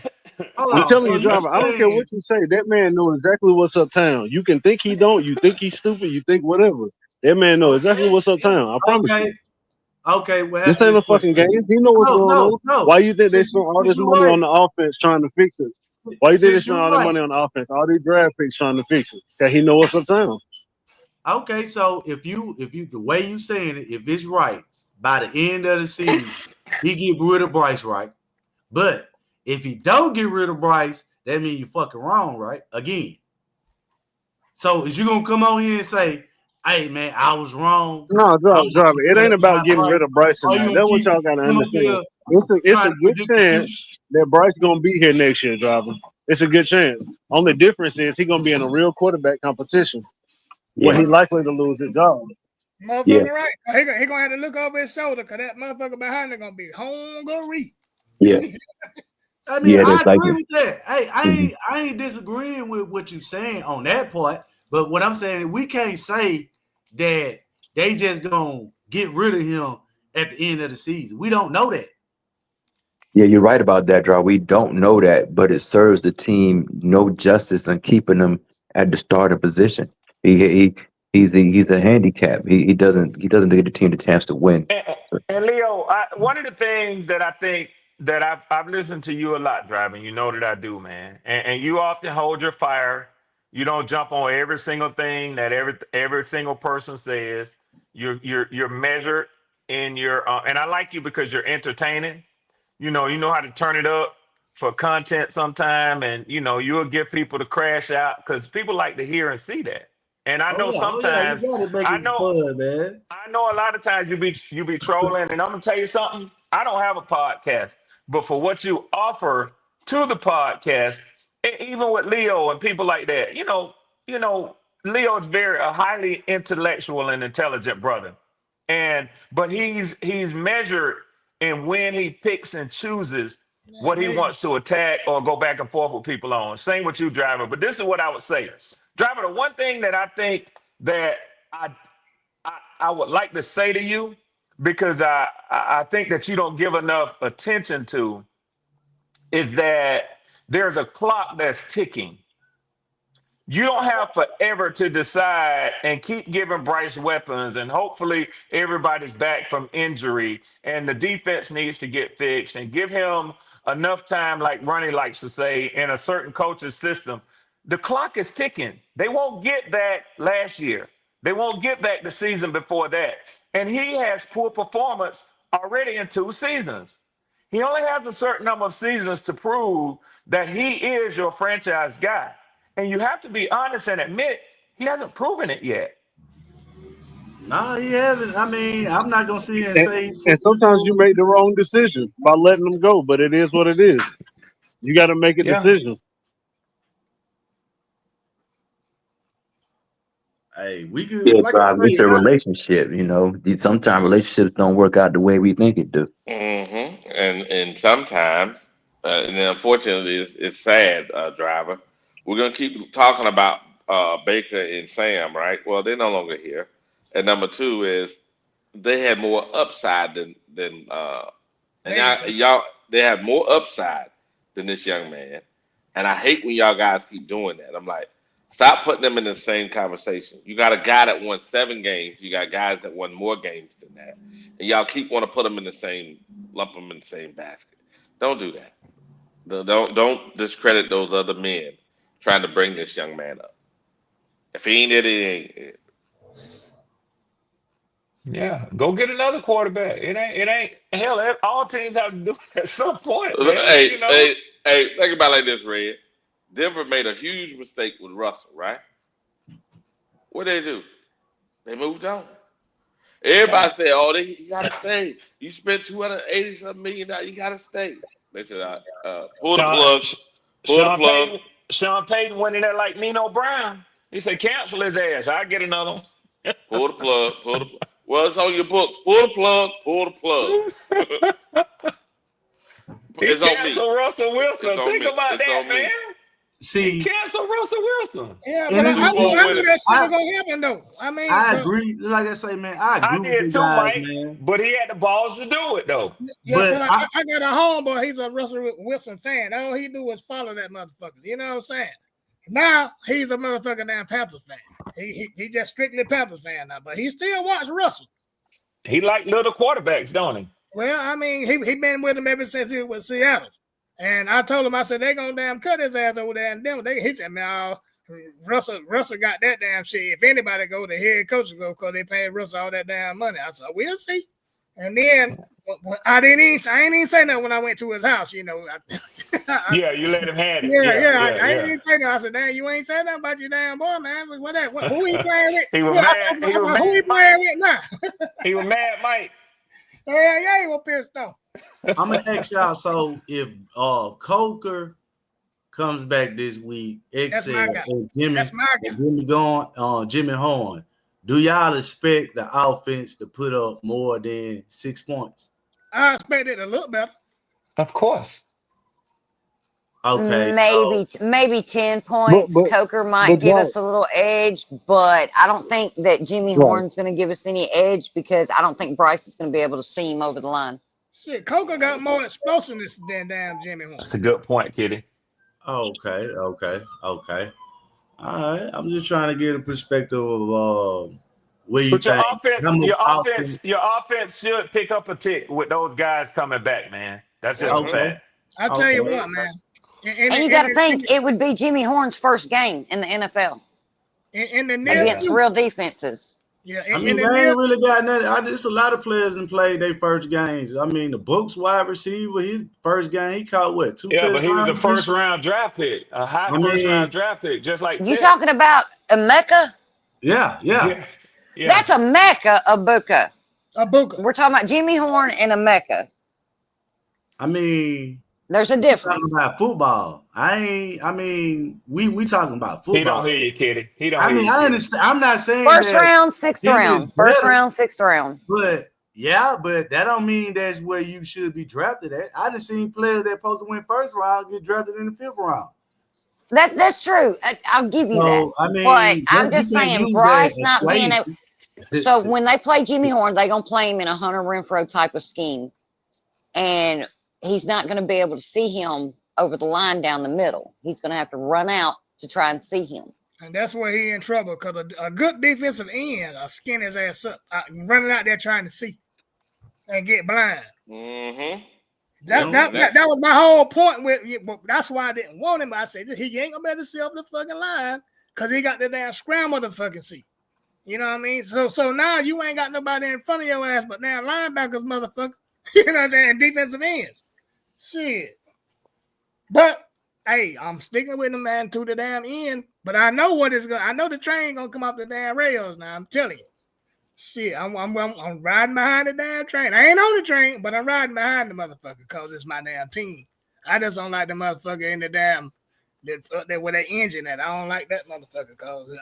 Hold I'm on. telling So you, you driver. I don't care saying what you say. That man know exactly what's uptown. You can think he don't. You think he's stupid. You think whatever. That man know exactly what's uptown. I promise you. okay, well This answer ain't this a fucking game. question. He know what's going on. No. Why you think they Since spent all this you money right. on the offense trying to fix it? Why you think they Since spent you all that right. money on the offense? All these draft picks trying to fix it. Cause he know what's uptown. Okay, so if you the way you saying it, if it's right, by the end of the season, he get rid of Bryce, right? But if he don't get rid of Bryce, that means you fucking wrong, right? Again. So is you gonna come on here and say, hey man, I was wrong. No, driver. It ain't about getting Bryce. rid of Bryce Or you tonight. gonna That's what keep y'all gotta come up understand. here It's a trying to good predict the chance that Bryce gonna be here next year, driver. It's a good chance. Only difference is he gonna be in a real quarterback competition where he likely to lose his job. Motherfucker, right? He gonna have to look over his shoulder because that motherfucker behind him gonna be hungry. Yeah. I mean, Yeah, I that's like agree it. with that. Hey, I ain't disagreeing with what you're saying on that part. But what I'm saying, we can't say that they just gonna get rid of him at the end of the season. We don't know that. Yeah, you're right about that, Draw. We don't know that, but it serves the team no justice in keeping them at the starting position. He's a handicap. He doesn't give the team the chance to win. And Leo, one of the things that I think that I've listened to you a lot, driving. You know that I do, man. And you often hold your fire. You don't jump on every single thing that every single person says. You're measured in your and I like you because you're entertaining. You know how to turn it up for content sometime, and you'll get people to crash out because people like to hear and see that. And I know Oh yeah, you sometimes gotta make I it know fun, man. I know a lot of times you be trolling, and I'm gonna tell you something. I don't have a podcast, but for what you offer to the podcast, even with Leo and people like that, Leo is very a highly intellectual and intelligent brother, but he's measured in when he picks and chooses what he wants to attack or go back and forth with people on. Same with you, Driver. But this is what I would say, Driver. The one thing that I think that I would like to say to you, because I think that you don't give enough attention to, is that there's a clock that's ticking. You don't have forever to decide and keep giving Bryce weapons, and hopefully everybody's back from injury, and the defense needs to get fixed, and give him enough time, like Ronnie likes to say, in a certain coach's system. The clock is ticking. They won't get that last year. They won't get back the season before that. And he has poor performance already in 2 seasons. He only has a certain number of seasons to prove that he is your franchise guy. And you have to be honest and admit he hasn't proven it yet. No, he hasn't. I mean, I'm not gonna sit here and And, say. and sometimes you make the wrong decision by letting them go, but it is what it is. You got to make a Yeah. decision. Hey, we could, Yeah, like I Bob, it's say, a relationship. Sometimes relationships don't work out the way we think it do. And sometimes, and then unfortunately, it's sad, driver. We're gonna keep talking about Baker and Sam, right? Well, they're no longer here. And number two is they had more upside than and y'all they have more upside than this young man. And I hate when y'all guys keep doing that. I'm like, stop putting them in the same conversation. You got a guy that won 7 games. You got guys that won more games than that. And y'all keep want to put them in the same, lump them in the same basket. Don't do that. Don't discredit those other men trying to bring this young man up. If he ain't it, he ain't it. Yeah, go get another quarterback. It ain't hell. All teams have to do it at some point, man. Hey, think about it like this, Red. Denver made a huge mistake with Russell, right? What did they do? They moved on. Everybody said, "Oh, you gotta stay. You spent $280-something million. You gotta stay." They said, "Pull the plug. Pull the plug." Sean Payton went in there like Nino Brown. He said, "Cancel his ass. I get another one." Pull the plug. Pull the plug. Well, it's on your books. Pull the plug. Pull the plug. He It's on me. canceled Russell Wilson. Think about that, man. See, he canceled Russell Wilson. Yeah, but I knew that shit was gonna happen though. I mean, I agree. Like I say, man, I agree with did you too, guys, Mike. man. But he had the balls to do it though. Yeah, but I got a homeboy. He's a Russell Wilson fan. All he do was follow that motherfucker. You know what I'm saying? Now he's a motherfucking damn Panthers fan. He just strictly Panthers fan now, but he still watch Russell. He like little quarterbacks, don't he? Well, I mean, he been with him ever since he was with Seattle. And I told him, I said, they gonna damn cut his ass over there in Denver. He said, man, Russell got that damn shit. If anybody go, the head coach go because they paid Russell all that damn money. I said, we'll see. And then I ain't even say nothing when I went to his house, you know. Yeah, you let him have it. I ain't even say nothing. I said, damn, you ain't saying nothing about your damn boy, man. Who he playing with? He was Yeah, mad. I said, who he playing with now? He was mad, Mike. Yeah, he was pissed off. I'm gonna ask y'all. So if Coker comes back this week, Excel and Jimmy going, Jimmy Horn, do y'all expect the offense to put up more than 6 points? I expect it to look better. Of course. Okay, maybe 10 points. Coker might give us a little edge, but I don't think that Jimmy Horn's going to give us any edge because I don't think Bryce is going to be able to see him over the line. Shit, Coker got more explosiveness than damn Jimmy Horn. That's a good point, Kitty. Okay. All right. I'm just trying to get a perspective of where you think. Your offense should pick up a tick with those guys coming back, man. That's just a fact. I'll tell you what, man. And you got to think it would be Jimmy Horn's first game in the NFL against real defenses. Yeah, I mean, they ain't really got nothing. It's a lot of players that played their first games. I mean, the Bucs wide receiver, his first game, he caught what? 2 Yeah, but he was a touchdowns? first-round draft pick, a high first-round draft pick, just like you talking about Emeka? Yeah. That's Emeka Ibuka. Ibuka. We're talking about Jimmy Horn and Emeka. I mean, there's a difference. Talking about football. We talking about football. He don't hear you, Kitty. He don't. I understand. I'm not saying first round, sixth round. First round, sixth round. But that don't mean that's where you should be drafted at. I done seen players that supposed to win first round get drafted in the 5th round. That's true. I'll give you that. I mean, but I'm just saying, Bryce not being able. So when they play Jimmy Horn, they're gonna play him in a Hunter Renfrow type of scheme, and he's not going to be able to see him over the line down the middle. He's going to have to run out to try and see him. And that's where he in trouble because a good defensive end skin his ass up, running out there trying to see and get blind. Mm-hmm. That was my whole point with you. That's why I didn't want him. I said he ain't going to be able to see over the fucking line because he got the damn scramble to fucking see. You know what I mean? So now you ain't got nobody in front of your ass, but now linebackers, motherfucker. You know what I'm saying? Defensive ends. Shit. But hey, I'm sticking with them, man, to the damn end. But I know what is going. I know the train gonna come off the damn rails now. I'm telling you. Shit, I'm riding behind the damn train. I ain't on the train, but I'm riding behind the motherfucker because it's my damn team. I just don't like the motherfucker in the damn up there with that engine at. I don't like that motherfucker because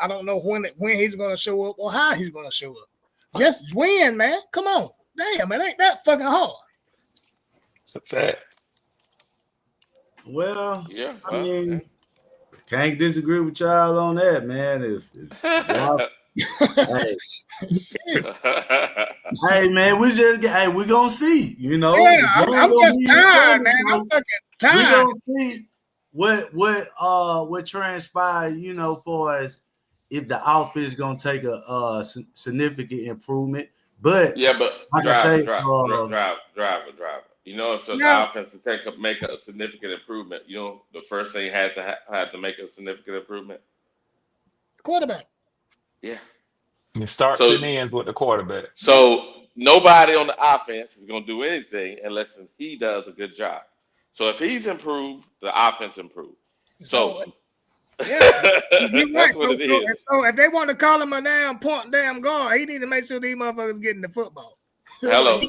I don't know when he's gonna show up or how he's gonna show up. Just win, man. Come on. Damn, it ain't that fucking hard. It's a fact. Well, Yeah. I mean, can't disagree with y'all on that, man. Hey, man, we gonna see. You know, yeah, I'm just tired, man. I'm fucking tired. We gonna see what transpire. You know, for us if the outfit is gonna take a significant improvement. But yeah, but like driver. You know, if the offense make a significant improvement, you know, the first thing had to have to make a significant improvement. Quarterback. Yeah. It starts and ends with the quarterback. So nobody on the offense is going to do anything unless he does a good job. So if he's improved, the offense improved. So yeah, you're right. That's what it is. So if they want to call him a damn guard, he need to make sure these motherfuckers getting the football. Hello.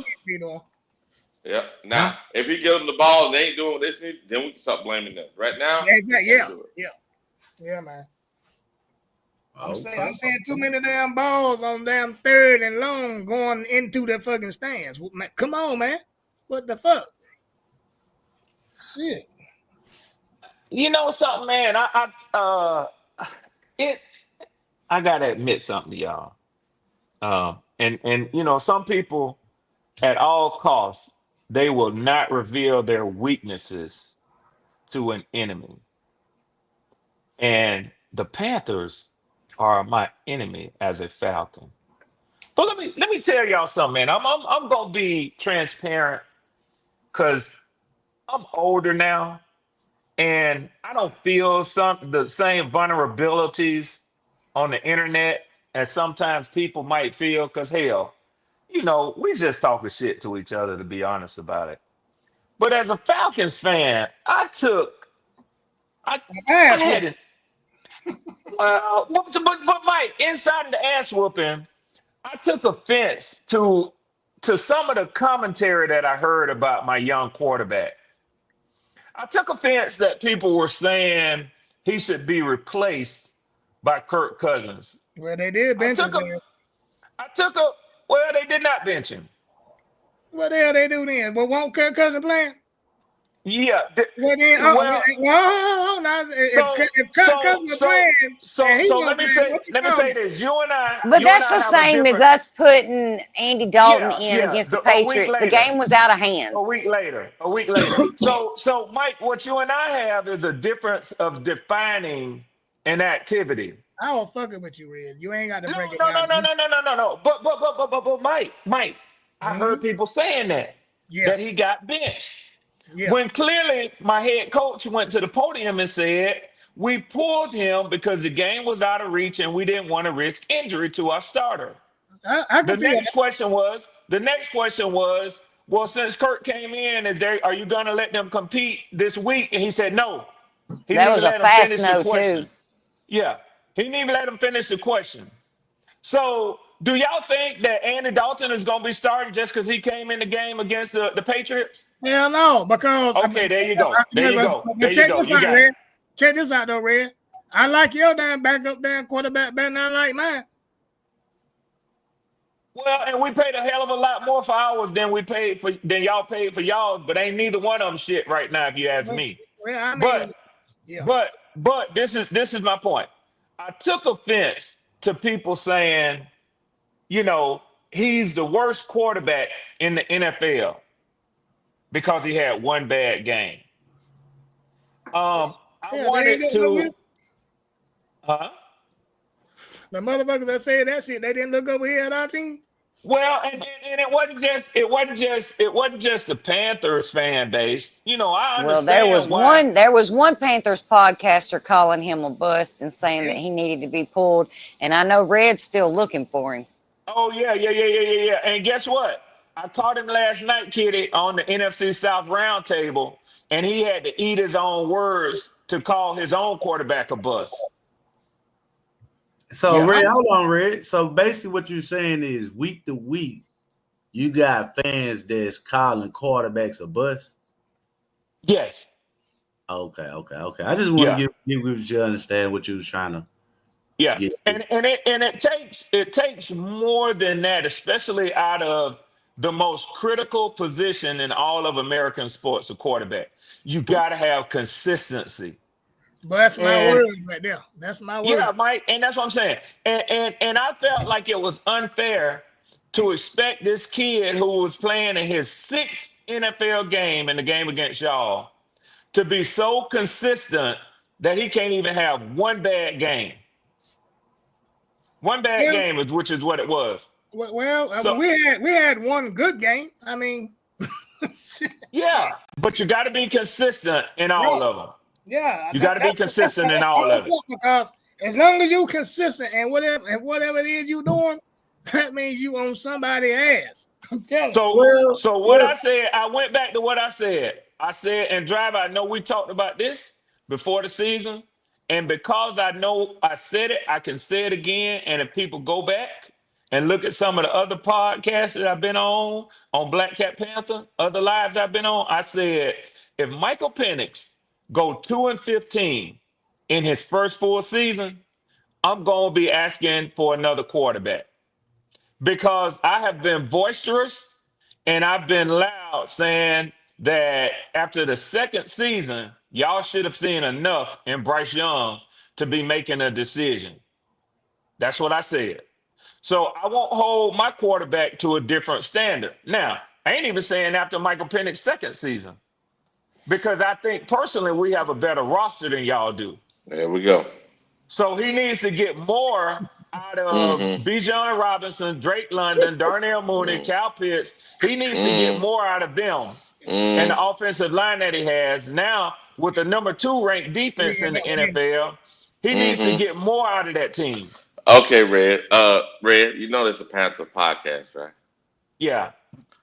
Yeah. Now, if he give them the ball and they ain't doing what they need, then we can stop blaming them. Right now, yeah, man. I'm saying too many damn balls on damn third and long going into the fucking stands. Come on, man. What the fuck? Shit. You know something, man? I gotta admit something to y'all. And you know, some people at all costs they will not reveal their weaknesses to an enemy. And the Panthers are my enemy as a Falcon. But let me tell y'all something, man. I'm gonna be transparent because I'm older now, and I don't feel the same vulnerabilities on the internet as sometimes people might feel. Because hell, you know, we just talking shit to each other, to be honest about it. But as a Falcons fan, I had it. Well, but Mike, inside the ass whooping, I took offense to some of the commentary that I heard about my young quarterback. I took offense that people were saying he should be replaced by Kirk Cousins. Well, they did bench his ass. Well, they did not bench him. What the hell they do then? Well, won't Kirk Cousins play? Yeah. Well, then, if Kirk Cousins is playing, so let me say this. You and I. But that's the same as us putting Andy Dalton in against the Patriots. The game was out of hand. A week later. So Mike, what you and I have is a difference of defining an activity. I will fuck it with you, Red. You ain't got to break it down. No. But Mike, I heard people saying that he got benched. Yeah. When clearly my head coach went to the podium and said, we pulled him because the game was out of reach and we didn't want to risk injury to our starter. The next question was, well, since Kirk came in, are you going to let them compete this week? And he said, no. That was a fast no, too. Yeah. He didn't even let him finish the question. So do y'all think that Andy Dalton is going to be starting just because he came in the game against the Patriots? Hell no, because... Okay, there you go. Check this out, though, Red. I like your damn backup damn quarterback better than I like mine. Well, and we paid a hell of a lot more for ours than y'all paid for y'all, but ain't neither one of them shit right now, if you ask me. Well, I mean, but this is my point. I took offense to people saying, you know, he's the worst quarterback in the NFL because he had one bad game. I wanted to. The motherfuckers that said that shit, they didn't look over here at our team. Well, and it wasn't just the Panthers fan base. You know, I Well, there was understand why. one Panthers podcaster calling him a bust and saying that he needed to be pulled, and I know Red's still looking for him. Oh yeah. And guess what? I caught him last night, Kitty, on the NFC South roundtable, and he had to eat his own words to call his own quarterback a bust. So, Red, hold on, Red. So basically what you're saying is week to week, you got fans that's calling quarterbacks a bust? Yes. Okay. I just want to give you to understand what you was trying to get. And it takes more than that, especially out of the most critical position in all of American sports, a quarterback. You got to have consistency. But that's my word right there. That's my word. Yeah, Mike, and that's what I'm saying. And I felt like it was unfair to expect this kid who was playing in his 6th NFL game in the game against y'all to be so consistent that he can't even have one bad game. One bad game, which is what it was. Well, we had one good game. I mean, yeah, but you got to be consistent in all of them. Yeah, you got to be consistent in all of it. Because as long as you're consistent and whatever it is you're doing, that means you on somebody's ass. I'm telling you. So what I said, I went back to what I said. I said, and Driver, I know we talked about this before the season, and because I know I said it, I can say it again. And if people go back and look at some of the other podcasts that I've been on Black Cat Panther, other lives I've been on, I said, if Michael Penix go 2-15 in his first full season, I'm going to be asking for another quarterback because I have been boisterous and I've been loud saying that after the second season, y'all should have seen enough in Bryce Young to be making a decision. That's what I said. So I won't hold my quarterback to a different standard. Now, I ain't even saying after Michael Penix's second season, because I think personally we have a better roster than y'all do. There we go. So he needs to get more out of Bijan Robinson, Drake London, Darnell Mooney, Cal Pitts. He needs to get more out of them and the offensive line that he has. Now, with the number 2 ranked defense in the NFL, he needs to get more out of that team. Okay, Red. Red, you know this is a Panther podcast, right? Yeah.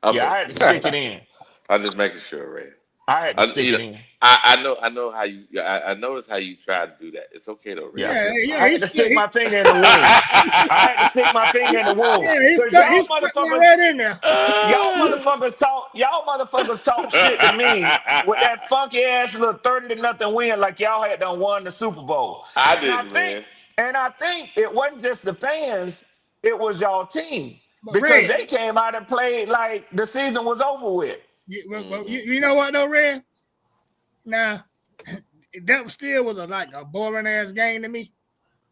Okay. Yeah, I had to stick it in. I'm just making sure, Red. I had to stick it in. I know how you. I noticed how you try to do that. It's okay though, Red. Yeah, I had to stick my finger in the wound. I had to stick my finger in the wound. He's right in there. Y'all motherfuckers talk shit to me with that funky ass little 30-0 win like y'all had done won the Super Bowl. I didn't, man. And I think it wasn't just the fans, it was y'all team. But because Red, they came out and played like the season was over with. You know what though, Red? Now, that still was like a boring ass game to me.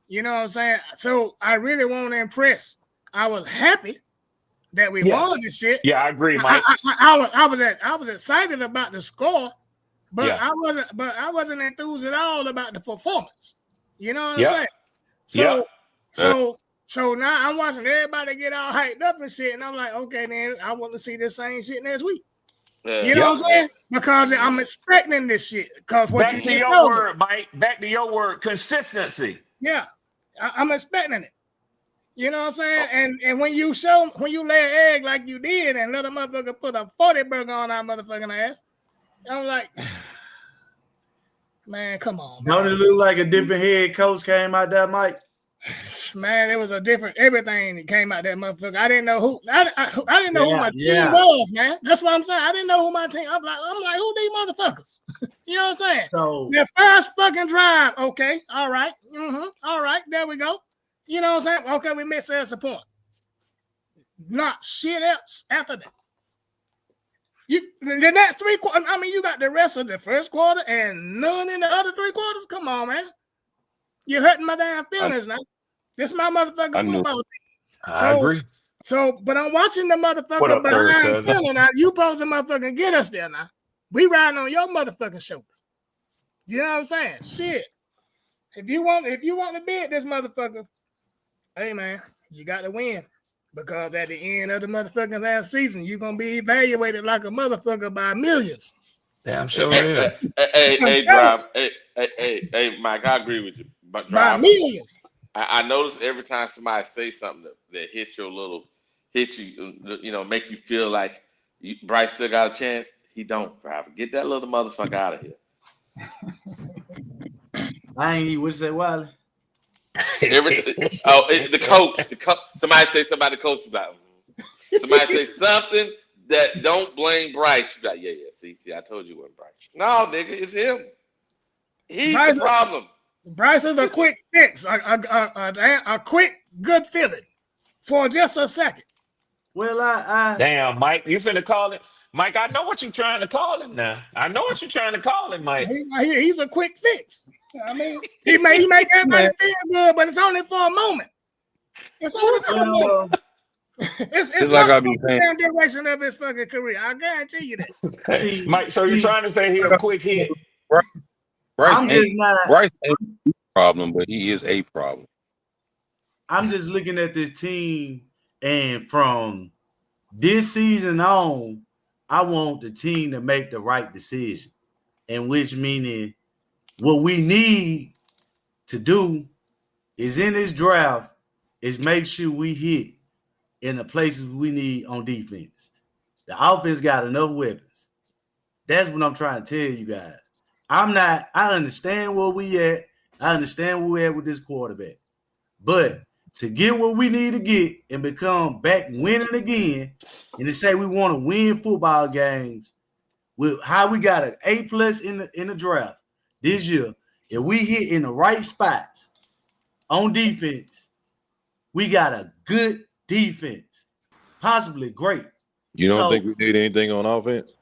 You know what I'm saying? So I really want to impress. I was happy that we won this shit. Yeah, I agree, Mike. I was excited about the score, but I wasn't enthused at all about the performance. You know what I'm saying? So now I'm watching everybody get all hyped up and shit, and I'm like, okay, then I want to see this same shit next week. You know what I'm saying? Because I'm expecting this shit. Because back to your word, Mike. Back to your word, consistency. Yeah, I'm expecting it. You know what I'm saying? And when you lay an egg like you did and let a motherfucker put a 40 burger on our motherfucking ass, I'm like, man, come on. Don't it look like a different head coach came out there, Mike? Man, it was a different everything that came out that motherfucker. I didn't know who I didn't know who my team was, man. That's what I'm saying. I didn't know who my team. I'm like, who these motherfuckers? You know what I'm saying? So their first fucking drive, okay, all right, all right, there we go. You know what I'm saying? Okay, we missed us a point. Not shit else after that. The next 3 quarters. I mean, you got the rest of the first quarter and none in the other 3 quarters. Come on, man. You're hurting my damn feelings now. This is my motherfucking football team. I agree. So, but I'm watching the motherfucker behind center now. You supposed to motherfucking get us there now. We riding on your motherfucking shoulder. You know what I'm saying? Shit. If you want to be at this motherfucker, hey man, you got to win. Because at the end of the motherfucking last season, you're gonna be evaluated like a motherfucker by millions. Damn sure is. Hey, Drive. Hey, Mike, I agree with you. But By Drive, millions. I notice every time somebody say something that hits you, make you feel like Bryce still got a chance. He don't, Drive. Get that little motherfucker out of here. I ain't even wish that Wiley. The coach. Somebody say somebody the coach about. Somebody say something that don't blame Bryce. You like, yeah. See, I told you it wasn't Bryce. No, nigga, it's him. He's Bryce, the problem. Bryce is a quick fix, a quick good feeling for just a second. Well, I damn, Mike, you finna call it, Mike? I know what you're trying to call him now. I know what you're trying to call him, Mike. He's a quick fix. I mean, he make everybody feel good, but it's only for a moment. It's only for a moment. It's like not the damn duration of his fucking career. I guarantee you that. Mike, so you're trying to say he's a quick hit? Bryce ain't a problem, but he is a problem. I'm just looking at this team, and from this season on, I want the team to make the right decision, and which meaning what we need to do is in this draft is make sure we hit in the places we need on defense. The offense got enough weapons. That's what I'm trying to tell you guys. I understand where we at. I understand where we at with this quarterback. But to get what we need to get and become back winning again, and to say we want to win football games with how we got an A+ in the draft this year, if we hit in the right spots on defense, we got a good defense, possibly great. You don't think we did anything on offense?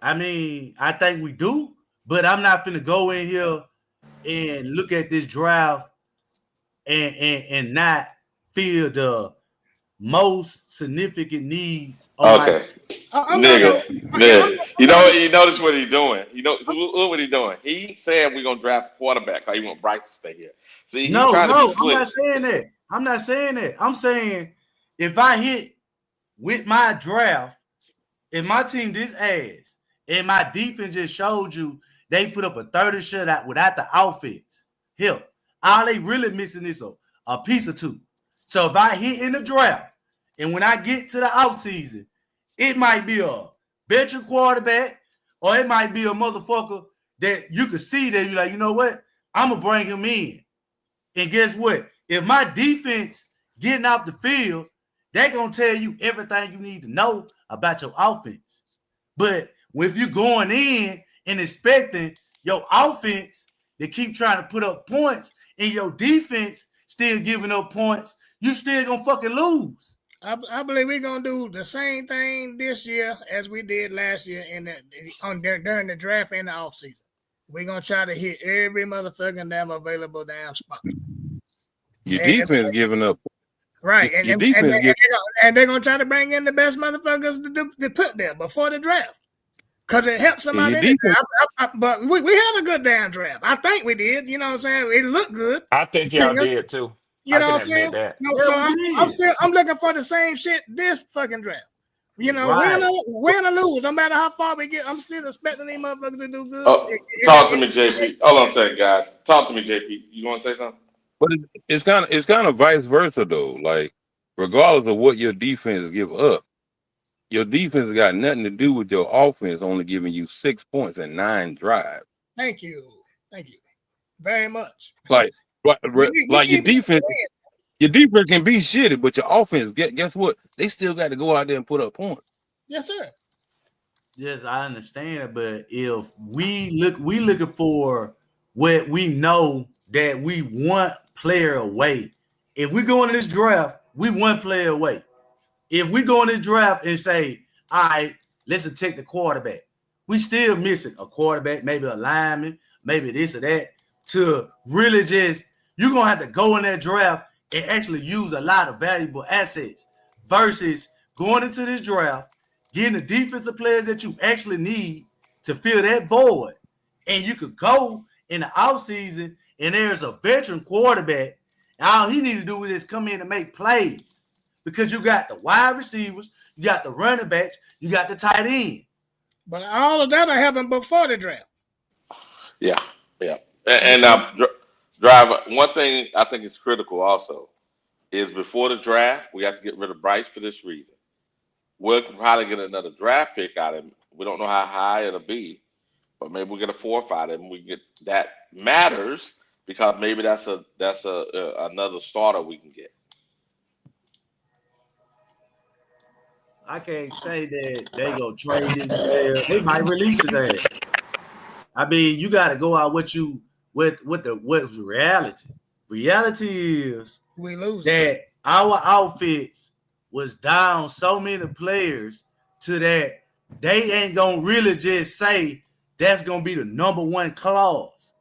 I mean, I think we do, but I'm not finna go in here and look at this draft and not feel the most significant needs. Okay, nigga. You notice what he's doing. You know look what he's doing. He ain't saying we're gonna draft a quarterback because he want Bryce to stay here. See, he's trying to be slick. I'm not saying that. I'm saying if I hit with my draft, if my team this ass and my defense just showed you they put up a 30 shutout without the offense, hell, all they really missing is a piece or two. So if I hit in the draft, and when I get to the offseason, it might be a veteran quarterback, or it might be a motherfucker that you could see that you're like, you know what? I'm going to bring him in. And guess what? If my defense getting off the field, they're going to tell you everything you need to know about your offense. But if you're going in and expecting your offense to keep trying to put up points and your defense still giving up points, you still going to fucking lose. I believe we're going to do the same thing this year as we did last year during the draft and the offseason. We're going to try to hit every motherfucking damn available damn spot. Your defense giving up. Right. And they're going to try to bring in the best motherfuckers to put there before the draft. Because it helps somebody. But we had a good damn draft. I think we did. You know what I'm saying? It looked good. I think y'all did too. You know what I'm saying? So I'm looking for the same shit this fucking draft. You know, win or lose, no matter how far we get, I'm still expecting these motherfuckers to do good. Talk to me, JP. Hold on a second, guys. Talk to me, JP. You want to say something? But it's kind of vice versa though. Like, regardless of what your defense give up, your defense got nothing to do with your offense only giving you 6 points and 9 drives. Thank you very much. Like your defense can be shitty, but your offense, guess what? They still got to go out there and put up points. Yes, sir. Yes, I understand it, but if we looking for what we know that we want player away. If we go into this draft, we one player away. If we go in this draft and say, all right, let's take the quarterback, we still missing a quarterback, maybe a lineman, maybe this or that, to really just, you're going to have to go in that draft and actually use a lot of valuable assets versus going into this draft, getting the defensive players that you actually need to fill that void. And you could go in the offseason and there's a veteran quarterback, and all he need to do is come in and make plays. because you got the wide receivers, you got the running backs, you got the tight end. But all of that happened before the draft. Yeah. And Driver, one thing I think is critical also is before the draft, we have to get rid of Bryce for this reason. We'll probably get another draft pick out of him. We don't know how high it'll be, but maybe we'll get a 4th out of him. We get that matters because maybe that's another starter we can get. I can't say that they go trade this player. They might release his ass. I mean, you got to go out what's reality. Reality is we lose that our outfits was down so many players to that they ain't gonna really just say that's gonna be the #1 clause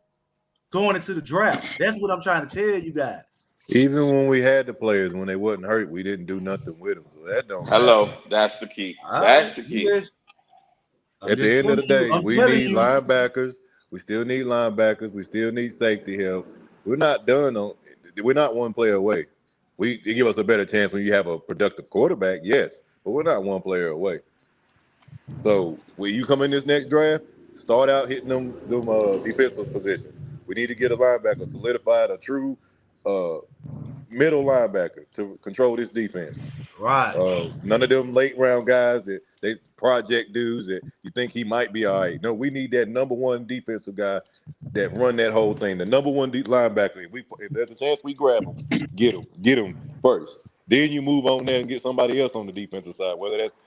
going into the draft. That's what I'm trying to tell you guys. Even when we had the players, when they wasn't hurt, we didn't do nothing with them. So that don't Hello, matter. that's the key. At the end of the day, we need linebackers. We still need linebackers. We still need safety help. We're not done on. We're not one player away. They give us a better chance when you have a productive quarterback, yes, but we're not one player away. So when you come in this next draft, start out hitting them defensive positions. We need to get a linebacker solidified, a true middle linebacker to control this defense. Right. None of them late round guys that they project dudes that you think he might be all right. No, we need that #1 defensive guy that run that whole thing. The #1 linebacker. If there's a chance we grab him, get him first. Then you move on there and get somebody else on the defensive side, whether that's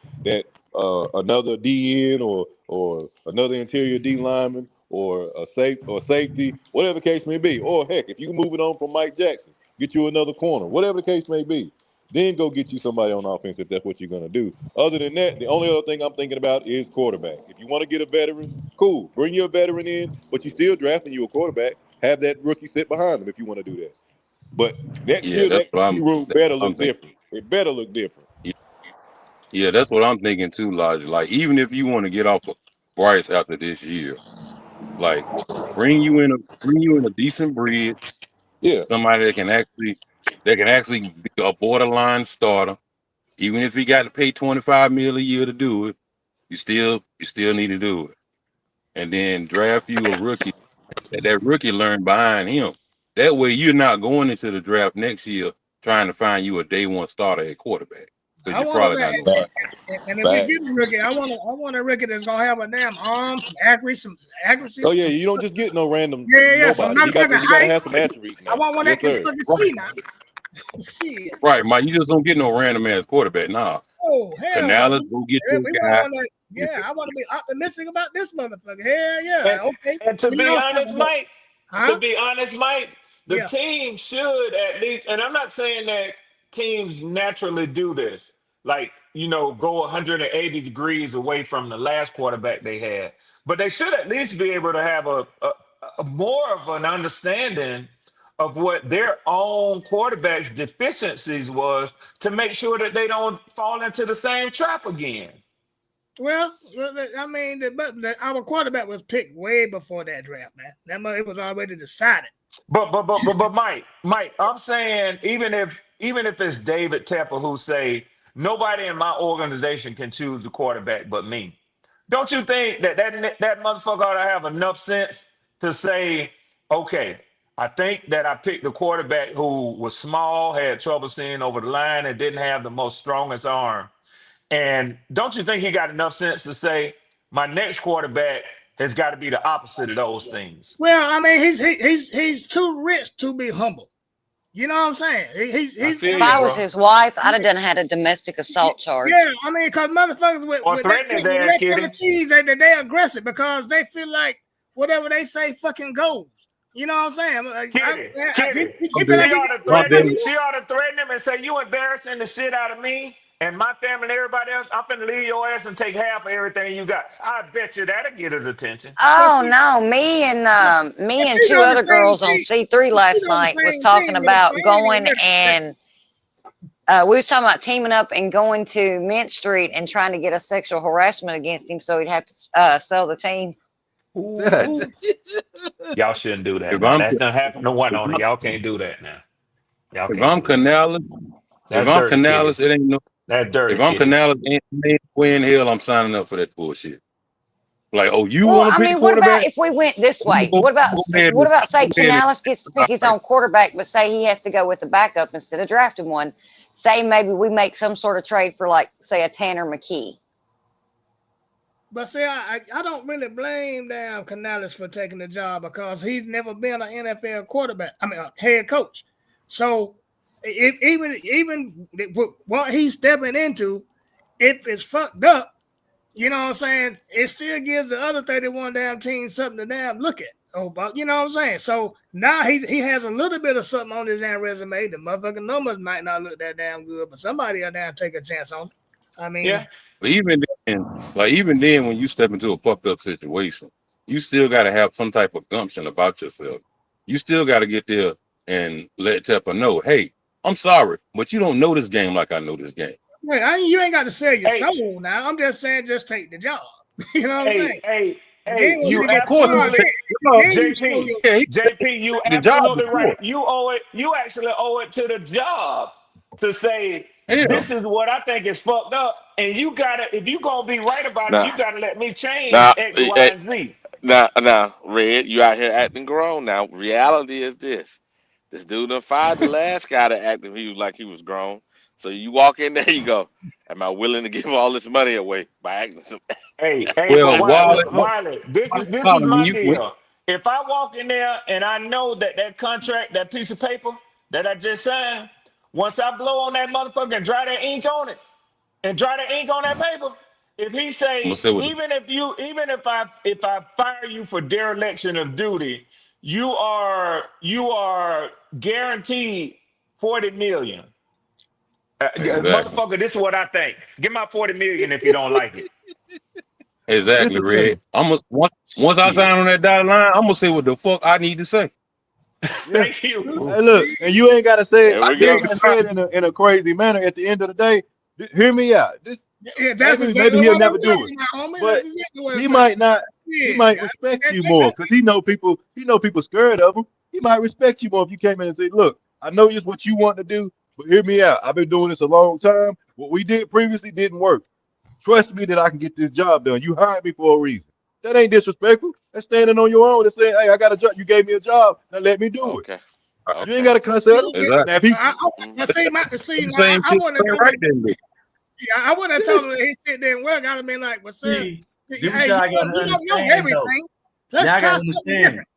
another DN or another interior D lineman or a safety, whatever the case may be. Or heck, if you move it on from Mike Jackson, get you another corner, whatever the case may be. Then go get you somebody on offense if that's what you're going to do. Other than that, the only other thing I'm thinking about is quarterback. If you want to get a veteran, cool. Bring your veteran in, but you're still drafting you a quarterback. Have that rookie sit behind him if you want to do that. But next year, that room better look different. It better look different. Yeah, that's what I'm thinking too, Lodge. Like, even if you want to get off of Bryce after this year, like bring you in a decent bridge. Yeah. Somebody that can actually be a borderline starter. Even if he got to pay $25 million a year to do it, you still need to do it. And then draft you a rookie. That rookie learn behind him. That way you're not going into the draft next year trying to find you a day 1 starter at quarterback. Because you're probably not going to. And if we get a rookie, I want a rookie that's gonna have a damn arm, some accuracy. Oh yeah, you don't just get no random. Yeah. So you gotta have some attributes. I want one that can fucking see now. Shit. Right, Mike. You just don't get no random ass quarterback. Nah. Oh hell. Canales go get your guy. I want to be optimistic about this motherfucker. Hell yeah. Okay. And to be honest, Mike, the team should at least, and I'm not saying that teams naturally do this, like, go 180 degrees away from the last quarterback they had. But they should at least be able to have a more of an understanding of what their own quarterback's deficiencies was to make sure that they don't fall into the same trap again. Well, I mean, our quarterback was picked way before that draft, man. It was already decided. But Mike, I'm saying even if it's David Tepper who say nobody in my organization can choose the quarterback but me, don't you think that motherfucker ought to have enough sense to say, okay, I think that I picked the quarterback who was small, had trouble seeing over the line, and didn't have the most strongest arm. And don't you think he got enough sense to say my next quarterback has got to be the opposite of those things? Well, I mean, he's too rich to be humble. You know what I'm saying? If I was his wife, I'd have done had a domestic assault charge. Yeah, I mean, because motherfuckers with that cheese, they aggressive because they feel like whatever they say fucking goes. You know what I'm saying? She ought to threaten him and say, you embarrassing the shit out of me and my family and everybody else. I'm finna leave your ass and take half of everything you got. I bet you that'll get his attention. Oh no, me and 2 other girls on C3 last night was talking about going and we was talking about teaming up and going to Mint Street and trying to get a sexual harassment against him so he'd have to sell the team. Y'all shouldn't do that. That's not happening to one on it. Y'all can't do that now. If I'm Canales, If I'm dirty, Kitty. Canales, it ain't no. That's dirty, If I'm Kitty. Canales, ain't way in hell I'm signing up for that bullshit. Like, oh, you Well, want to I pick the mean, what about quarterback? if we went this I'm gonna way? go, What about go ahead what and, about say go ahead and Canales gets to pick his own quarterback, but say he has to go with the backup instead of drafting one? Say maybe we make some sort of trade for like say a Tanner McKee. But see, I don't really blame damn Canales for taking the job because he's never been an NFL quarterback. I mean, a head coach. So if even what he's stepping into, if it's fucked up, you know what I'm saying, it still gives the other 31 damn teams something to damn look at. Oh, but you know what I'm saying. So now he has a little bit of something on his damn resume. The motherfucking numbers might not look that damn good, but somebody will damn take a chance on it. I mean, Yeah. But even then, when you step into a fucked up situation, you still got to have some type of gumption about yourself. You still got to get there and let Tepper know, hey, I'm sorry, but you don't know this game like I know this game. Wait, you ain't got to sell your soul now. I'm just saying, just take the job. You know what I'm saying? Hey, you get absolutely, fired, JP, you the job absolutely before. right. You actually owe it to the job to say, Yeah. this is what I think is fucked up. And you gotta, if you gonna be right about it, you gotta let me change X, Y, and Z. Now, Red, you out here acting grown. Now, reality is this: this dude done fired the last guy that acted like he was grown. So you walk in there, you go, "Am I willing to give all this money away by acting?" Hey, Well, but Wiley, this is when my you deal. If I walk in there and I know that contract, that piece of paper that I just signed, once I blow on that motherfucker and dry that ink on it, and dry the ink on that paper, if he say, even if I fire you for dereliction of duty, you are guaranteed 40 million. Exactly. Motherfucker, this is what I think. Give my 40 million if you don't like it. Exactly, Red. Once I sign on that dotted line, I'm gonna say what the fuck I need to say. Thank you. Hey, look, and you ain't gotta say it. There we You ain't go. gotta say it in a crazy manner. At the end of the day, hear me out. That's Maybe exactly he'll what I'm never do talking it, about, homie. but That's exactly what he I'm talking might not. He Yeah, might respect you more because he know people. He know people scared of him. He might respect you more if you came in and say, "Look, I know it's what you want to do, but hear me out. I've been doing this a long time. What we did previously didn't work. Trust me that I can get this job done. You hired me for a reason. That ain't disrespectful. That's standing on your own and saying, hey, I got a job. You gave me a job. Now let me do it. Okay. You ain't got to cuss at him. Exactly. Now, if he, now, I wouldn't have right then. I wouldn't have told him that he sit there and work. I'd have been like, well, sir, See, hey, this what y'all gotta you don't know understand, everything. though. Let's Y'all try gotta something understand. different.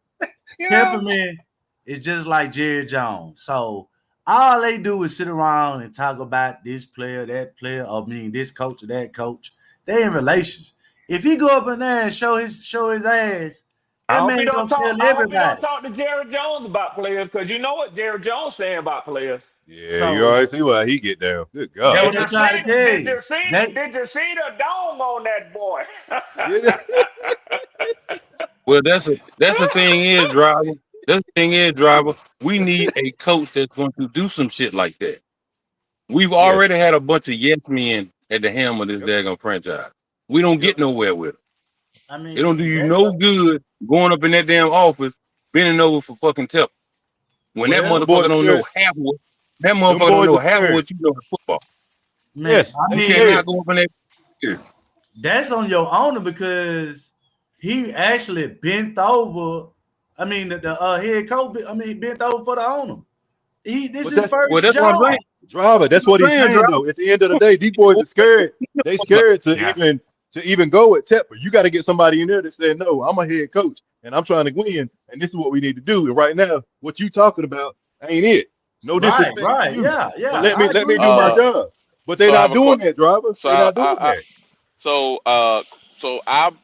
You know what I'm saying? Peppermint is just like Jerry Jones. So all they do is sit around and talk about this player, that player, this coach or that coach. They in relations. If he go up in there and show his ass, I that hope you man don't gonna tell talk. I hope you don't everybody. talk to Jerry Jones about players, because you know what Jerry Jones saying about players. yeah, you already see why he get down. Good God. That's Did what I'm you trying to see? tell Did you. you see? Did you see the dome on that boy? Yeah. Well, that's the thing is, driver. That's the thing is, driver. We need a coach that's going to do some shit like that. We've already had a bunch of yes men at the helm of this daggone franchise. We don't get nowhere with it. I mean, It don't do you no good going up in that damn office, bending over for fucking Tepper. When that motherfucker don't know half of what that motherfucker don't know half of what you know in football. Man, Yes, I they mean, You cannot go up in that. that's on your owner because he actually bent over. I mean, the head coach. Bent over for the owner. This is first That's what I'm job. saying. Driver, that's what he's saying, though. At the end of the day, these boys are scared. They scared to even go at Tepper. You got to get somebody in there that said, no, I'm a head coach and I'm trying to win, and this is what we need to do. And right now, what you talking about ain't it. No disrespect to you. Yeah. But let me do my job. But they're So I not have doing that, driver. So They're not doing that.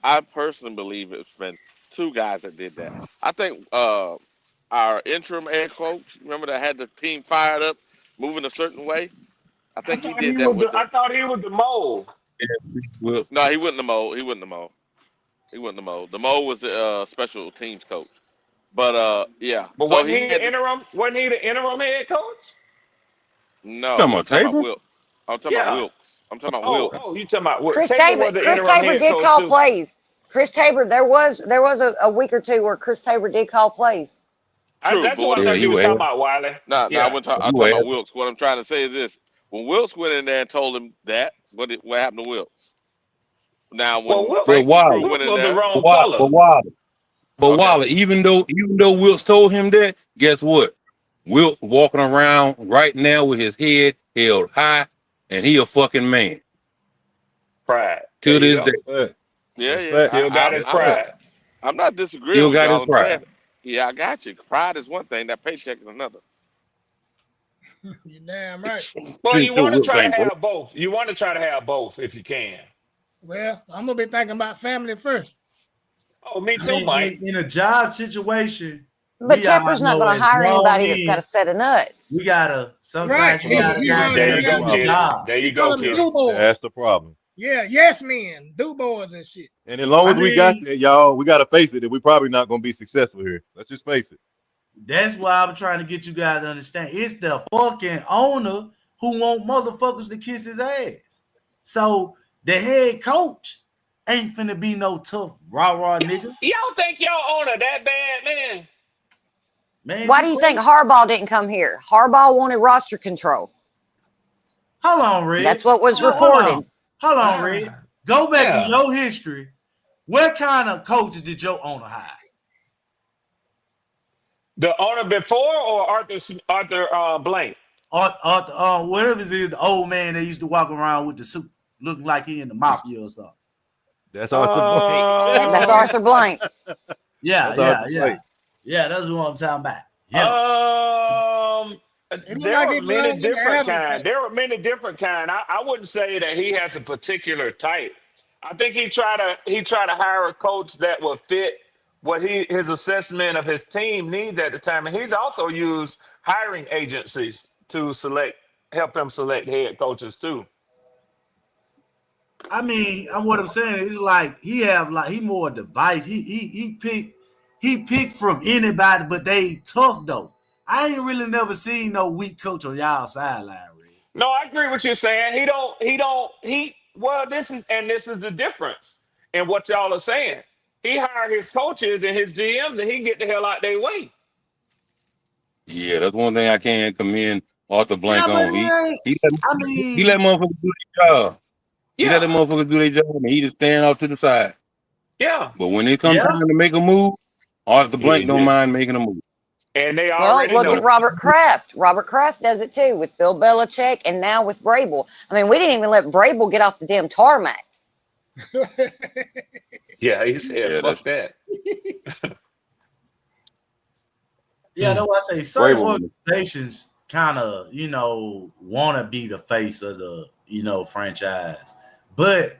I personally believe it's been two guys that did that. I think our interim head coach, remember that had the team fired up, moving a certain way. I think he did that with the. I thought he was the mole. No, he wasn't the mole. He wasn't the mole. He wasn't the mole. The mole was the special teams coach. But yeah. But So wasn't he he had the interim? Wasn't he the interim head coach? no. Talking I'm about talking about Tabor? Wilkes. I'm talking about Yeah. Wilkes. I'm talking about Wilkes. Oh, you talking about what? Chris Tabor Tabor. was the Chris interim Tabor head did coach call too. plays. Chris Tabor. There was a week or two where Chris Tabor did call plays. True, That's but what what I I'm thought you were talking about, Wiley. No, I Yeah. wasn't I'm talking about Wilkes. What I'm trying to say is this: When Wilkes went in there and told him that, what happened to Wilkes? Now, Well, when Wilkes, But Frank's crew Wally, went Wilkes in was the there, wrong But color. Wally, but okay, Wally, even though Wilkes told him that, guess what? Wilkes walking around right now with his head held high, and he a fucking man Pride. There to you this go. day. That's fact. yeah, That's yeah, fact. Still got his That's I'm not, fact. pride. I'm not disagreeing Still with got his y'all. I'm pride. saying, yeah, I got you. Pride is one thing. That paycheck is another. You damn right. Well, Pretty you sure want to Wilkes try ain't to broke. have both. You want to try to have both if you can. Well, I'm gonna be thinking about family first. Oh, me I too, mean, Mike. in a job situation, But we all Tepper's not know going to as hire grown anybody that's got a men, set of nuts. we gotta Right. sometimes you Problem. gotta There goddamn you He got go, do the Problem. Kenny. job. There he you call go, them Kenny. do boys. That's the problem. Yeah, yes men, do boys and shit. And as long I as we got mean, that, y'all, we got to face it that we're probably not going to be successful here. Let's just face it. that's why I'm trying to get you guys to understand. It's the fucking owner who want motherfuckers to kiss his ass. So the head coach ain't finna be no tough rah nigga. Y'all think y'all owner that bad, man? Man, Why you do you think crazy. Harbaugh didn't come here? Harbaugh wanted roster control. Hold on, That's Red. what was Hold on. reported. Hold on, Red. Ah, Go back in yeah. your history. What kind of coaches did your owner hire? The owner before or Arthur Blank? Whatever it is, the old man that used to walk around with the suit, looking like he in the mafia or something. That's Arthur Blank. That's Um, Arthur Blank. Yeah, That's Arthur Blank. yeah. That's what I'm talking about. Yeah. um, It look there like were he many belong in the different alley kind. cat. There were many different kind. I wouldn't say that he has a particular type. I think he tried to hire a coach that would fit what his assessment of his team needs at the time, and he's also used hiring agencies to help him select head coaches too. I mean, what I'm saying is like he more device. He pick from anybody, but they tough though. I ain't really never seen no weak coach on y'all sideline, Red. No, I agree with you saying well, this is the difference in what y'all are saying. He hired his coaches and his GMs and he get the hell out their way. Yeah, that's one thing I can commend Arthur Yeah, Blank but on. it ain't. He let, I he let mean, motherfuckers do their job. He let them Yeah, motherfuckers do their job, and he just stand off to the side. yeah. But when it comes yeah. time to make a move, Arthur Yeah, Blank don't yeah. mind making a move. And they Well, already look at But know. Robert Kraft. Robert Kraft does it too with Bill Belichick and now with Vrabel. I mean, we didn't even let Vrabel get off the damn tarmac. Yeah, he said, yeah, that's fuck that. Yeah, that's why I say certain Vrabel. organizations kind of, want to be the face of the, franchise. But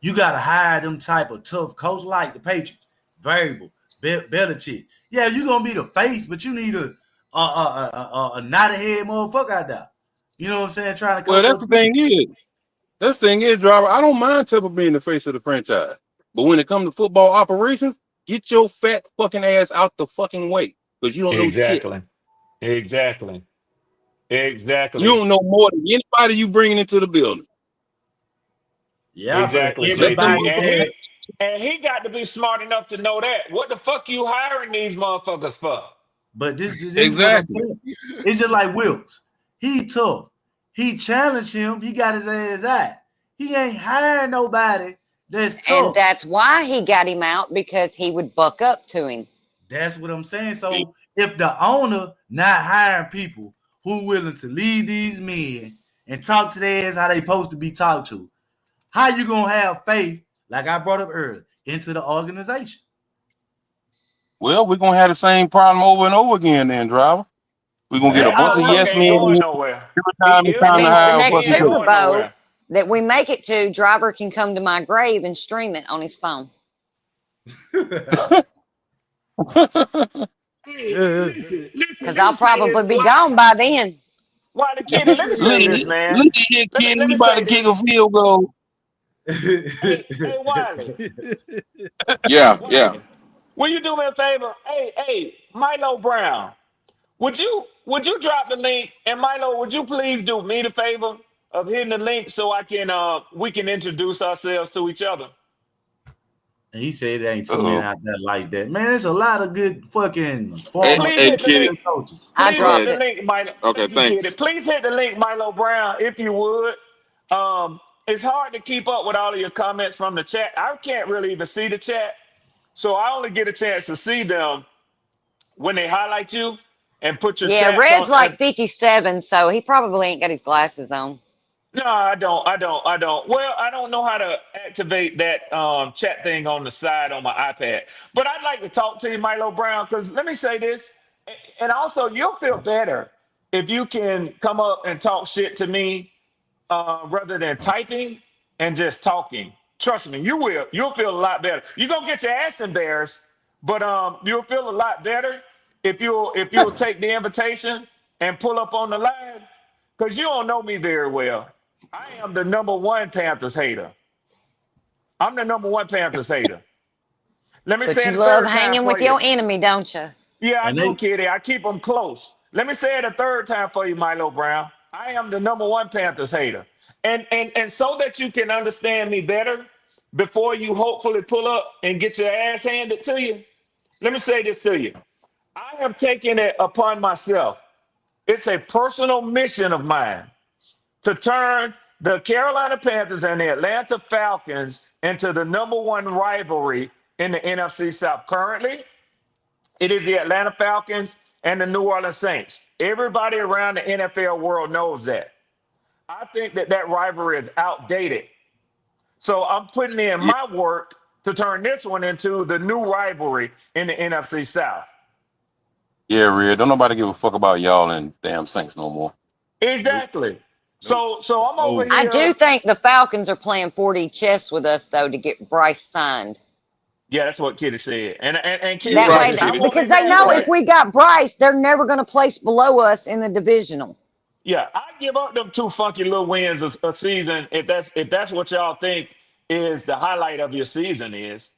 you got to hire them type of tough coach like the Patriots, Variable, Belichick. Yeah, you're going to be the face, but you need a not ahead motherfucker out there. You know what I'm saying? Trying to Well, coach your that's the team. thing is. That's the thing is, driver. I don't mind Tepper being the face of the franchise, but when it comes to football operations, get your fat fucking ass out the fucking way because you don't know shit. Exactly. Exactly. You Exactly. don't know more than anybody you bringing into the building. Yeah, but Exactly, Let them JP. everybody And motherfuckers. that, he got to be smart enough to know that. What the fuck you hiring these motherfuckers for? but this is what I'm Exactly. saying. It's just like Wilkes. He tough. He challenged him. He got his ass out. He ain't hiring nobody that's And tough. that's why he got him out because he would buck up to him. That's what I'm saying. So if the owner not hiring people who willing to lead these men and talk to their ass how they supposed to be talked to, how you gonna have faith, like I brought up earlier, into the organization? Well, we're gonna have the same problem over and over again, then, driver. We're gonna get a Hey, That bunch of motherfucker yes ain't men going every nowhere. time it's That time to means the hire a He next fucking ain't coach. Super going Bowl nowhere. that we make it to, Driver can come to my grave and stream it on his phone. Hey, listen, Because let me I'll say this, probably be gone by then. Wiley Kenny, let me say this, man. Look at this kid. Let He me about to say kick a this. field goal. Hey, Wiley. yeah, yeah. Wiley, will you do me a favor? Hey, Milo Brown. Would you drop the link? And Milo, would you please do me the favor of hitting the link so I can we can introduce ourselves to each other? And he said there ain't too many Uh-oh. out there like that. Man, there's a lot of good fucking former Please hit the Kitty. link. coaches. I Please hit dropped the it. link, Milo. Okay, Thank you, Kitty. thanks. Please hit the link, Milo Brown, if you would. It's hard to keep up with all of your comments from the chat. I can't really even see the chat, so I only get a chance to see them when they highlight you and put your Yeah, chats Red's on. like 57, so he probably ain't got his glasses on. No, I don't. Well, I don't know how to activate that chat thing on the side on my iPad. But I'd like to talk to you, Milo Brown, because let me say this, and also you'll feel better if you can come up and talk shit to me rather than typing and just talking. Trust me, you will. You'll feel a lot better. You're gonna get your ass embarrassed, but you'll feel a lot better if you'll take the invitation and pull up on the live, because you don't know me very well. I am the number one Panthers hater. I'm the number one Panthers hater. Let me But say you it a love third time hanging for with you. your enemy, don't you? Yeah, I And do, they Kitty. I keep them close. Let me say it a third time for you, Milo Brown. I am the number one Panthers hater. And so that you can understand me better before you hopefully pull up and get your ass handed to you, let me say this to you. I have taken it upon myself. It's a personal mission of mine to turn the Carolina Panthers and the Atlanta Falcons into the number one rivalry in the NFC South. Currently, it is the Atlanta Falcons and the New Orleans Saints. Everybody around the NFL world knows that. I think that rivalry is outdated. So I'm putting in Yeah, my work to turn this one into the new rivalry in the NFC South. yeah, Red. Don't nobody give a fuck about y'all and damn Saints no more. Nope. Exactly. Nope. So It's I'm over over. I here. do think the Falcons are playing 4D chess with us, though, to get Bryce signed. Yeah, that's what Kitty said. And You Kitty, That right, way, I Kitty. won't be because they mad at know if that. we got Bryce, they're never going to place below us in the divisional. Yeah, I give up them two funky little wins a season if that's what y'all think is the highlight of your season is.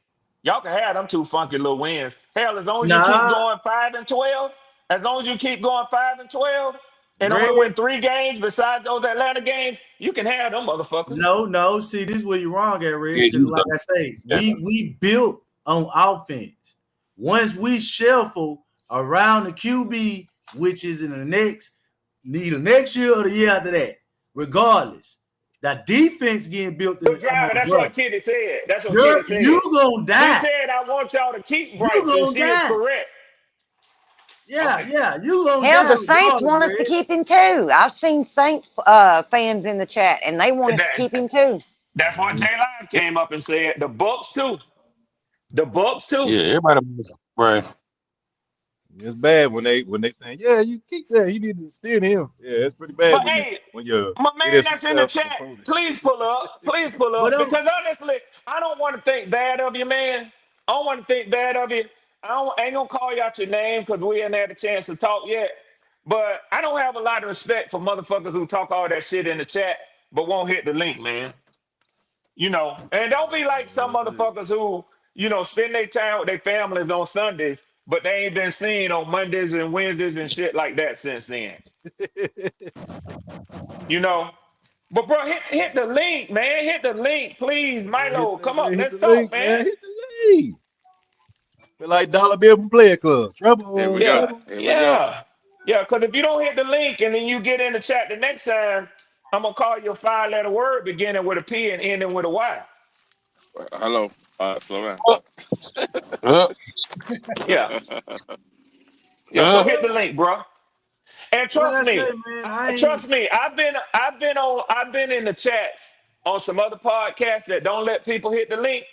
Y'all can have them two funky little wins. Hell, as long as you keep nah, going 5-12, as long as you keep going 5-12, and only Red. win 3 games besides those Atlanta games, you can have them motherfuckers. No. See, this is where you're wrong at, Red. Yeah, Because you like done. I say, Yeah. we built on offense. Once we shuffle around the QB, which is in the either next year or the year after that, regardless, that defense getting built in. Come Driver, on, that's bro. what Kitty said. That's what Kitty You said. gonna He die. said, I want y'all to keep You Bryce, and gonna she is die. correct. Okay. Yeah. You gonna Hell, die the Saints regardless, want us to Red. keep him too. I've seen Saints fans in the chat, and they want And us to keep him too. that's what J Line came up and said. The Bucks too. The Bucks too. Yeah, everybody, right? It's bad when they saying, yeah, you keep that. You need to steer him. Yeah, it's pretty bad But when hey, your my man NFC that's in the South chat, opponent. please pull up. Please pull But up. Because honestly, I don't want to think bad of you, man. I don't want to think bad of you. Ain't gonna call you out your name because we ain't had a chance to talk yet. But I don't have a lot of respect for motherfuckers who talk all that shit in the chat but won't hit the link, man. And don't be like some motherfuckers who, spend their time with their families on Sundays, but they ain't been seen on Mondays and Wednesdays and shit like that since then. You know? But bro, hit the link, man. Hit the link, please. Milo, come up. Hit Let's the talk, link, man. man. Hit the link. Feel like Dollar Bill from Player Club. Here we Trouble, go. Yeah, trouble. Here we go. yeah. Yeah, because if you don't hit the link and then you get in the chat the next time, I'm gonna call you a 5-letter word beginning with a P and ending with a Y. Hello. Slow down. Uh, Yeah. Yeah. So uh, hit the link, bro. And like trust I say, me, man, I ain't. trust me, I've been in the chats on some other podcasts that don't let people hit the link,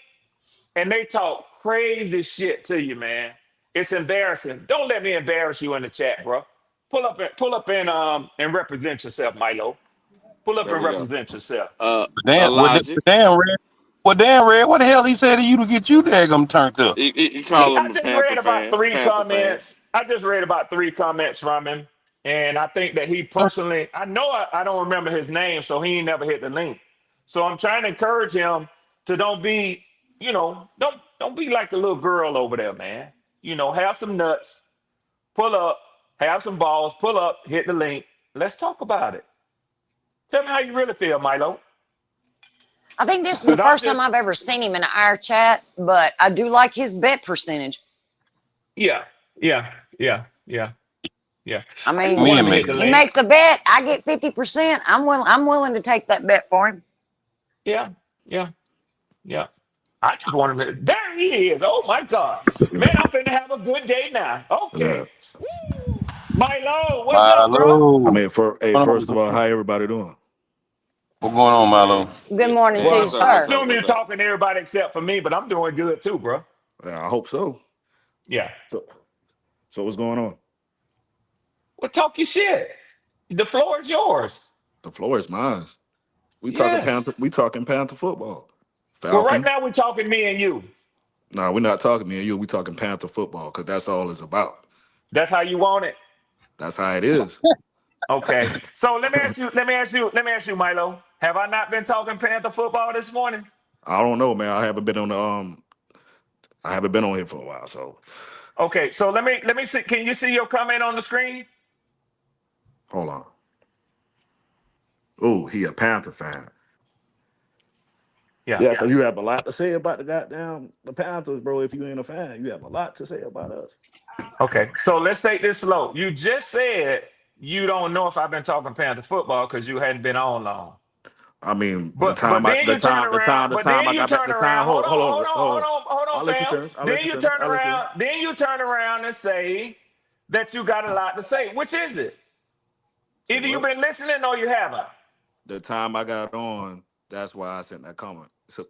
and they talk crazy shit to you, man. It's embarrassing. Don't let me embarrass you in the chat, bro. Pull up and represent yourself, Milo. Pull up There and we go. represent yourself. damn, Logic. damn Red. Well, damn Red. What the hell he said to you to get you daggum turned up? You call I him a just read Panther about fan. three Panther fan. comments. I just read about 3 comments from him, and I think that he personally. I know I don't remember his name, so he ain't never hit the link. So I'm trying to encourage him to don't be, don't be like a little girl over there, man. Have some nuts, pull up, have some balls, pull up, hit the link. Let's talk about it. Tell me how you really feel, Milo. I think this is the first time I've ever seen him in our chat, but I do like his bet percentage. Yeah. I mean, want him to hit the he link. makes a bet, I get 50%. I'm willing to take that bet for him. Yeah. I just want him to. There he is. Oh my God, man! I'm finna have a good day now. Yeah. Okay. Milo, what's up, bro? I Milo. mean, first of all, how everybody doing? What going on, Milo? Good morning to you, Well, I sir. assume you're talking to everybody except for me, but I'm doing good too, bro. Yeah, I hope so. Yeah. So what's going on? Well, talk your shit. The floor is yours. The floor is mine. We talking Yes. Panther. We talking Panther football. Well, right Falcon. now we're talking me and you. No, we're not talking me and you. We talking Panther football because that's all it's about. That's how you want it. That's how it is. Okay. So let me ask you, Milo. Have I not been talking Panther football this morning? I don't know, man. I haven't been on the I haven't been on here for a while, so Okay. So let me see. Can you see your comment on the screen? hold on. Oh, he a Panther fan. Yeah. Yeah, because you have a lot to say about the Panthers, bro. If you ain't a fan, you have a lot to say about us. Okay. So let's take this slow. You just said you don't know if I've been talking Panther football because you hadn't been on long. I mean, But then you turn around. the time I got back, the time. Hold I'll on, let you fam. finish. I'll let Then you you finish. turn I'll let you. around. Then you turn around and say that you got a lot to say. Which is it? Either you've been listening or you haven't. The time I got on, that's why I sent that comment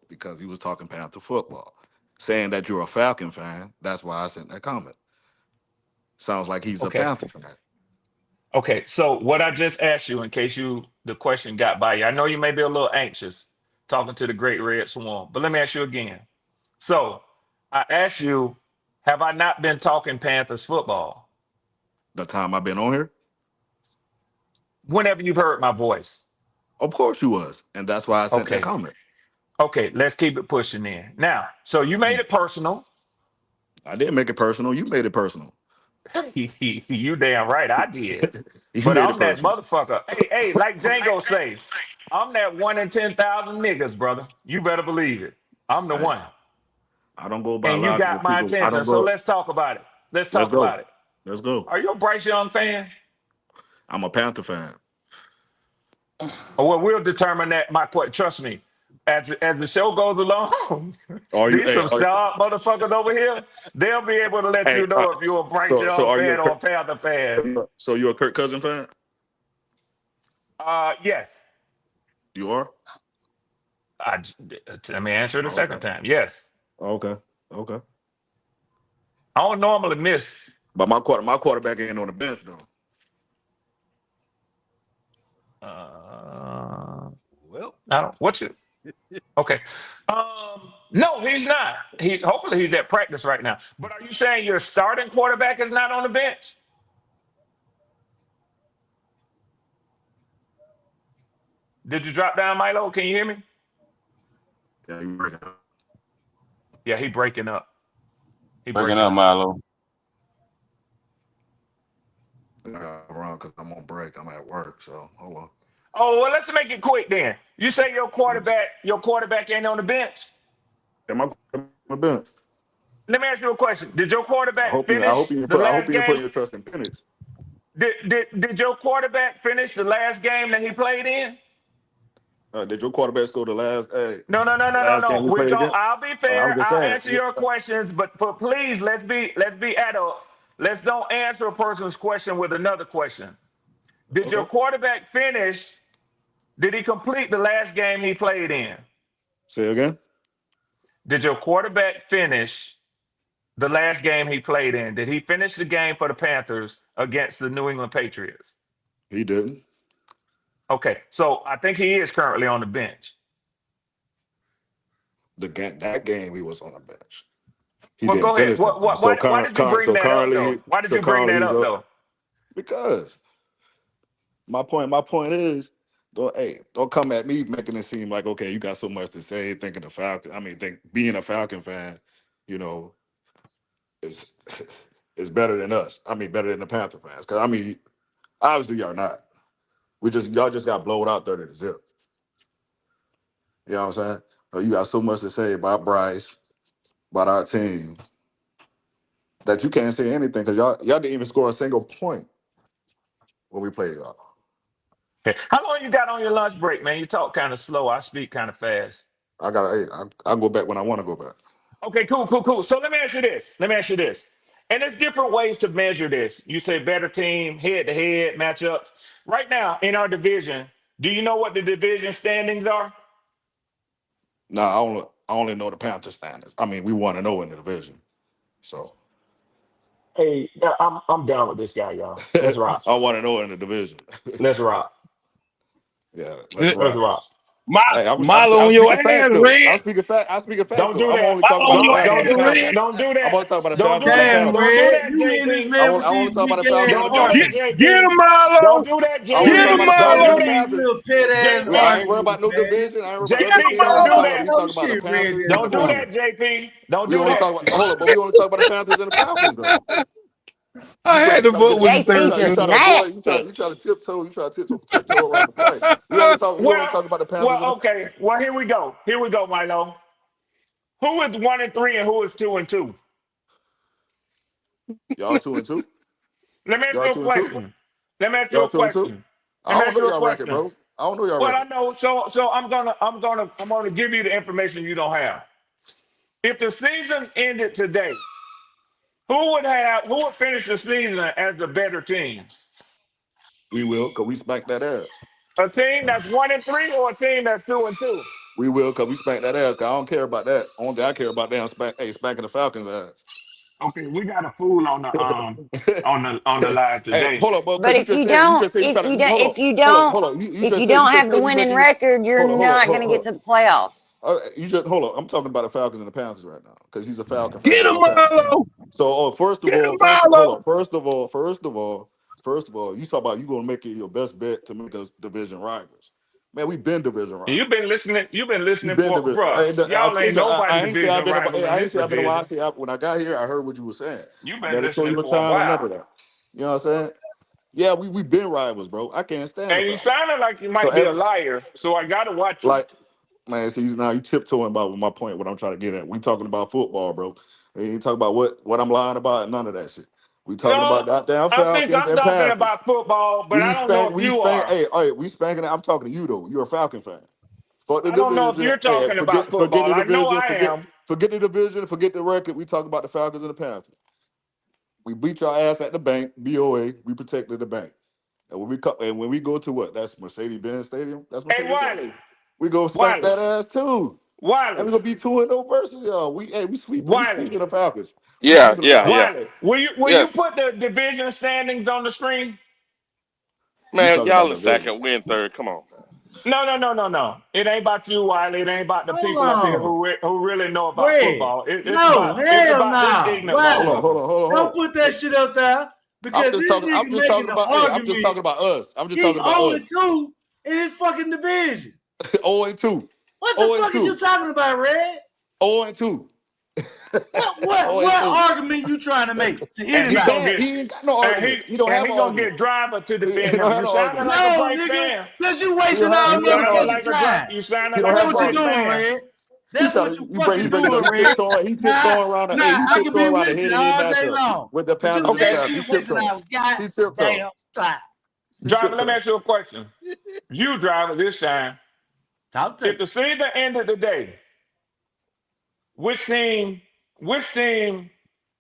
because he was talking Panther football, saying that you're a Falcon fan. That's why I sent that comment. Sounds like he's a Okay. Panther fan. Okay. So what I just asked you, in case the question got by you, I know you may be a little anxious talking to the Great Red Swarm, but let me ask you again. So I asked you, have I not been talking Panthers football? The time I've been on here? Whenever you've heard my voice. Of course you was. And that's why I sent that comment. Okay, let's keep it pushing in. Now, so you made it personal. I didn't make it personal. You made it personal. You damn right I did. You But made it I'm that personal. motherfucker. Hey, like Django says, I'm that 1 in 10,000 niggas, brother. You better believe it. I'm the one. I don't go by And you logical got my people. I attention. don't So go. let's talk about it. Let's Let's talk go. about it. Let's go. Are you a Bryce Young fan? I'm a Panther fan. Well, we'll determine that. Trust me. As the show goes along, Are you? these some sharp motherfuckers over here. They'll be able to let you know if you're a Bryce So Young are you fan or a Panther fan. So you're a Kirk Cousins fan? Yes. You are? Let me answer it a second time. Yes. Okay. I don't normally miss. But my quarterback ain't on the bench though. I don't. What's it? Okay. No, he's not. Hopefully he's at practice right now. But are you saying your starting quarterback is not on the bench? Did you drop down, Milo? Can you hear me? Yeah, you breaking up. Yeah, he breaking up. Breaking up, Milo. Wrong because I'm on break. I'm at work, so hold on. Oh, well, let's make it quick then. You say your quarterback ain't on the bench? Am I on the bench? Let me ask you a question. Did your quarterback I hope finish you the ain't last putting game? your trust in Penix. Did your quarterback finish the last game that he played in? Did your quarterback score the last? No. Last game he played against? I'll be I fair. was just I'll saying. answer your questions, but please let's be adults. Let's don't answer a person's question with another question. Did your quarterback finish? Did he complete the last game he played in? Say again. Did your quarterback finish the last game he played in? Did he finish the game for the Panthers against the New England Patriots? He didn't. Okay, so I think he is currently on the bench. That game he was on the bench. He Well, didn't go ahead. finish that game. Why did you bring that up, though? Why did you bring that up, though? Because my point is, don't come at me making it seem like, okay, you got so much to say, thinking the Falcon. I mean, being a Falcon fan, is is better than us. I mean, better than the Panther fans. Because I mean, obviously y'all not. Y'all just got blowed out 30-0. You know what I'm saying? You got so much to say about Bryce, about our team, that you can't say anything because y'all didn't even score a single point when we played y'all. How long you got on your lunch break, man? You talk kind of slow. I speak kind of fast. I'll go back when I want to go back. Okay, cool. So let me ask you this. And there's different ways to measure this. You say better team, head-to-head matchups. Right now in our division, do you know what the division standings are? No, I only know the Panthers standings. I mean, we want to know in the division. So Hey, I'm done with this guy, y'all. Let's rock. I want to know in the division. Let's rock. Yeah, let's Let's rock. rock. Hey, Milo I'm on your speaking ass, facts though. Red. I'm speaking facts Don't though. do I'm that. only talking about the Falcons and the Panthers. Don't do that. I'm only talking about the Don't Falcons do and the that. Panthers. Don't do that, JP. I want to talk about the Falcons and the Don't do that, Panthers. Get him, JP. Milo. Don't do that, I want to Get talk him, about JP. the Don't Falcons do and Milo. the that. Panthers. I ain't JP. worried about no division. I ain't worried about no Get him, JP, division. don't do Milo. We that. talking about the Panthers and the Don't do Falcons. that, JP. Don't We do only that. talk about but we only talk about the Panthers and the Falcons though. I had to vote with the JP Falcons. just You try to avoid. nasty. You try to tiptoe around the point. We only talk about the Panthers and the Okay. Falcons. Well, here we go. Milo. Who is 1-3 and who is 2-2? Y'all 2-2. Let me ask Y'all you a 2-2. question. Let me ask you Y'all a 2-2. question. I Let me don't ask know you a y'all record, question. bro. I don't know y'all Well, I record. know. So I'm gonna give you the information you don't have. If the season ended today, who would finish the season as the better team? We will, cause we spanked that ass. A team that's 1-3 or a team that's 2-2? We will, cause we spanked that ass. Cause I don't care about that. Only thing I care about damn spanking the Falcons ass. Okay, we got a fool on the live Hey, today. hold up, bro. But Cause if you you don't, just said you trying to hold on. You if just you said don't have the you winning making record, you're not going to hold get on. to the playoffs. You just hold on. I'm talking about the Falcons and the Panthers right now because he's a Falcon fan. Get I'm him, a Panther fan. Milo. So first of Get all, him, Milo. you talk about you gonna make it your best bet to make us division rivals. Man, we've been division rivals. You've been We've listening been for, division. bruh. Y'all ain't nobody I ain't say I've division been. rival in I ain't this say I've been. division. When I got here, I heard what you were saying. You've I been never told listening you a for a time or none of while. that. You know what I'm saying? Yeah, we've been rivals, bro. I can't stand the And you Falcons. sounded like you So might be a liar, so I gotta watch you. like, man, see now you tiptoeing about my point. What I'm trying to get at. We talking about football, bro. We ain't talking about what I'm lying about and none of that shit. We talking No, about goddamn I think Falcons I'm and talking Panthers. about football, but I don't know if We you spank. are. Hey, we spanking. I'm talking to you though. You're a Falcon fan. Fuck the I don't know if division. you're Hey, talking about forget football. the I know division. I am. Forget the division. Forget the record. We talk about the Falcons and the Panthers. We beat your ass at the bank. BOA. We protected the bank. And when we go to what? That's Mercedes-Benz Stadium. That's Hey, Mercedes-Benz. Wiley, We go spank Wiley, that ass too. And Wiley, we gonna be 2-0 versus y'all. We Wiley, sweeping the Falcons. We Yeah, sweeping the yeah, Falcons. yeah. Wiley. Will you Yes. put the division standings on the screen? You Man, talking about y'all the in division. second, we in third. Come on, man. No. It ain't about you, Wiley. It ain't about the people up here who really know about football. It's about this ignorant motherfucker. Hold on. I'm just talking about. Hey, I'm just talking about us. I'm just talking about us. 0-2. 0-2. 0-2. 0-2. And he gonna get He ain't got no and argument. He don't have an gonna argument. get Driver to He defend don't him. have You no sounding argument. like a Bryce fan. He don't have no argument. You sounding He don't like have a no Bryce argument. fan. He trying to he bringing up he tiptoeing around the he tiptoeing around the head-to-head matchup with the Panthers and the Okay, Falcons. He tiptoeing. He tiptoeing. He Driver, let me tiptoeing. ask you a question. You, Driver, this time, if the season ended today, which team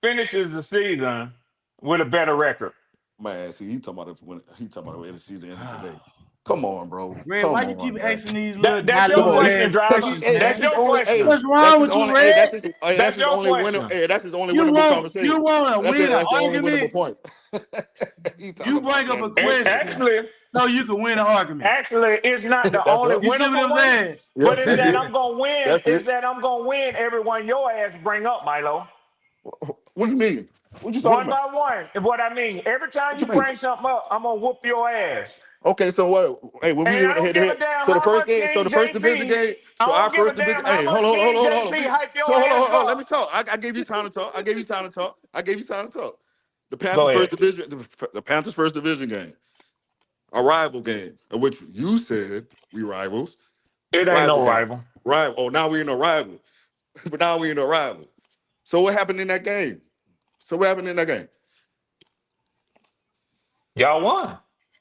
finishes the season with a better record? Man, see, he talking about when the season ended today. Come on, bro. Come on, man. That's your Come on. question, Driver. That's your question. That's That's his your only winner. question. Hey, that's his only winnable conversation. That's it. That's the only winnable point. He talking about man. Actually, it's not the That's only it. winnable one, but Yep, it's that's that it. I'm gonna win. That's It's it. that I'm gonna win every one your ass bring up, Milo. What do you mean? What you talking One about? by one. And what I mean, every time What you you mean? bring something up, I'm gonna whoop your ass. Okay, so what? Hey, when we And I went don't head to give a head. damn So the how first much game, so King the first division JP. game, I so our don't give a first damn division. how Hey, much King JP hype So your ass Let me up. talk. I gave you time to talk. I gave you time to talk. I gave you time to talk. The Go Panthers ahead. first division, the Panthers first division game, a rival game, in which you said we rivals. It ain't Rival no game. rival. Rival. Oh, now we in a rival. But now we in a rival. So what happened in that game? Y'all won.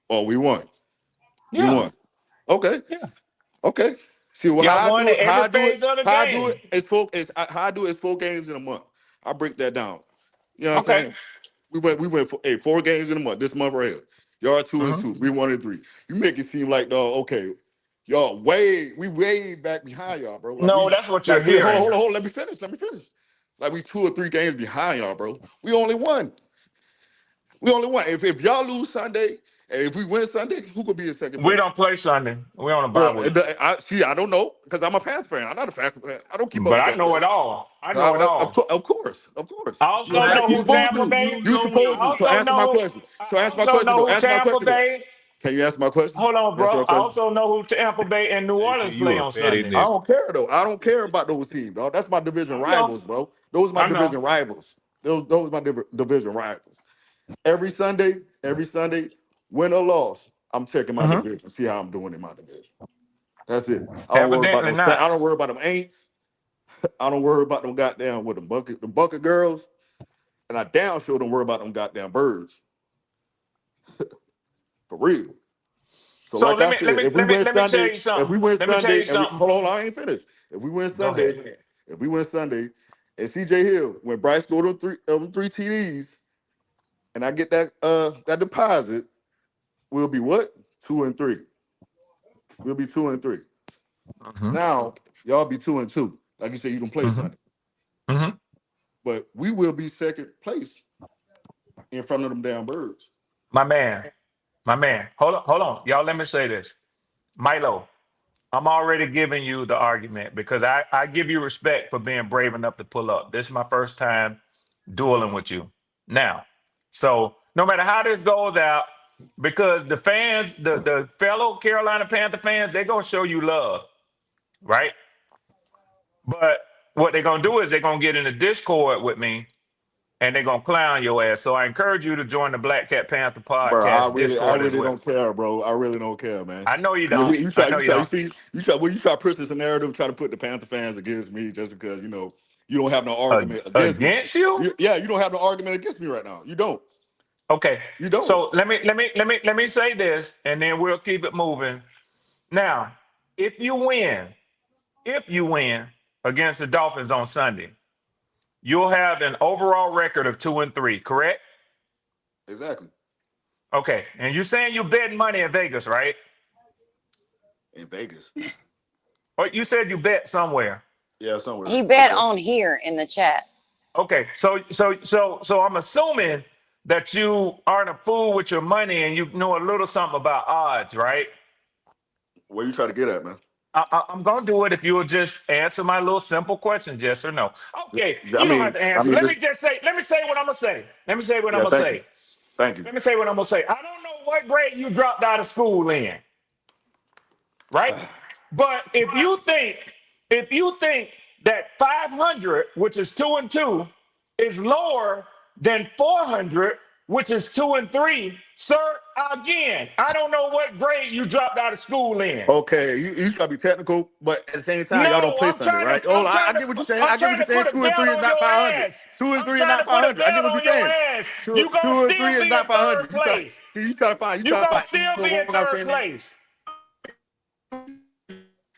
Oh, we won. We Yeah. won. Okay. Yeah. Okay. See, well, Y'all how I won do in it, how every I do it, phase of the how I do game. it is how I do it is 4 games in a month. I break that down. You know what I'm Okay. saying? We went for 4 games in a month. This month right here. Y'all are 2-2. We 1-3. You make it seem like okay, y'all way back behind y'all, bro. No, that's what you're Hold hearing. on. Let me finish. Like we 2 or 3 games behind y'all, bro. We only won. If y'all lose Sunday, and if we win Sunday, who could be in second We place? don't play Sunday. We on a bye Bro, week. I don't know because I'm a Panther fan. I'm not a Panther fan. I don't keep up But with I that know stuff. it all. I know it all. Of course. I also know You who supposed Tampa to. Bay. You supposed I to. So also answer my know. question. I also know who Tampa Bay. Can you answer my question? Hold on, Answer bro. my I question. also know who Tampa Bay and New AC, Orleans you play a on petty Sunday. I nigga. don't care though. I don't care about those teams, dog. That's my division I know. rivals, bro. Those are my I know. division rivals. Those are my division rivals. Every Sunday, win or loss, I'm checking my Mm-hmm. division, see how I'm doing in my division. That's it. I don't worry about Evidently them. not. I don't worry about them Aints. I don't worry about them goddamn with them bucket girls, and I damn sure don't worry about them goddamn birds. For real. So So like let I me let said, me if we let me win let me tell Sunday, you something. Let me tell you and we something. hold on, I ain't finished. If we win Go Sunday, ahead. and CJ Hill, when Bryce scored them three TDs, and I get that deposit, we'll be what? 2-3. We'll be 2-3. Mm-hmm. Now y'all be 2-2. Like you said, you don't play Mm-hmm. Sunday, Mm-hmm. but we will be second place in front of them damn birds. My man. Hold on. Y'all, let me say this. Milo, I'm already giving you the argument because I give you respect for being brave enough to pull up. This is my first time dueling with you. Now, so no matter how this goes out, because the fans, the fellow Carolina Panther fans, they're gonna show you love, right? But what they're gonna do is they're gonna get in the Discord with me and they're gonna clown your ass. So I encourage you to join the Black Cat Panther Bro, podcast I Discord as really well. don't care, bro. I really don't care, man. I know you You, don't. you I try, know you you try, you don't. see, you try to push this narrative, try to put the Panther fans against me just because you don't have no argument against me. Against you? You don't have no argument against me right now. You don't. Okay. You don't. So let me say this, and then we'll keep it moving. Now, if you win against the Dolphins on Sunday, you'll have an overall record of 2-3, correct? Exactly. Okay. And you're saying you betting money in Vegas, right? In Vegas. Or you said you bet somewhere. Yeah, somewhere. He bet on here in the chat. Okay. So I'm assuming that you aren't a fool with your money and you know a little something about odds, right? Where you try to get at, man? I'm gonna do it if you will just answer my little simple question, yes or no. Okay, I you don't have mean, to answer. Let me say what I'm gonna say. Let me say what I'm gonna thank you. say. Thank you. Let me say what I'm gonna say. I don't know what grade you dropped out of school in, right? But if you think that 500, which is 2-2, is lower than 400, which is 2-3, sir, again, I don't know what grade you dropped out of school in. Okay, you try to be technical, but at the same time, y'all don't No, play Sunday, right? Oh, I get what you're saying. I get what you're saying. put a 2 and belt 3 is on not your 500. ass. 2 and I'm 3 is trying not to put a 500. I get belt what you're on your saying. ass. Two, You gonna 2 and 3 still is be in not third 500. place. You try to find. You gonna find still be in what I'm third saying. place.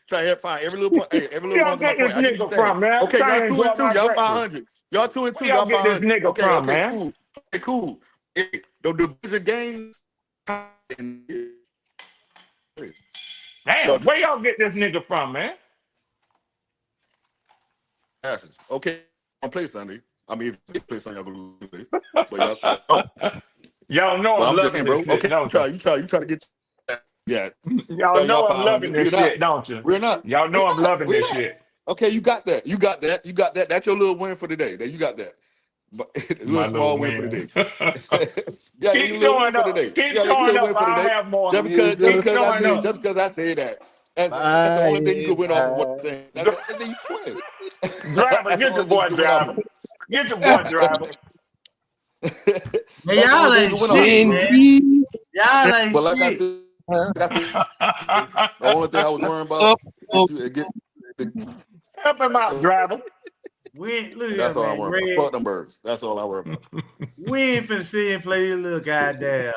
Try to find every little point. Hey, every Where little y'all one of my get this point. I get what nigga you're saying. from, man? I'm Okay, trying y'all to 2 enjoy and 2. my Y'all breakfast. 500. Y'all 2 and 2. Where y'all Y'all get this 500. nigga Okay, from, okay, man? cool. Okay, cool. Hey, the division games. Damn, where y'all get this nigga from, man? Okay, on play Sunday. I mean, if you play Sunday, y'all gonna lose Sunday. But y'all don't. Y'all know But I'm I'm just loving saying, this bro. shit, Okay, don't you? you try to get. Yeah, Y'all y'all know I'm loving 500. this We're not. shit, don't you? We're not. Y'all know We're I'm not. loving We're this not. shit. Okay, you got that. You got that. You got that. That's your little win for the day. That you got that. But a My little little small win for the win. day. Yeah, your Keep little win showing for the up. day. Keep Yeah, your showing little up. win for the I'll day. have more. Just Keep because showing up. I say that. That's the only thing you Bye, can win off of what I'm bye. saying. That's the only thing you can win. Driver, That's the get your only thing you boy can win off driver. of. Get your boy driver. Man, That's the y'all only thing you ain't can win off of, shit, bro. man. Benji. Y'all ain't But shit. like I said, the only thing I was worrying about Up. Help him out, driver. We look That's here, all I man. worry Red. about. Fuck them birds. That's all I worry about. We ain't finna see him play your little goddamn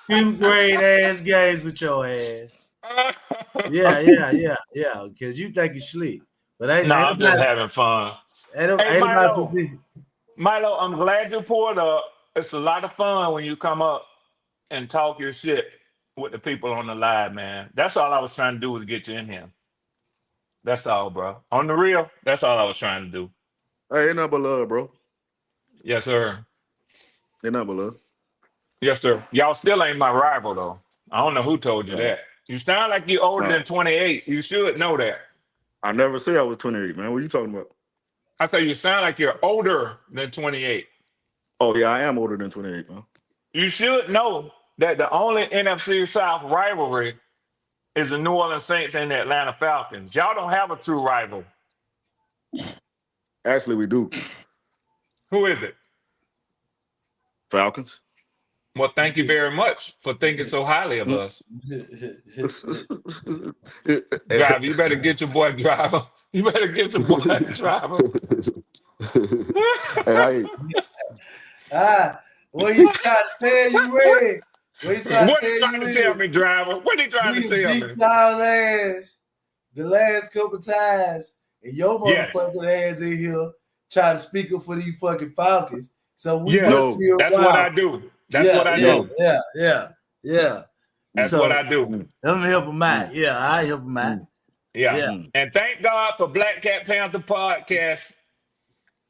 fifth grade ass games with your ass. Yeah. Because you think it's slick, but ain't I'm just nobody. having fun. Ain't Hey, nobody. Milo, I'm glad you pulled up. It's a lot of fun when you come up and talk your shit with the people on the live, man. That's all I was trying to do was get you in here. That's all, bro. On the real, that's all I was trying to do. Hey, ain't nothing but love, bro. Yes, sir. Ain't nothing but love. Yes, sir. Y'all still ain't my rival, though. I don't know who told you that. You sound like you're older than 28. You should know that. I never said I was 28, man. What are you talking about? I say you sound like you're older than 28. Oh, yeah, I am older than 28, man. You should know that the only NFC South rivalry is the New Orleans Saints and the Atlanta Falcons. Y'all don't have a true rival. Actually, we do. Who is it? Falcons. Well, thank you very much for thinking so highly of us. Driver, you better get your boy Driver. You better get your boy Driver. What he's trying to tell you, Red? What he trying to tell me, Driver? What he trying to tell me? Beat y'all ass the last couple times, and your motherfucking ass in here trying to speak up for these fucking Falcons. So we must be around. That's what I do. That's what I do. Yeah. That's what I do. Let me help him out. Yeah, I help him out. Yeah. And thank God for Black Cat Panther Podcast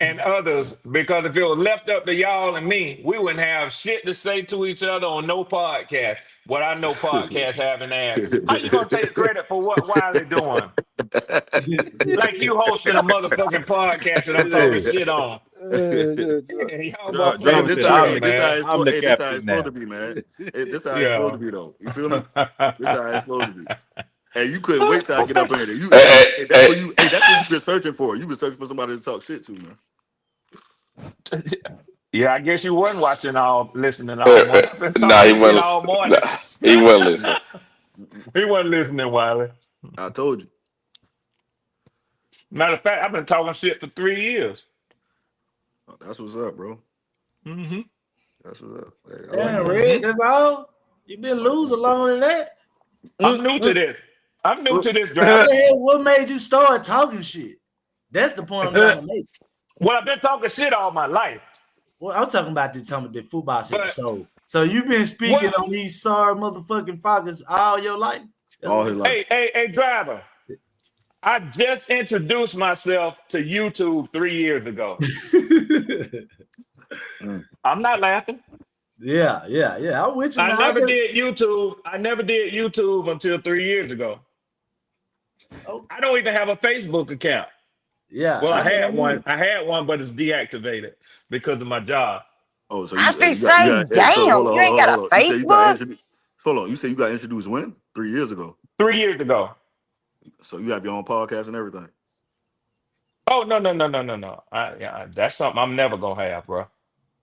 and others, because if it was left up to y'all and me, we wouldn't have shit to say to each other on no podcast. What I know podcasts have an ass. How you gonna take credit for what Wiley doing? Like you hosting a motherfucking podcast and I'm talking shit on. Y'all motherfuckers This tripping, how man. it's supposed to be, man. This how it's supposed to be, though. You feel me? This how it's supposed to be. And you couldn't wait till I get up in here. That's what you've been searching for. You've been searching for somebody to talk shit to, man. Yeah, I guess you wasn't listening all morning. I've been talking shit all morning. He wasn't listening. He wasn't listening, Wiley. I told you. Matter of fact, I've been talking shit for 3 years. Oh, that's what's up, bro. Mm-hmm. That's what's up. Hey, Red, that's all? You been losing longer than that? I'm new to this. I'm new to this, driver. What made you start talking shit? That's the point I'm trying to make. Well, I've been talking shit all my life. Well, I'm talking about the football shit. So you've been speaking on these sorry motherfucking Falcons all your life? All his life. Hey, driver. I just introduced myself to YouTube 3 years ago. I'm not laughing. Yeah. I'm with you. I never did YouTube until 3 years ago. Oh. I don't even have a Facebook account. Yeah. Well, I had one, but it's deactivated because of my job. Oh, so you ain't got a Facebook? Hold on. You say you got introduced when? 3 years ago. 3 years ago. So you have your own podcast and everything. Oh, no. That's something I'm never gonna have, bro.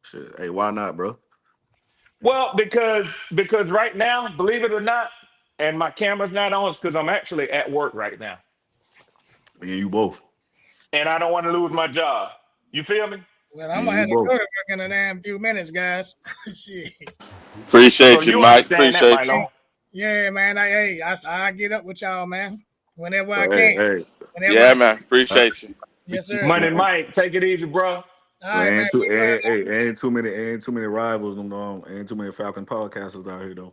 Shit. Hey, why not, bro? Well, because right now, believe it or not, and my camera's not on, it's because I'm actually at work right now. Yeah, you both. And I don't want to lose my job. You feel me? Well, I'm gonna have to go to work in a damn few minutes, guys. Shit. Appreciate you, Mike. Appreciate you. Yeah, man. I get up with y'all, man. Whenever I can. Man. Appreciate you. Yes, sir. Money Mike, take it easy, bro. Ain't too many rivals. Ain't too many Falcon podcasters out here though.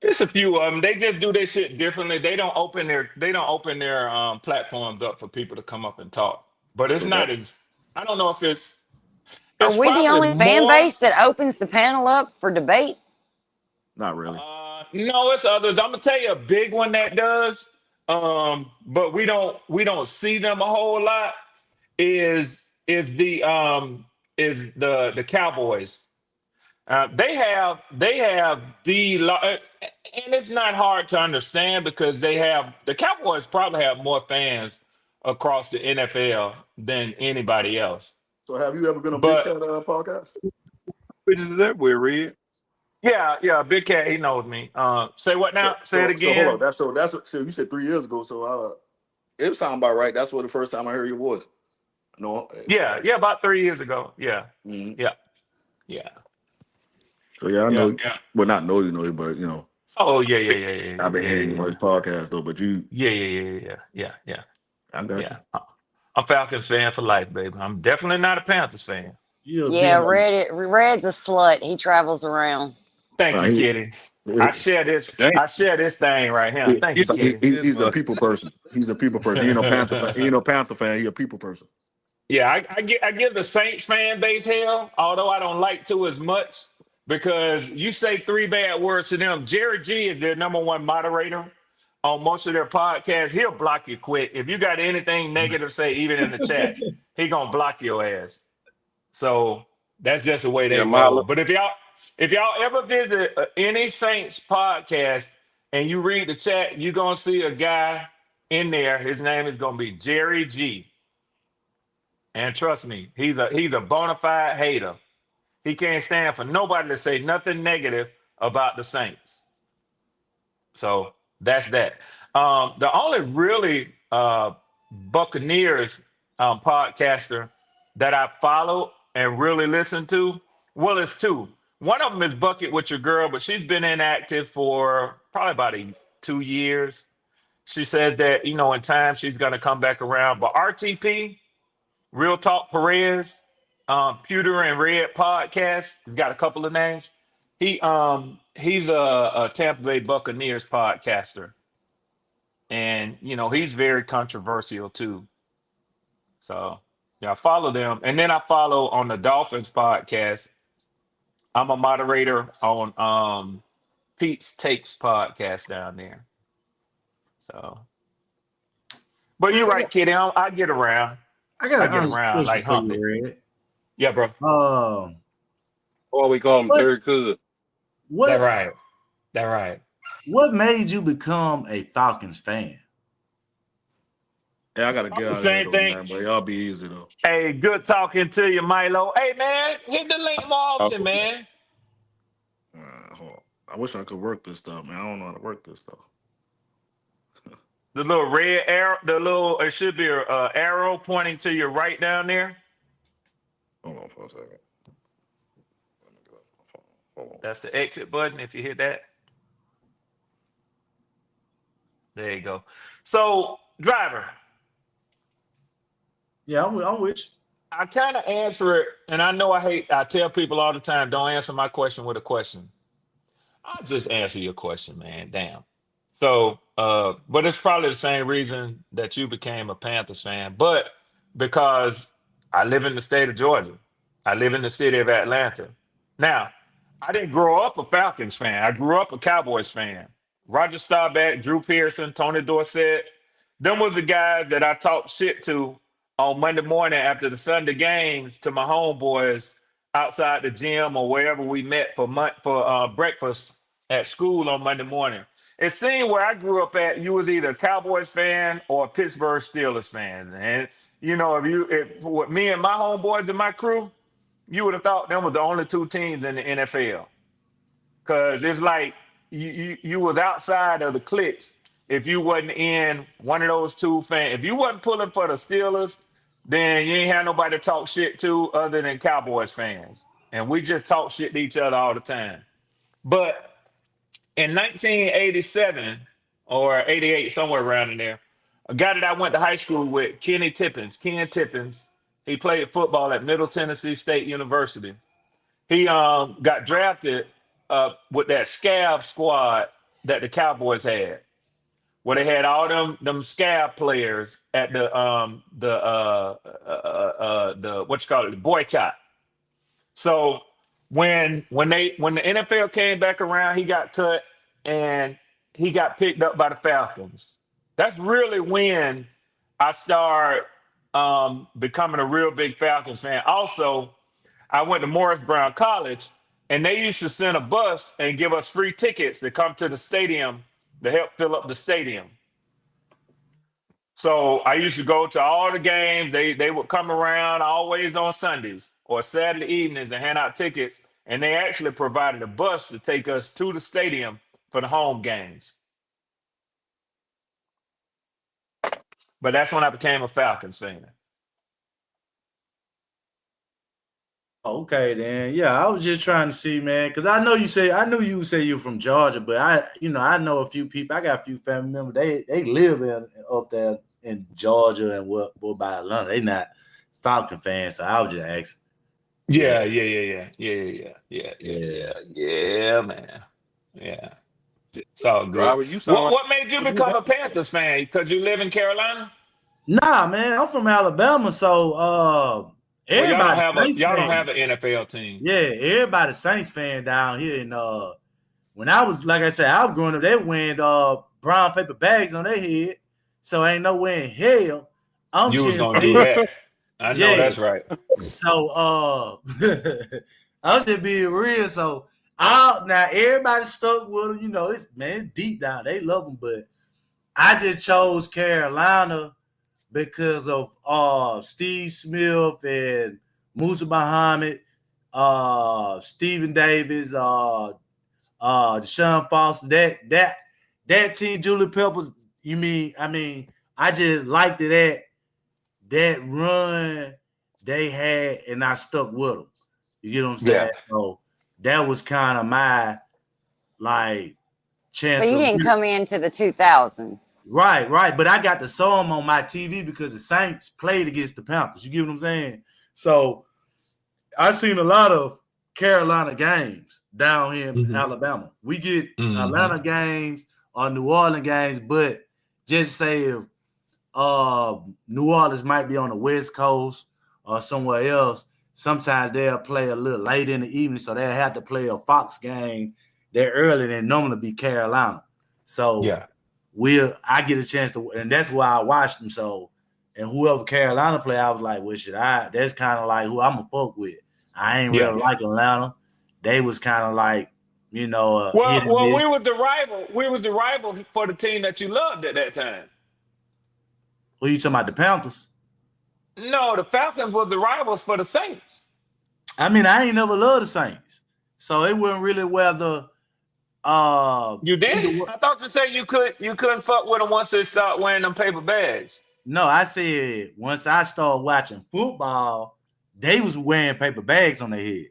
It's a few of them. They just do their shit differently. They don't open their platforms up for people to come up and talk. But it's not as, I don't know if it's. Are we the only fan base that opens the panel up for debate? Not really. No, it's others. I'm gonna tell you a big one that does. But we don't see them a whole lot. Is the Cowboys. They have and it's not hard to understand because the Cowboys probably have more fans across the NFL than anybody else. So have you ever been a Big Cat podcast? Which is that we're Red? Yeah, Big Cat, he knows me. Say what now? Say it So hold on. again. That's what so you said 3 years ago. So it sound about right. That's what the first time I heard your voice. No. Yeah, about 3 years ago. Yeah. Mhm. Yeah. Yeah. So yeah, I Yeah. know. Well, not know you, but Oh yeah. I've been hearing you on this podcast though. But you, Yeah. I got you. Yeah. I'm Falcons fan for life, baby. I'm definitely not a Panthers fan. Yeah, Red's a slut. He travels around. Thank you, Kitty. I share this thing right here. Thank you, Kitty. He's a people person. He's a people person. He ain't no Panther fan. He ain't no Panther fan. He a people person. Yeah, I give the Saints fan base hell, although I don't like to as much because you say 3 bad words to them. Jerry G is their #1 moderator on most of their podcasts. He'll block you quick. If you got anything negative to say, even in the chats, he gonna block your ass. So that's just the way they roll. But if y'all ever visit any Saints podcast and you read the chat, you're gonna see a guy in there. His name is gonna be Jerry G. And trust me, he's a bona fide hater. He can't stand for nobody to say nothing negative about the Saints. So that's that. The only really Buccaneers podcaster that I follow and really listen to, well, it's 2. One of them is Bucket with Your Girl, but she's been inactive for probably about 2 years. She says that, in time she's going to come back around. But RTP, Real Talk Perez, Pewter and Red podcast. He's got a couple of names. He's a Tampa Bay Buccaneers podcaster, and he's very controversial too. So yeah, I follow them, and then I follow on the Dolphins podcast. I'm a moderator on Pete's Takes podcast down there. So, but you're right, Kitty. I get around. I got get around like Humpty. Red. Yeah, bro. Or we call him Terry Cook. That right. What made you become a Falcons fan? Yeah, I gotta get out Same of here, thing. man, but y'all be easy though. Hey, good talking to you, Milo. Hey, man, hit the link more often, man. Hold on. I wish I could work this stuff, man. I don't know how to work this stuff. The little red arrow, it should be an arrow pointing to your right down there. Hold on for a second. Hold on. That's the exit button. If you hit that, there you go. So, driver. Yeah, I'm with you. I kind of answer it, and I know I tell people all the time, don't answer my question with a question. I'll just answer your question, man. Damn. So, but it's probably the same reason that you became a Panthers fan, but because I live in the state of Georgia. I live in the city of Atlanta. Now, I didn't grow up a Falcons fan. I grew up a Cowboys fan. Roger Staubach, Drew Pearson, Tony Dorsett, them was the guys that I talked shit to on Monday morning after the Sunday games to my homeboys outside the gym or wherever we met for breakfast at school on Monday morning. It seemed where I grew up at, you was either a Cowboys fan or a Pittsburgh Steelers fan. And, if with me and my homeboys and my crew, you would have thought them was the only 2 teams in the NFL. Because it's like you was outside of the cliques if you wasn't in one of those 2 fans. If you wasn't pulling for the Steelers, then you ain't had nobody to talk shit to other than Cowboys fans. And we just talk shit to each other all the time. But in 1987 or 88, somewhere around in there, a guy that I went to high school with, Ken Tippins, he played football at Middle Tennessee State University. He got drafted with that scab squad that the Cowboys had, where they had all them scab players at the boycott. So when the NFL came back around, he got cut and he got picked up by the Falcons. That's really when I started becoming a real big Falcons fan. Also, I went to Morris Brown College, and they used to send a bus and give us free tickets to come to the stadium to help fill up the stadium. So I used to go to all the games. They would come around always on Sundays or Saturday evenings and hand out tickets. and they actually provided a bus to take us to the stadium for the home games. But that's when I became a Falcons fan. Okay, then. Yeah, I was just trying to see, man, because I knew you say you're from Georgia, but I know a few people. I got a few family members. They live up there in Georgia and what by Atlanta. They not Falcon fans, so I was just asking. Yeah, man. Yeah. It's all good. Driver, you sound What made you become a Panthers fan? Because you live in Carolina? Nah, man, I'm from Alabama, so everybody y'all don't have an NFL team. Yeah, everybody Saints fan down here. And when I was, like I said, I was growing up, they wearing brown paper bags on their head. So ain't no way in hell You was gonna do that. I know that's right. So I'm just being real. So now everybody stuck with them. It's deep down. They love them, but I just chose Carolina because of Steve Smith and Musa Muhammad, Stephen Davis, Deshaun Foster, that team, Julie Peppers. I just liked it that run they had, and I stuck with them. You get what I'm saying? Yeah. So that was kind of my chance. So you didn't come into the 2000s. Right. But I got to saw them on my TV because the Saints played against the Panthers. You get what I'm saying? So I seen a lot of Carolina games down here in Alabama. We get Atlanta games or New Orleans games, but just say if New Orleans might be on the West Coast or somewhere else, sometimes they'll play a little late in the evening, so they'll have to play a Fox game there early than normally be Carolina. So I get a chance to, and that's why I watched them. So, and whoever Carolina play, I was like, well, that's kind of like who I'm gonna fuck with. I ain't really like Atlanta. They was kind of like, well, we was the rival for the team that you loved at that time. Who you talking about, the Panthers? No, the Falcons was the rivals for the Saints. I ain't never loved the Saints, so it wasn't really whether. You did? I thought you said you couldn't fuck with them once they start wearing them paper bags. No, I said once I started watching football, they was wearing paper bags on their head.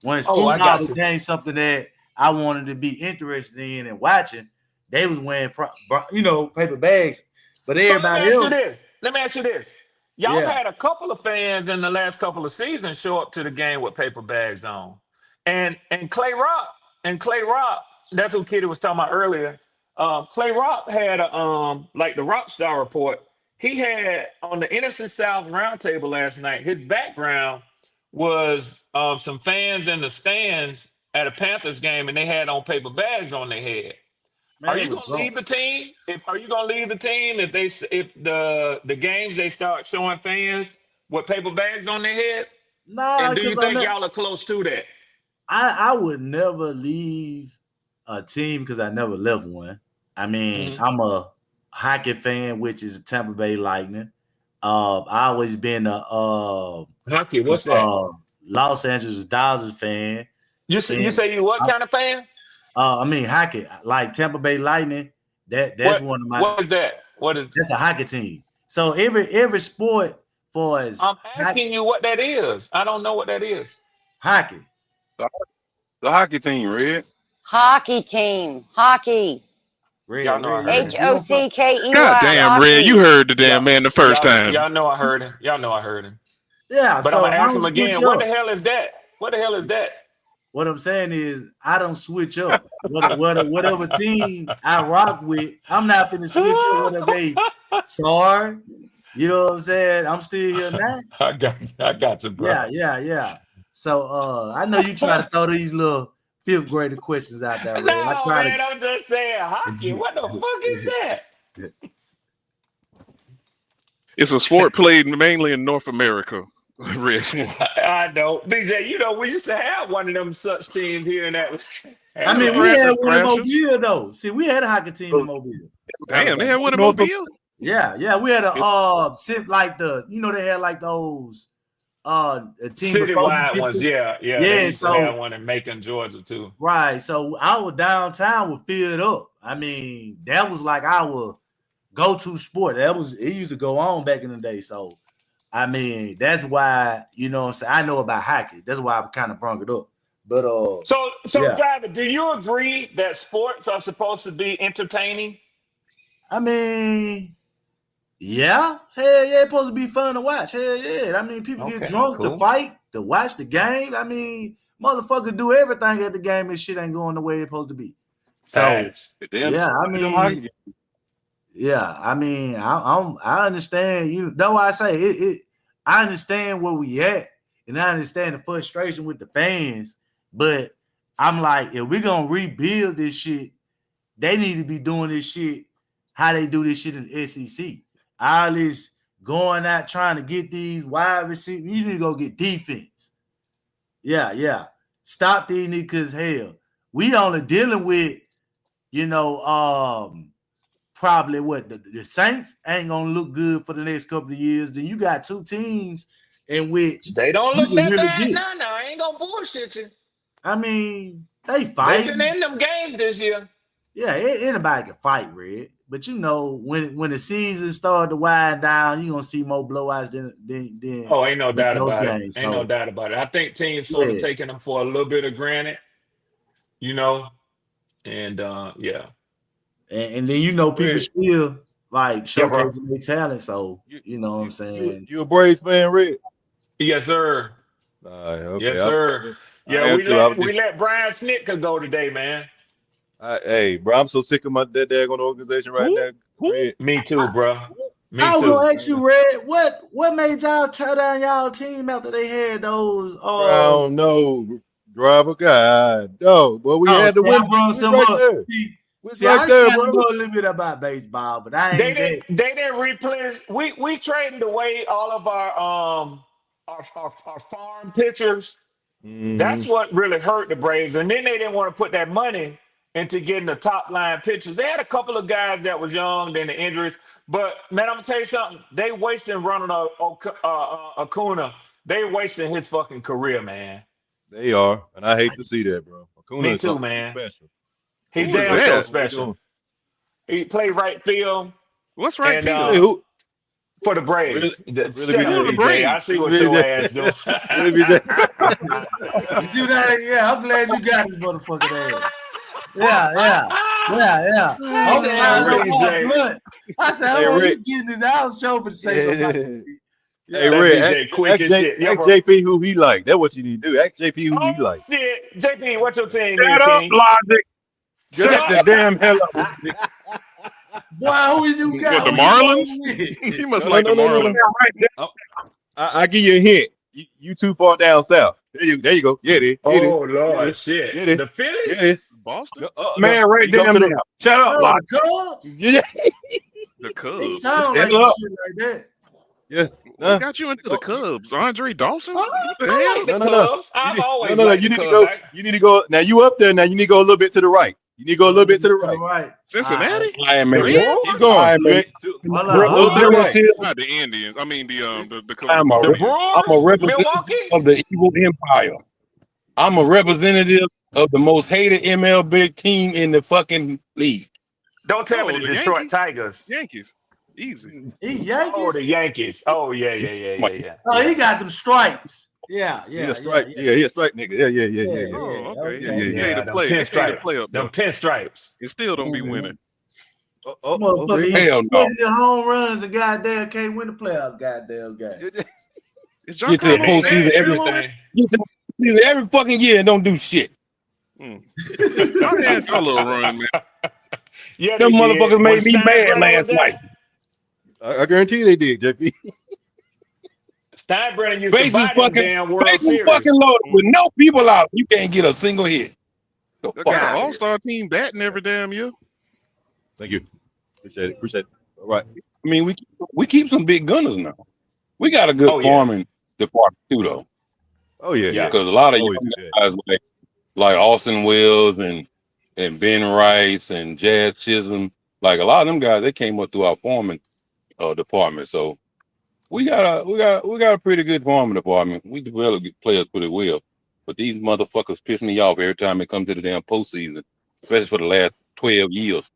Once football became something that I wanted to be interested in and watching, they was wearing paper bags. But everybody else. Let me ask you this. Y'all had a couple of fans in the last couple of seasons show up to the game with paper bags on. And Clay Rock, that's who Kitty was talking about earlier. Clay Rock had like the Rockstar Report. He had on the NFC South Roundtable last night, his background was some fans in the stands at a Panthers game, and they had on paper bags on their head. Are you gonna leave the team? Are you gonna leave the team if the games they start showing fans with paper bags on their head? Nah, and do you think y'all are close to that? I would never leave a team because I never left one. I'm a hockey fan, which is Tampa Bay Lightning. I always been a hockey. What's that? Los Angeles Dodgers fan. You say you what kind of fan? Hockey, like Tampa Bay Lightning. That's one of my. What is that? That's a hockey team. So every sport for us. I'm asking you what that is. I don't know what that is. Hockey. The hockey team, Red. Hockey team. Hockey. Y'all know I heard Hockey. God damn, Red, you heard the damn man the first time. Y'all know I heard him. Yeah, but I'm gonna ask him again. What the hell is that? What I'm saying is, I don't switch up. Whatever team I rock with, I'm not finna switch up whether they sorry. You know what I'm saying? I'm still here now. I got you, bro. Yeah. So I know you try to throw these little fifth grader questions out there. No, I'm just saying hockey. What the fuck is that? It's a sport played mainly in North America. Red Swan. I know, BJ. We used to have one of them such teams here and that. We had one in Mobile though. See, we had a hockey team in Mobile. Damn, they had one in Mobile. Yeah. We had a like they had like those a team before you Citywide get ones, to yeah. They used to have one in Macon, Georgia, too. Right. So our downtown would fill it up. I mean, that was like our go-to sport. It used to go on back in the day. So I mean, that's why, you know what I'm saying, I know about hockey. That's why I kind of brought it up. But So yeah. Driver, do you agree that sports are supposed to be entertaining? I mean, yeah. Hell yeah, it's supposed to be fun to watch. Hell yeah. I mean, people get drunk to fight, to watch the game. I mean, motherfuckers do everything at the game and shit ain't going the way it's supposed to be. So yeah, I mean, yeah, I mean, I understand. You know why I say it. I understand where we at, and I understand the frustration with the fans. But I'm like, if we're gonna rebuild this shit, they need to be doing this shit how they do this shit in the SEC. All this going out trying to get these wide receivers. You need to go get defense. Yeah. Stop these niggas, hell. We only dealing with, probably what the Saints ain't gonna look good for the next couple of years. Then you got two teams in which they don't you look can that really bad. get. No, I ain't gonna bullshit you. I mean, they They've fight. been in them games this year. Yeah, anybody can fight, Red. But when the season started to wind down, you're gonna see more blowouts than Oh, ain't no doubt those about it. games. Ain't no doubt about it. I think teams sort of taking them for a little bit of granted, and yeah. And then people still like Yeah, bro. showcasing their talent. So you know what I'm saying. You a Braves fan, Red? Yes, sir. Okay. Yes, sir. I We am too. let Brian Snitker go today, man. Hey, bro, I'm so sick of that daggone organization right now. Red. Me too, bro. I was gonna ask you, Red, what made y'all tear down y'all team after they had those? I don't know. Driver guy. No, but we had the win. Right there. See, I kind of know a little bit about baseball, but I ain't. They didn't replenish. We traded away all of our farm pitchers. Mm-hmm. That's what really hurt the Braves. And then they didn't want to put that money into getting the top line pitchers. They had a couple of guys that was young, then the injuries. But man, I'm gonna tell you something. They wasting Ronald Acuna. They wasting his fucking career, man. They are, and I hate to see that, bro. Acuna Me is too, man. special. He's damn so special. He played right field. What's right field? Who? For the Braves. Really, Shut up, BJ. I see what your ass doing. You see that? Yeah, I'm glad you got this motherfucker there. Yeah. I said, hey, you getting this out show for the sake of Hey, Red, ask JP who he like. That's what you need to do. Ask JP who he like. Shit. JP, what's your team? Shut up, Logic. Shut the damn hell up. Boy, who you got? What, the Marlins? He must like the Marlins. I give you a hint. You too far down south. There you go. Yeah, it is. Lord, shit. The Phillies? Yeah, Boston? Man, right damn now. Shut up, Logic. Yeah. The Cubs. It sounds like some shit like that. Yeah. What got you into the Cubs? Andre Dawson? What the I hell? like the Cubs. I've always no. liked You the need to Cubs. go. You need to go. Now you up there. Now you need to go a little bit to the right. You need to go a little bit to the right. Cincinnati? I am Really? Keep going. Not the Indians. I mean the I'm a representative Milwaukee? of the evil empire. I'm a representative of the most hated MLB team in the fucking league. Don't tell me the Detroit Yankees. Tigers. Yankees. Easy. Yankees? Oh, the Yankees. Oh, yeah. Oh, he got them stripes. Yeah. He a strike nigga. Yeah. Oh, okay. Yeah, They play. They stay to play up them there. pinstripes. And still don't be winning. Motherfucker, hell no. the home runs and goddamn can't win the playoff goddamn game. Is Get to the postseason every fucking year and don't do shit. Y'all had your little run, man. Yeah, them motherfuckers made me mad last night. I guarantee you they did, JP. Steinbrenner used to buy them damn World Series. Fucking loaded with no people out. You can't get a single hit. Got an all-star team batting every damn year. Thank you. Appreciate it. All right. I mean, we keep some big gunners now. We got a good farming department too, though. Oh yeah. Because a lot of young guys like Austin Wills and Ben Rice and Jazz Chisholm, like a lot of them guys, they came up through our farming department. So we got a pretty good farming department. We develop players pretty well. But these motherfuckers piss me off every time they come to the damn postseason, especially for the last 12 years.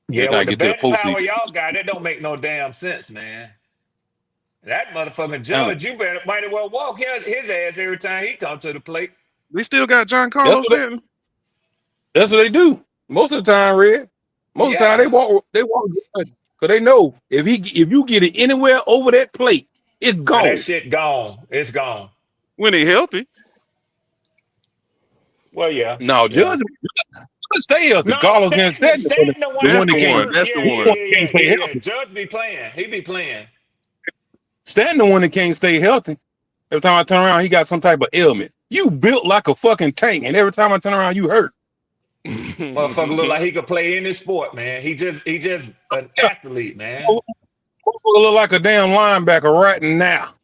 Every Yeah, time I with the get to the betting power postseason, y'all got, it don't make no damn sense, man. That motherfucking uh, judge, you might as well walk his ass every time he come to the plate. They still got John that's Carlos what there. that's what they do. Most of the time, Red. Most of the time Yeah. they walk because they know if you get it anywhere over that plate, it's That gone. shit gone. It's gone. When he healthy. Well, yeah. No, Yeah. Judge stay healthy. No, Carlos can't Stanton, stand Stanton the one the That's one that that the can't one. can't. That's Yeah, the yeah, one. yeah, can't yeah, stay yeah, yeah. healthy. Judge be playing. He be playing. Stanton the one that can't stay healthy. Every time I turn around, he got some type of ailment. You built like a fucking tank, and every time I turn around, you hurt. Motherfucker look like he could play any sport, man. He just an athlete, man. Look like a damn linebacker right now.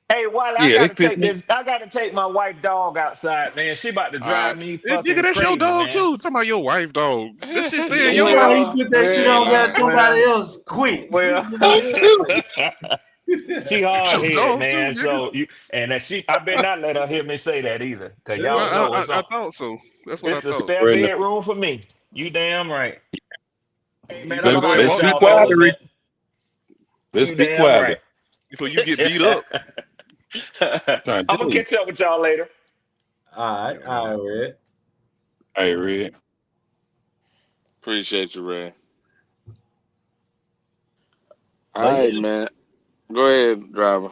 Hey, Wiley, I Yeah, they gotta pissed take me. this. I gotta take my white dog outside, man. She about to All right. drive me Nigga, fucking that's your crazy, dog man. too. Talking about your wife dog. That shit stay in You your know why house. he put that shit on about somebody else quick. Well, she hard Your head, dog too, man. nigga. So I better not let her hear me say that either, cause Yeah, y'all know I thought so. That's what I it's the thought. spare right now. bedroom for me. You damn right. Hey, You man, I'm better gonna go holler ahead and at Let's walk be the y'all quiet, dog fellas, man. Rick. Let's You be damn quiet. right. before you get beat up. I'm Trying to tell gonna you. catch up with y'all later. All right, Red. Hey, Red. Appreciate you, Ray. All But right, yeah, man. Go ahead, driver.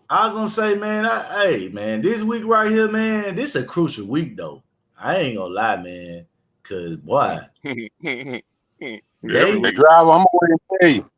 I was gonna say, man, hey, man, this week right here, man, this a crucial week though. I ain't gonna lie, man, cause boy, Every they Hey, week. driver, I'm going to tell you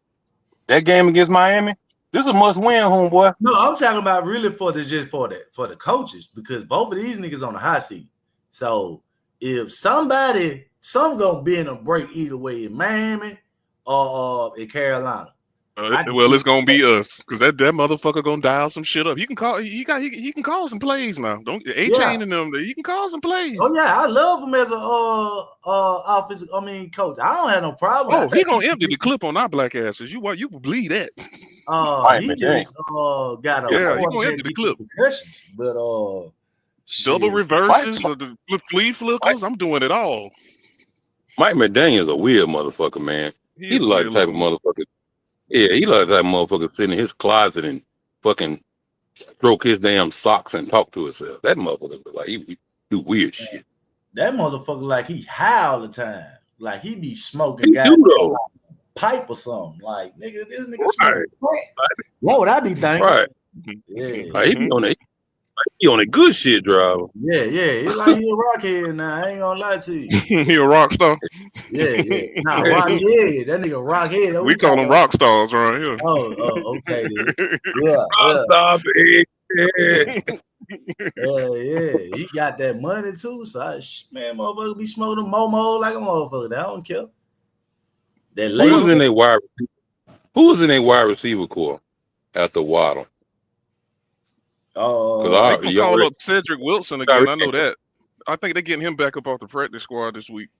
that game against Miami. This is a must-win, homeboy. no, I'm talking about really for the coaches because both of these niggas on the hot seat. So if some gonna be in a break either way in Miami or in Carolina. Well, it's gonna be us because that motherfucker gonna dial some shit up. He can call. He can call some plays now. Don't A-Chain and them. He can call some plays. Oh yeah, I love him as a offensive. Coach. I don't have no problem. Oh, he gonna empty the clip on our black asses. You believe that? He just got a Yeah, he horse gonna that empty the get clip. the concussions, but Double shit. reverses, the flea flickers. I'm doing it all. Mike McDaniel's a weird motherfucker, man. He's He's a like weird the type of motherfucker. Yeah, he like the type of motherfucker sit in his closet and fucking stroke his damn socks and talk to himself. That motherfucker look like he do weird shit. That motherfucker like he high all the time. Like he be smoking He guys do though. pipe or something. Like nigga, this nigga Right. smoking crack. What would I be thinking? Right. Yeah. Like, he on a good shit, driver. Yeah. It's like he a rockhead now. I ain't gonna lie to you. He a rock star. Yeah. Nah, rockhead. That nigga rockhead. We call them rock stars right here. Oh, okay then. Yeah. Stop it. Yeah. He got that money too. So man, motherfucker be smoking a momo like a motherfucker. I don't care. That Who was lazy. in their wide receiver core after Waddle? They gonna call up Cedric Wilson again. I know that. I think they're getting him back up off the practice squad this week.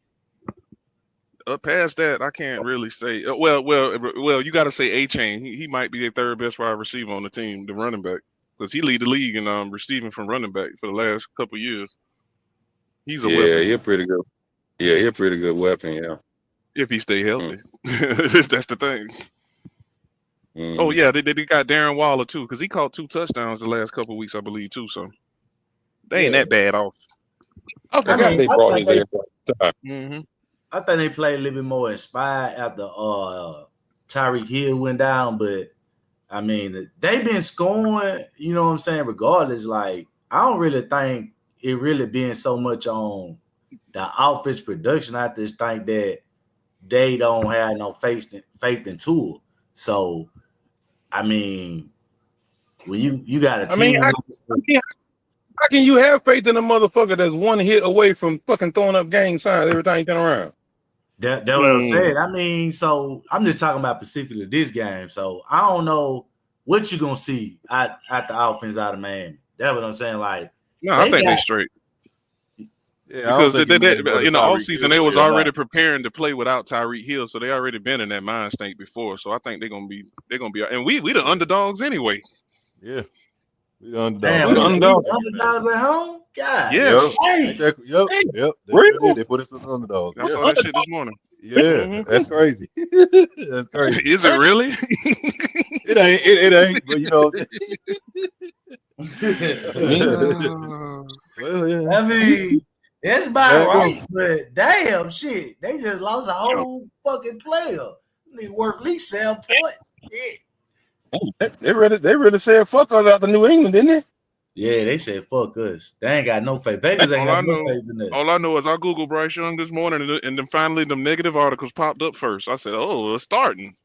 Past that, I can't really say. Well, you got to say A-Chain. He might be their third best wide receiver on the team, the running back, because he lead the league in receiving from running back for the last couple of years. He's a weapon. He's pretty good. Yeah, he's a pretty good weapon. Yeah, if he stay healthy, that's the thing. Oh yeah, they got Darren Waller too, because he caught 2 touchdowns the last couple of weeks, I believe too. So they ain't that bad off. I forgot they brought his ass. I think they played a little bit more inspired after Tyreek Hill went down, but I mean they've been scoring, you know what I'm saying, regardless. Like, I don't really think it really being so much on the offense production. I just think that they don't have no faith in Tua. So I mean, when you got a team, how can you have faith in a motherfucker that's one hit away from fucking throwing up gang signs every time you turn around? That's what I'm saying. I mean, so I'm just talking about specifically this game. So I don't know what you're gonna see at the offense out of Miami. That's what I'm saying. Like, no, I think they straight. Yeah, I don't Because think it matters whether in the Tyreek Hill offseason, they play was or already not. preparing to play without Tyreek Hill, so they already been in that mind state before. So I think they're gonna be and we the underdogs anyway. Yeah, we the underdogs. Damn, We I the don't we think it underdog. make it matter. underdogs at home. God, Yes. Yep. hey, Ain't that, yep. hey, Yep. They sure did. Real. They put us as underdogs. I Yep. saw that shit this morning. Yeah, Hmm. that's crazy. That's crazy. Is it really? It ain't. It ain't. But you know. Well, yeah. I mean, it's There about you go. right, but damn shit, they just lost a whole fucking player. They worth at least 7 points. Shit. They really said fuck us out of New England, didn't they? Yeah, they said fuck us. They ain't got no faith. Vegas ain't got no faith in that. All I know is I Googled Bryce Young this morning, and then finally the negative articles popped up first. I said, "Oh, it's starting."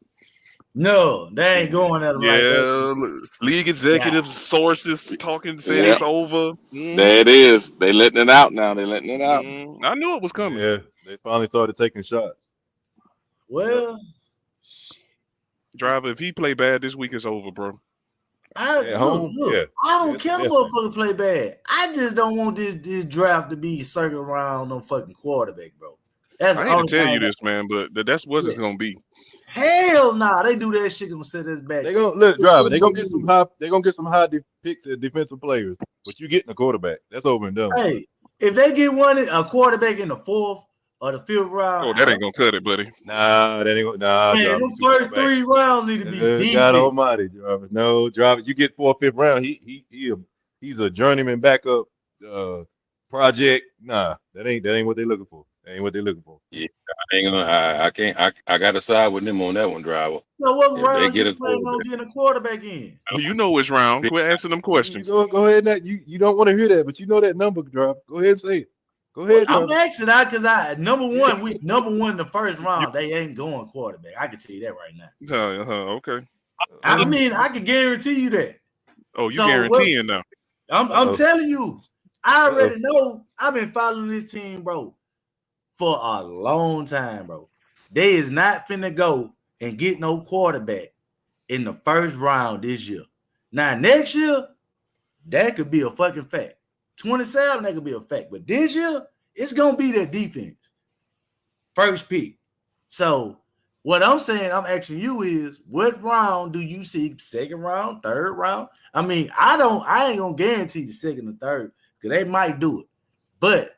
No, they ain't going at him like that. Yeah, league executives, sources talking, said Yep. it's over. There it is. They letting it out now. They letting it out. I knew it was coming. Yeah, they finally started taking shots. Well, Driver, if he play bad this week, it's over, bro. At home, yeah. I don't It's care the the best thing. motherfucker play bad. I just don't want this draft to be circling around on fucking quarterback, bro. That's I the hate to only tell you thing. this, man, but that's what it's gonna be. Hell nah, they do that shit gonna set us back. They gonna look driver. They gonna get some high. They gonna get some high picks at defensive players. But you getting a quarterback. That's over and done. Hey, if they get a quarterback in the 4th or the 5th round, Oh, that ain't gonna cut it, buddy. Nah, that ain't. Nah, man, driver. them first 3 rounds need to be God defense. Almighty, driver. No, driver. You get 4th, 5th round. He's a journeyman backup project. Nah, that ain't what they looking for. That ain't what they looking for. Yeah, I ain't gonna. I can't. I got to side with them on that one, driver. So what If they round get you a planning on quarterback, getting a quarterback in? You know it's round. Quit asking them questions. Go ahead. That you don't want to hear that, but you know that number, driver. Go ahead and say it. Go ahead, I'm driver. asking that because number one in the first round, they ain't going quarterback. I can tell you that right now. Okay. I mean, I can guarantee you that. Oh, you guaranteeing now? I'm telling you, I already know. I've been following this team, bro, for a long time, bro. They is not finna go and get no quarterback in the first round this year. Now, next year, that could be a fucking fact. 27, that could be a fact. But this year, it's gonna be that defense. First pick. So what I'm saying, I'm asking you is, what round do you see? 2nd round, 3rd round? I mean, I ain't gonna guarantee the 2nd or 3rd because they might do it. But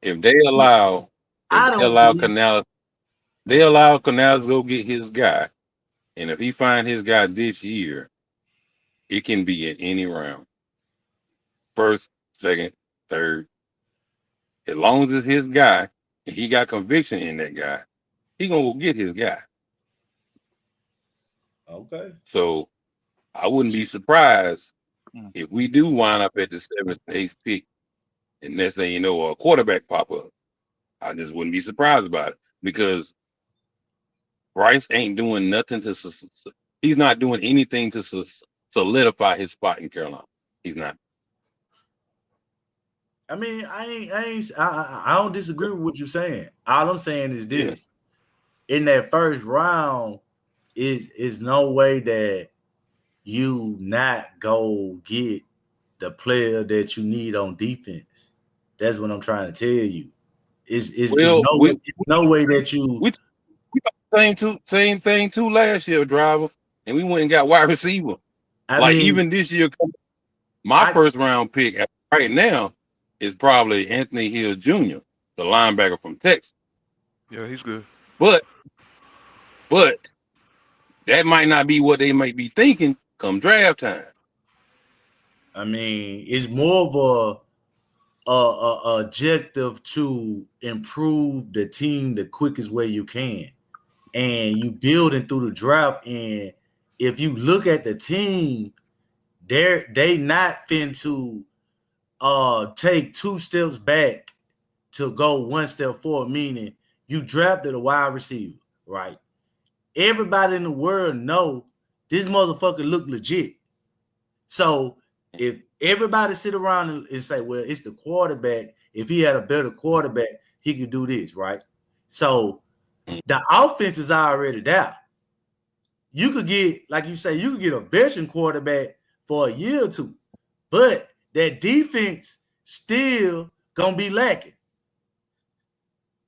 if they allow Canales, they allow Canales to go get his guy, and if he find his guy this year, it can be in any round. 1st, 2nd, 3rd. As long as it's his guy and he got conviction in that guy, he gonna go get his guy. Okay. So I wouldn't be surprised if we do wind up at the 7th, 8th pick, and next thing you know, a quarterback pop up. I just wouldn't be surprised about it because Bryce ain't doing nothing he's not doing anything to solidify his spot in Carolina. He's not. I mean, I don't disagree with what you're saying. All I'm saying is this: in that first round, is no way that you not go get the player that you need on defense. That's what I'm trying to tell you. It's no way that you. We same thing too last year, driver, and we went and got wide receiver. I mean, even this year, my first round pick right now is probably Anthony Hill Jr., the linebacker from Texas. Yeah, he's good. But that might not be what they might be thinking come draft time. I mean, it's more of a objective to improve the team the quickest way you can, and you building through the draft. And if you look at the team, they not fin to take 2 steps back to go 1 step forward. Meaning, you drafted a wide receiver, right? Everybody in the world know this motherfucker look legit. So if everybody sit around and say, well, it's the quarterback. If he had a better quarterback, he could do this, right? So the offense is already there. You could get, like you say, you could get a veteran quarterback for a year or 2, but that defense still gonna be lacking.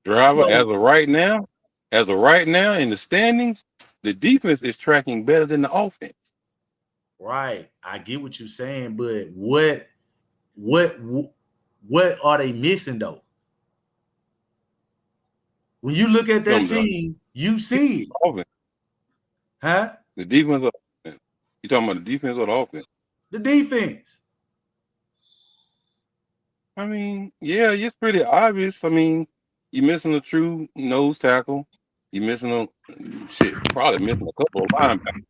Driver, So as of right now in the standings, the defense is tracking better than the offense. right, I get what you're saying, but what are they missing though? When you look at that team, you see it. Offense. Huh? The defense or the offense? You talking about the defense or the offense? The defense. I mean, yeah, it's pretty obvious. I mean, you're missing a true nose tackle. You're missing probably missing a couple of linebackers.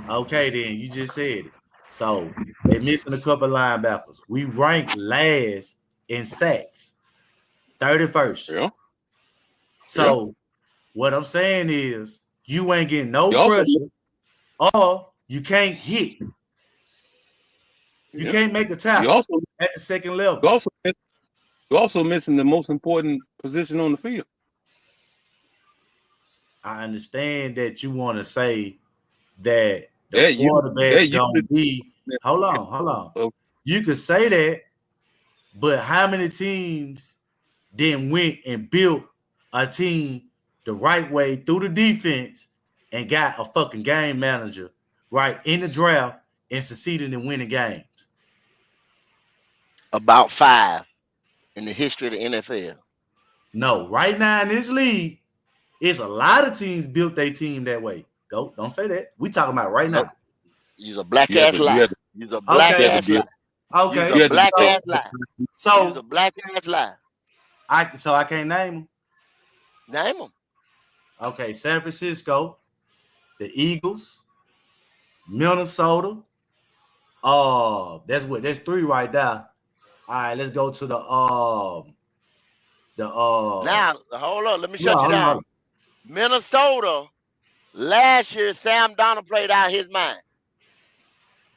Okay, then you just said it. So they're missing a couple of linebackers. We rank last in sacks, 31st. Yeah. So what I'm saying is you ain't getting no You pressure, or you can't hit. You can't make a tackle at the second level. You're also missing the most important position on the field. I understand that you want to say that the quarterback's gonna be. Hold on. You could say that, but how many teams then went and built a team the right way through the defense and got a fucking game manager right in the draft and succeeded in winning games? About 5 in the history of the NFL. No, right now in this league, it's a lot of teams built their team that way. Don't say that. We talking about right now. Use a black ass lie. Use a black ass lie. Okay. Use a black ass lie. So use a black ass lie. I can't name them. Name them. Okay, San Francisco, the Eagles, Minnesota. That's 3 right there. All right, let's go to now hold on. Let me shut you down. Minnesota. Last year, Sam Donald played out his mind.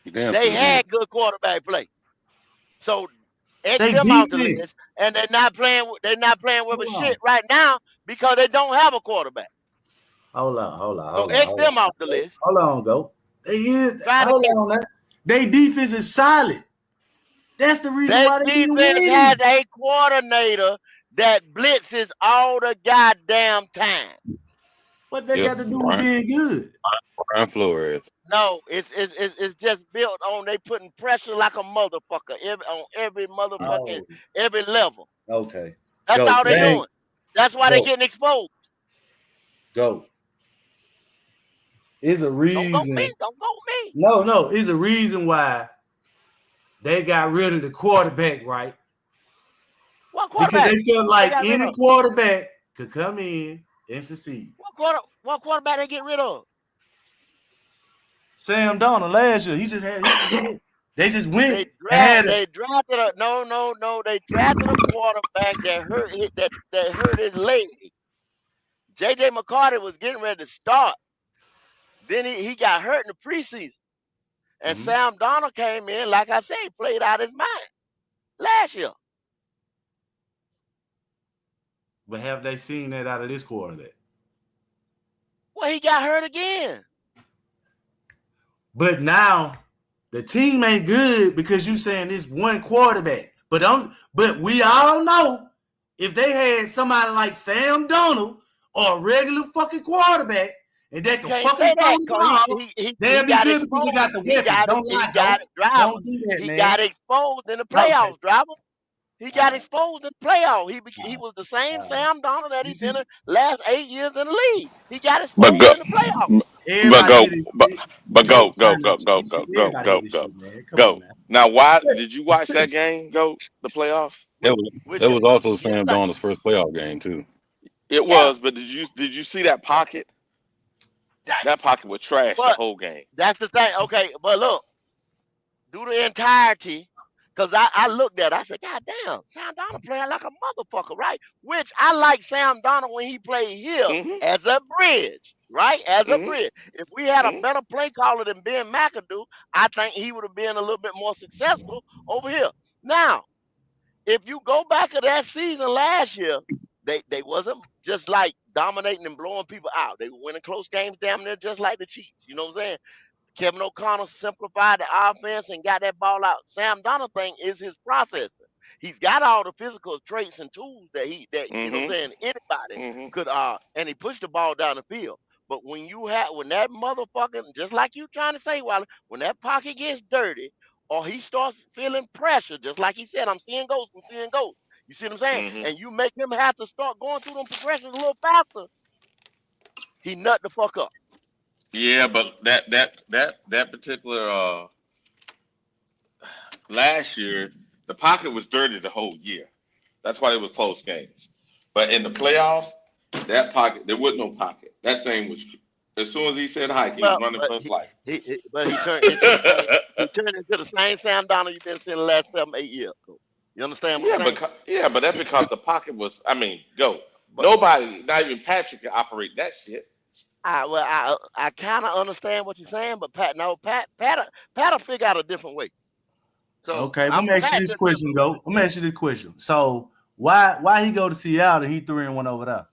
They had good quarterback play. So X them out the list, and they're not playing with a shit right now because they don't have a quarterback. Hold on. So X them off the list. Hold on, go. Hold on. They defense is solid. That's the reason why they defense has a coordinator that blitzes all the goddamn time. What they got to do with being good? Brian Flores. No, it's just built on they putting pressure like a motherfucker on every motherfucking every level. Okay. That's all they doing. That's why they getting exposed. Go. It's a reason. Don't go me. No. It's a reason why they got rid of the quarterback, right? What quarterback? Because they felt like any quarterback could come in and succeed. What quarterback they get rid of? Sam Donald last year. They just went. They drafted a They drafted a quarterback that hurt his leg. JJ McCarthy was getting ready to start. Then he got hurt in the preseason. And Sam Donald came in, like I said, played out his mind last year. But have they seen that out of this quarterback? Well, he got hurt again. But now the team ain't good because you saying this one quarterback. But we all know if they had somebody like Sam Donald or a regular fucking quarterback and they can fucking throw the ball, they'll be good because they got the weapons. He got exposed in the playoffs, driver. He got exposed in the playoffs. He was the same Sam Donald that he's been in the last 8 years in the league. He got exposed in the playoffs. Go. Now, why did you watch that game? Go the playoffs. That was also Sam Donald's first playoff game too. It was, but did you see that pocket? That pocket was trash the whole game. That's the thing. Okay, but look, do the entirety. Because I looked at it, I said, God damn, Sam Donald playing like a motherfucker, right? Which I like Sam Donald when he played here as a bridge, right? As a bridge. If we had a better play caller than Ben McAdoo, I think he would have been a little bit more successful over here. Now, if you go back to that season last year, they wasn't just like dominating and blowing people out. They were winning close games damn near just like the Chiefs. You know what I'm saying? Kevin O'Connell simplified the offense and got that ball out. Sam Donald thing is his processor. He's got all the physical traits and tools that you know what I'm saying, anybody could and he pushed the ball down the field. But when that motherfucker, just like you trying to say, Wally, when that pocket gets dirty or he starts feeling pressure, just like he said, I'm seeing ghosts. You see what I'm saying? And you make him have to start going through them progressions a little faster, he nut the fuck up. Yeah, but that particular last year, the pocket was dirty the whole year. That's why it was close games. But in the playoffs, that pocket, there was no pocket. That thing was, as soon as he said hike, he was running for his life. But he turned into the same. He turned into the same Sam Donald you've been seeing the last 7-8 years. You understand what I'm saying? But that's because the pocket was. I mean, nobody, not even Patrick, can operate that shit. I kind of understand what you're saying, but Pat'll figure out a different way. So okay, let me ask you this question, Go. Let me ask you this question. So why he go to Seattle and he 3-1 over there?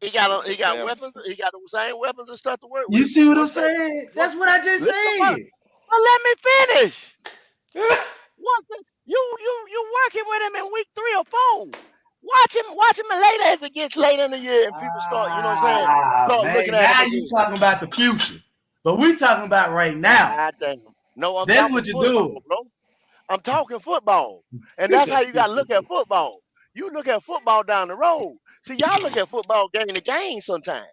He got weapons. He got the same weapons and stuff to work with. You see what I'm saying? That's what I just said. Well, let me finish. You working with him in week 3 or 4? Watch him later as it gets later in the year and people start, you know what I'm saying? Start looking at now him. You talking about the future, but we talking about right now. God damn. No, I'm that's talking what you're football, doing, bro. I'm talking football, and that's how you got to look at football. You look at football down the road. See, y'all look at football game to game sometimes.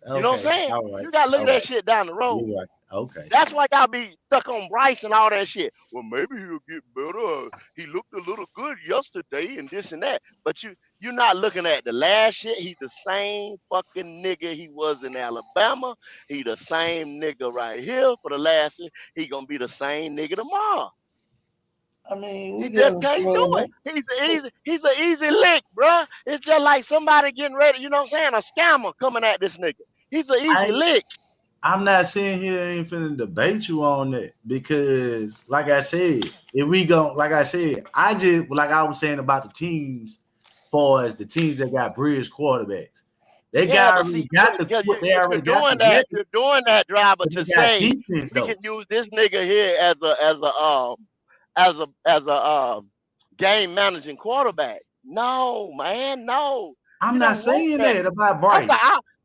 You know what I'm saying? Right, you got to look at that shit down the road. Right. Okay. That's why y'all be stuck on Bryce and all that shit. Well, maybe he'll get better. He looked a little good yesterday and this and that. But you're not looking at the last shit. He's the same fucking nigga he was in Alabama. He the same nigga right here for the last year. He gonna be the same nigga tomorrow. I mean, he just can't do it. He's an easy lick, bruh. It's just like somebody getting ready, you know what I'm saying? A scammer coming at this nigga. He's an easy lick. I'm not sitting here ain't finna debate you on that because, like I said, if we go, like I said, I was saying about the teams, far as the teams that got bridge quarterbacks, they got the You're doing that, driver, to say we can use this nigga here as a game managing quarterback. No, man, no. I'm not saying that about Bryce.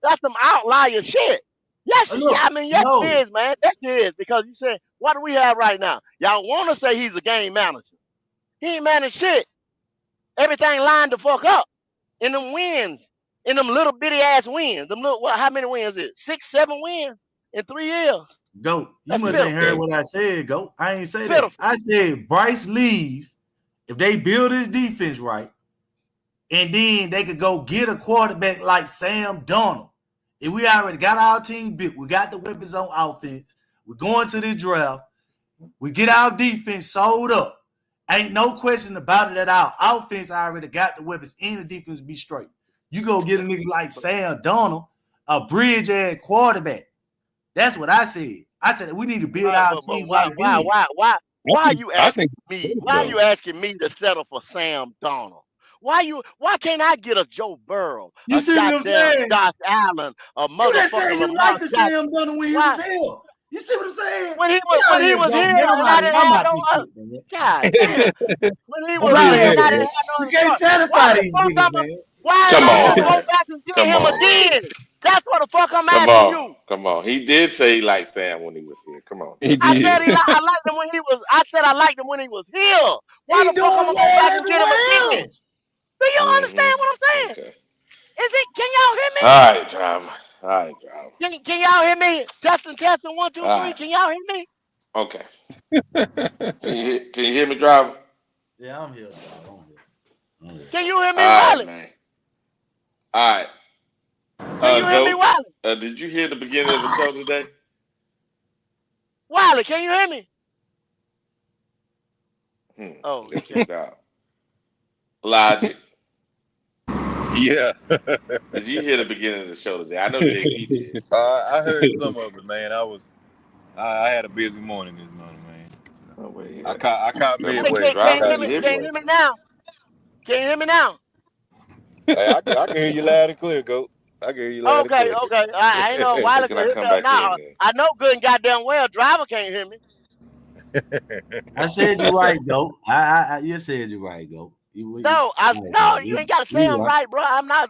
That's some outlier shit. Yes, it is, man. Yes, it is. Because you said, what do we have right now? Y'all want to say he's a game manager. He ain't managed shit. Everything lined the fuck up. In them wins. In them little bitty ass wins. Them little, how many wins is it? 6, 7 wins in 3 years. Go. You must ain't heard what I said, Go. I ain't say that. I said Bryce leave if they build his defense right, and then they could go get a quarterback like Sam Darnold. If we already got our team built, we got the weapons on offense, we're going to the draft, we get our defense sold up. Ain't no question about it that our offense already got the weapons and the defense be straight. You go get a nigga like Sam Darnold, a bridge ad quarterback. That's what I said. I said we need to build our teams like this. Why are you asking me? Why are you asking me to settle for Sam Darnold? Why can't I get a Joe Burrow? You see what I'm saying? Josh Allen, a motherfucker. You that saying you like the Sam Darnold when he was here. You see what I'm saying? When he was here, and I didn't have no other. God damn. When he was here, and I didn't have no other. You can't satisfy these niggas, man. Why am I gonna go back and get him again? That's what the fuck I'm asking you. Come on. He did say he liked Sam when he was here. Come on. I said I liked him when he was. I said I liked him when he was here. Why the fuck I'm gonna go back and get him again? Do you understand what I'm saying? Okay. Can y'all hear me? All right, driver. Can y'all hear me? Testing, 1, 2, 3. Right. Can y'all hear me? Okay. Can you hear me, driver? Yeah, I'm here. Can you hear me, Wiley? Man. All right. Can you hear me, Wiley? Did you hear the beginning of the show today? Wiley, can you hear me? Oh, okay. Logic. Yeah. Did you hear the beginning of the show today? I know JP did. I heard some of it, man. I had a busy morning this morning, man. Oh, wait, I caught midway. Can you hear me now? Can you hear me now? Hey, I can hear you loud and clear, Goat. I gave you last Okay, question. okay. I ain't know Wiley Can could I hear me come or back in not. then? I know good and goddamn well Driver can't hear me. I said you right, Goat. I you said you right, Goat. No, you ain't gotta say I'm right. right, bro. I'm not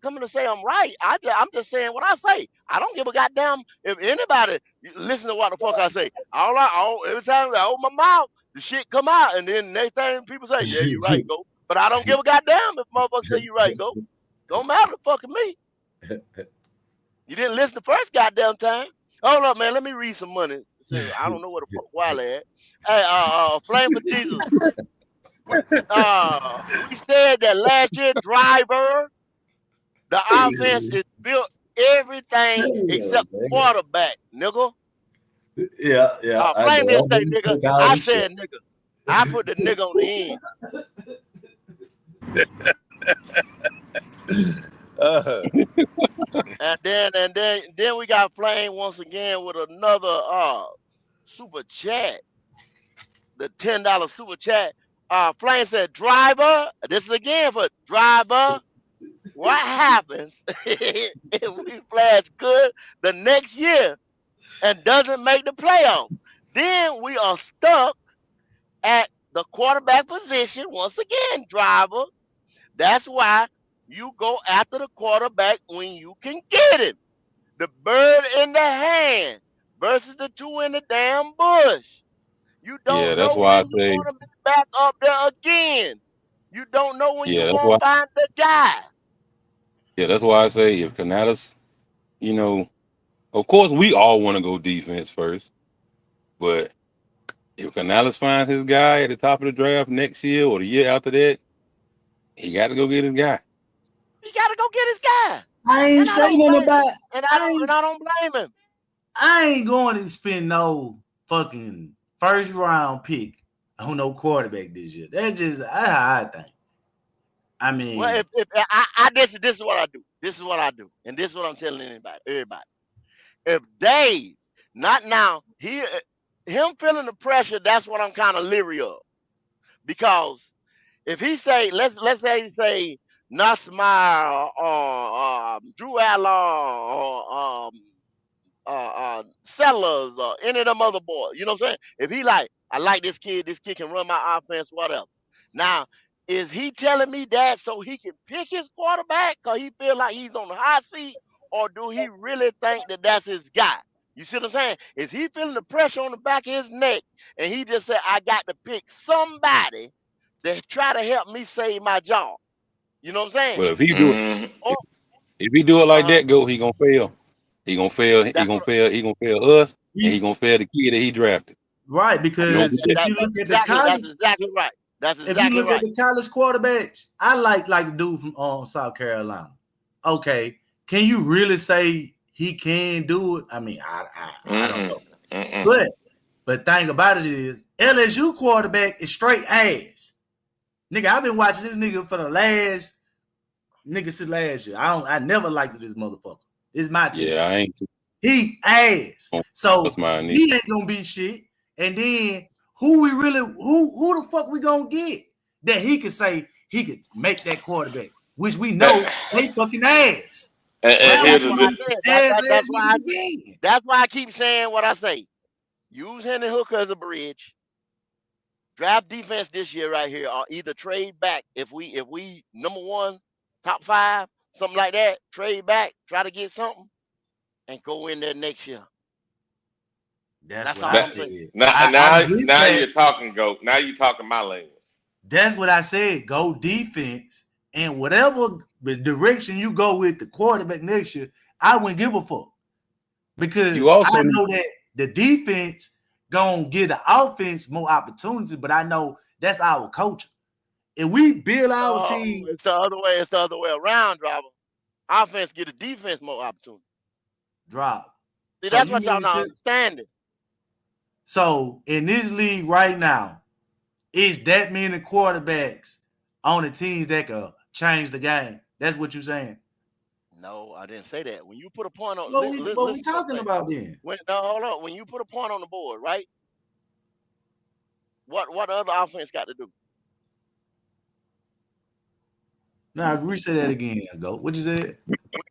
coming to say I'm right. I'm just saying what I say. I don't give a goddamn if anybody listen to what the fuck I say. Every time I open my mouth, the shit come out, and then next thing people say, yeah, you right, Goat. But I don't give a goddamn if motherfuckers say you right, Goat. Don't matter to fucking me. You didn't listen the first goddamn time. Hold up, man. Let me read some money. So I don't know where the fuck Wiley at. Hey, Flame for Jesus. We said that last year, Driver, the offense is built everything except quarterback, nigga. Yeah. Flame this Don't thing, make me nigga. take all I this shit. said nigga. I put the nigga on the Uh, end. And then we got Flame once again with another super chat. The $10 super chat. Flame said, Driver, this is again for Driver. What happens if we flash good the next year and doesn't make the playoff? Then we are stuck at the quarterback position once again, Driver. That's why you go after the quarterback when you can get him. The bird in the hand versus the two in the damn bush. You Yeah, don't that's know why I when you're say. going to be back up there again. You don't know when you're Yeah, that's going why. to find the guy. Yeah, that's why I say if Canales, you know, of course we all want to go defense first, but if Canales finds his guy at the top of the draft next year or the year after that, he got to go get his guy. He got to go get his guy. I ain't And I saying don't nothing blame about. I don't blame him. I ain't going to spend no fucking first round pick on no quarterback this year. That's how I think. I mean, Well, this is what I do. This is what I do, and this is what I'm telling everybody. If Dave, not now, him feeling the pressure, that's what I'm kind of leery of. Because if he say, let's say he say Nussmeyer or Drew Allen or Sellers or any of them other boys. You know what I'm saying? If he like, I like this kid can run my offense, whatever. Now, is he telling me that so he can pick his quarterback because he feel like he's on the hot seat, or do he really think that that's his guy? You see what I'm saying? Is he feeling the pressure on the back of his neck and he just said, I got to pick somebody that try to help me save my job? You know what I'm saying? But if he do it, Mm, if he do it like Uh-huh. that, go he gonna fail. He gonna fail. He That's gonna what fail. He gonna fail us, and he he's gonna fail the kid that he drafted. right You gonna because get that. that's exactly right. That's if you exactly look at right. the college quarterbacks, I like the dude from South Carolina. Okay, can you really say he can do it? I mean, I don't know. But thing about it is LSU quarterback is straight ass. Nigga, I've been watching this nigga for the last since last year. I never liked this motherfucker. It's my team. Yeah, I ain't. He ass. That's So my knee. he ain't gonna be shit. And then who the fuck we gonna get that he could say he could make that quarterback, which we know they fucking ass. and Well, here's That's the what I thi- said. ass again. That's why I keep saying what I say. Use Henry Hooker as a bridge. Draft defense this year right here, or either trade back if we number one, top five, something like that. Trade back, try to get something, and go in there next year. That's That's what I all I'm that, said. saying. I get now that. you're talking, go. Now you're talking my language. That's what I said. Go defense, and whatever the direction you go with the quarterback next year, I wouldn't give a fuck You because I also know that the defense gonna give the offense more opportunities. But I know that's our culture. If we build our No, team, it's the other way. It's the other way around, driver. Offense get the defense more opportunity. drop. See, So that's you what y'all mean not to? understanding. So in this league right now, is that many quarterbacks on the teams that can change the game? That's what you're saying. No, I didn't say that. When you put a point on, What we listen what I'm talking saying. about then? Hold on. When you put a point on the board, right? What other offense got to do? Now reset that again. Go. What you said?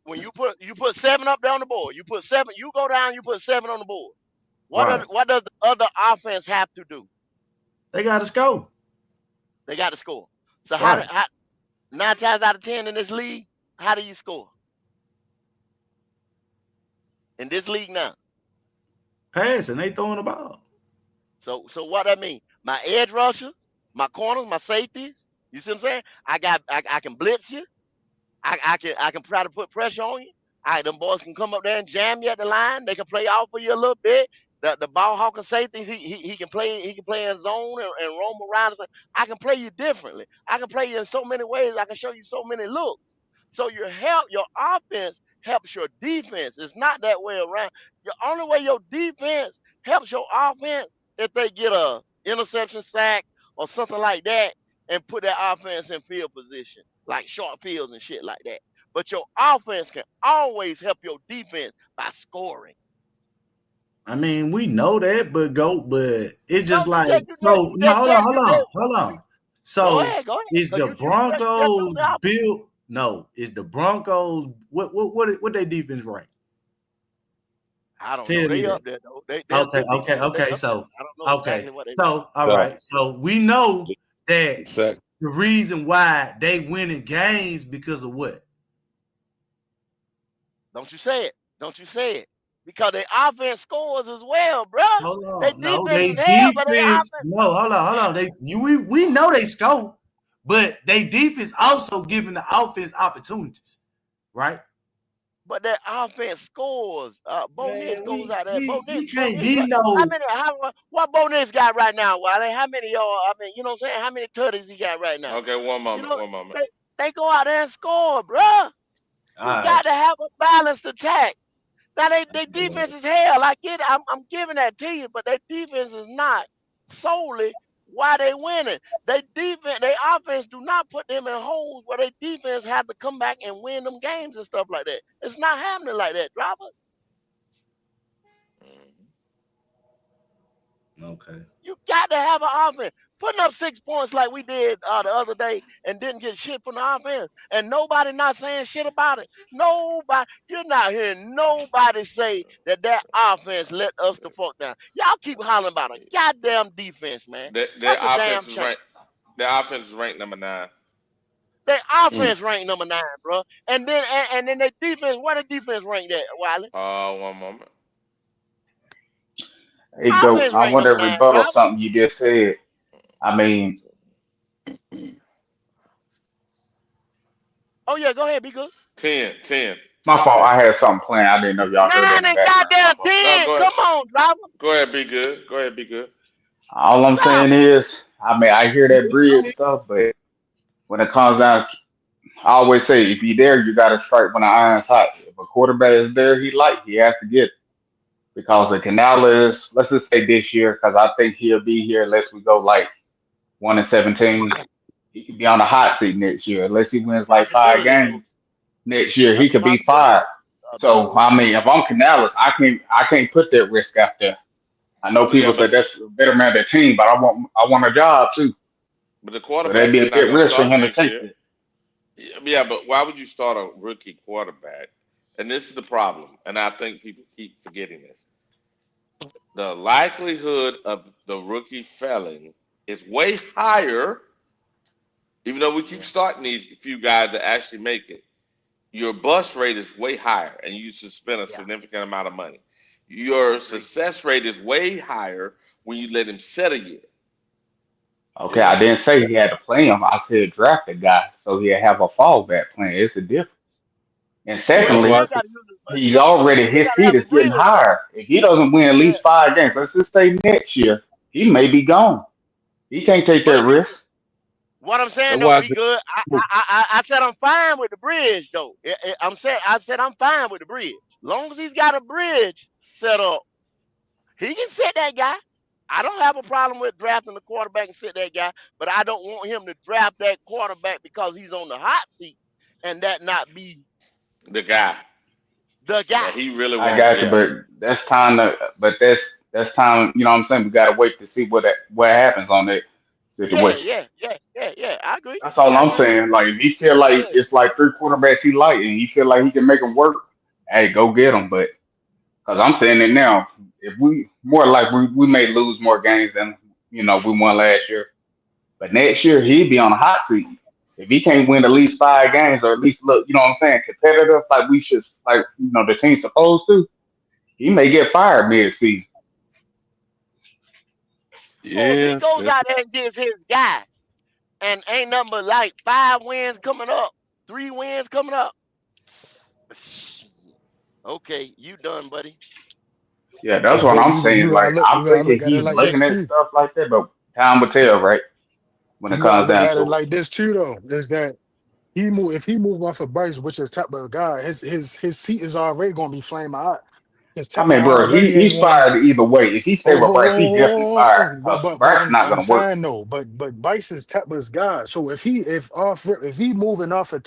when you put 7 up there on the board, you put 7. You go down, you put 7 on the board. Right. What does the other offense have to do? They got to score. They got to score. So Right. 9 times out of 10 in this league, how do you score? In this league now. Passing, they throwing the ball. So what that mean? My edge rushers, my corners, my safeties. You see what I'm saying? I can blitz you. I can try to put pressure on you. Them boys can come up there and jam you at the line. They can play off of you a little bit. The ball hawking safety, he can play in zone and roam around. I can play you differently. I can play you in so many ways. I can show you so many looks. So your offense helps your defense. It's not that way around. The only way your defense helps your offense if they get a interception, sack, or something like that, and put that offense in field position, like short fields and shit like that. But your offense can always help your defense by scoring. I mean, we know that, but it's just No, like you just said hold on. So go ahead. is the Broncos built? No, is the Broncos what they defense rank? I don't know. They up there though. They Okay. So I don't know exactly what they. So all right. So we know that the reason why they winning games because of what? Don't you say it. Because their offense scores as well, bro. Hold on. They defense is hell, but their offense. No, hold on. We know they score, but they defense also giving the offense opportunities, right? But their offense scores. Bo Nix goes out there. Bo Nix. What Bo Nix got right now, Wally? How many y'all? I mean, you know what I'm saying? How many tutties he got right now? Okay, one moment. They go out there and score, bro. You got to have a balanced attack. Now they defense is hell. I get it. I'm giving that to you, but their defense is not solely why they winning. They offense do not put them in holes where they defense have to come back and win them games and stuff like that. It's not happening like that, Robert. Okay. You got to have an offense. Putting up 6 points like we did the other day and didn't get shit from the offense. And nobody not saying shit about it. You're not hearing nobody say that offense let us the fuck down. Y'all keep hollering about a goddamn defense, man. That's a damn shame. Their offense is ranked number 9. Their offense ranked number 9, bro. And then their defense, where the defense ranked at, Wiley? One moment. Hey, Dope, I want to rebuttal something you just said. I mean, oh yeah, go ahead, be good. 10. My fault. I had something playing. I didn't know y'all heard that. 9 and goddamn 10. No, come on, driver. Go ahead, be good. All I'm saying is, I mean, I hear that bridge stuff, but when it comes down, I always say, if you're there, you got to strike when the iron's hot. If a quarterback is there, he has to get it. Because the Canal is, let's just say this year, because I think he'll be here unless we go like 1-17. He could be on the hot seat next year unless he wins like 5 games next year. He could be fired. So I mean, if I'm Canales, I can't put that risk out there. I know people say that's a better man of the team, but I want a job too. But the quarterback, so that'd be a big risk for him to take it. Yeah, but why would you start a rookie quarterback? And this is the problem, and I think people keep forgetting this. The likelihood of the rookie failing is way higher, even though we keep starting these few guys that actually make it. Your bust rate is way higher, and you spend a significant amount of money. Your success rate is way higher when you let him set a year. Okay, I didn't say he had to play him. I said draft the guy so he'll have a fallback plan. It's a difference. And secondly, he's already, his seat is getting higher. If he doesn't win at least 5 games, let's just say next year, he may be gone. He can't take that risk. What I'm saying, though, be good. I said I'm fine with the bridge, though. I said I'm fine with the bridge. Long as he's got a bridge set up, he can sit that guy. I don't have a problem with drafting the quarterback and sit that guy, but I don't want him to draft that quarterback because he's on the hot seat and that not be the guy. Yeah, he really I got you, but that's time. You know what I'm saying? We got to wait to see what happens on it. situation. I agree. That's all I I'm agree with saying. you. Like if he feel like Yeah. it's like three quarterbacks he like, and he feel like he can make them work, hey, go get them. But because I'm saying it now, if we more like we may lose more games than we won last year, but next year he'd be on a hot seat. If he can't win at least 5 games or at least look, you know what I'm saying, competitive like we should, like the team's supposed to, he may get fired mid-season. Or if he Yes, goes that's out there and gets his guy and ain't nothing but like 5 wins coming up, 3 wins coming up. Okay, you done, buddy. Yeah, that's what But I'm you saying. gotta Like look. I'm You gotta thinking look at it he's like this looking at too. stuff like that, but time will tell, right? When it You gotta comes look down at it to it. like this too, though. Is that if he move off of Bryce, which is type of guy, his seat is already gonna be flaming hot. Because I Tepper mean, bro, already ain't he's won. fired either way. If he stay with Bryce, he definitely fired because But Bryce is not I'm gonna work. saying no. But Bryce is Tepper's guy. So if he moving off of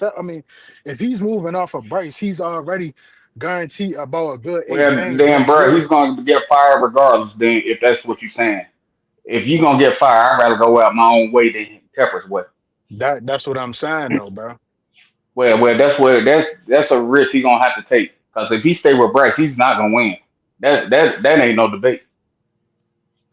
if he's moving off of Bryce, he's already guaranteed about a good 8 games Then, next bro, he's year. gonna get fired regardless. Then, if that's what you're saying, if you're gonna get fired, I'd rather go out my own way than Tepper's way. That's what I'm saying though, bro. Well, that's a risk he's gonna have to take because if he stay with Bryce, he's not gonna win. That ain't no debate.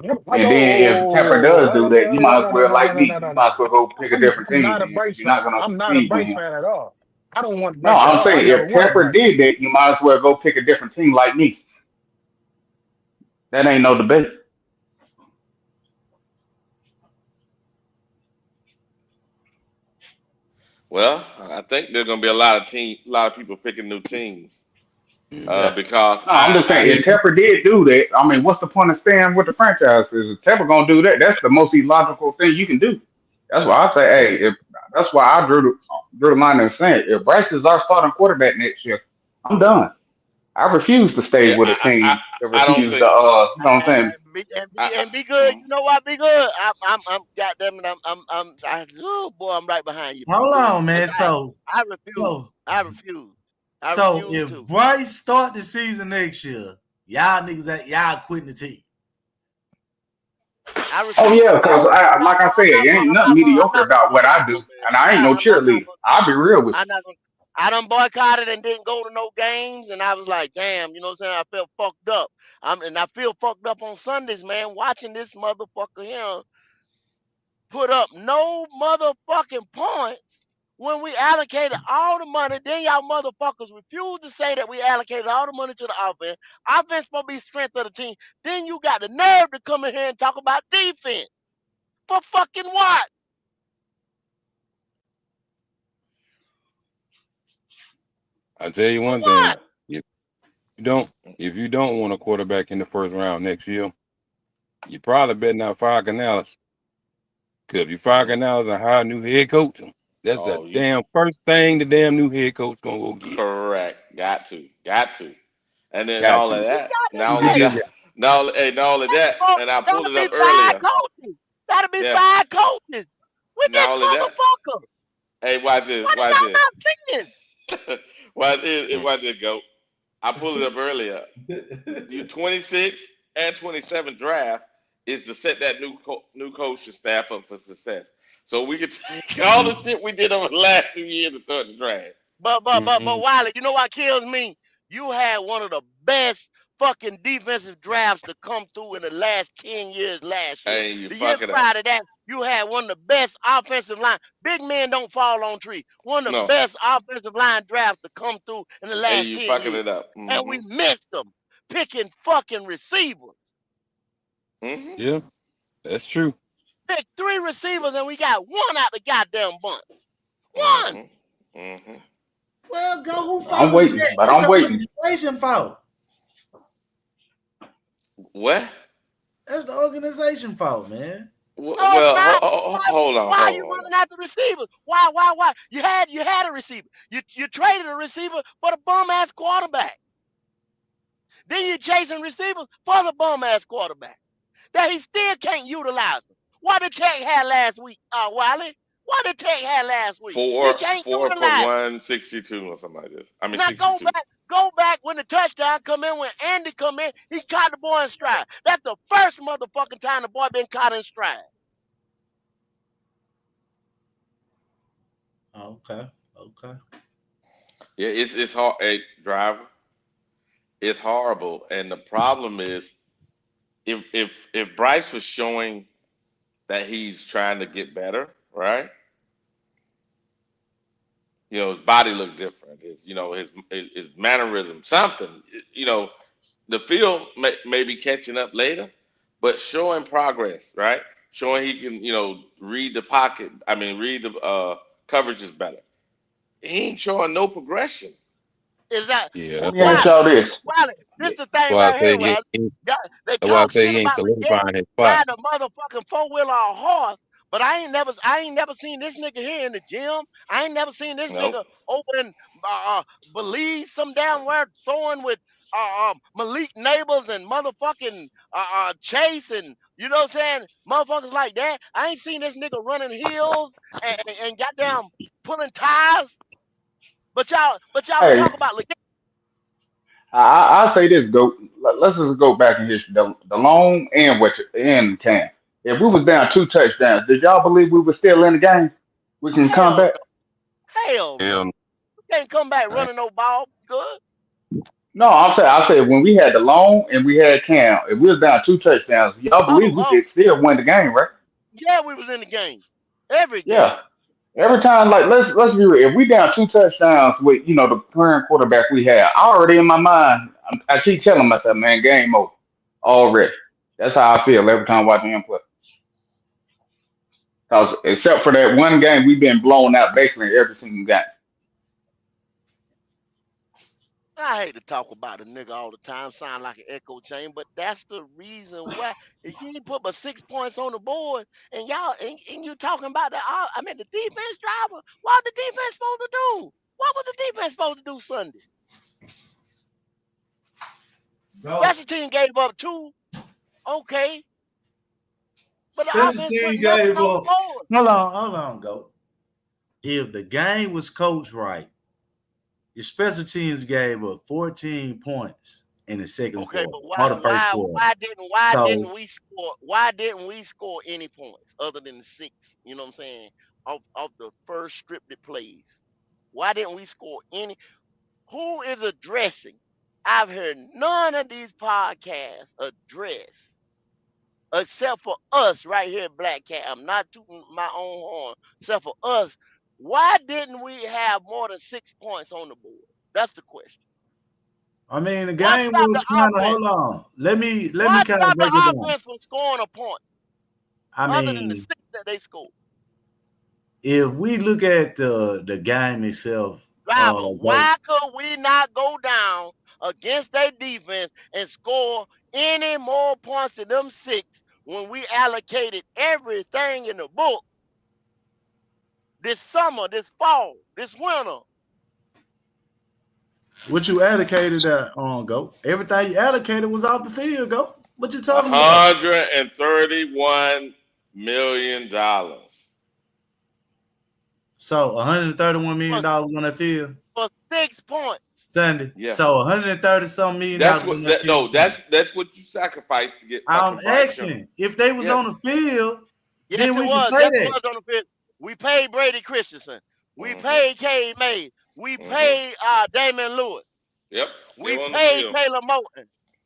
I And then if Tepper go. does do that, you might as well, like me, you might as well go pick a different I'm team not a then because Bryce you're fan. not gonna I'm not a succeed with Bryce him. fan at all. I don't want No, Bryce at I'm all. I saying never if wanted Tepper Bryce. did that, you might as well go pick a different team like me. That ain't no debate. Well, I think there's gonna be a lot of people picking new teams Yeah. because No, I'm just saying if Tepper did do that, I mean, what's the point of staying with the franchise? Because if Tepper gonna do that, that's the most illogical thing you can do. That's why I say, hey, that's why I drew the line and saying if Bryce is our starting quarterback next year, I'm done. I refuse to stay yeah, with a team that I don't refuse to, think you know what I'm saying? Be good. You know what? Be good. I'm goddamn it. Oh boy, I'm right behind you. Be Hold good. on, man. 'Cause So, I refuse. so, I refuse. I so refuse if to. Bryce start the season next year, y'all quitting the team. I Oh refuse. yeah, because like I said, I'm it ain't nothing mediocre not gonna about do what that, I no do, man. and I ain't no I'm not cheerleader. gonna. I'll be real with you. I'm not gonna. I done boycotted and didn't go to no games, and I was like, damn, you know what I'm saying? I felt fucked up. And I feel fucked up on Sundays, man, watching this motherfucker here put up no motherfucking points when we allocated all the money. Then y'all motherfuckers refuse to say that we allocated all the money to the offense. Offense supposed to be strength of the team. Then you got the nerve to come in here and talk about defense. For fucking what? I tell you For one thing. what? If if you don't want a quarterback in the first round next year, you probably better not fire Canales. Because if you fire Canales and hire a new head coach, that's the oh you damn first thing the damn new head coach gonna go get. correct. Got to. And then Got all of to. You that, got not to You only hey, dig that, it? not only that, and I pulled that'll it be up 5 earlier. coaches. That'll be Yeah, 5 coaches with not this only that. motherfucker. Hey, watch this, What is watch y'all this. not seeing? Watch it go. I pulled it up earlier. You 26 and 27 draft is to set that new coaching staff up for success. So we can take all the shit we did over the last 2 years and throw it in the draft. But Wiley, you know what kills me? You had one of the best fucking defensive drafts to come through in the last 10 years last year. And you The year fuck it up. prior to that, you had one of the best offensive line. Big men don't fall on trees. One of the No, best offensive line drafts to come through in the and last you 10 fucking years. it up. And we missed them picking fucking receivers. Yeah, that's true. Picked 3 receivers and we got one out the goddamn bunch. One. Well, go. Who I'm fault is waiting, Mm. that? but It's I'm the waiting. organization fault. What? That's the organization fault, man. No, it's Well, not. hold on, Why are hold you on. running after receivers? Why? You had a receiver. You traded a receiver for the bum ass quarterback. Then you're chasing receivers for the bum ass quarterback that he still can't utilize them. What the Tech had last week, Wiley? What the Tech had last week? He can't Four for utilize it. 162 or something like this. I mean Now 62. go back when the touchdown come in, when Andy come in, he caught the boy in stride. That's the first motherfucking time the boy been caught in stride. Okay. Yeah, it's hard. Hey, driver, it's horrible. And the problem is, if Bryce was showing that he's trying to get better, right? You know, his body looked different. His mannerism, something. The field may be catching up later, but showing progress, right? Showing he can, read the pocket. I mean, read the coverages better. He ain't showing no progression. Is that Yeah, Let that's me why. ask Wiley? y'all this. Wiley, this the thing That's why I right here, say Wiley. They that's why I talk say shit he ain't about Leggett solidifying his spot. riding a motherfucking four-wheeler or a horse, but I ain't never seen this nigga here in the gym. I ain't never seen this Nope. nigga over in Belize some damn where throwing with Malik Neighbors and motherfucking Chase and you know what I'm saying, motherfuckers like that. I ain't seen this nigga running hills and goddamn pulling tires. But y'all Hey, talk about Leggett. I'll say this. Let's just go back in history. The long and Cam. If we was down 2 touchdowns, did y'all believe we were still in the game? We can come Hell back. no. Hell no. Hell, You can't come back no. running no ball good. No, I said when we had the long and we had Cam, if we was down 2 touchdowns, y'all believe we Oh, could still win the game, right? yeah, we was in the game. Every game. Yeah. Every time, like let's be real. If we down 2 touchdowns with the current quarterback we have, I already in my mind, I keep telling myself, man, game over already. That's how I feel every time watching him play. Cause except for that one game, we've been blown out basically every single game. I hate to talk about a nigga all the time, sound like an echo chamber, but that's the reason why. If you ain't put but 6 points on the board, and y'all and you talking about the defense driver. What the defense supposed to do? What was the defense supposed to do Sunday? Go. Special team gave up 2, okay, but the Special offense put team nothing gave on the up. board. Hold on, go. If the game was coached right, your special teams gave up 14 points in the second Okay, quarter but or the first quarter. why So didn't we score any points other than 6? You know what I'm saying? Off the first scripted plays. Why didn't we score any? Who is addressing? I've heard none of these podcasts address except for us right here, Black Cat. I'm not tooting my own horn, except for us. Why didn't we have more than 6 points on the board? That's the question. I mean, the What game stopped was the kind of. offense? Hold on. Let me What kind of stopped break it the down. offense from scoring a point I other than the mean, 6 that they scored? if we look at the game itself, Driver, go. why could we not go down against their defense and score any more points than them 6 when we allocated everything in the book this summer, this fall, this winter? What you allocated that on, go? Everything you allocated was off the field, go. What you talking about? $131 million. So $131 million on that field For 6 points. Sunday. Yeah. So $130 some million That's on what that that field no, Sunday. that's what you sacrificed to get I'm fucking Bryce Young. asking if they was Yes. on the field, Yes, then it we can was. say Yes, it that. was on the field. We paid Brady Christensen. We Mm-hmm. paid Cade May. We Mm-hmm. paid Damian Lewis. Yep. They We were on the paid field. Taylor Moton.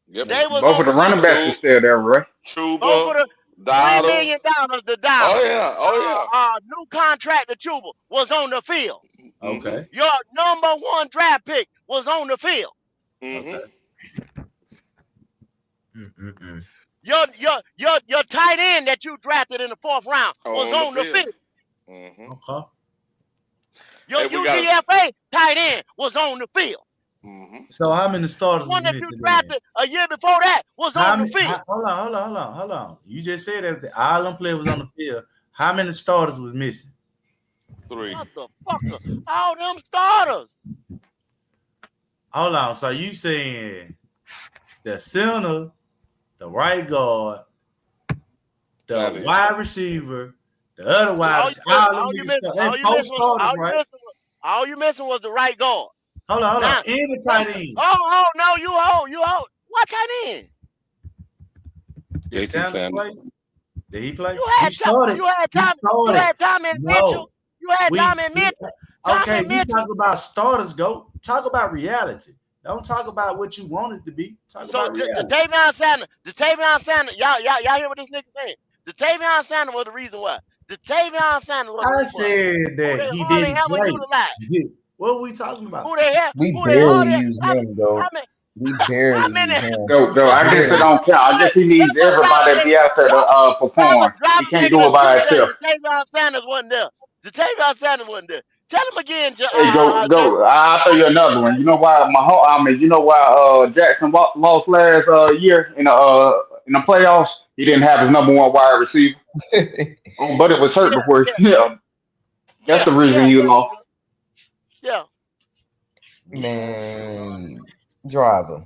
Yep. They was Both on of the the running field. backs are still there, right? Both Chuba, of the $3 Dollar. million to Dollar. Oh yeah. Oh yeah. New contract to Chuba was on the field. Mm-hmm. Okay. Your number 1 draft pick was on the field. Mm-hmm. Okay. Mm-mm-mm. Your tight end that you drafted in the 4th round was On the on the field. field. Mm-hmm. Okay. Your Hey, we got. UDFA tight end was on the field. Mm-hmm. So how many The starters one was that you missing then? drafted a year before that was How on the many? field. Hold on. You just said that all them players was on the field. How many starters was missing? 3. Motherfucker. All them starters. Hold on. So you saying the center, the right guard, the That wide receiver, the other wide receiver, all them niggas they post starters, right? All you missing was the right guard. Hold on. Now, And the tight end. no, you hold. What tight end? Did JT Sanders Sanders. play? Did he play? You He had started. you had He time. You started. had Tommy Mitchell. No. You had We Tommy Mitchell. Okay, Tommy we Mitchell. talk about starters, go. Talk about reality. Don't talk about what you want it to be. Talk So about reality. Jatavion Sanders, y'all hear what this nigga saying? Jatavion Sanders was the reason why. Jatavion Sanders was the I reason why. said Who that they he hardly didn't ever play. utilize. What are we talking about? Who they have? We Who they barely hardly? use him, though. We How barely many? use him. Go. I guess it Barely. don't count. I guess he needs That's what driver everybody to be making. out there to perform. He Driver can't making do it by excuse that himself. Jatavion Sanders wasn't there. Jatavion Sanders wasn't there. Tell him again, Hey, Jason. go. I'll throw you another one. You know why you know why Jackson lost last year in the playoffs? He didn't have his number one wide receiver. Oh, but it was hurt Yeah, before. yeah, Yeah, that's the yeah, reason yeah, you yeah, lost. yeah. Man, driver.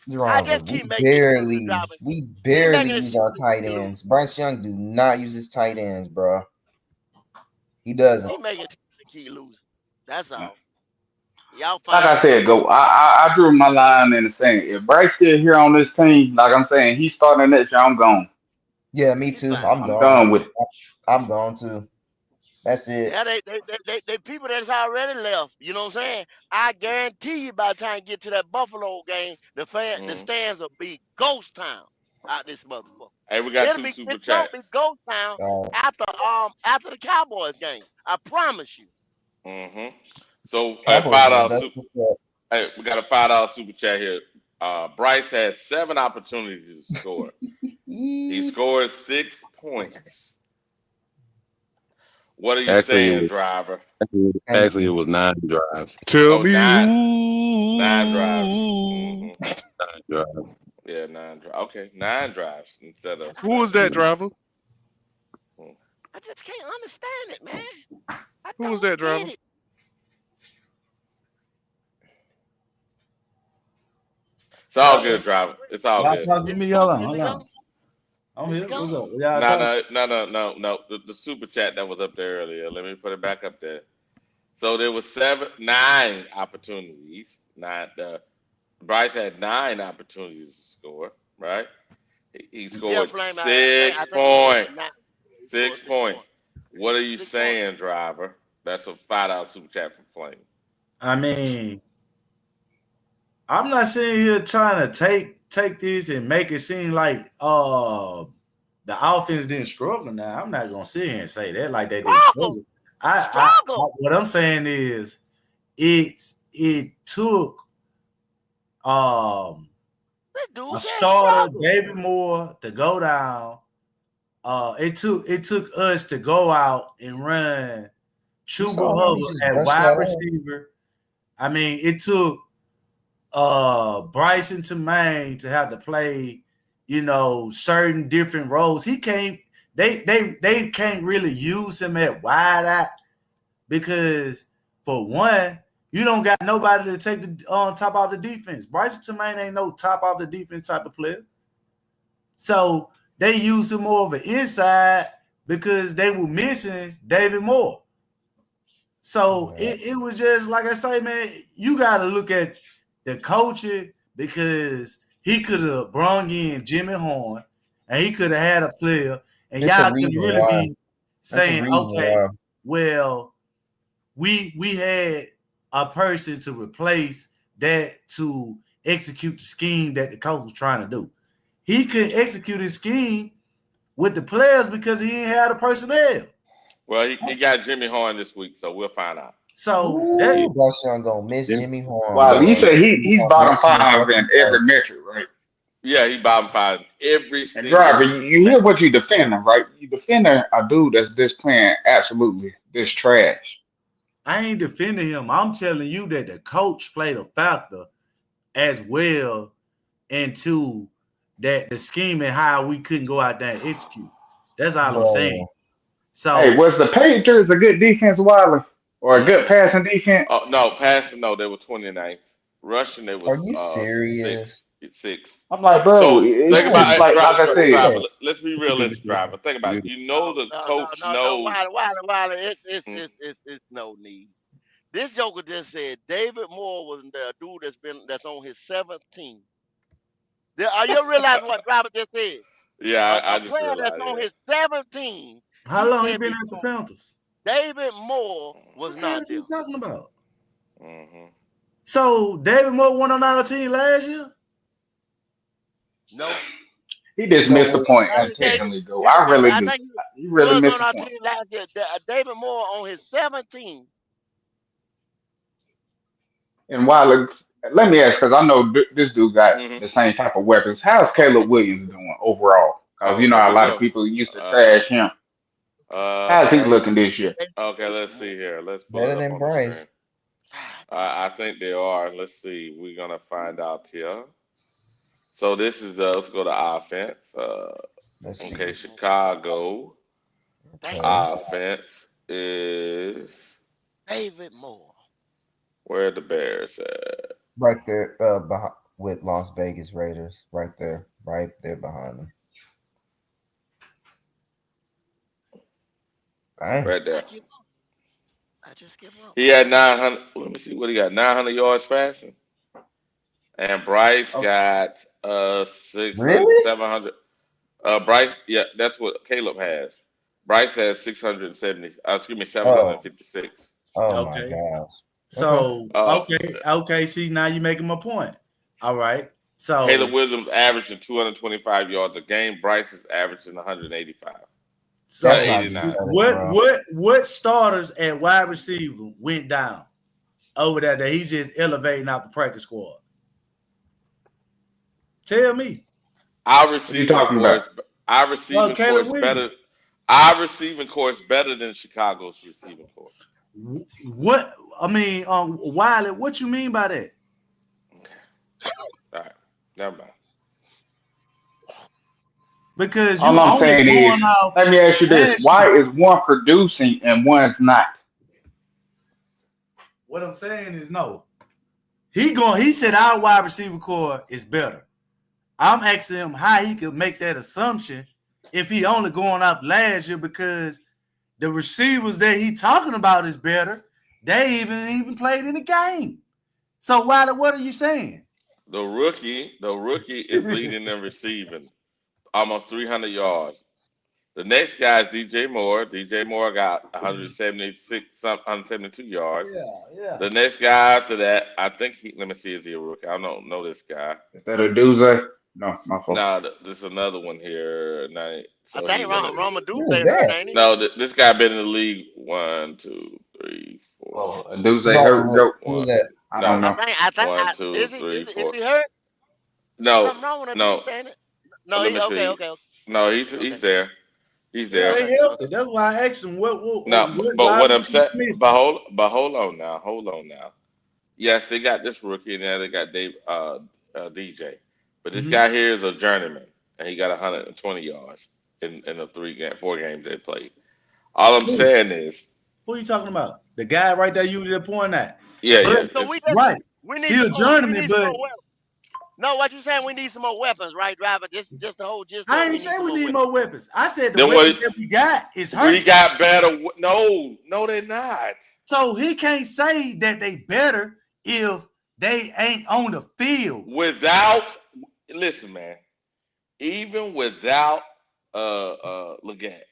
I Driver. just keep making excuses, driver. We Keep barely making use our excuses tight to lose. ends. Bryce Young do not use his tight ends, bro. He doesn't. Keep making excuses to keep losing. That's all. Y'all Like I find out. said, go. I drew my line in the sand. If Bryce still here on this team, like I'm saying, he's starting next year. I'm gone. Yeah, me too. I'm I'm gone. done with it. I'm gone too. That's it. Yeah, they people that's already left. You know what I'm saying? I guarantee you by the time you get to that Buffalo game, the stands will be ghost town out this motherfucker. Hey, we got two It's super gonna be chats. ghost town after the Cowboys game. I promise you. So Cowboys game. That's what's up. Hey, we got a $5 super chat here. Bryce had 7 opportunities to score. He scored 6 points. What are you saying, driver? Actually, it was 9 drives. Tell me 9 drives. who. 9 drives. Yeah, 9 drives. Okay, 9 drives instead of Who was that driver? I just can't understand it, man. Who was that driver? Get it. It's all good, driver. It's all Y'all good. talking to me? Hold on. I'm here. What's up? Y'all talking? No. The super chat that was up there earlier. Let me put it back up there. So there was 9 opportunities. Bryce had 9 opportunities to score. Right? He scored 6 points. 6 points. What are you saying, driver? That's a $5 super chat from Flame. I mean, I'm not sitting here trying to take this and make it seem like the offense didn't struggle. Now I'm not gonna sit here and say that like they didn't struggle. What I'm saying is it took a starter, David Moore, to go down. It took us to go out and run Chuba Hubbard at wide receiver. I mean, it took Bryson Tremaine to have to play, certain different roles. He can't. They can't really use him at wide out because, for one, you don't got nobody to take the top off the defense. Bryson Tremaine ain't no top off the defense type of player. So they used him more of an inside because they were missing David Moore. So it was just like I say, man, you got to look at the coaching because he could have brought in Jimmy Horn and he could have had a player and y'all could really be saying, okay, well, we had a person to replace that to execute the scheme that the coach was trying to do. He couldn't execute his scheme with the players because he didn't have the personnel. Well, he got Jimmy Horn this week, so we'll find out. So Bryce Young gonna miss Jimmy Horn. Well, you said he's bottom 5 in every metric, right? Yeah, he bottom 5 every single. And driver, you hear what you defending, right? You defending a dude that's just playing absolutely this trash. I ain't defending him. I'm telling you that the coach played a factor as well into that the scheme and how we couldn't go out there and execute. That's all I'm saying. So, hey, was the Patriots a good defense, Wiley, or a good passing defense? Oh no, passing no, they were 29th. Rushing, they was. Are you serious? Six. I'm like, bro, So it's think about like I said. driver, let's be realistic, driver. Think about it. You know the coach knows. Wiley, it's no need. This joker just said David Moore was the dude that's on his 7th team. Are you realizing what driver just said? Yeah, I a just player realized that's on his 7th team. How long he been at the Panthers? David Moore was What the hell not is there. he talking about? Mm-hmm. So David Moore went on our team last year? No. He just missed the point. I think Technically, though, I really do. think He he really was missed on the our point. team last year. David Moore on his 17. And while let me ask, because I know this dude got Mm-hmm. the same type of weapons. How's Caleb Williams doing overall? Because Oh, here a we lot of go. people used to trash him. How's he looking this year? Okay, let's see here. Let's pull Better it up than on the screen. Bryce. I think they are. Let's see. We're gonna find out here. So this is let's go to offense. Let's see. Okay, Chicago Okay. offense is David Moore. where the Bears at? Right there, behind, with Las Vegas Raiders. Right there behind them. Dang. Right there. I just give up. He had 900. Let me see what he got. 900 yards passing. And Bryce got 600, Really? 700. Bryce, yeah, that's what Caleb has. Bryce has 670. Excuse me, 756. Oh my Okay. gosh. So okay. See, now you're making my point. All right. So Caleb Williams averaging 225 yards a game. Bryce is averaging 185. So That's not 89. what starters at wide receiver went down over that he's just elevating out the practice squad? Tell me. Our receiving course better. Our receiving course better than Chicago's receiving course. What I mean, Wiley, what you mean by that? All right, never mind. Because all I'm saying is, let me ask you this: why is one producing and one's not? What I'm saying is no. He said our wide receiver core is better. I'm asking him how he could make that assumption if he only going off last year because the receivers that he talking about is better. They even played in the game. So Wiley, what are you saying? The rookie is leading in receiving, almost 300 yards. The next guy is DJ Moore. DJ Moore got 172 yards. Yeah. The next guy after that, I think let me see, is he a rookie? I don't know this guy. Is that a Duze? No, my fault. No, this is another one here. So I think Ramaduze hurt, ain't he? No, this guy been in the league 1, 2, 3, 4. Oh, Duze hurt. Who's that? I don't know. I think 1, 2, is 3, 4. Is he hurt? No, Something wrong with no. him, no, Let me see. okay. No, he's there. He's there. They healthy. That's why I asked him what but what I'm saying, but hold on now. Yes, they got this rookie, and now they got DJ. But this guy here is a journeyman, and he got 120 yards in the 4 games they played. All I'm saying is, who are you talking about? The guy right there you were pointing at. Yeah. So we need He's a journeyman, but no, what you saying? We need some more weapons, right, driver? Just the whole gist. I ain't say we need more weapons. I said the weapons that we got is hurt. We got better. No, they're not. So he can't say that they better if they ain't on the field. Listen, man. Even without Leggett,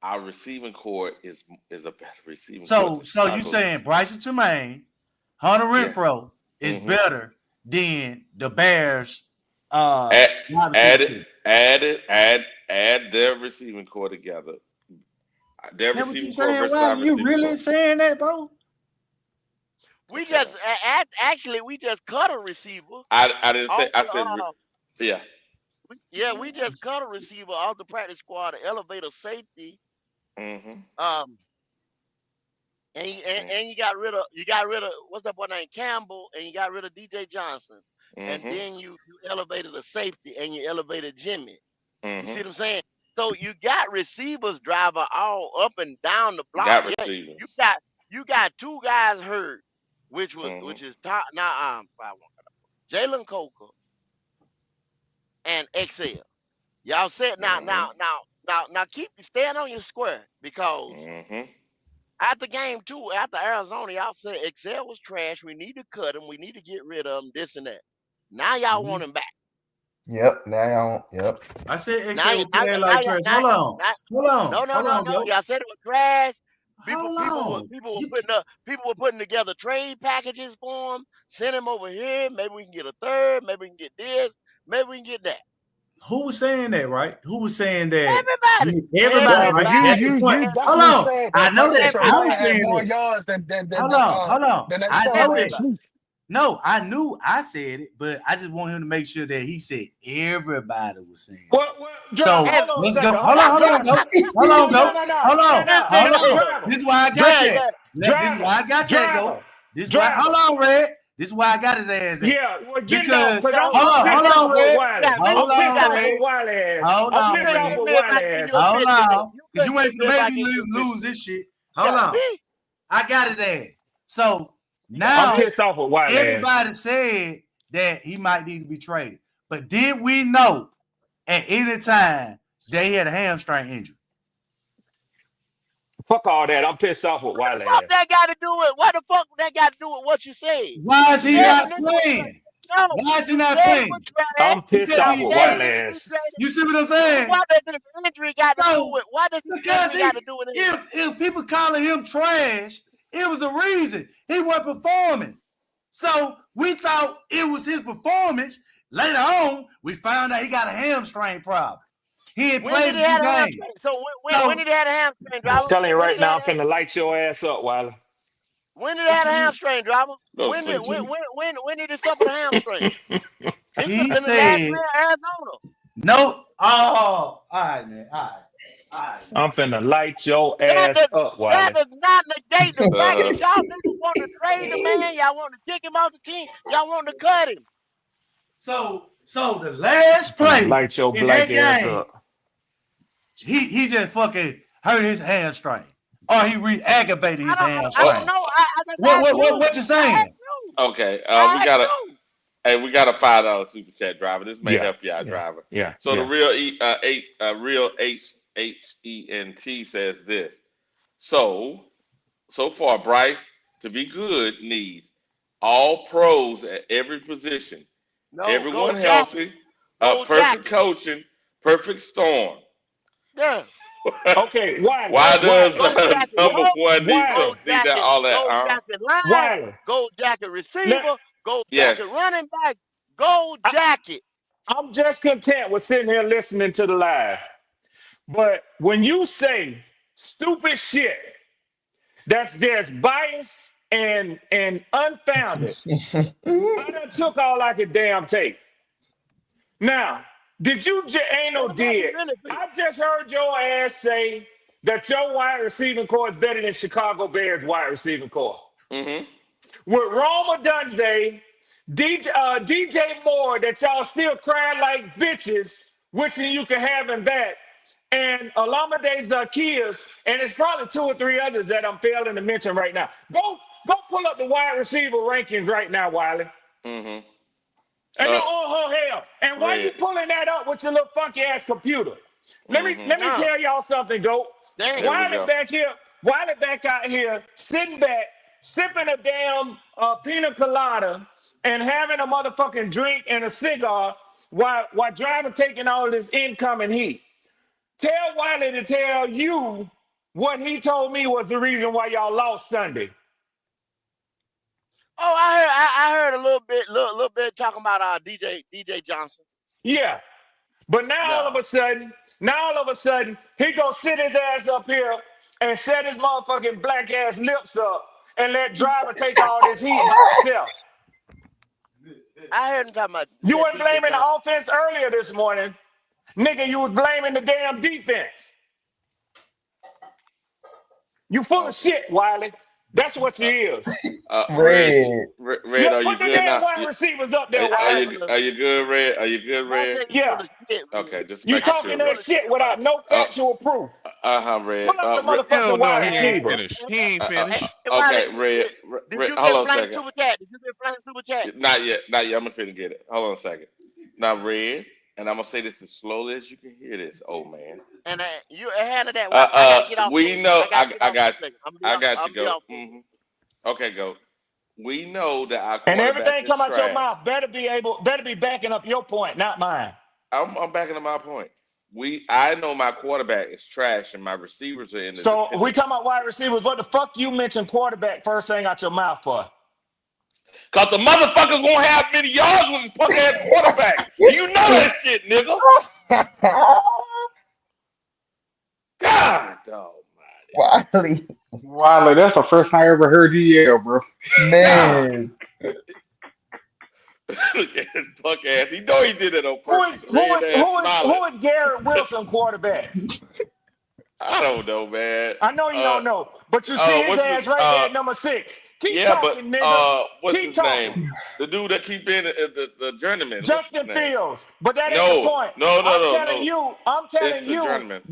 our receiving core is a better receiving core. So you saying Bryson Tremaine, Hunter Renfro is better than the Bears? Add their receiving core together. Their receiving core versus our receiving core. You really saying that, bro? We just we just cut a receiver. I didn't say. I said yeah. Yeah, we just cut a receiver off the practice squad to elevate a safety. Mm-hmm. And you got rid of what's that boy named Campbell, and you got rid of DJ Johnson, and then you elevated a safety and you elevated Jimmy. You see what I'm saying? So you got receivers driver all up and down the block. You got 2 guys hurt, which is top now. Jalen Coker and XL. Y'all said now stand on your square because after game 2, after Arizona, y'all said XL was trash. We need to cut him. We need to get rid of him. This and that. Now y'all want him back. Yep. Now y'all. Yep. I said XL was playing like trash. Hold on. No. Y'all said it was trash. People, Hold people on. were putting together trade packages for him. Send him over here. Maybe we can get a third. Maybe we can get this. Maybe we can get that. Who was saying that, right? Who was saying that? Everybody. Everybody, right? That's the point. You Everybody. Hold definitely on. said I that know that. Patrick Everybody. I Surtain was had saying more that. yards Hold on. than that I saw know that. last week. No, I knew I said it, but I just want him to make sure that he said everybody was saying it. Well, So hold on a let's second. go. Hold on, Driver. Hold on. This is why I got Listen, that. This is why I got that, though. This is why. Hold on, Red. This is why I got his ass at. Yeah, well, get it out Because because hold I'm pissed on, off with Red. Wiley. Hold I'm pissed on, off Red. with Wiley ass. Hold I'm on, pissed off Red. with me if I Wiley give ass. you a Hold 50 cent. on, You because couldn't you ain't get me if I make give me you a 50 lose cent. this shit. Hold Yeah, on. me. I got his ass. So I'm now pissed off with Wiley ass. everybody said that he might need to be traded. But did we know at any time that he had a hamstring injury? Fuck all that. I'm pissed off with Wiley Fuck ass. that got to do with what the fuck that got to do with what you said? Why is You he said not the nigga was playing? no. Why is he You not said he playing? was trash. I'm pissed Because off You he's with said the Wiley hurt. nigga be ass. traded. You see what I'm So saying? what does his injury got to do So with? What does his because injury got to do with it? if people calling him trash, it was a reason. He wasn't performing. So we thought it was his performance. Later on, we found out he got a hamstring problem. He ain't When played did a he few have a games. hamstring? So when So did he have a hamstring, I'm driver? telling you When right did he now, have I'm a, finna light your ass up, Wiley. when did he what have you a mean? hamstring, driver? Go to When did sleep. What you when did he suffer the hamstring? It could he have been the last said year in Arizona. no. Oh, all right, man. All right. I'm finna light your That ass does up, that Wiley. does not negate the fact Uh-huh. that y'all niggas want to trade the man. Y'all want to kick him off the team. Y'all want to cut him. So the last I'm finna play light your in black that ass game, up. he just fucking hurt his hamstring, or he re-aggravated his I Oh, don't hamstring. know. I just asked you. What you I saying? asked you. okay. I asked you. We got a $5 super chat, driver. This may Yeah, help you out, yeah, driver. yeah, So the yeah. real HENT says this. So far, Bryce to be good needs all pros at every position, No, everyone go jacket. healthy, Go perfect jacket. coaching, perfect storm. Yeah. Okay, Wiley, Why does Go jacket. number one need Go need that Wiley, all that? Go jacket line. Wiley. Go jacket Now, receiver. Go jacket Yes. running back. Go I, jacket. I'm just content with sitting here listening to the live. But when you say stupid shit that's just biased and unfounded, I done took all I could damn take. Now, did you ain't no Well, how you did? really feel? I just heard your ass say that your wide receiving core is better than Chicago Bears wide receiving core. Mm-hmm. With Roma Dunze, DJ Moore, that y'all still crying like bitches, wishing you could have him back, and Olamide Zacchaeus, and it's probably two or three others that I'm failing to mention right now. Go pull up the wide receiver rankings right now, Wiley. Mm-hmm. And hell. And why you Red. pulling that up with your little funky ass computer? Let me Nah. tell y'all something, Goat. Damn. Here we go. Wiley back out here, sitting back, sipping a damn pina colada and having a motherfucking drink and a cigar while driving, taking all this incoming heat. Tell Wiley to tell you what he told me was the reason why y'all lost Sunday. Oh, I heard a little bit talking about DJ Johnson. Yeah. But now all Yeah. of a sudden, he go sit his ass up here and set his motherfucking black ass lips up and let driver take all this heat by himself. I heard him talking about You said weren't DJ blaming the Johnson. offense earlier this morning. Nigga, you was blaming the damn defense. You full of Okay. shit, Wiley. That's what you is. Red. Red. Red, are you Put the good damn now? wide receivers up there, Are Wiley. you good, Red? Are you good, I Red? think you full Yeah. of shit, Red. Okay, just You making I think talking sure, you full that Red. of shit shit, without brother. no factual proof. Red. Pull up the Red. motherfucking Hell no, wide he ain't receivers. finished. He ain't Hey, finished. Wiley, Okay, Red. did Red. you Hold get on a Flame second. Super Chat? Did you get Flame Super Chat? Not yet. Not yet. I'm finna get it. Hold on a second. Now, Red, and I'm gonna say this as slowly as you can hear this, old man. And you ahead of that, Wiley. I gotta get off. We know. I gotta get I off for got. a second. I'm I got gonna you, be go. off for a second. Okay, go. We know that our And quarterback everything is come out your trash. mouth better be backing up your point, not mine. I'm backing up my point. I know my quarterback is trash and my receivers are in the So we dependent. talking about wide receivers. What the fuck you mentioned quarterback first thing out your mouth for? Cause the motherfuckers won't have many yards with the punk ass quarterback. And you know that shit, nigga. God Wiley, Wiley, that's the first time I ever heard you yell, bro. God. man. Look at his punk ass. He know he did it on Who purpose. is who Red is ass who is smiling. who is Garrett Wilson quarterback? I don't know, man. I know you don't know, but you see his What's his ass right there at number 6. Keep yeah, but talking, nigga. what's Keep his name? talking. The dude that keep in the journeyman. What's his Justin name? Fields. But that ain't the No, point. no, no, I'm no, telling no. you, It's the journeyman.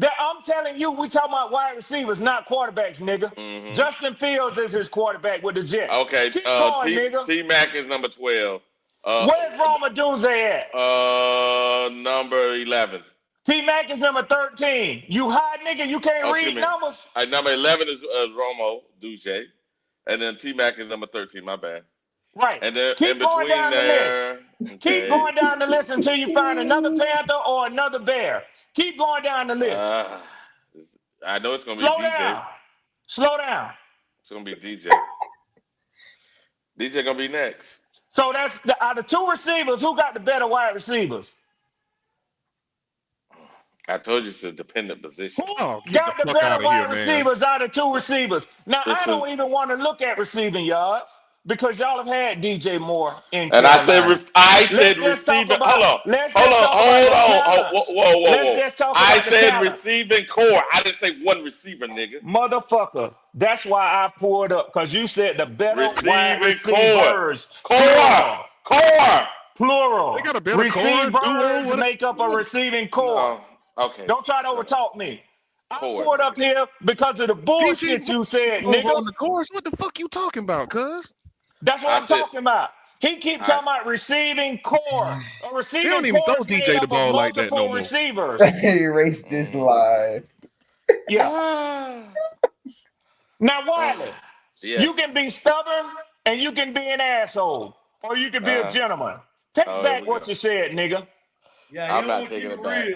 we talking about wide receivers, not quarterbacks, nigga. Mm-hmm. Justin Fields is his quarterback with the Jets. Okay, Keep going, nigga. T Mac is number 12. Where's Roma Dunze at? Number 11. T Mac is number 13. You high, nigga, you can't Oh, excuse read me. numbers? Number 11 is Romo Duce. And then T Mac is number 13. My bad. Right. And then in Keep going between down the list. there, Keep okay. going down the list until you find another Panther or another Bear. Keep going down the list. I know it's gonna be Slow DJ. down. Slow down. It's gonna be DJ. DJ gonna be next. So that's out of two receivers, who got the better wide receivers? I told you it's a dependent position. Who Oh, get got the the fuck out better of here, wide man. receivers out of two receivers? Now, I Listen. don't even want to look at receiving yards because y'all have had DJ Moore in And Carolina. I said receiving. Hold on. Let's Hold just on. talk about the Hold on. talent. Whoa. Let's just talk I about the said talent. receiving core. I didn't say one receiver, nigga. Motherfucker. That's why I pulled up, because you said the better wide Receiving core. receivers. Core. Plural. They got a better core, duo, Receivers whatever. make up a receiving core. No. Okay. Don't try to overtalk me. I Core, pulled up here because of the bullshit DJ you said, over nigga. on the course. What the fuck you talking about, cuz? That's what I'm talking about. He keep talking about receiving core. A They receiving don't even core throw is made DJ the up of ball like that no multiple more. receivers. Erase this live. Yeah. Now, Wiley, yes. you can be stubborn and you can be an asshole, or you can be a gentleman. Take back what you said, nigga. Yeah, I'm not taking it back.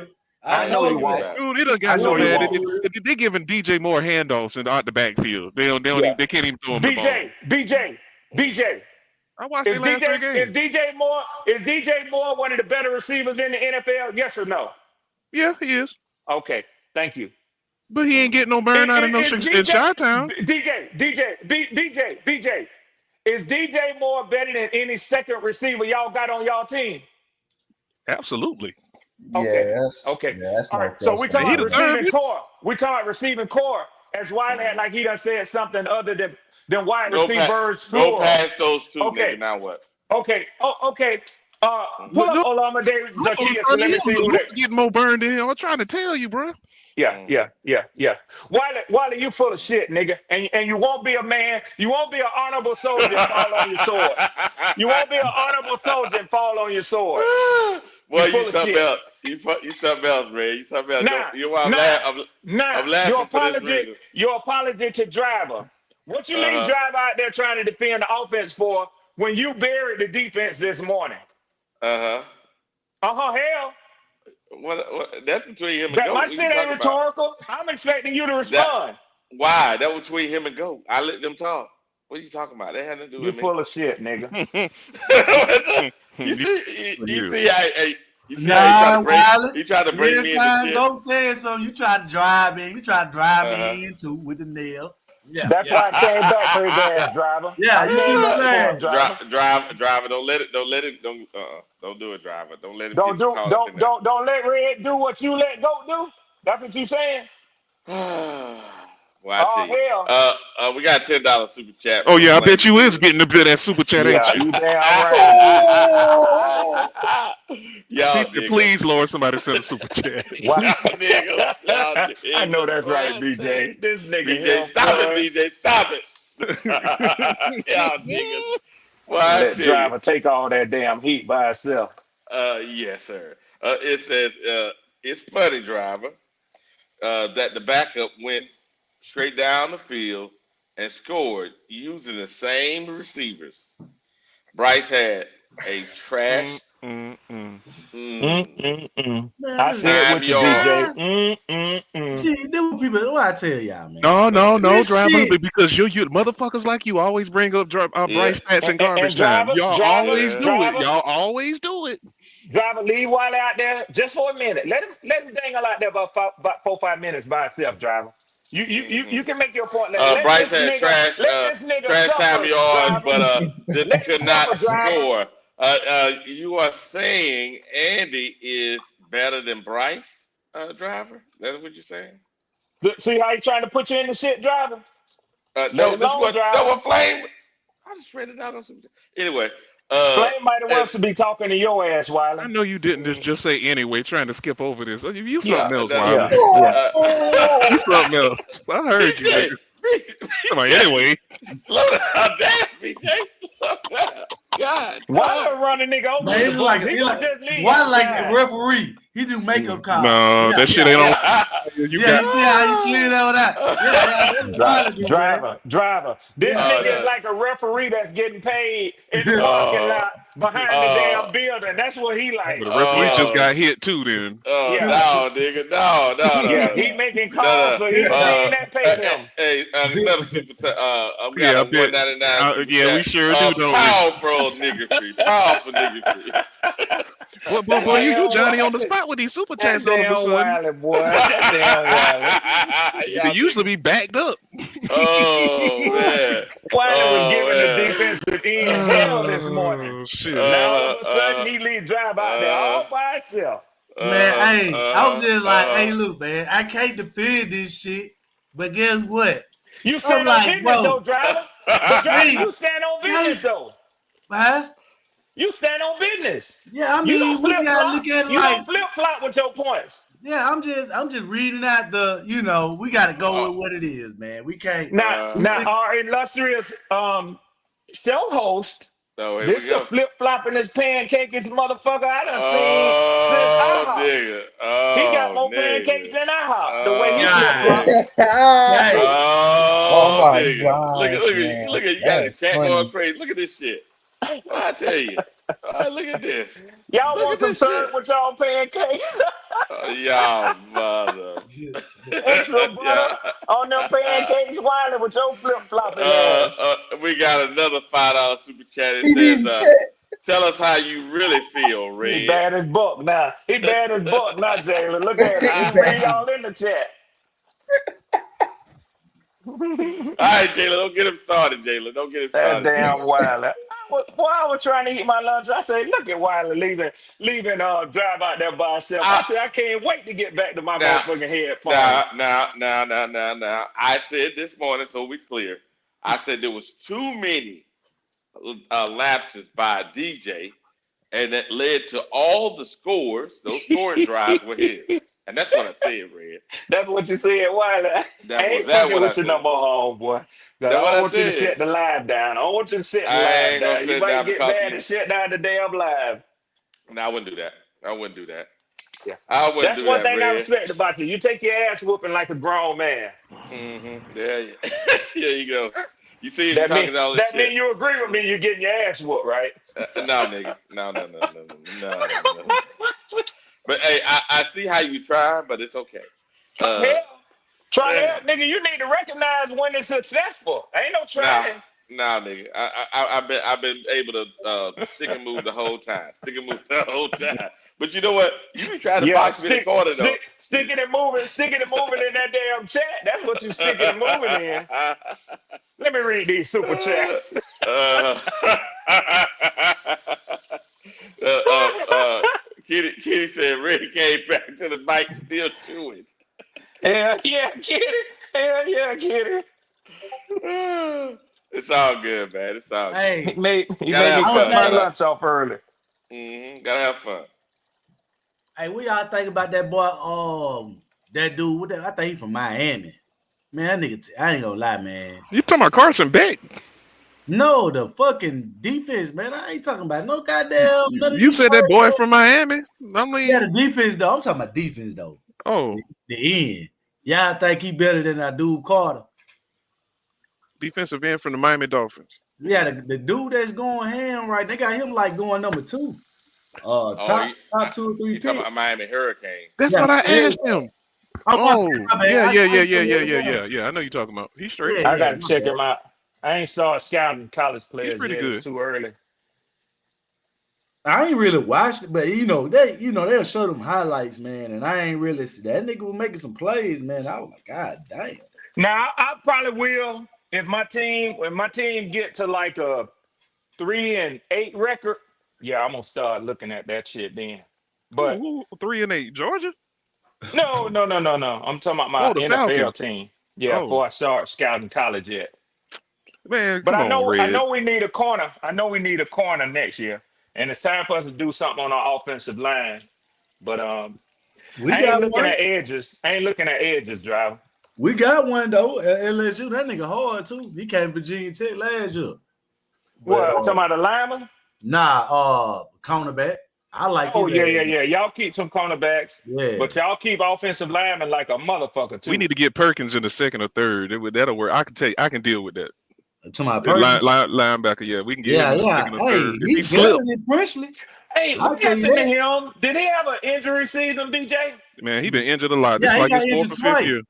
I know you won't. Dude, it done got so bad. They giving DJ more handoffs in out the backfield. They can't even throw him the ball. BJ. I watched their last 3 games. Is DJ Moore one of the better receivers in the NFL? Yes or no? Yeah, he is. Okay, thank you. But he ain't getting no burn out of no in Chi-Town. BJ. Is DJ Moore better than any second receiver y'all got on y'all team? Absolutely. Okay. Yes. Okay. Yes, All right. So we talking about receiving core. We talking about receiving core. As Wiley had like he done said something other than wide receivers. Go past those two, nigga. Now what? Okay. Okay. Pull up Olama David Zacchaeus and let me see who they getting more burned in here. I'm trying to tell you, bro. Yeah. Wiley, you full of shit, nigga. And you won't be a man. You won't be an honorable soldier and fall on your sword. You won't be an honorable soldier and fall on your sword. Boy, you something else. You something else, man. You something else. I'm laughing for this reason. Your apology to Driver. What you leave Driver out there trying to defend the offense for when you buried the defense this morning? Hell. What? That's between him and That Goat. my shit ain't rhetorical. I'm expecting you to respond. Why? That was between him and Goat. I let them talk. What are you talking about? That had to do with me. You full of shit, nigga. You see how he tried to bring me into shit. Goat said something. You tried to drive me. You tried to drive me into with the nail. Yeah, that's why I came back for his ass, Driver. Yeah, you see what I'm saying? Driver, don't let it, don't do it, Driver. Don't let him. Don't let Red do what you let Goat do. That's what you saying. Well, I tell you, we got $10 super chat. Oh yeah, I bet you is getting a bit of that super chat, ain't you? You damn right. Y'all please, Lord, somebody send a super chat. I know that's right, BJ. This nigga. BJ, stop it, BJ, stop it. Y'all niggas. Well, let Driver take all that damn heat by itself. Yes, sir. It says it's funny, Driver, that the backup went straight down the field and scored using the same receivers. Bryce had a trash I said with you, DJ. See, there were people. What I tell y'all, man. No, This driver, shit. because you motherfuckers like you always bring up Bryce stats in garbage time. Y'all always do it. Y'all always do it. Driver, leave Wiley out there just for a minute. Let him dangle out there about 4-5 minutes by himself, driver. You can make your point. Let Bryce this had nigga trash time suffer, yards, driver. but Let him could not suffer, driver. score. You are saying Andy is better than Bryce, driver? That's what you're saying? See how he trying to put you in the shit, driver? Let No, it alone, driver. what Flame. I just read it out on something. Anyway, Flame might have wants to be talking to your ass, Wiley. I know you didn't just say anyway, trying to skip over this. You something else, Yeah. Wiley. You something else. I heard you, nigga. Come on, anyway. Slow down, damn, BJ. Slow down. God. Wiley run a nigga over with the bus. He gonna just leave. Why like a referee? He do makeup calls. No, that shit ain't on. You see how he slid over that? Driver. This nigga is like a referee that's getting paid in the parking lot behind the damn building. That's what he like. But the referee just got hit too. Then. No, nigga, no. Yeah, he making calls for any team that pay him. Hey, another super. I'm got a 199. Super yeah, we sure do. Don't powerful niggatry. Powerful niggatry. Boy, you Johnny on the spot with these super chats all of a sudden. Wiley, boy. That damn Wiley. They usually be backed up. Oh man. Wiley was giving the defensive end hell this morning. Shit. Now all of a sudden he leaves drive out there all by himself. Man, I was just like, hey, look, man, I can't defend this shit, but guess what? You stand on business, though, driver. But driver, you stand on business, though. Huh? You stand on business. Yeah, I mean, you don't we flip gotta flop. look at it You like don't flip flop with your points. Yeah, I'm just reading out the, we got to go with what it is, man. We can't. Now, our illustrious show host. This a flip flopping his pancakes, motherfucker. I done seen since IHOP. He got more pancakes than IHOP. The way he flip flops. Oh my god! Look at you got this cat going crazy. Look at this shit. I tell you. Look at this. Y'all want some syrup with y'all pancakes? Y'all mother. Extra butter on them pancakes, Wiley, with your flip flopping ass. We got another $5 super chat. It says, tell us how you really feel, Red. He bad as buck now. Jalen. Look at him. He read y'all in the chat. All right, Jalen, don't get him started, Jalen. Don't get him started. That damn Wiley. Boy, I was trying to eat my lunch. I said, look at Wiley leaving drive out there by himself. I said, I can't wait to get back to my motherfucking headphones. Now. I said this morning, so we clear. I said there was too many lapses by DJ, and that led to all the scores. Those scoring drives were his. And that's what I said, Red. That's what you said, Wiley. I ain't fucking with you no more, homeboy. I don't want you to shut the live down. I don't want you to shut the live down. You might get mad and shut down the damn live. No, I wouldn't do that. Yeah. That's one thing I respect about you. You take your ass whooping like a grown man. Mm-hmm. Yeah. Here you go. You see him talking all this shit. That means you agree with me. You're getting your ass whooped, right? No, nigga. No. But hey, I see how you try, but it's okay. Try hell, nigga. You need to recognize when it's successful. Ain't no trying. Nah, nigga. I've been able to stick and move the whole time. But you know what? You be trying to box me in the corner though. Sticking and moving in that damn chat. That's what you sticking and moving in. Let me read these super chats. Kitty said Red came back to the mic still chewing. Yeah, Kitty. Kitty. It's all good, man. It's all good. Hey, he made me cut my lunch off early. Gotta have fun. Hey, what y'all think about that boy? That dude. I think he from Miami. Man, that nigga. I ain't gonna lie, man. You talking about Carson Beck? No, the fucking defense, man. I ain't talking about no goddamn. You said that boy from Miami? The defense though. I'm talking about defense though. Oh, the end. Y'all think he better than that dude Carter? Defensive end from the Miami Dolphins. Yeah, the dude that's going ham right. They got him like going number 2. top 2 or 3 You talking picks. about Miami Hurricane? That's Yeah, what I yeah. asked him. Oh, my bad. Yeah. I I know you're talking about. He's straight. Yeah, I yeah, got to my check bad. him out. I ain't started scouting college He's players pretty yet. It's good. too early. I ain't really watched it, but they'll show them highlights, man. And I ain't really see that nigga was making some plays, man. I was like, God damn. Now I probably will if my team get to like a 3-8 record. Yeah, I'm gonna start looking at that shit then. But Who 3-8? Georgia? no. I'm talking about my Oh, the NFL Falcons. team. Yeah, Oh, before I start scouting college yet. man, But come on, I Red. know we need a corner. I know we need a corner next year, and it's time for us to do something on our offensive line. But We I ain't got looking one. at edges. Driver. We got one though at LSU. That nigga hard too. He came to Virginia Tech last year. But What talking about the lineman? Cornerback. I like Oh his ass. yeah. Y'all keep some cornerbacks, Yeah. but y'all keep offensive linemen like a motherfucker too. We need to get Perkins in the second or third. That'll work. I can deal with that. To my Perkins. Linebacker, yeah, we can get him in the second or Hey, third. If he he better flip, than Presley. Hey, I'll what tell you happened to that. him? Did he have an injury season, BJ? man, he been injured a lot. Yeah, This is he like got his fourth injured or fifth twice. year.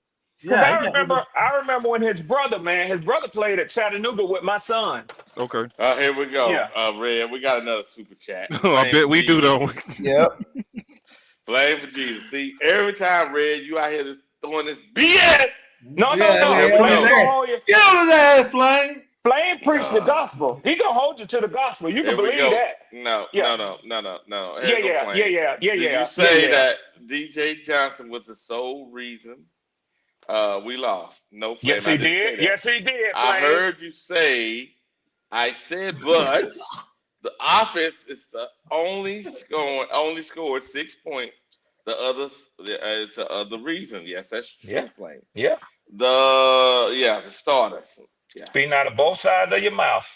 Because Yeah, I remember when his brother played at Chattanooga with my son. Okay. Here we go. Yeah. Red, we got another super chat. I bet we do though. Yep. Flame for Jesus. See, every time, Red, you out here just throwing this BS. No. Here we Flame go. gonna hold you. Get on his ass, Flame. Flame preach the gospel. He gonna hold you to the gospel. You can Here we believe go. that. No. Yeah. Here we go, Flame. Yeah. Did you say that DJ Johnson was the sole reason we lost? No, Flame. Yes, he did. Yes, he did. I Flame. heard you say. I said, but the offense is the only scored 6 points. The others is the other reason. Yes, that's true, Flame. Yeah. The starters. Yeah. Speaking out of both sides of your mouth.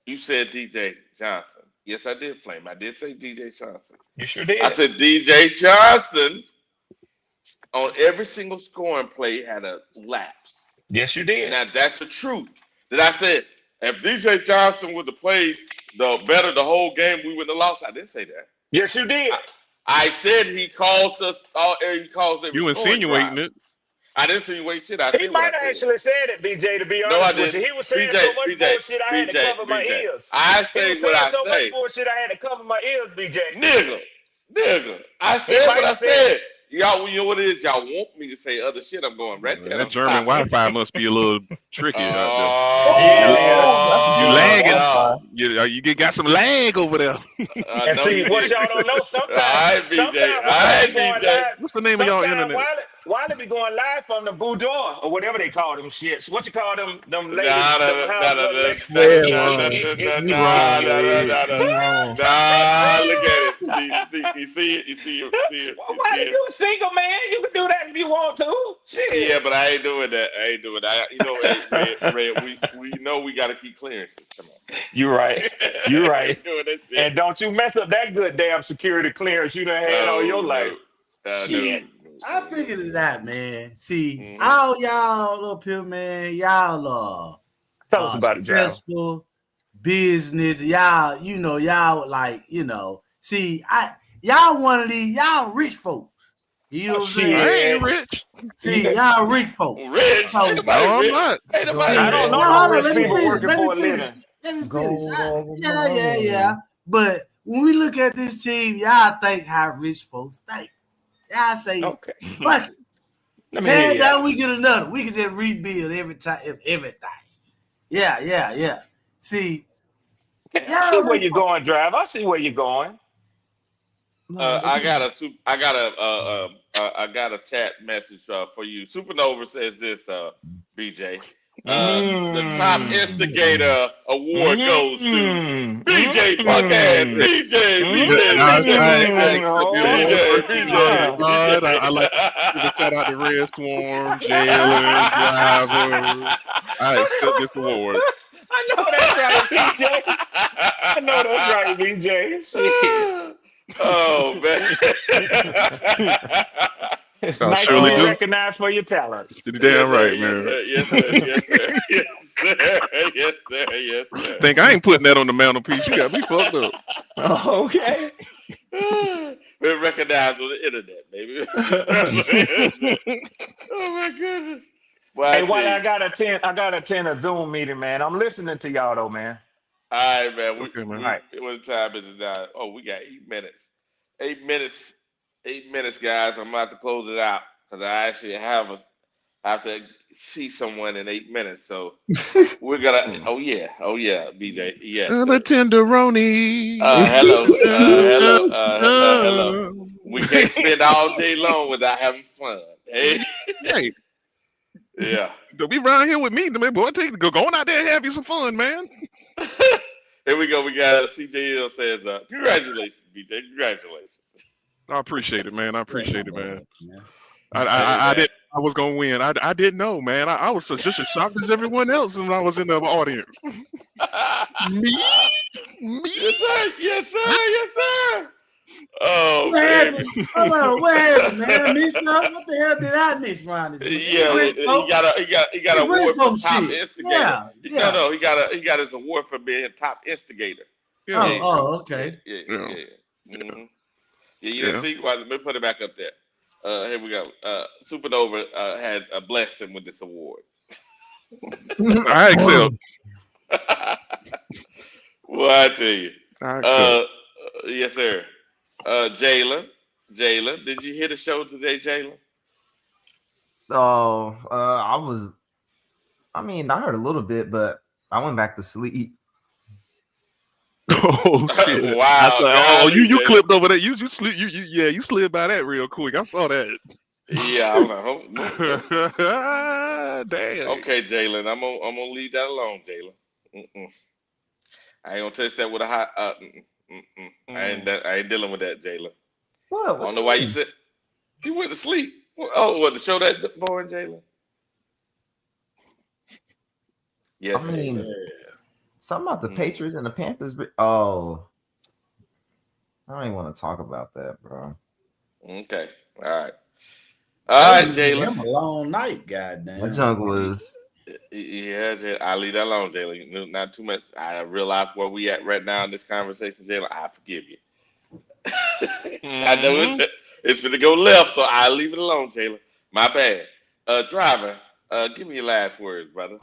You said DJ Johnson. Yes, I did, Flame. I did say DJ Johnson. You sure did. I said DJ Johnson on every single scoring play had a lapse. Yes, you did. Now that's the truth. That I said if DJ Johnson would have played the whole game, we wouldn't have lost. I didn't say that. Yes, you did. I said he calls us all. He calls every You insinuating it? I didn't insinuate shit. He might have actually said it, BJ, to be No, I honest with you. didn't. He was saying BJ, so much bullshit I had to cover my ears. I say he was what saying I so say. much bullshit I had to cover my ears, BJ. Nigga. I said what I said. Y'all, you know what it is? Y'all want me to say other shit. I'm going right there. That German Wi-Fi must be a little tricky out there. You lagging. You got some lag over there. And see, what y'all don't know, sometimes what's the name of y'all internet? Wiley be going live from the boudoir or whatever they call them shits. What you call them ladies? Nah, look at it. You see it. Why you a single man? You can do that if you want to. Shit. Yeah, but I ain't doing that. You know, Red, we know we got to keep clearances. Come on. You're right. And don't you mess up that good damn security clearance you done had all your life. Shit. I figured it out, man. See, all y'all up here, man, y'all tell us about successful business. Y'all, y'all like, see, y'all one of these, y'all rich folks. You know what I'm saying? I ain't rich. See, y'all rich folks. Rich? So, no, I'm not. I don't know no rich people working for a living. Let me finish. Yeah. But when we look at this team, y'all think how rich folks think. Y'all say, okay. Fuck it. Tear down, we get another. We can just rebuild every time, everything. Yeah. See, I see where you're going, Drive. I see where you're going. I got a chat message for you. Supernova says this, BJ. The top instigator award goes to BJ Buckhead. BJ. I like to give a shout out to Red Swarm, Jalen, Driver. I accept this award. I know that's right, BJ. I know that's right, BJ. Shit. Oh man. It's nice to be recognized for your talents. You're damn right, man. Yes, sir. sir. Yes, sir. Yes, sir. Think I ain't putting that on the mantelpiece. You got me fucked up. Okay. We recognize on the internet, baby. Oh my goodness. Well, I Hey, tell Wally, you. I gotta attend a Zoom meeting, man. I'm listening to y'all though, man. All right, man. Okay, man. All right. What time is it now? Oh, we got 8 minutes. 8 minutes. 8 minutes, guys. I'm about to close it out because I actually have to see someone in 8 minutes. So we're gonna. Oh yeah. Oh yeah. BJ. Yes, The sir. tenderoni. Hello. Hello. We can't spend all day long without having fun. Hey. Hey, Yeah. don't be around here with me, man. Boy, go on out there and have you some fun, man. Here we go. We got CJ Hill says, "Congratulations, BJ. Congratulations." I appreciate it, man. I appreciate it, man. Hey I man. didn't. I was gonna win. I didn't know, man. I was just as shocked as everyone else when I was in the audience. Me, Yes, sir. Yes, sir. Yes, sir. Oh, What baby. happened? Hold on, what happened, man? I missed something. What the hell did I miss around this? Yeah, Rich he got an It's award rich for folk top shit. instigator. Yeah, No, yeah. no, he got his award for being top instigator. Yeah, Okay. Yeah. yeah, Mm-hmm. Yeah, you didn't yeah. see? Well, let me put it back up there. Here we go. Supernova had blessed him with this award. I accept. Well, I tell you. I accept. Uh, yes, sir. Jalen, did you hear the show today, Jalen? I heard a little bit, but I went back to sleep. Oh shit! I Wow, saw. Oh, golly, you Jalen. clipped over that. You slid. You slid by that real quick. I saw that. Yeah, I'm like, oh, no. Damn. Okay, Jalen, I'm gonna leave that alone, Jalen. Mm-mm. I ain't gonna touch that with a hot. I ain't dealing with that, Jalen. What? I What don't know you why you mean? said you went to sleep. Oh, what to show that boring, Jalen? I Yes, mean, Jalen. something about the Mm. Patriots and the Panthers. But I don't even want to talk about that, bro. Okay, all right, Jalen. Them a long night, My goddamn. junk was. Yeah, I'll leave that alone, Jalen. Not too much. I realize where we at right now in this conversation, Jalen. I forgive you. I know Mm-hmm. it's gonna go left, so I'll leave it alone, Jalen. My bad. Driver, give me your last words, brother.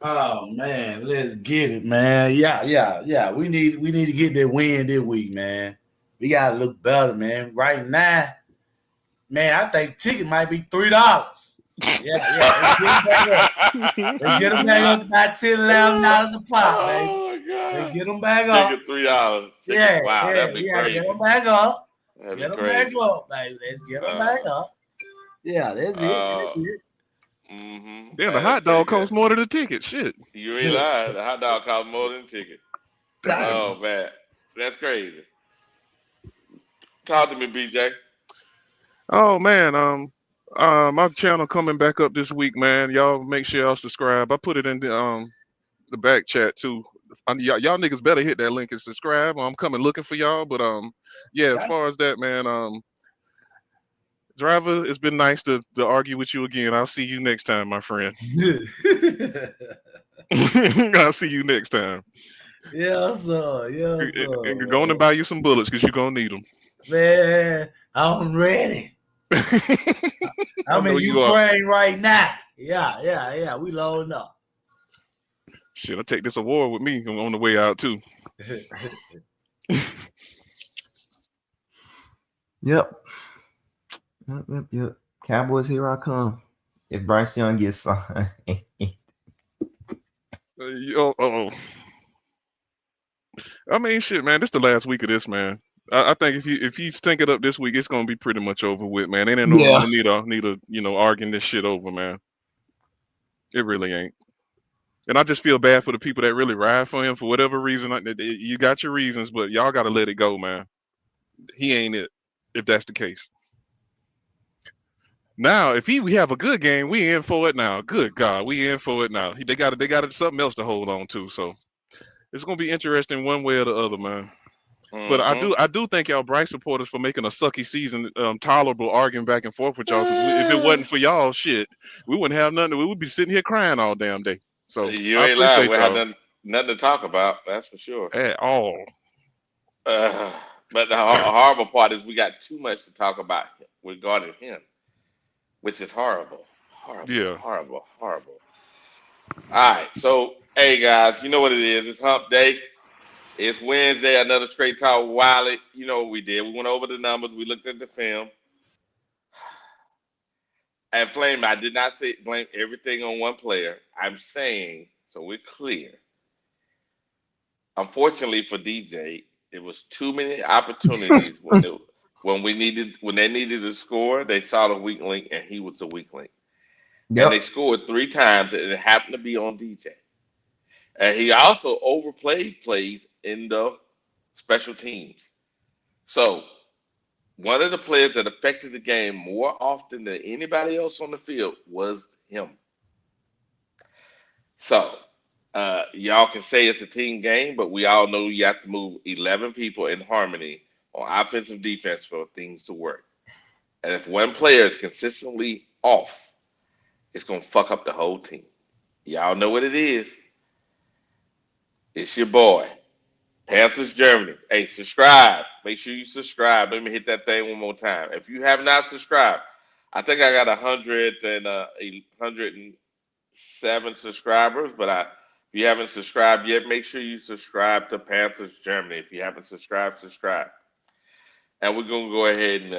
Oh man, let's get it, man. Yeah. We need to get that win this week, man. We gotta look better, man. Right now, man, I think ticket might be $3. Yeah. Let's get them back up to about $10, $11 a pop, baby. Oh my Let's God. get them back up. Ticket $3. Yeah, Wow, that'd be get crazy. them back up. That'd Get be them back crazy. up, baby. Let's get them back up. Yeah, that's it. Uh, That's it. Damn, the That's hot pretty dog good. costs more than the ticket. Shit. You ain't lying. The hot dog costs more than the ticket. Damn. Oh man, that's crazy. Talk to me, BJ. Oh man. My channel coming back up this week, man. Y'all make sure y'all subscribe. I put it in the back chat too. Y'all niggas better hit that link and subscribe. I'm coming looking for y'all. But yeah. As far as that, man. Driver, it's been nice to argue with you again. I'll see you next time, my friend. I'll see you next time. Yes, sir. Yes, sir. And you're going to buy you some bullets because you're going to need them. Man, I'm ready. I'm in Ukraine right now. Yeah. We loading up. Shit, I'll take this award with me on the way out, too. Yep. Cowboys, here I come. If Bryce Young gets signed. I mean, shit, man. This the last week of this, man. I think if he's tanking up this week, it's gonna be pretty much over with, man. Ain't no longer need a arguing this shit over, man. It really ain't. And I just feel bad for the people that really ride for him for whatever reason. You got your reasons, but y'all got to let it go, man. He ain't it, if that's the case. Now, if we have a good game, we in for it now. Good God, we in for it now. They got something else to hold on to. So it's gonna be interesting one way or the other, man. But I do thank y'all Bryce supporters for making a sucky season tolerable, arguing back and forth with y'all. Because if it wasn't for y'all, shit, we wouldn't have nothing. We would be sitting here crying all damn day. So You I ain't lying. appreciate We had y'all nothing to talk about. That's for sure. at all. Uh, but the horrible part is we got too much to talk about regarding him, which is horrible, horrible, Yeah. horrible, horrible. All right, so hey guys, you know what it is? It's Hump Day. It's Wednesday. Another straight talk with Wiley. You know what we did? We went over the numbers. We looked at the film. And Flame, I did not say blame everything on one player. I'm saying, so we're clear. Unfortunately for DJ, it was too many opportunities when they needed to score. They saw the weak link, and he was the weak link. And they Yep. scored 3 times, and it happened to be on DJ. And he also overplayed plays in the special teams. So one of the players that affected the game more often than anybody else on the field was him. So y'all can say it's a team game, but we all know you have to move 11 people in harmony on offensive defense for things to work. And if one player is consistently off, it's gonna fuck up the whole team. Y'all know what it is. It's your boy, Panthers Germany. Hey, subscribe. Make sure you subscribe. Let me hit that thing one more time. If you have not subscribed, I think I got 107 subscribers, but if you haven't subscribed yet, make sure you subscribe to Panthers Germany. If you haven't subscribed, subscribe. And we're gonna go ahead and